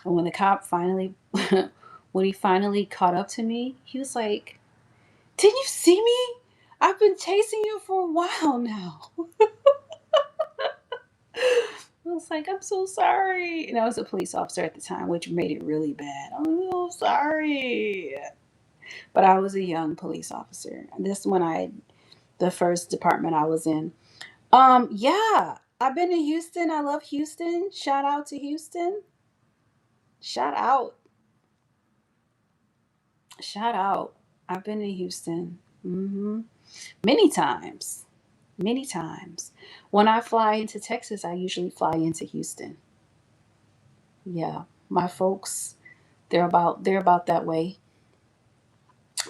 And when the cop finally, when he finally caught up to me, he was like, "Didn't you see me? I've been chasing you for a while now." I was like, "I'm so sorry." And I was a police officer at the time, which made it really bad. I'm so sorry. But I was a young police officer. And this one the first department I was in. Yeah. I've been to Houston. I love Houston. Shout out to Houston. Shout out. Shout out. I've been to Houston. Mm-hmm. Many times. Many times. When I fly into Texas, I usually fly into Houston. Yeah. My folks, they're about that way.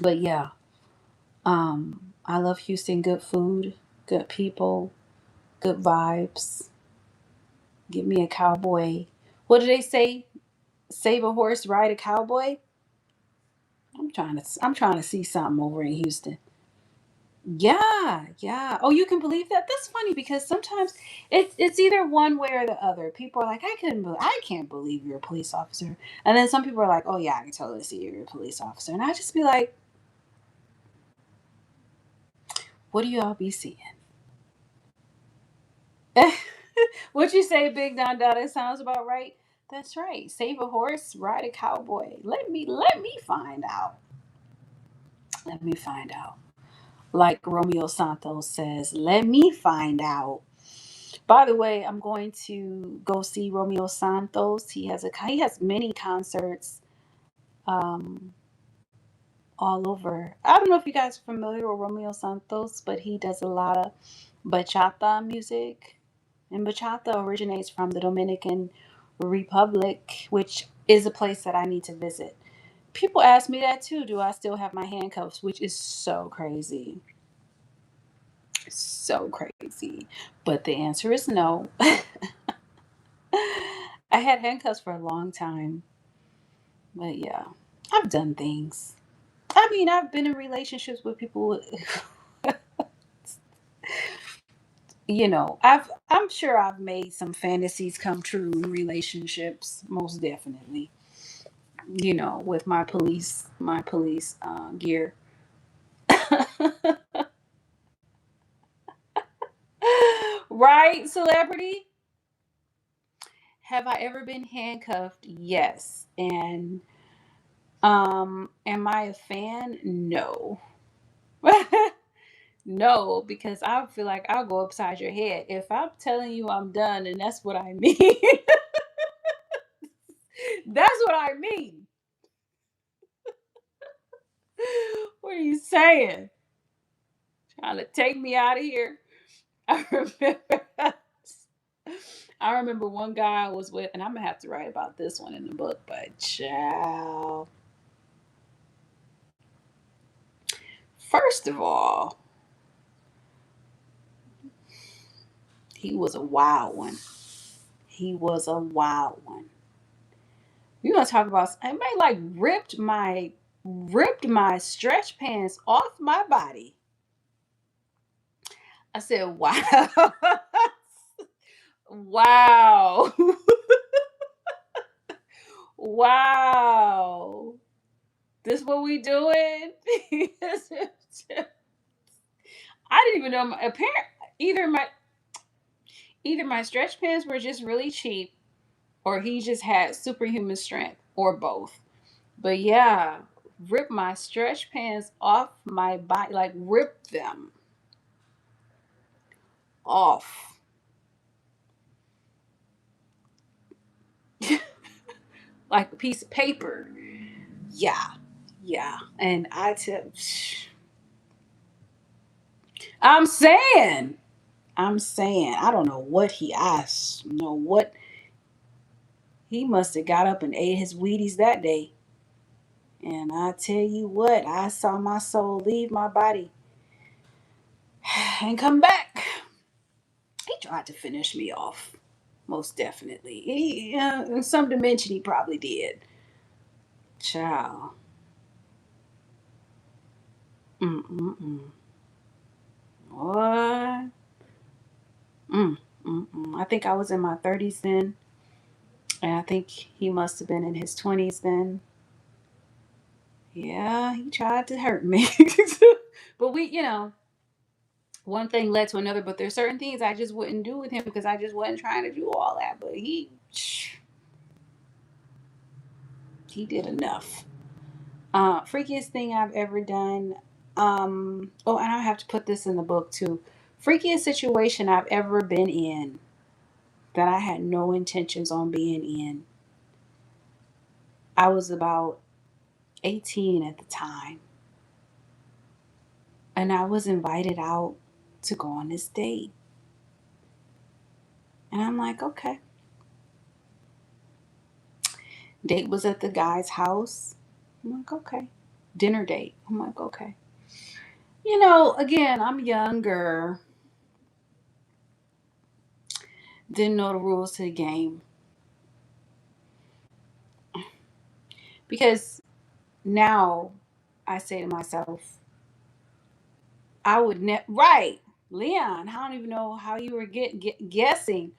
But yeah, I love Houston. Good food, good people, good vibes. Give me a cowboy. What do they say? Save a horse, ride a cowboy. I'm trying to see something over in Houston. Yeah, yeah. Oh, you can believe that? That's funny because sometimes it's either one way or the other. People are like, I can't believe you're a police officer. And then some people are like, oh yeah, I can totally see you're a police officer. And I just be like, what do you all be seeing? What you say, Big Don Dada? It sounds about right. That's right. Save a horse, ride a cowboy. Let me find out. Let me find out. Like Romeo Santos says, let me find out. By the way, I'm going to go see Romeo Santos. He has many concerts um, all over. I don't know if you guys are familiar with Romeo Santos, but he does a lot of bachata music. And bachata originates from the Dominican Republic, which is a place that I need to visit. People ask me that too. Do I still have my handcuffs? Which is so crazy. So crazy. But the answer is no. I had handcuffs for a long time. But yeah, I've done things. I mean, I've been in relationships with people, I'm sure I've made some fantasies come true in relationships, most definitely. With my police gear. Right, celebrity? Have I ever been handcuffed? Yes. And am I a fan? No. No, because I feel like I'll go upside your head. If I'm telling you I'm done, and that's what I mean. That's what I mean. What are you saying? Trying to take me out of here? I remember I remember one guy I was with, and I'm gonna have to write about this one in the book, but child. First of all, he was a wild one. He was a wild one. You gonna talk about somebody like ripped my stretch pants off my body. I said, wow. Wow. Wow. This what we doing? I didn't even know either my either my stretch pants were just really cheap or he just had superhuman strength or both. But yeah, rip my stretch pants off my body, like rip them off. Like a piece of paper. Yeah. Yeah. And I'm saying, I don't know what he asked. Know what he must have got up and ate his Wheaties that day. And I tell you what, I saw my soul leave my body and come back. He tried to finish me off. Most definitely. In some dimension, he probably did. Child. Mm-mm-mm. What? Mm-mm-mm. I think I was in my 30s then. And I think he must have been in his 20s then. Yeah, he tried to hurt me. But one thing led to another. But there's certain things I just wouldn't do with him because I just wasn't trying to do all that. But he did enough. Freakiest thing I've ever done. Oh, and I have to put this in the book too. Freakiest situation I've ever been in that I had no intentions on being in. I was about 18 at the time. And I was invited out to go on this date. And I'm like, okay. Date was at the guy's house. I'm like, okay. Dinner date. I'm like, okay. Again, I'm younger. Didn't know the rules to the game. Because now I say to myself, I would right, Leon, I don't even know how you were guessing.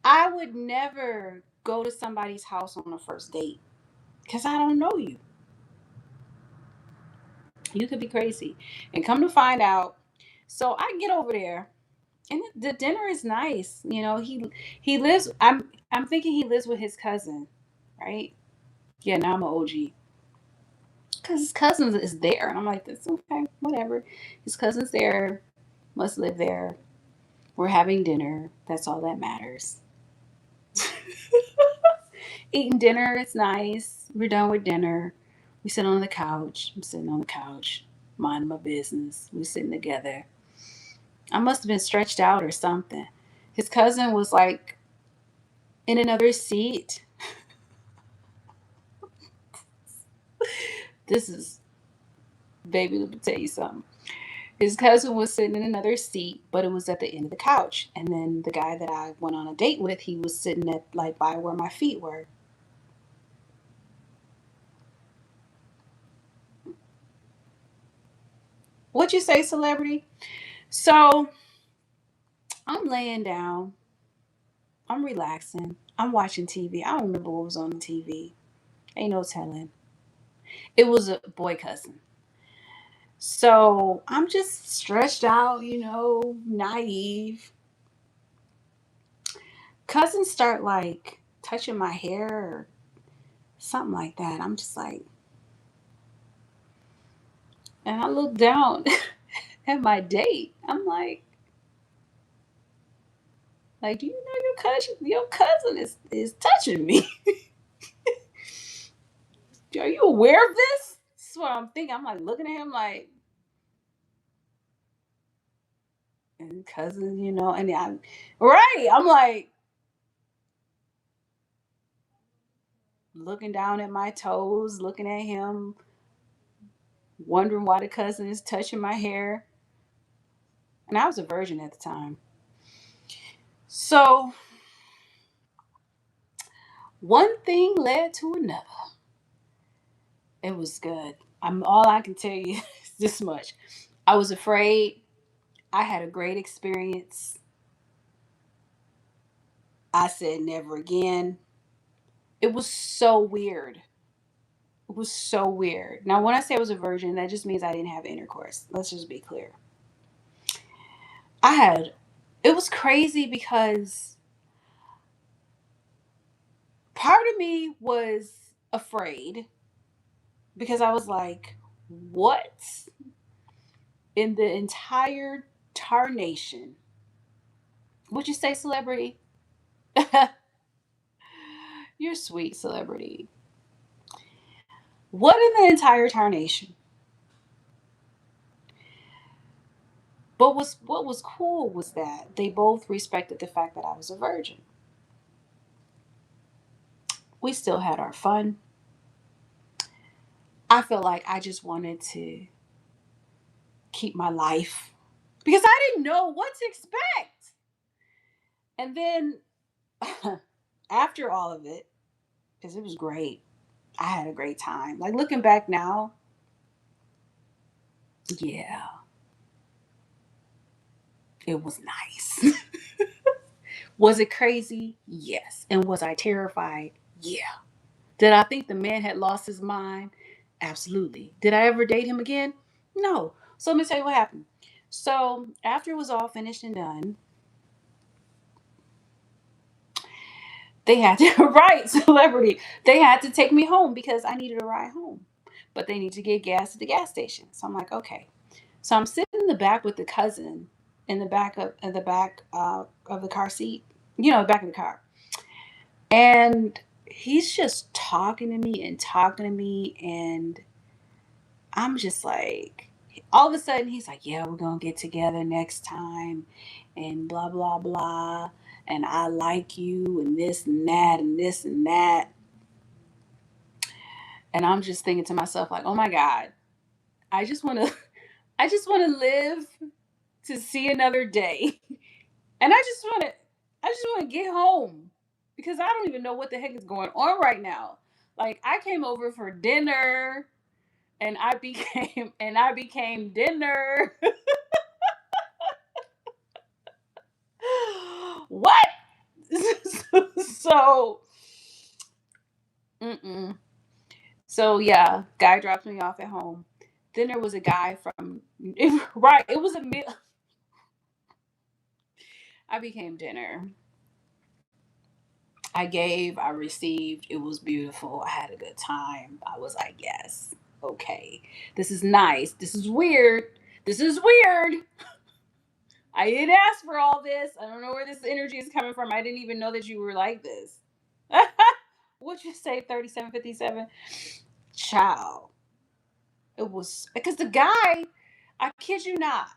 I would never go to somebody's house on a first date because I don't know you. You could be crazy. And come to find out, so I get over there and the dinner is nice. He lives I'm thinking he lives with his cousin, right? Yeah, now I'm an OG. Cause his cousin is there. And I'm like, that's okay, whatever. His cousin's there, must live there. We're having dinner. That's all that matters. Eating dinner, it's nice. We're done with dinner. We sit on the couch. I'm sitting on the couch, minding my business. We sitting together. I must have been stretched out or something. His cousin was like in another seat. This is, baby, let me tell you something. His cousin was sitting in another seat, but it was at the end of the couch. And then the guy that I went on a date with, he was sitting at like by where my feet were. What'd you say, celebrity? So I'm laying down. I'm relaxing. I'm watching TV. I don't remember what was on the TV. Ain't no telling. It was a boy cousin. So I'm just stretched out, naive. Cousins start like touching my hair or something like that. I'm just like, and I look down at my date. I'm like, do you know your cousin is touching me? Are you aware of this? This is what I'm thinking. I'm like looking at him like, and cousins, and I'm right. I'm like looking down at my toes, looking at him, wondering why the cousin is touching my hair. And I was a virgin at the time. So one thing led to another. It was good. I'm all I can tell you is this much. I was afraid. I had a great experience. I said never again. It was so weird. It was so weird. Now, when I say I was a virgin, that just means I didn't have intercourse. Let's just be clear. I had, it was crazy because part of me was afraid because I was like, what in the entire tarnation? Would you say celebrity? You're sweet, celebrity. What in the entire tarnation? But what was cool was that they both respected the fact that I was a virgin. We still had our fun. I felt like I just wanted to keep my life because I didn't know what to expect. And then after all of it, because it was great, I had a great time. Like looking back now, yeah, it was nice. Was it crazy? Yes. And was I terrified? Yeah. Did I think the man had lost his mind? Absolutely. Did I ever date him again? No. So let me tell you what happened. So after it was all finished and done, they had to right, celebrity. They had to take me home because I needed a ride home. But they need to get gas at the gas station. So I'm like, okay. So I'm sitting in the back with the cousin in the back of the car seat, the back of the car. And he's just talking to me and talking to me and I'm just like, All of a sudden he's like, yeah, we're gonna get together next time, and blah blah blah, and I like you, and this and that and this and that. And I'm just thinking to myself, like, oh my God, I just want to I just want to live to see another day. And I just want to get home, because I don't even know what the heck is going on right now. Like, I came over for dinner, and I became dinner. What? So, mm-mm. So yeah, guy drops me off at home. Then there was a guy from right. It was a meal. I became dinner. I gave, I received. It was beautiful. I had a good time. I was like, yes, okay, this is nice. This is weird. This is weird. I didn't ask for all this. I don't know where this energy is coming from. I didn't even know that you were like this. What'd you say, 3757? Child. It was because the guy, I kid you not,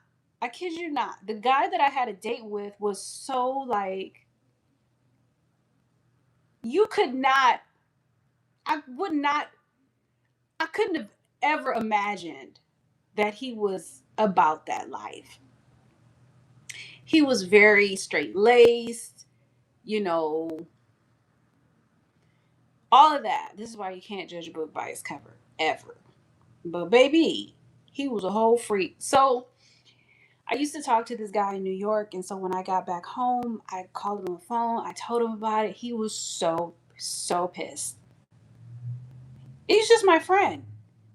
I kid you not, the guy that I had a date with was so like, you could not, I would not, I couldn't have ever imagined that he was about that life. He was very straight laced, you know, all of that. This is why you can't judge a book by its cover, ever. But baby, he was a whole freak. So I used to talk to this guy in New York, and so when I got back home, I called him on the phone. I told him about it. He was so pissed. He's just my friend,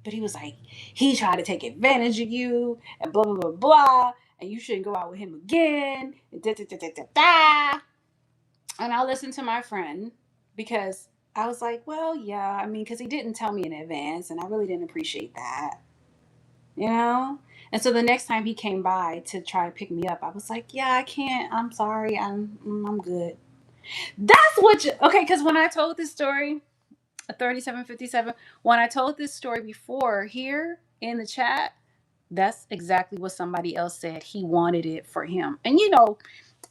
but he was like, he tried to take advantage of you, and blah blah blah blah, and you shouldn't go out with him again. And da da da da da da. And I listened to my friend, because I was like, well, yeah, I mean, because he didn't tell me in advance, and I really didn't appreciate that, you know. And so the next time he came by to try to pick me up, I was like, yeah, I can't, I'm sorry, I'm good. That's what you, okay, because when I told this story, 3757, when I told this story before here in the chat, that's exactly what somebody else said. He wanted it for him. And you know,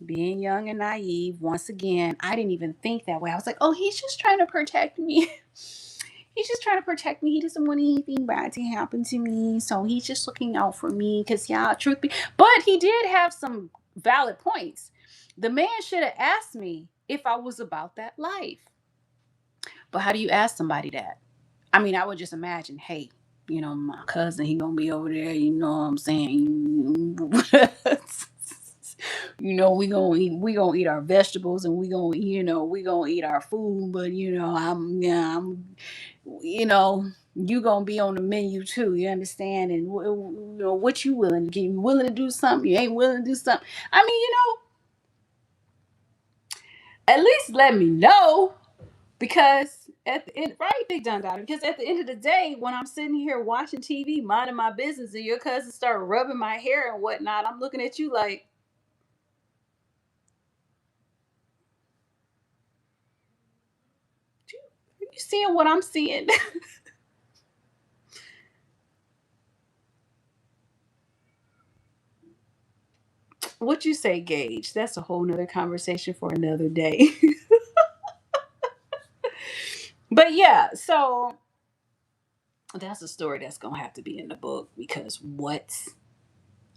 being young and naive, once again, I didn't even think that way. I was like, oh, he's just trying to protect me. He's just trying to protect me. He doesn't want anything bad to happen to me. So he's just looking out for me. Because, yeah, truth be. But he did have some valid points. The man should have asked me if I was about that life. But how do you ask somebody that? I mean, I would just imagine, hey, you know, my cousin, he gonna be over there, you know what I'm saying? You know, we gonna eat our vegetables, and we gonna, you know, we gonna eat our food, but you know, I'm you know, you gonna be on the menu too, you understand? And you know, what you willing to get? You willing to do something? You ain't willing to do something? I mean, you know, at least let me know. Because at the end, right, Big John Daughter, because at the end of the day, when I'm sitting here watching TV, minding my business, and your cousin start rubbing my hair and whatnot, I'm looking at you like, are you seeing what I'm seeing? What you say, Gage? That's a whole nother conversation for another day. But yeah, so that's a story that's gonna have to be in the book, because what?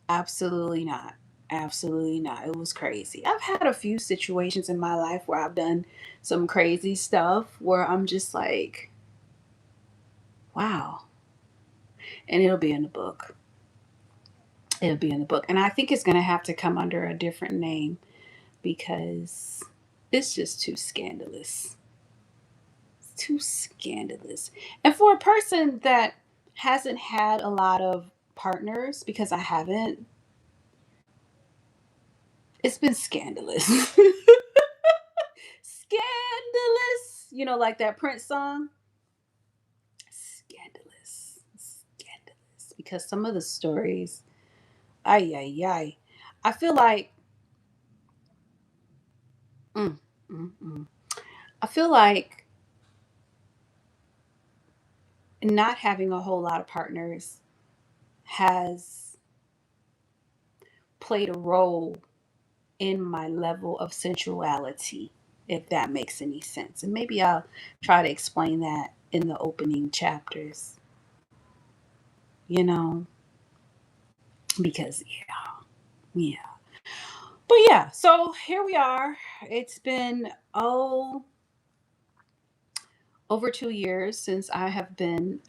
Absolutely not. Absolutely not. It was crazy. I've had a few situations in my life where I've done some crazy stuff where I'm just like, wow. And it'll be in the book. It'll be in the book. And I think it's going to have to come under a different name, because it's just too scandalous. It's too scandalous. And for a person that hasn't had a lot of partners, because I haven't, it's been scandalous. Scandalous. You know, like that Prince song? Scandalous. Scandalous. Because some of the stories, ay, ay, ay. I feel like, mm, mm, mm. I feel like not having a whole lot of partners has played a role in my level of sensuality, if that makes any sense. And maybe I'll try to explain that in the opening chapters, you know, because yeah. But yeah, so here we are. It's been, over 2 years since I have been,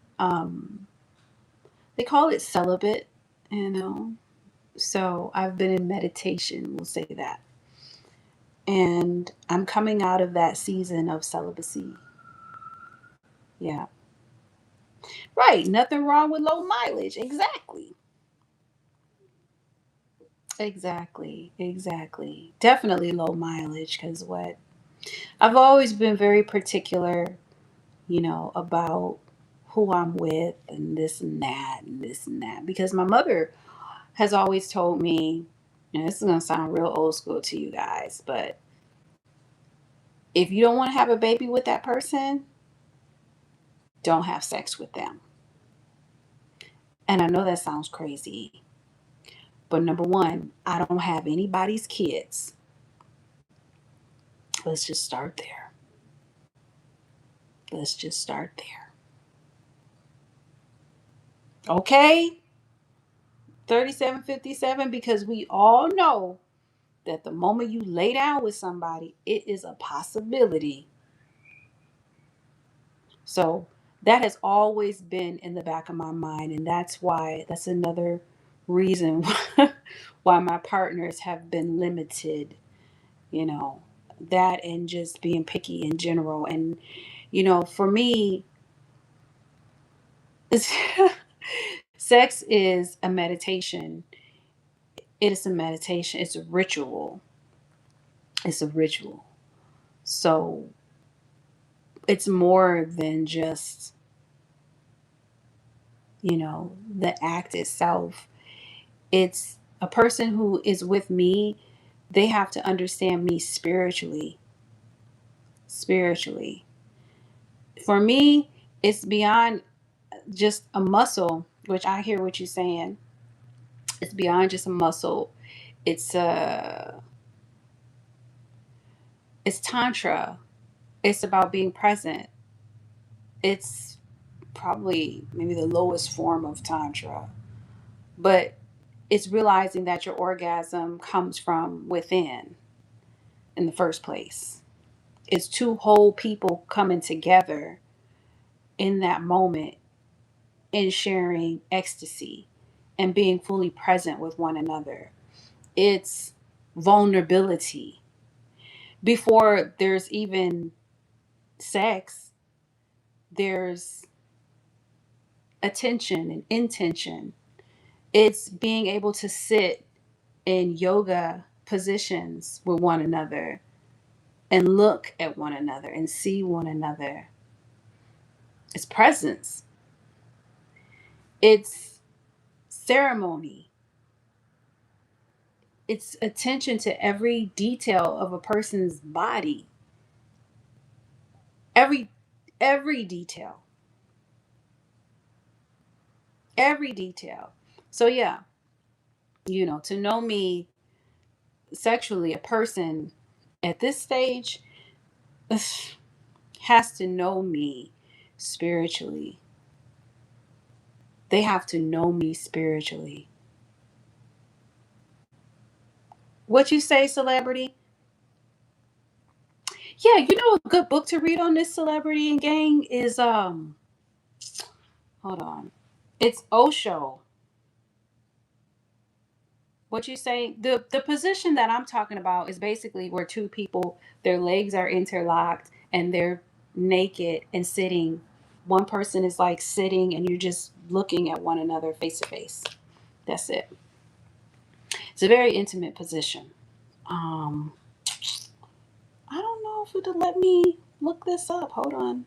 they call it celibate, you know. So I've been in meditation, we'll say that. And I'm coming out of that season of celibacy. Yeah. Right. Nothing wrong with low mileage. Exactly. Exactly. Exactly. Definitely low mileage because what I've always been very particular, about who I'm with and this and that and this and that. Because my mother has always told me, and this is going to sound real old school to you guys, but if you don't want to have a baby with that person, don't have sex with them. And I know that sounds crazy, but number one, I don't have anybody's kids. Let's just start there. Let's just start there. Okay? 3757, because we all know that the moment you lay down with somebody, it is a possibility. So that has always been in the back of my mind. And that's another reason why my partners have been limited, you know, that and just being picky in general. And, for me, it's, sex is a meditation. It is a meditation. It's a ritual. It's a ritual. So it's more than just, the act itself. It's a person who is with me, they have to understand me spiritually. Spiritually. For me, it's beyond just a muscle, which I hear what you're saying. It's beyond just a muscle. It's it's tantra. It's about being present. It's probably maybe the lowest form of tantra, but it's realizing that your orgasm comes from within in the first place. It's two whole people coming together in that moment and sharing ecstasy and being fully present with one another. It's vulnerability. Before there's even sex, there's attention and intention. It's being able to sit in yoga positions with one another and look at one another and see one another. It's presence. It's ceremony. It's attention to every detail of a person's body. Every every detail. Every detail. So yeah, to know me sexually, a person at this stage has to know me spiritually. They have to know me spiritually. What you say, celebrity? Yeah, a good book to read on this, celebrity and gang, is hold on. It's Osho. What you say? The position that I'm talking about is basically where two people, their legs are interlocked and they're naked and sitting. One person is like sitting and you're just looking at one another face to face. That's it. It's a very intimate position. Um, I don't know if it'll let me look this up. Hold on.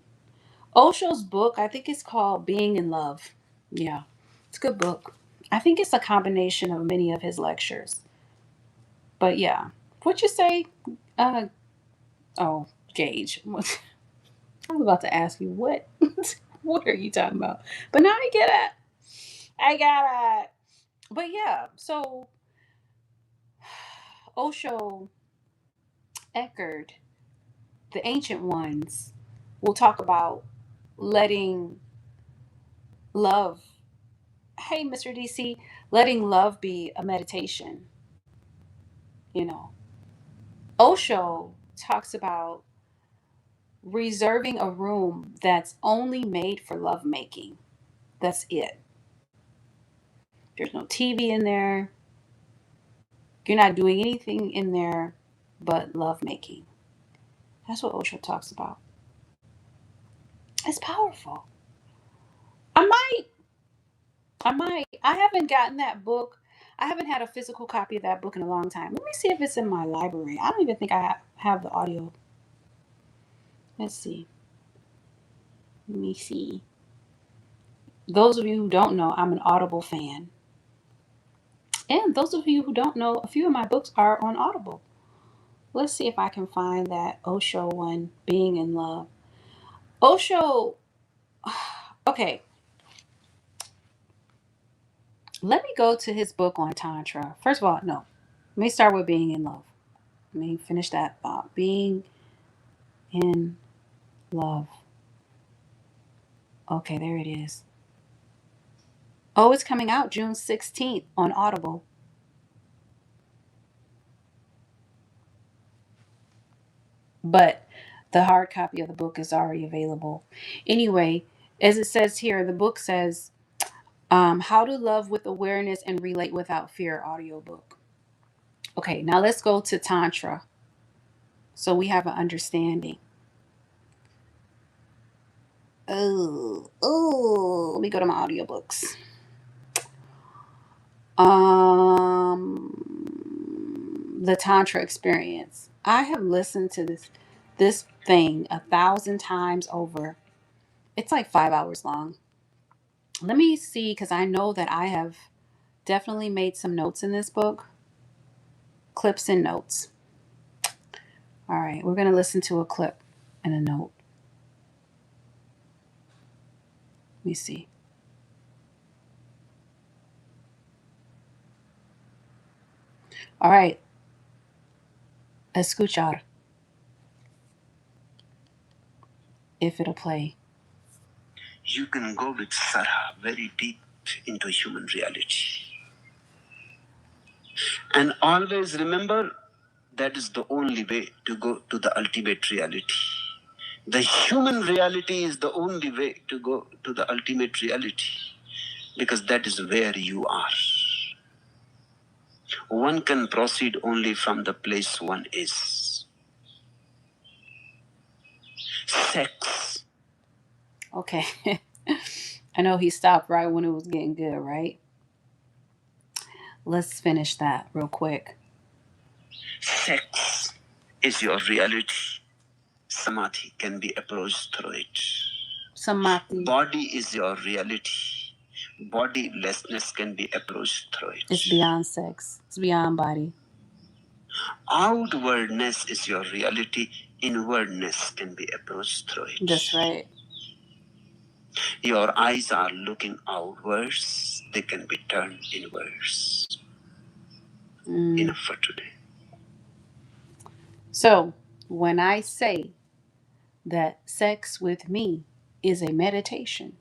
Osho's book, I think it's called Being in Love. Yeah, it's a good book. I think it's a combination of many of his lectures. But yeah, what you say? Uh, oh, Gage. I was about to ask you what. What are you talking about? But now I get it. I gotta. But yeah, so Osho, Eckhart, the ancient ones will talk about letting love. Hey, Mr. DC, letting love be a meditation. You know, Osho talks about reserving a room that's only made for lovemaking. That's it. There's no TV in there. You're not doing anything in there but lovemaking. That's what Osho talks about. It's powerful. I might, I haven't gotten that book. I haven't had a physical copy of that book in a long time. Let me see if it's in my library. I don't even think I have the audio. Let's see. Let me see. Those of you who don't know, I'm an Audible fan. And those of you who don't know, a few of my books are on Audible. Let's see if I can find that Osho one, Being in Love. Osho, okay. Let me go to his book on Tantra. First of all, no. Let me start with Being in Love. Let me finish that thought. Being in Love. Okay, there it is. Oh, it's coming out June 16th on Audible. But the hard copy of the book is already available. Anyway, as it says here, the book says, How to Love with Awareness and Relate Without Fear audiobook. Okay, now let's go to Tantra so we have an understanding. Let me go to my audiobooks. The Tantra Experience. I have listened to this thing 1,000 times over. It's like 5 hours long. Let me see, because I know that I have definitely made some notes in this book. Clips and notes. All right, we're going to listen to a clip and a note. Let me see. All right. Escuchar. If it'll play. You can go with Sarah very deep into human reality. And always remember that is the only way to go to the ultimate reality. The human reality is the only way to go to the ultimate reality, because that is where you are. One can proceed only from the place one is. Sex. Okay. I know he stopped right when it was getting good, right? Let's finish that real quick. Sex is your reality. Samadhi can be approached through it. Samadhi. Body is your reality. Bodilessness can be approached through it. It's beyond sex. It's beyond body. Outwardness is your reality. Inwardness can be approached through it. That's right. Your eyes are looking outwards. They can be turned inwards. Enough for today. So, when I say that sex with me is a meditation,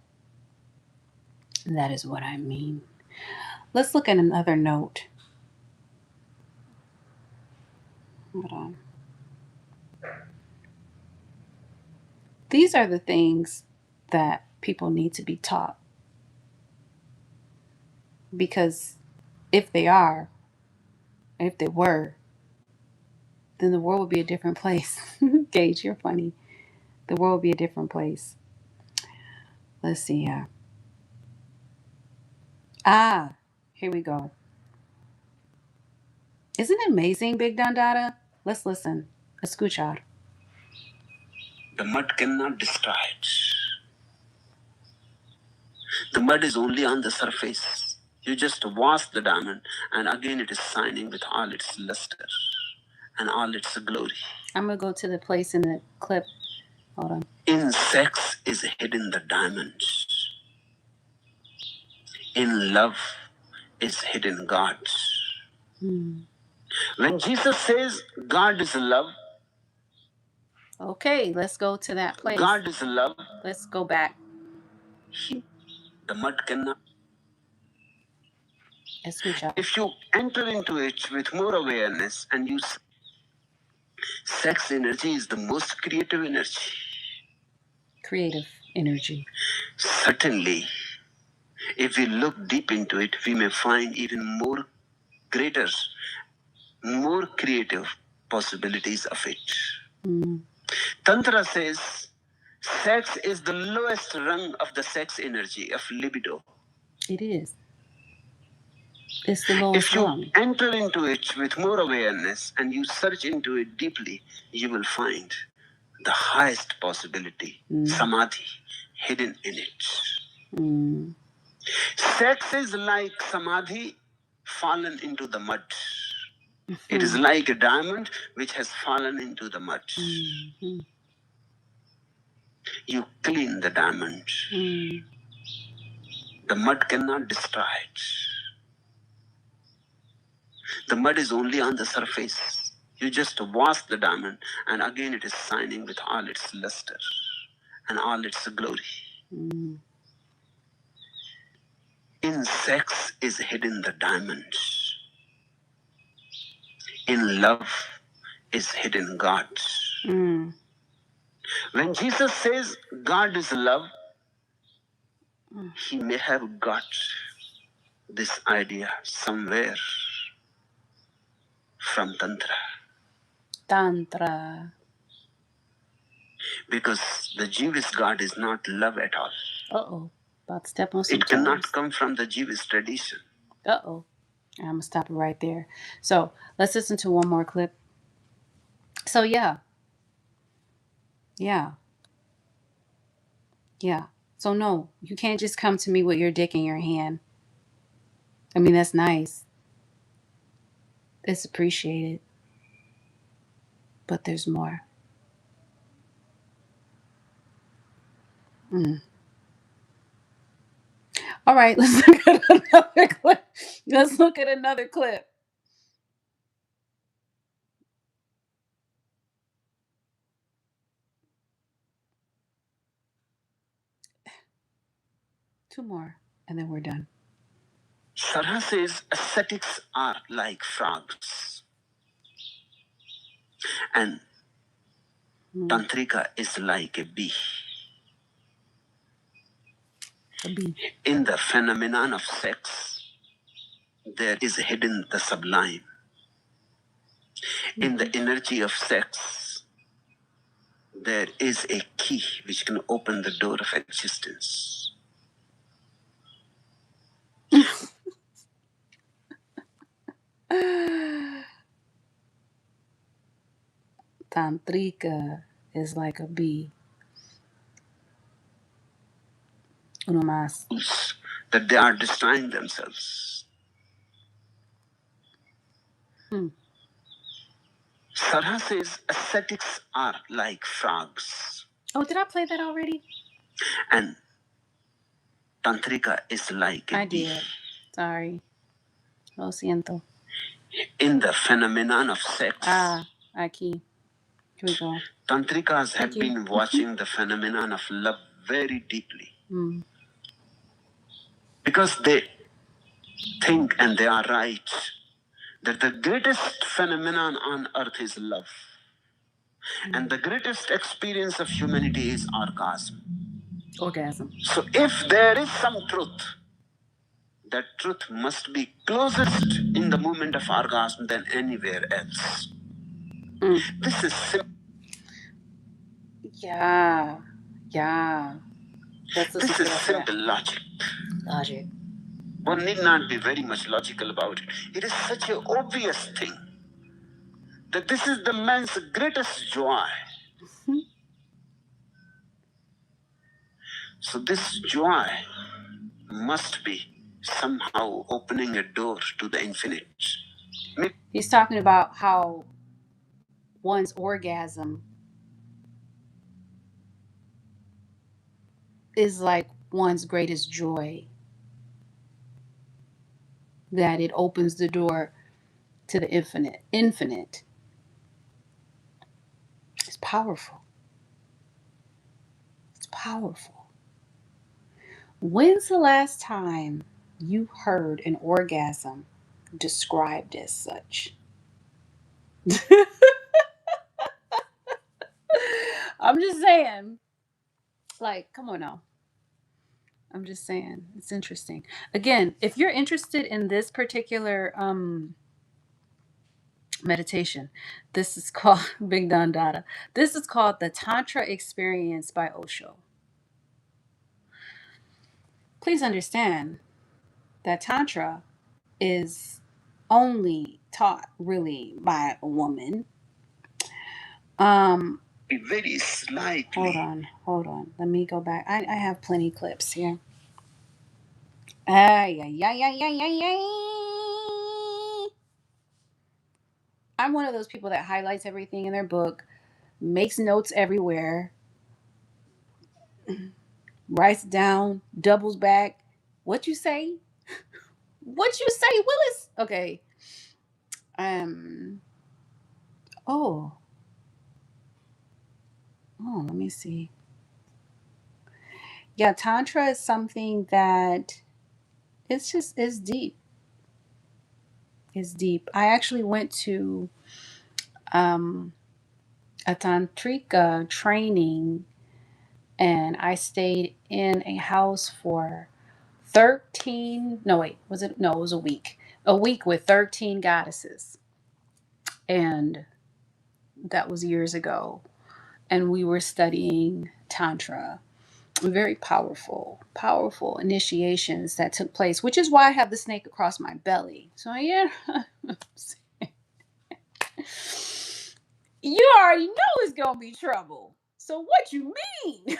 that is what I mean. Let's look at another note. Hold on. These are the things that people need to be taught. Because if they are, if they were, then the world would be a different place. Gage, you're funny. The world would be a different place. Let's see here. Here we go. Isn't it amazing, Big Dandada? Let's listen. Escuchar. The mud cannot destroy it. The mud is only on the surface. You just wash the diamond, and again it is shining with all its luster and all its glory. I'm going to go to the place in the clip. Hold on. In sex is hidden the diamond. In love is hidden God. When Jesus says God is love, okay, let's go to that place. God is love. Let's go back. The mud cannot. Escucha. If you enter into it with more awareness and you sex energy is the most creative energy. Creative energy. Certainly, if we look deep into it, we may find even more greater, more creative possibilities of it. Tantra says sex is the lowest rung of the sex energy of libido. It is. It's the lowest If you rung. enter into it with more awareness and you search into it deeply, you will find the highest possibility, samadhi, hidden in it. Sex is like samadhi fallen into the mud. It is like a diamond which has fallen into the mud. You clean the diamond. The mud cannot destroy it. The mud is only on the surface. You just wash the diamond and again it is shining with all its luster and all its glory. In sex is hidden the diamond. In love is hidden God. When Jesus says God is love, he may have got this idea somewhere from Tantra. Tantra. Because the Jewish God is not love at all. Uh-oh. About to step on some It cannot toes. come from the Jewish tradition. Uh-oh. I'm going to stop it right there. So let's listen to one more clip. So yeah. So no, you can't just come to me with your dick in your hand. I mean, that's nice. It's appreciated. But there's more. All right, let's look at another clip. Let's look at another clip. Two more, and then we're done. Sarha says ascetics are like frogs. And Tantrika is like a bee. A bee. In the phenomenon of sex, there is hidden the sublime. In the energy of sex, there is a key which can open the door of existence. Tantrika is like a bee. Uno más. That they are destroying themselves. Sarha says ascetics are like frogs. Oh, did I play that already? And Tantrika is like a bee. I did. Sorry. Lo siento. In the phenomenon of sex. Aquí. Here we go. Tantrikas have been watching the phenomenon of love very deeply. Because they think, and they are right, that the greatest phenomenon on earth is love. And the greatest experience of humanity is orgasm. So if there is some truth, that truth must be closest in the moment of orgasm than anywhere else. This is simple. Yeah. This is simple logic. One need not be very much logical about it. It is such an obvious thing that this is the man's greatest joy. So this joy must be somehow opening a door to the infinite. He's talking about how one's orgasm is like one's greatest joy. that it opens the door to the infinite. Infinite. It's powerful. It's powerful. When's the last time you heard an orgasm described as such? I'm just saying, like, come on now. I'm just saying, it's interesting. Again, if you're interested in this particular meditation, this is called Big Don Dada. This is called the Tantra Experience by Osho. Please understand that Tantra is only taught really by a woman. Very slightly. Hold on. Let me go back. I have plenty clips here. Ay, ay, ay, ay, ay, ay, ay. I'm one of those people that highlights everything in their book, makes notes everywhere, writes down, doubles back. What you say? What you say, Willis? Okay. Um. Oh. Oh. Let me see. Yeah, Tantra is something that it's deep. It's deep. I actually went to um a tantrika training, and I stayed in a house for 13, no wait, was it, no, it was a week. A week with 13 goddesses. And that was years ago. And we were studying Tantra. Very powerful, powerful initiations that took place, which is why I have the snake across my belly. So yeah, you already know it's gonna be trouble. So what you mean?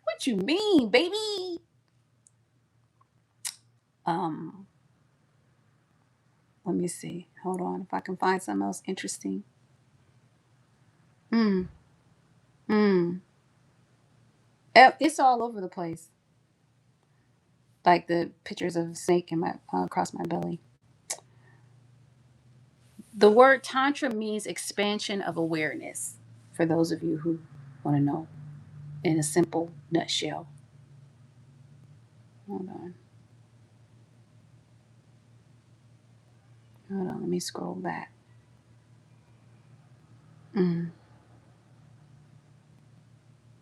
What you mean, baby? Um, Let me see. Hold on, if I can find something else interesting. Mm, mm. It's all over the place. Like the pictures of a snake in my across my belly. The word tantra means expansion of awareness. For those of you who want to know, in a simple nutshell. Hold on. Hold on. Let me scroll back. Mm.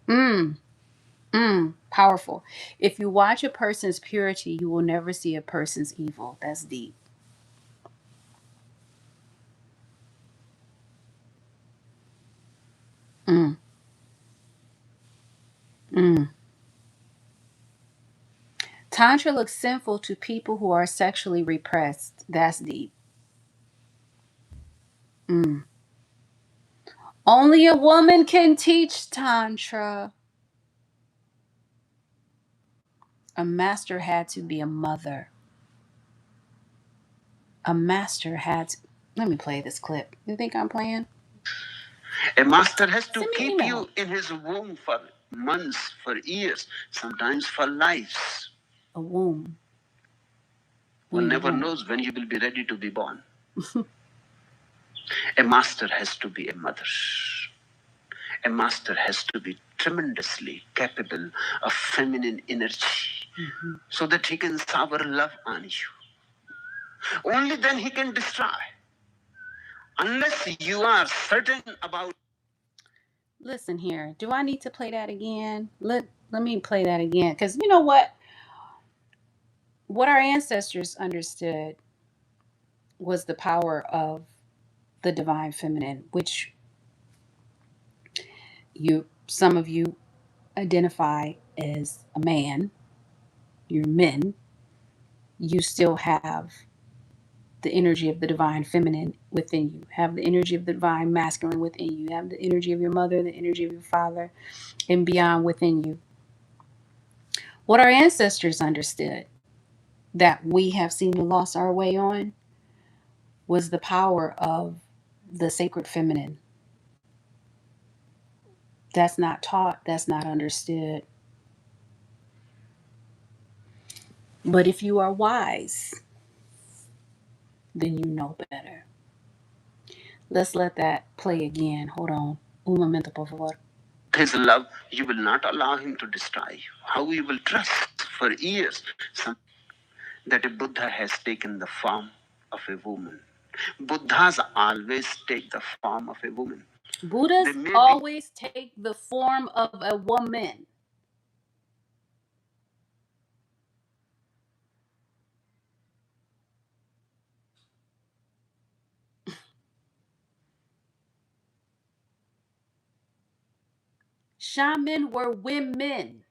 Mm. Mm. Powerful. If you watch a person's purity, you will never see a person's evil. That's deep. Mm. Mm. Tantra looks sinful to people who are sexually repressed. That's deep. Mm. Only a woman can teach Tantra. A master had to be a mother. A master had to. Let me play this clip. You think I'm playing? A master has to Send me an keep email. you in his womb for months, for years, sometimes for lives. A womb. One In a never womb. knows when you will be ready to be born. A master has to be a mother. A master has to be tremendously capable of feminine energy, so that he can shower love on you. Only then he can destroy. Unless you are certain about. Listen here. Do I need to play that again? Let me play that again. Because you know what? What our ancestors understood was the power of the divine feminine, which some of you identify as a man. You're men. You still have the energy of the divine feminine within you. Have the energy of the divine masculine within you. Have the energy of your mother, the energy of your father, and beyond within you. What our ancestors understood that we have seemed to lost our way on was the power of the sacred feminine. That's not taught, that's not understood. But if you are wise, then you know better. Let's let that play again. Hold on. Un momento, por favor. His love, you will not allow him to destroy you. How you will trust for years that a Buddha has taken the form of a woman. Buddhas always take the form of a woman. Buddhas always take the form of a woman. Shaman were women.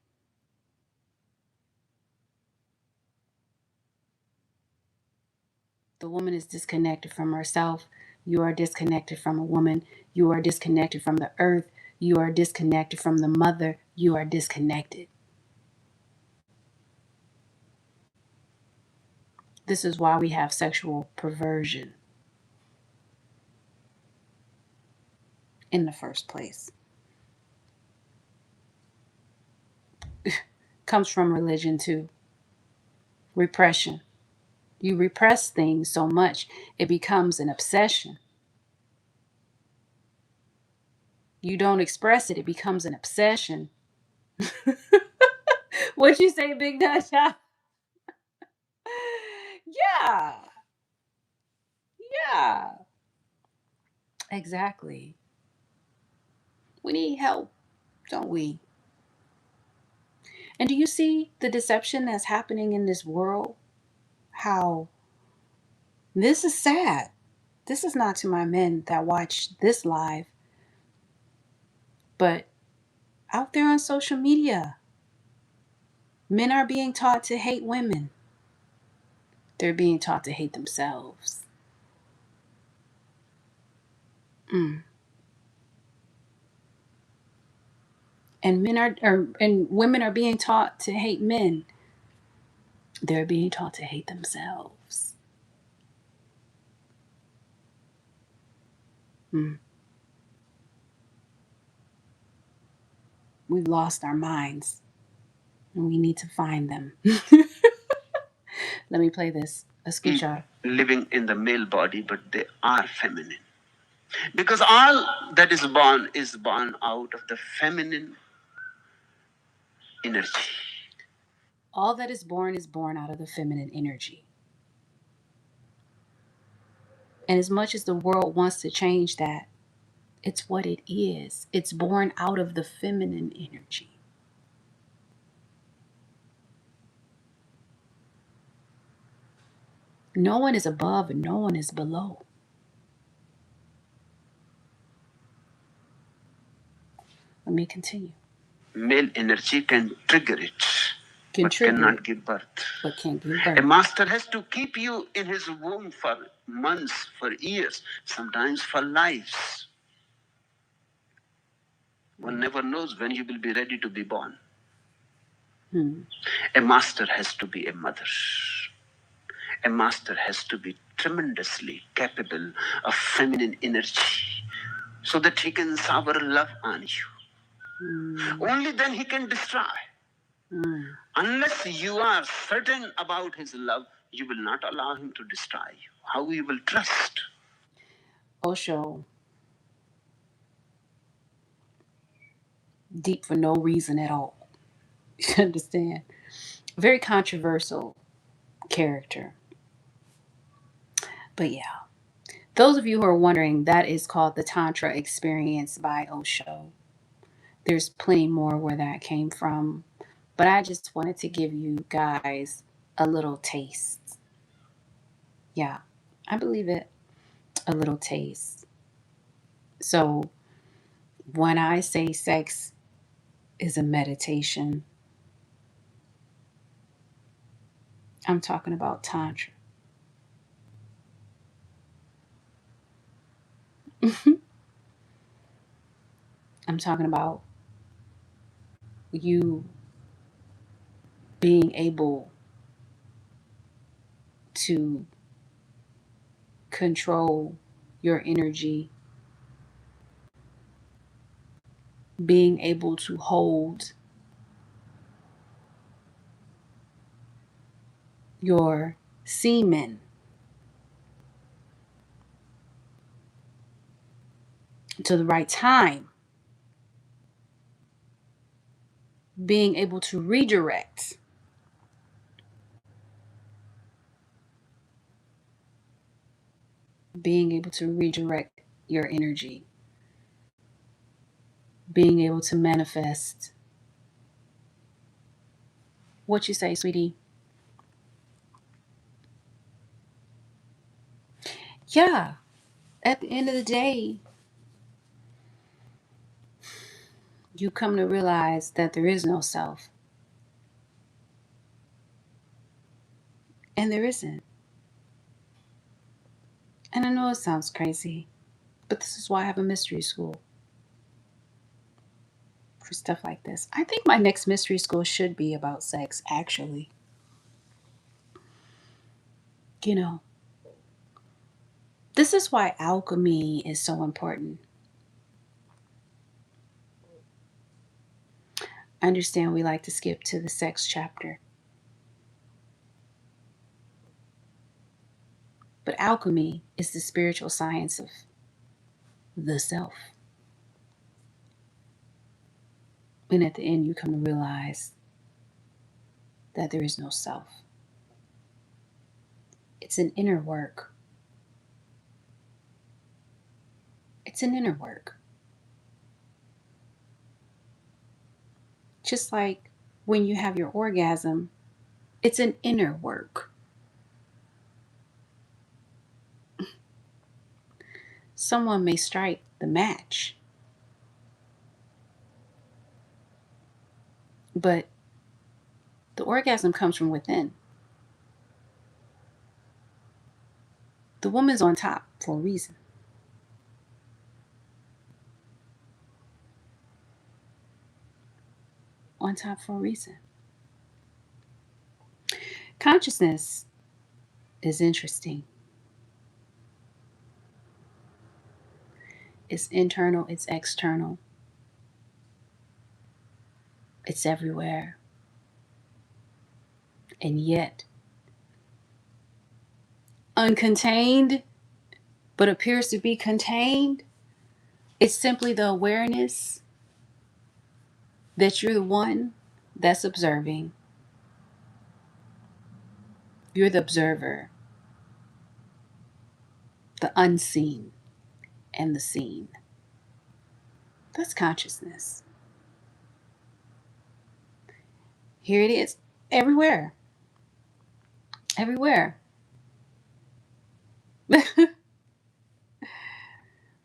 The woman is disconnected from herself. You are disconnected from a woman. You are disconnected from the earth. You are disconnected from the mother. You are disconnected. This is why we have sexual perversion in the first place. Comes from religion too. Repression. You repress things so much, it becomes an obsession. You don't express it, it becomes an obsession. What'd you say, Big Nutshot? Yeah. Yeah. Exactly. We need help, don't we? And do you see the deception that's happening in this world? How this is sad. This is not to my men that watch this live, but out there on social media, men are being taught to hate women. They're being taught to hate themselves. Mm. And and women are being taught to hate men. They're being taught to hate themselves. Mm. We've lost our minds and we need to find them. Let me play this. Escucha. Living in the male body, but they are feminine. Because all that is born out of the feminine energy. All that is born out of the feminine energy. And as much as the world wants to change that, it's what it is. It's born out of the feminine energy. No one is above and no one is below. Let me continue. Male energy can trigger it, cannot give birth. But can't give birth. A master has to keep you in his womb for months, for years, sometimes for lives. One never knows when you will be ready to be born. A master has to be a mother. A master has to be tremendously capable of feminine energy so that he can shower love on you. Only then he can destroy. Unless you are certain about his love, you will not allow him to destroy you. How you will trust? Osho, deep for no reason at all. You understand? Very controversial character. But yeah, those of you who are wondering, that is called the Tantra Experience by Osho. There's plenty more where that came from, but I just wanted to give you guys a little taste. Yeah, I believe it. A little taste. So when I say sex is a meditation, I'm talking about Tantra. I'm talking about you being able to control your energy, being able to hold your semen to the right time, being able to redirect your energy, being able to manifest. What you say, sweetie? Yeah, at the end of the day, you come to realize that there is no self, and there isn't. And I know it sounds crazy, but this is why I have a mystery school for stuff like this. I think my next mystery school should be about sex, actually. You know, this is why alchemy is so important. I understand we like to skip to the sex chapter, but alchemy is the spiritual science of the self. And at the end, you come to realize that there is no self. It's an inner work. It's an inner work. Just like when you have your orgasm, it's an inner work. Someone may strike the match, but the orgasm comes from within. The woman's on top for a reason. On top for a reason. Consciousness is interesting. It's internal, it's external, it's everywhere. And yet, uncontained, but appears to be contained. It's simply the awareness that you're the one that's observing. You're the observer, the unseen, and the seen. That's consciousness. Here it is, everywhere. Everywhere.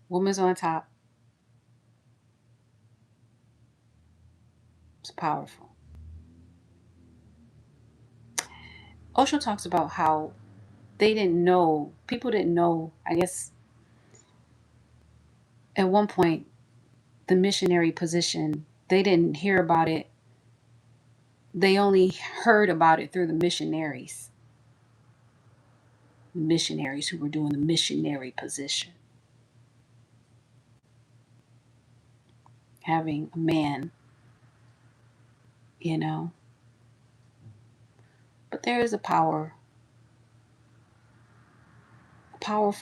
Woman's on top. It's powerful. Osho talks about how people didn't know, I guess, at one point, the missionary position, they didn't hear about it. They only heard about it through the missionaries who were doing the missionary position. Having a man, you know. But there is a powerful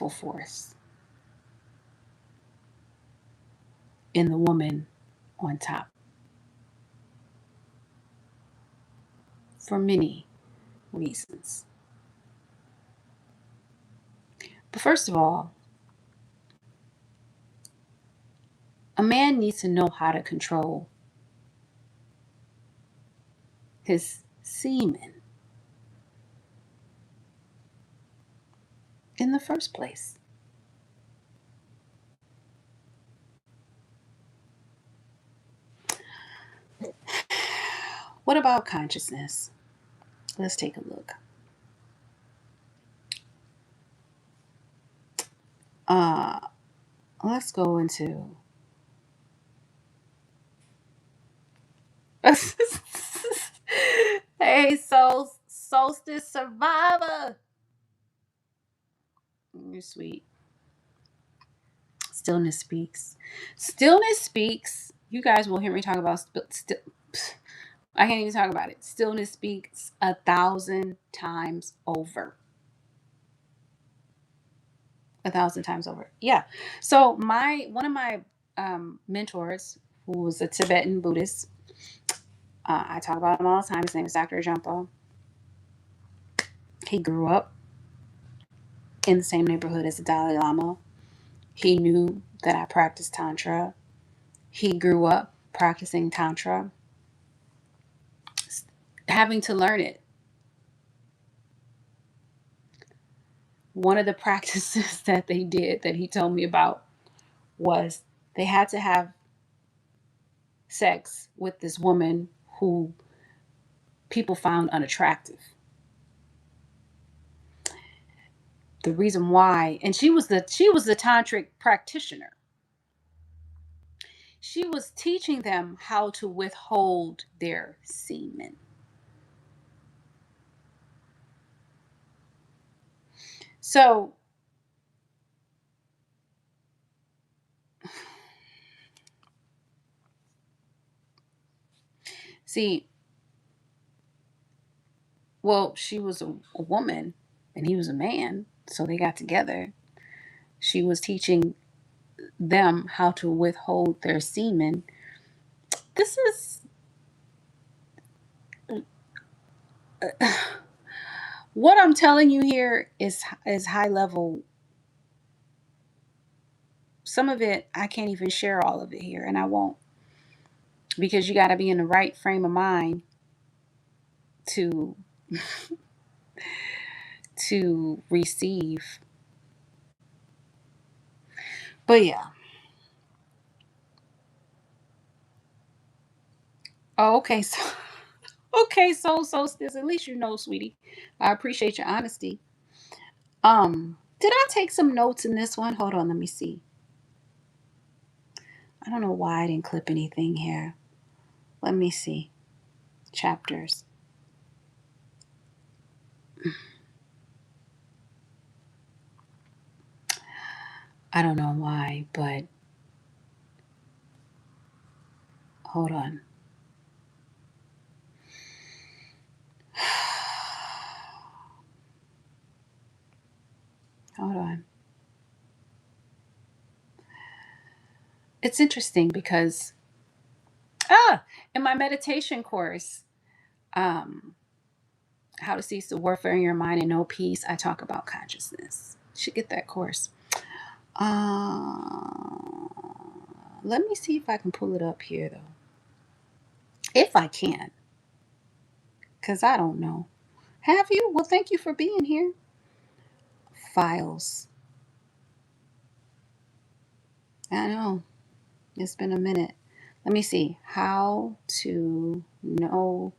force in the woman on top. For many reasons. But first of all, a man needs to know how to control his semen in the first place. What about consciousness? Let's take a look. Let's go into hey, solstice survivor. You're sweet. Stillness speaks. Stillness speaks. You guys will hear me talk about I can't even talk about it. Stillness speaks 1,000 times over. 1,000 times over. Yeah. So one of my mentors, who was a Tibetan Buddhist, I talk about him all the time. His name is Dr. Jumpo. He grew up in the same neighborhood as the Dalai Lama. He knew that I practiced Tantra. He grew up practicing Tantra, having to learn it. One of the practices that they did that he told me about was they had to have sex with this woman who people found unattractive. The reason why, and she was the tantric practitioner. She was teaching them how to withhold their semen. So, see, well, she was a woman and he was a man, so they got together. She was teaching them how to withhold their semen. This is what I'm telling you here is high level. Some of it I can't even share all of it here, and I won't, because you got to be in the right frame of mind to to receive. But yeah. Oh, okay. So okay, so at least you know, sweetie. I appreciate your honesty. Did I take some notes in this one? Hold on, let me see. I don't know why I didn't clip anything here. Let me see. Chapters. I don't know why, but hold on. Hold on. It's interesting because in my meditation course, um, How to Cease the Warfare in Your Mind and Know Peace, I talk about consciousness. You should get that course. Let me see if I can pull it up here, though. If I can, because I don't know. Have you? Well, thank you for being here. Files. I know. It's been a minute. Let me see. How to know.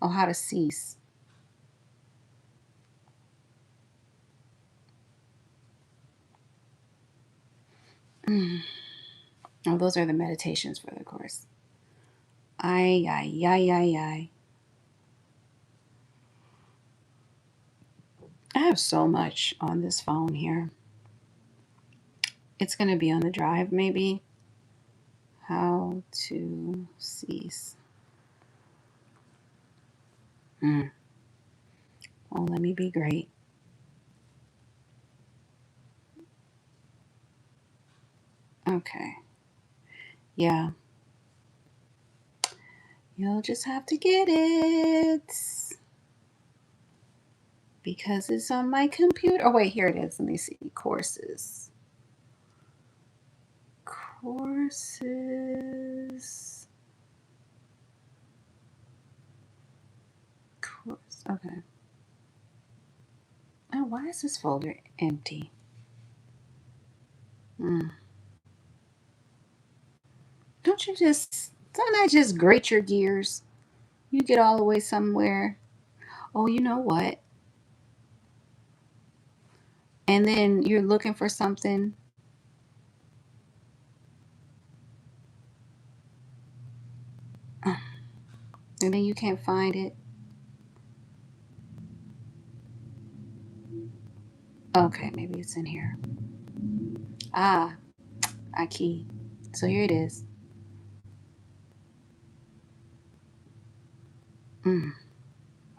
Oh, how to cease. Oh, those are the meditations for the course. I. I have so much on this phone here. It's going to be on the drive, maybe. How to cease. Oh, let me be great. Okay. Yeah. You'll just have to get it. Because it's on my computer. Oh, wait, here it is. Let me see. Courses. Courses. Course. Okay. Oh, why is this folder empty? Don't I just grate your gears? You get all the way somewhere. Oh, you know what? And then you're looking for something. And then you can't find it. Okay, maybe it's in here. Ah, I key. So here it is.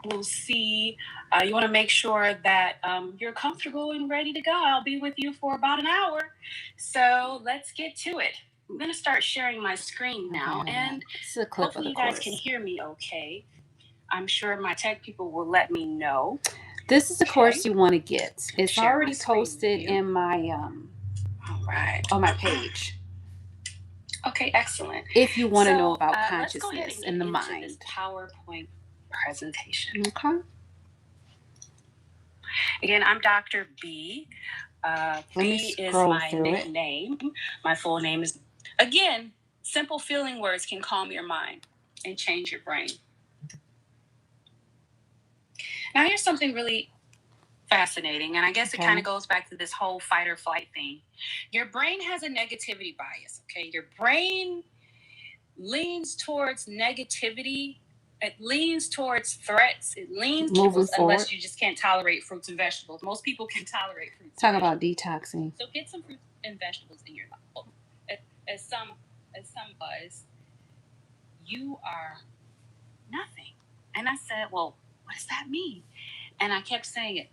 We'll see. You want to make sure that you're comfortable and ready to go. I'll be with you for about an hour. So let's get to it. I'm going to start sharing my screen now. Okay, and this is a clip hopefully of the you guys can hear me okay. I'm sure my tech people will let me know. This is the course you want to get. It's share already posted in my all right, on my page. Okay, excellent. If you want to know about consciousness and the mind. This PowerPoint presentation. Okay. Again, I'm Dr. B. B is my nickname. My full name is, again, simple feeling words can calm your mind and change your brain. Now, here's something really fascinating, and I guess it kind of goes back to this whole fight or flight thing. Your brain has a negativity bias, okay? Your brain leans towards negativity. It leans towards threats. It leans towards, unless you just can't tolerate fruits and vegetables. Most people can tolerate fruits. Talk about detoxing. So get some fruits and vegetables in your life. As some buzz, you are nothing. And I said, well, what does that mean? And I kept saying it.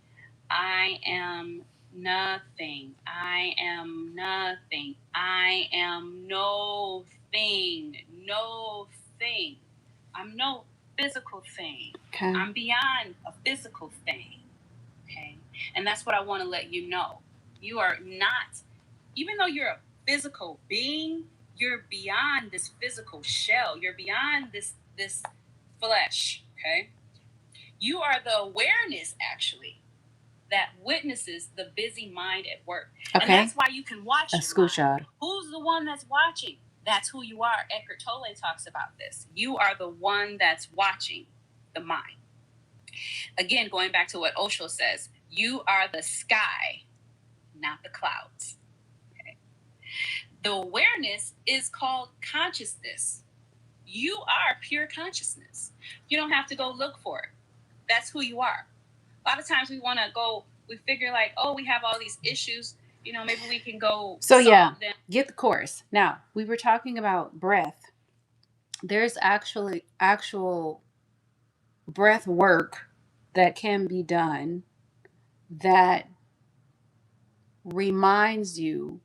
I am nothing. I am nothing. I am no thing. No thing. I'm no physical thing. Okay. I'm beyond a physical thing. Okay. And that's what I want to let you know. You are not, even though you're a physical being, you're beyond this physical shell. You're beyond this flesh. Okay. You are the awareness, actually, that witnesses the busy mind at work. Okay. And that's why you can watch a school shot. Who's the one that's watching? That's who you are. Eckhart Tolle talks about this. You are the one that's watching the mind. Again, going back to what Osho says, you are the sky, not the clouds. Okay. The awareness is called consciousness. You are pure consciousness. You don't have to go look for it. That's who you are. A lot of times we want to go, we figure like, oh, we have all these issues, you know, maybe we can go. So yeah, get the course. Now, we were talking about breath. There's actual breath work that can be done that reminds you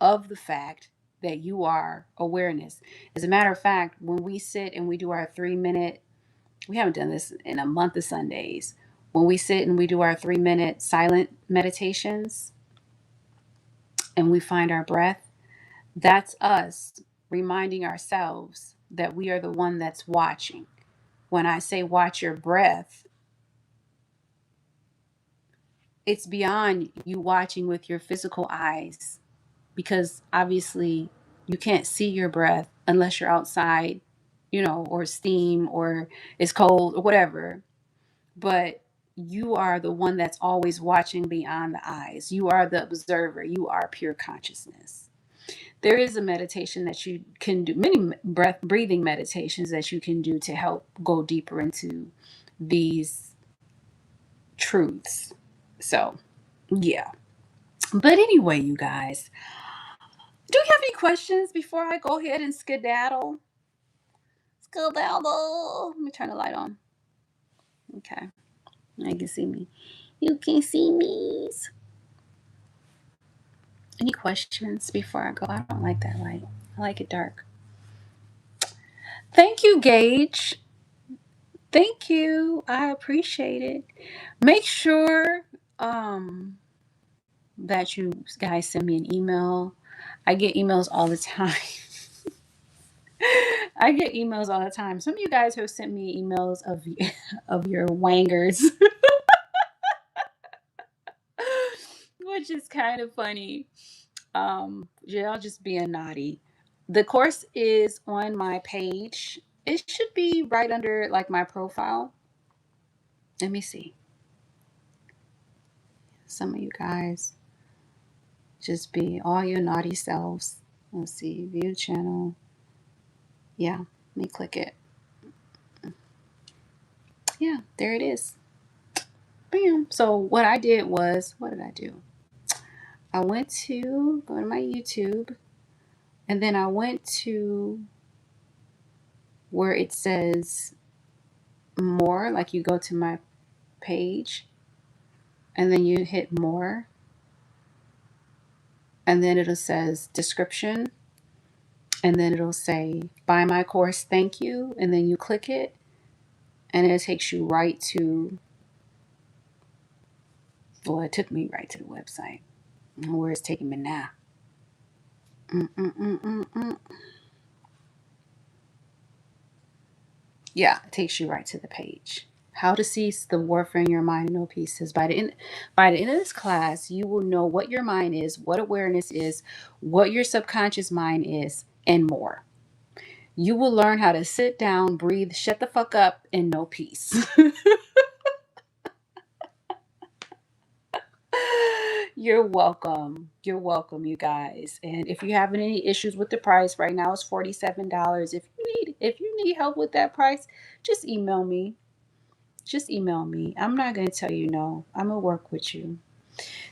of the fact that you are awareness. As a matter of fact, when we sit and we do our 3-minute, we haven't done this in a month of Sundays. When we sit and we do our 3-minute silent meditations and we find our breath, that's us reminding ourselves that we are the one that's watching. When I say watch your breath, it's beyond you watching with your physical eyes, because obviously you can't see your breath unless you're outside, you know, or steam or it's cold or whatever. But you are the one that's always watching beyond the eyes. You are the observer. You are pure consciousness. There is a meditation that you can do, many breathing meditations that you can do to help go deeper into these truths. So, yeah. But anyway, you guys, do you have any questions before I go ahead and skedaddle? Skedaddle. Let me turn the light on. Okay. You can see me. You can see me. Any questions before I go? I don't like that light. I like it dark. Thank you, Gage. Thank you. I appreciate it. Make sure that you guys send me an email. I get emails all the time. I get emails all the time. Some of you guys have sent me emails of your wangers, which is kind of funny. Y'all just being naughty. The course is on my page. It should be right under like my profile. Let me see. Some of you guys just be all your naughty selves. Let's see. View channel. Yeah. Let me click it. Yeah, there it is. Bam. So what I did was, what did I do? I went to go to my YouTube, and then I went to where it says more, like you go to my page and then you hit more, and then it'll says description, and then it'll say buy my course, thank you, and then you click it and it takes you right to, well, it took me right to the website. I don't know where it's taking me now. Yeah, it takes you right to the page. How to cease the warfare in your mind, no peace. Says by the end of this class, you will know what your mind is, what awareness is, what your subconscious mind is, and more. You will learn how to sit down, breathe, shut the fuck up, and know peace. You're welcome. You're welcome, you guys. And if you're having any issues with the price, right now it's $47. If you need help with that price, just email me. Just email me. I'm not going to tell you no. I'm going to work with you.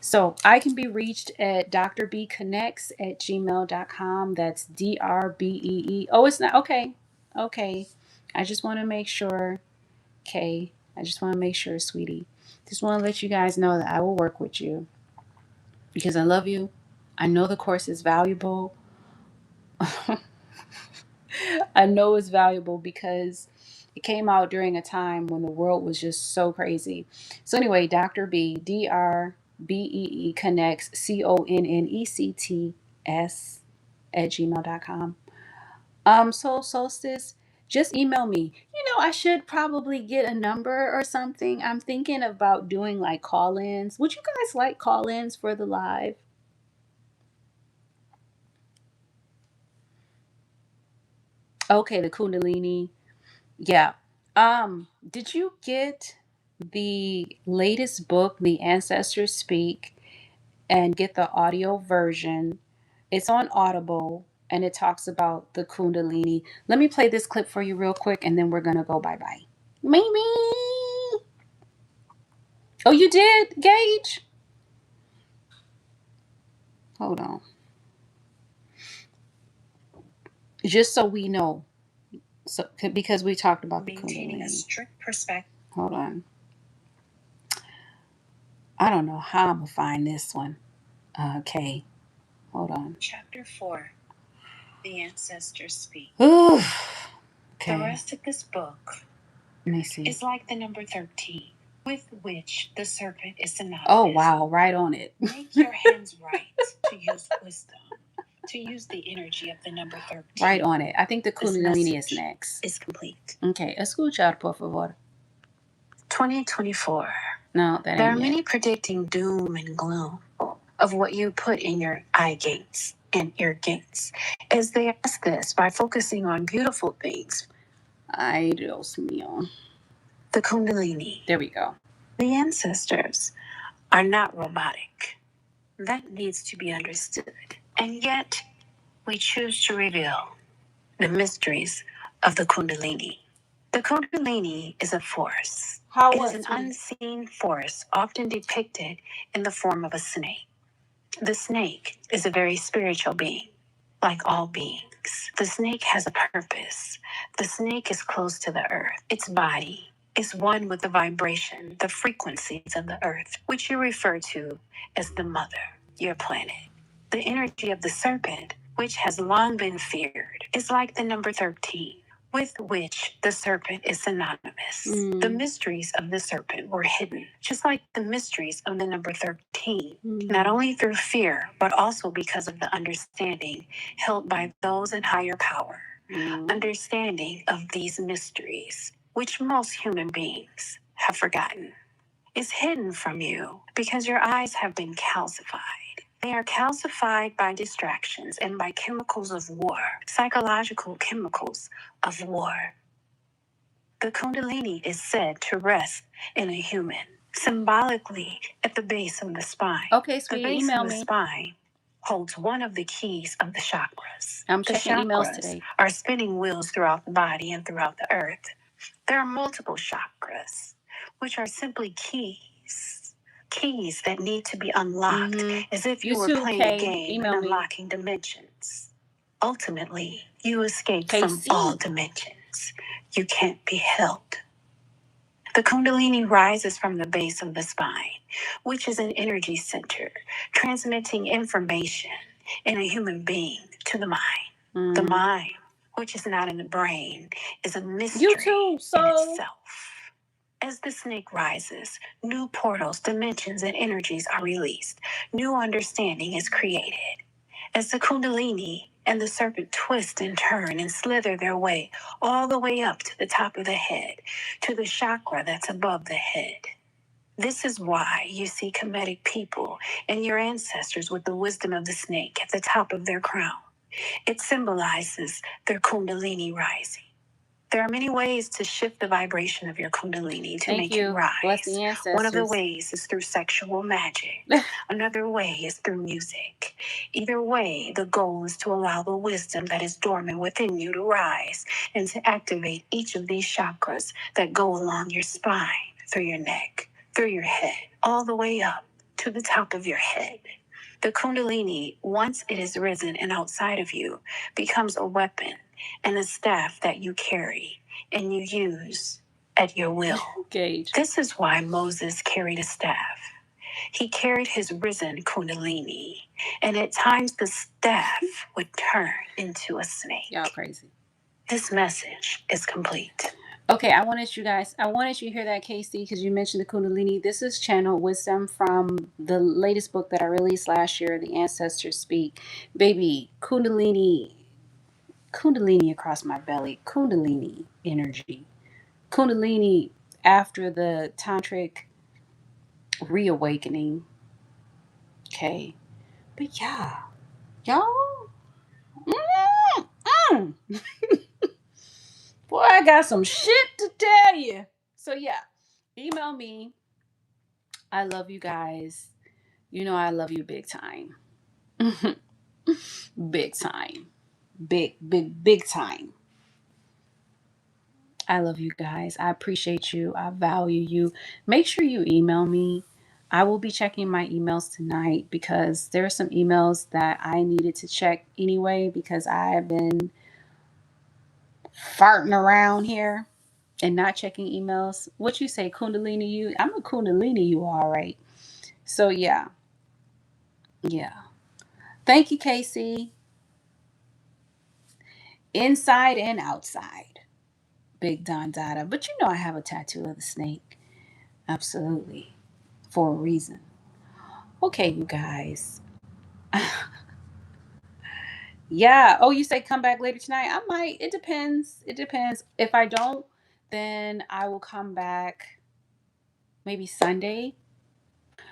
So I can be reached at DrBeeConnects@gmail.com. That's DrBeE. Oh, it's not. Okay. Okay. I just want to make sure. Okay. I just want to make sure, sweetie. Just want to let you guys know that I will work with you because I love you. I know the course is valuable. I know it's valuable because it came out during a time when the world was just so crazy. So anyway, Dr. B, DrBeE Connects, CONNECTS @gmail.com. So Solstice, just email me. I should probably get a number or something. I'm thinking about doing like call-ins. Would you guys like call-ins for the live? Okay, the Kundalini. Yeah. Did you get the latest book, The Ancestors Speak, and get the audio version? It's on Audible and it talks about the Kundalini. Let me play this clip for you real quick and then we're gonna go bye-bye. Mimi. Oh, you did, Gage? Hold on. Just so we know. So because we talked about the Maintaining a Kundalini. strict perspective. Hold on. I don't know how I'm gonna find this one. Okay. Hold on. Chapter 4. The Ancestors Speak. Ooh. Okay. The rest of this book Let me see. is like the number 13, with which the serpent is synonymous. Oh, wow. Right on it. Make your hands right to use wisdom, to use the energy of the number 13. Right on it. I think the This Kundalini is message next. is complete. Okay. Escuchar, por favor. 2024. No, that There are ain't many it. predicting doom and gloom of what you put in your eye gates and ear gates, as they ask this by focusing on beautiful things. Ay, Dios mío. The Kundalini, There we go. the ancestors, are not robotic. That needs to be understood. And yet, we choose to reveal the mysteries of the Kundalini. The Kundalini is a force. It is an unseen force, often depicted in the form of a snake. The snake is a very spiritual being, like all beings. The snake has a purpose. The snake is close to the earth. Its body is one with the vibration, the frequencies of the earth, which you refer to as the mother, your planet. The energy of the serpent, which has long been feared, is like the number 13, with which the serpent is synonymous. The mysteries of the serpent were hidden, just like the mysteries of the number 13, not only through fear, but also because of the understanding held by those in higher power. Understanding of these mysteries, which most human beings have forgotten, is hidden from you because your eyes have been calcified. They are calcified by distractions and by chemicals of war, psychological chemicals of war. The Kundalini is said to rest in a human, symbolically at the base of the spine. Okay, sweetie, the base email of the me. spine holds one of the keys of the chakras. I'm The checking emails chakras today. are spinning wheels throughout the body and throughout the earth. There are multiple chakras, which are simply keys that need to be unlocked, as if you were too, playing Kay. a game Email and me. unlocking dimensions. Ultimately, you escape from KC. all dimensions. You can't be held. The Kundalini rises from the base of the spine, which is an energy center, transmitting information in a human being to the mind. The mind, which is not in the brain, is a mystery in itself. As the snake rises, new portals, dimensions, and energies are released. New understanding is created. As the Kundalini and the serpent twist and turn and slither their way all the way up to the top of the head, to the chakra that's above the head. This is why you see Kemetic people and your ancestors with the wisdom of the snake at the top of their crown. It symbolizes their Kundalini rising. There are many ways to shift the vibration of your Kundalini to make it rise. Bless the ancestors. One of the ways is through sexual magic. Another way is through music. Either way, the goal is to allow the wisdom that is dormant within you to rise and to activate each of these chakras that go along your spine, through your neck, through your head, all the way up to the top of your head. The Kundalini, once it is risen and outside of you, becomes a weapon and a staff that you carry and you use at your will. Gage. This is why Moses carried a staff. He carried his risen Kundalini, and at times the staff would turn into a snake. Y'all crazy. This message is complete. Okay, I wanted you to hear that, Casey, because you mentioned the Kundalini. This is channeled wisdom from the latest book that I released last year, The Ancestors Speak. Baby, Kundalini across my belly, Kundalini energy. Kundalini after the tantric reawakening. Okay. But yeah, y'all. Boy, I got some shit to tell you. So yeah, email me. I love you guys. You know I love you big time. Big time. Big time. I love you guys. I appreciate you. I value you. Make sure you email me. I will be checking my emails tonight because there are some emails that I needed to check anyway because I have been farting around here and not checking emails. What you say, Kundalini you? I'm a Kundalini you, all right. So yeah. Thank you, Casey. Inside and outside. Big Don Dada. But you know I have a tattoo of the snake. Absolutely. For a reason. Okay, you guys. Yeah. Oh, you say come back later tonight? I might. It depends. If I don't, then I will come back maybe Sunday.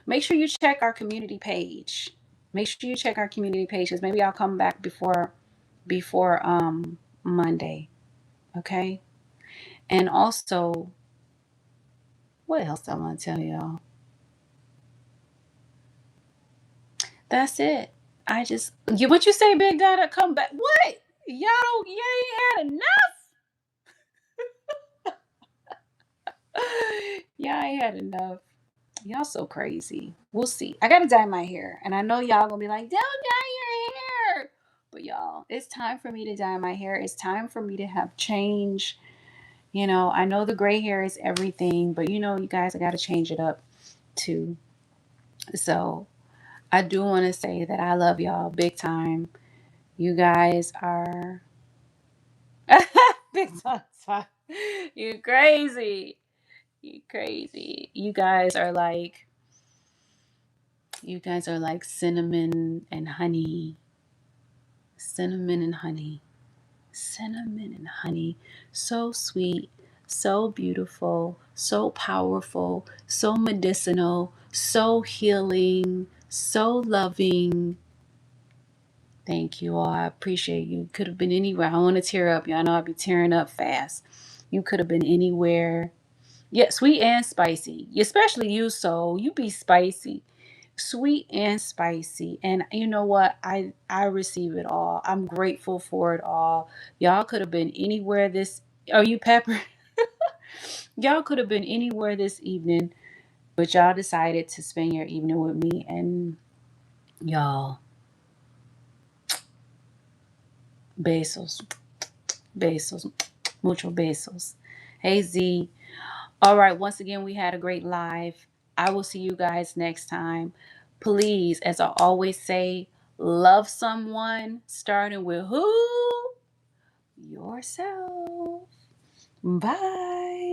Make sure you check our community page. Because maybe I'll come back before Monday. Okay? And also, what else I want to tell y'all? That's it. What you say, Big Dada? Come back. What? You ain't had enough? Y'all ain't had enough. Y'all so crazy. We'll see. I gotta dye my hair. And I know y'all gonna be like, don't dye your hair. But y'all, it's time for me to dye my hair. It's time for me to have change. You know, I know the gray hair is everything, but you know, you guys, I gotta change it up too. So I do want to say that I love y'all big time. You guys are big time. You crazy. You guys are like cinnamon and honey. Cinnamon and honey. So sweet, so beautiful, so powerful, so medicinal, so healing, so loving. Thank you all. I appreciate you. Could have been anywhere. I want to tear up. Y'all know I'd be tearing up fast. You could have been anywhere. Yeah, sweet and spicy. Especially you, Soul. You be spicy. Sweet and spicy. And you know what? I receive it all. I'm grateful for it all. Y'all could have been anywhere this. Are you Pepper? Y'all could have been anywhere this evening, but y'all decided to spend your evening with me. And y'all, besos, mucho besos. Hey Z. All right. Once again, we had a great live. I will see you guys next time. Please, as I always say, love someone, starting with who? Yourself. Bye.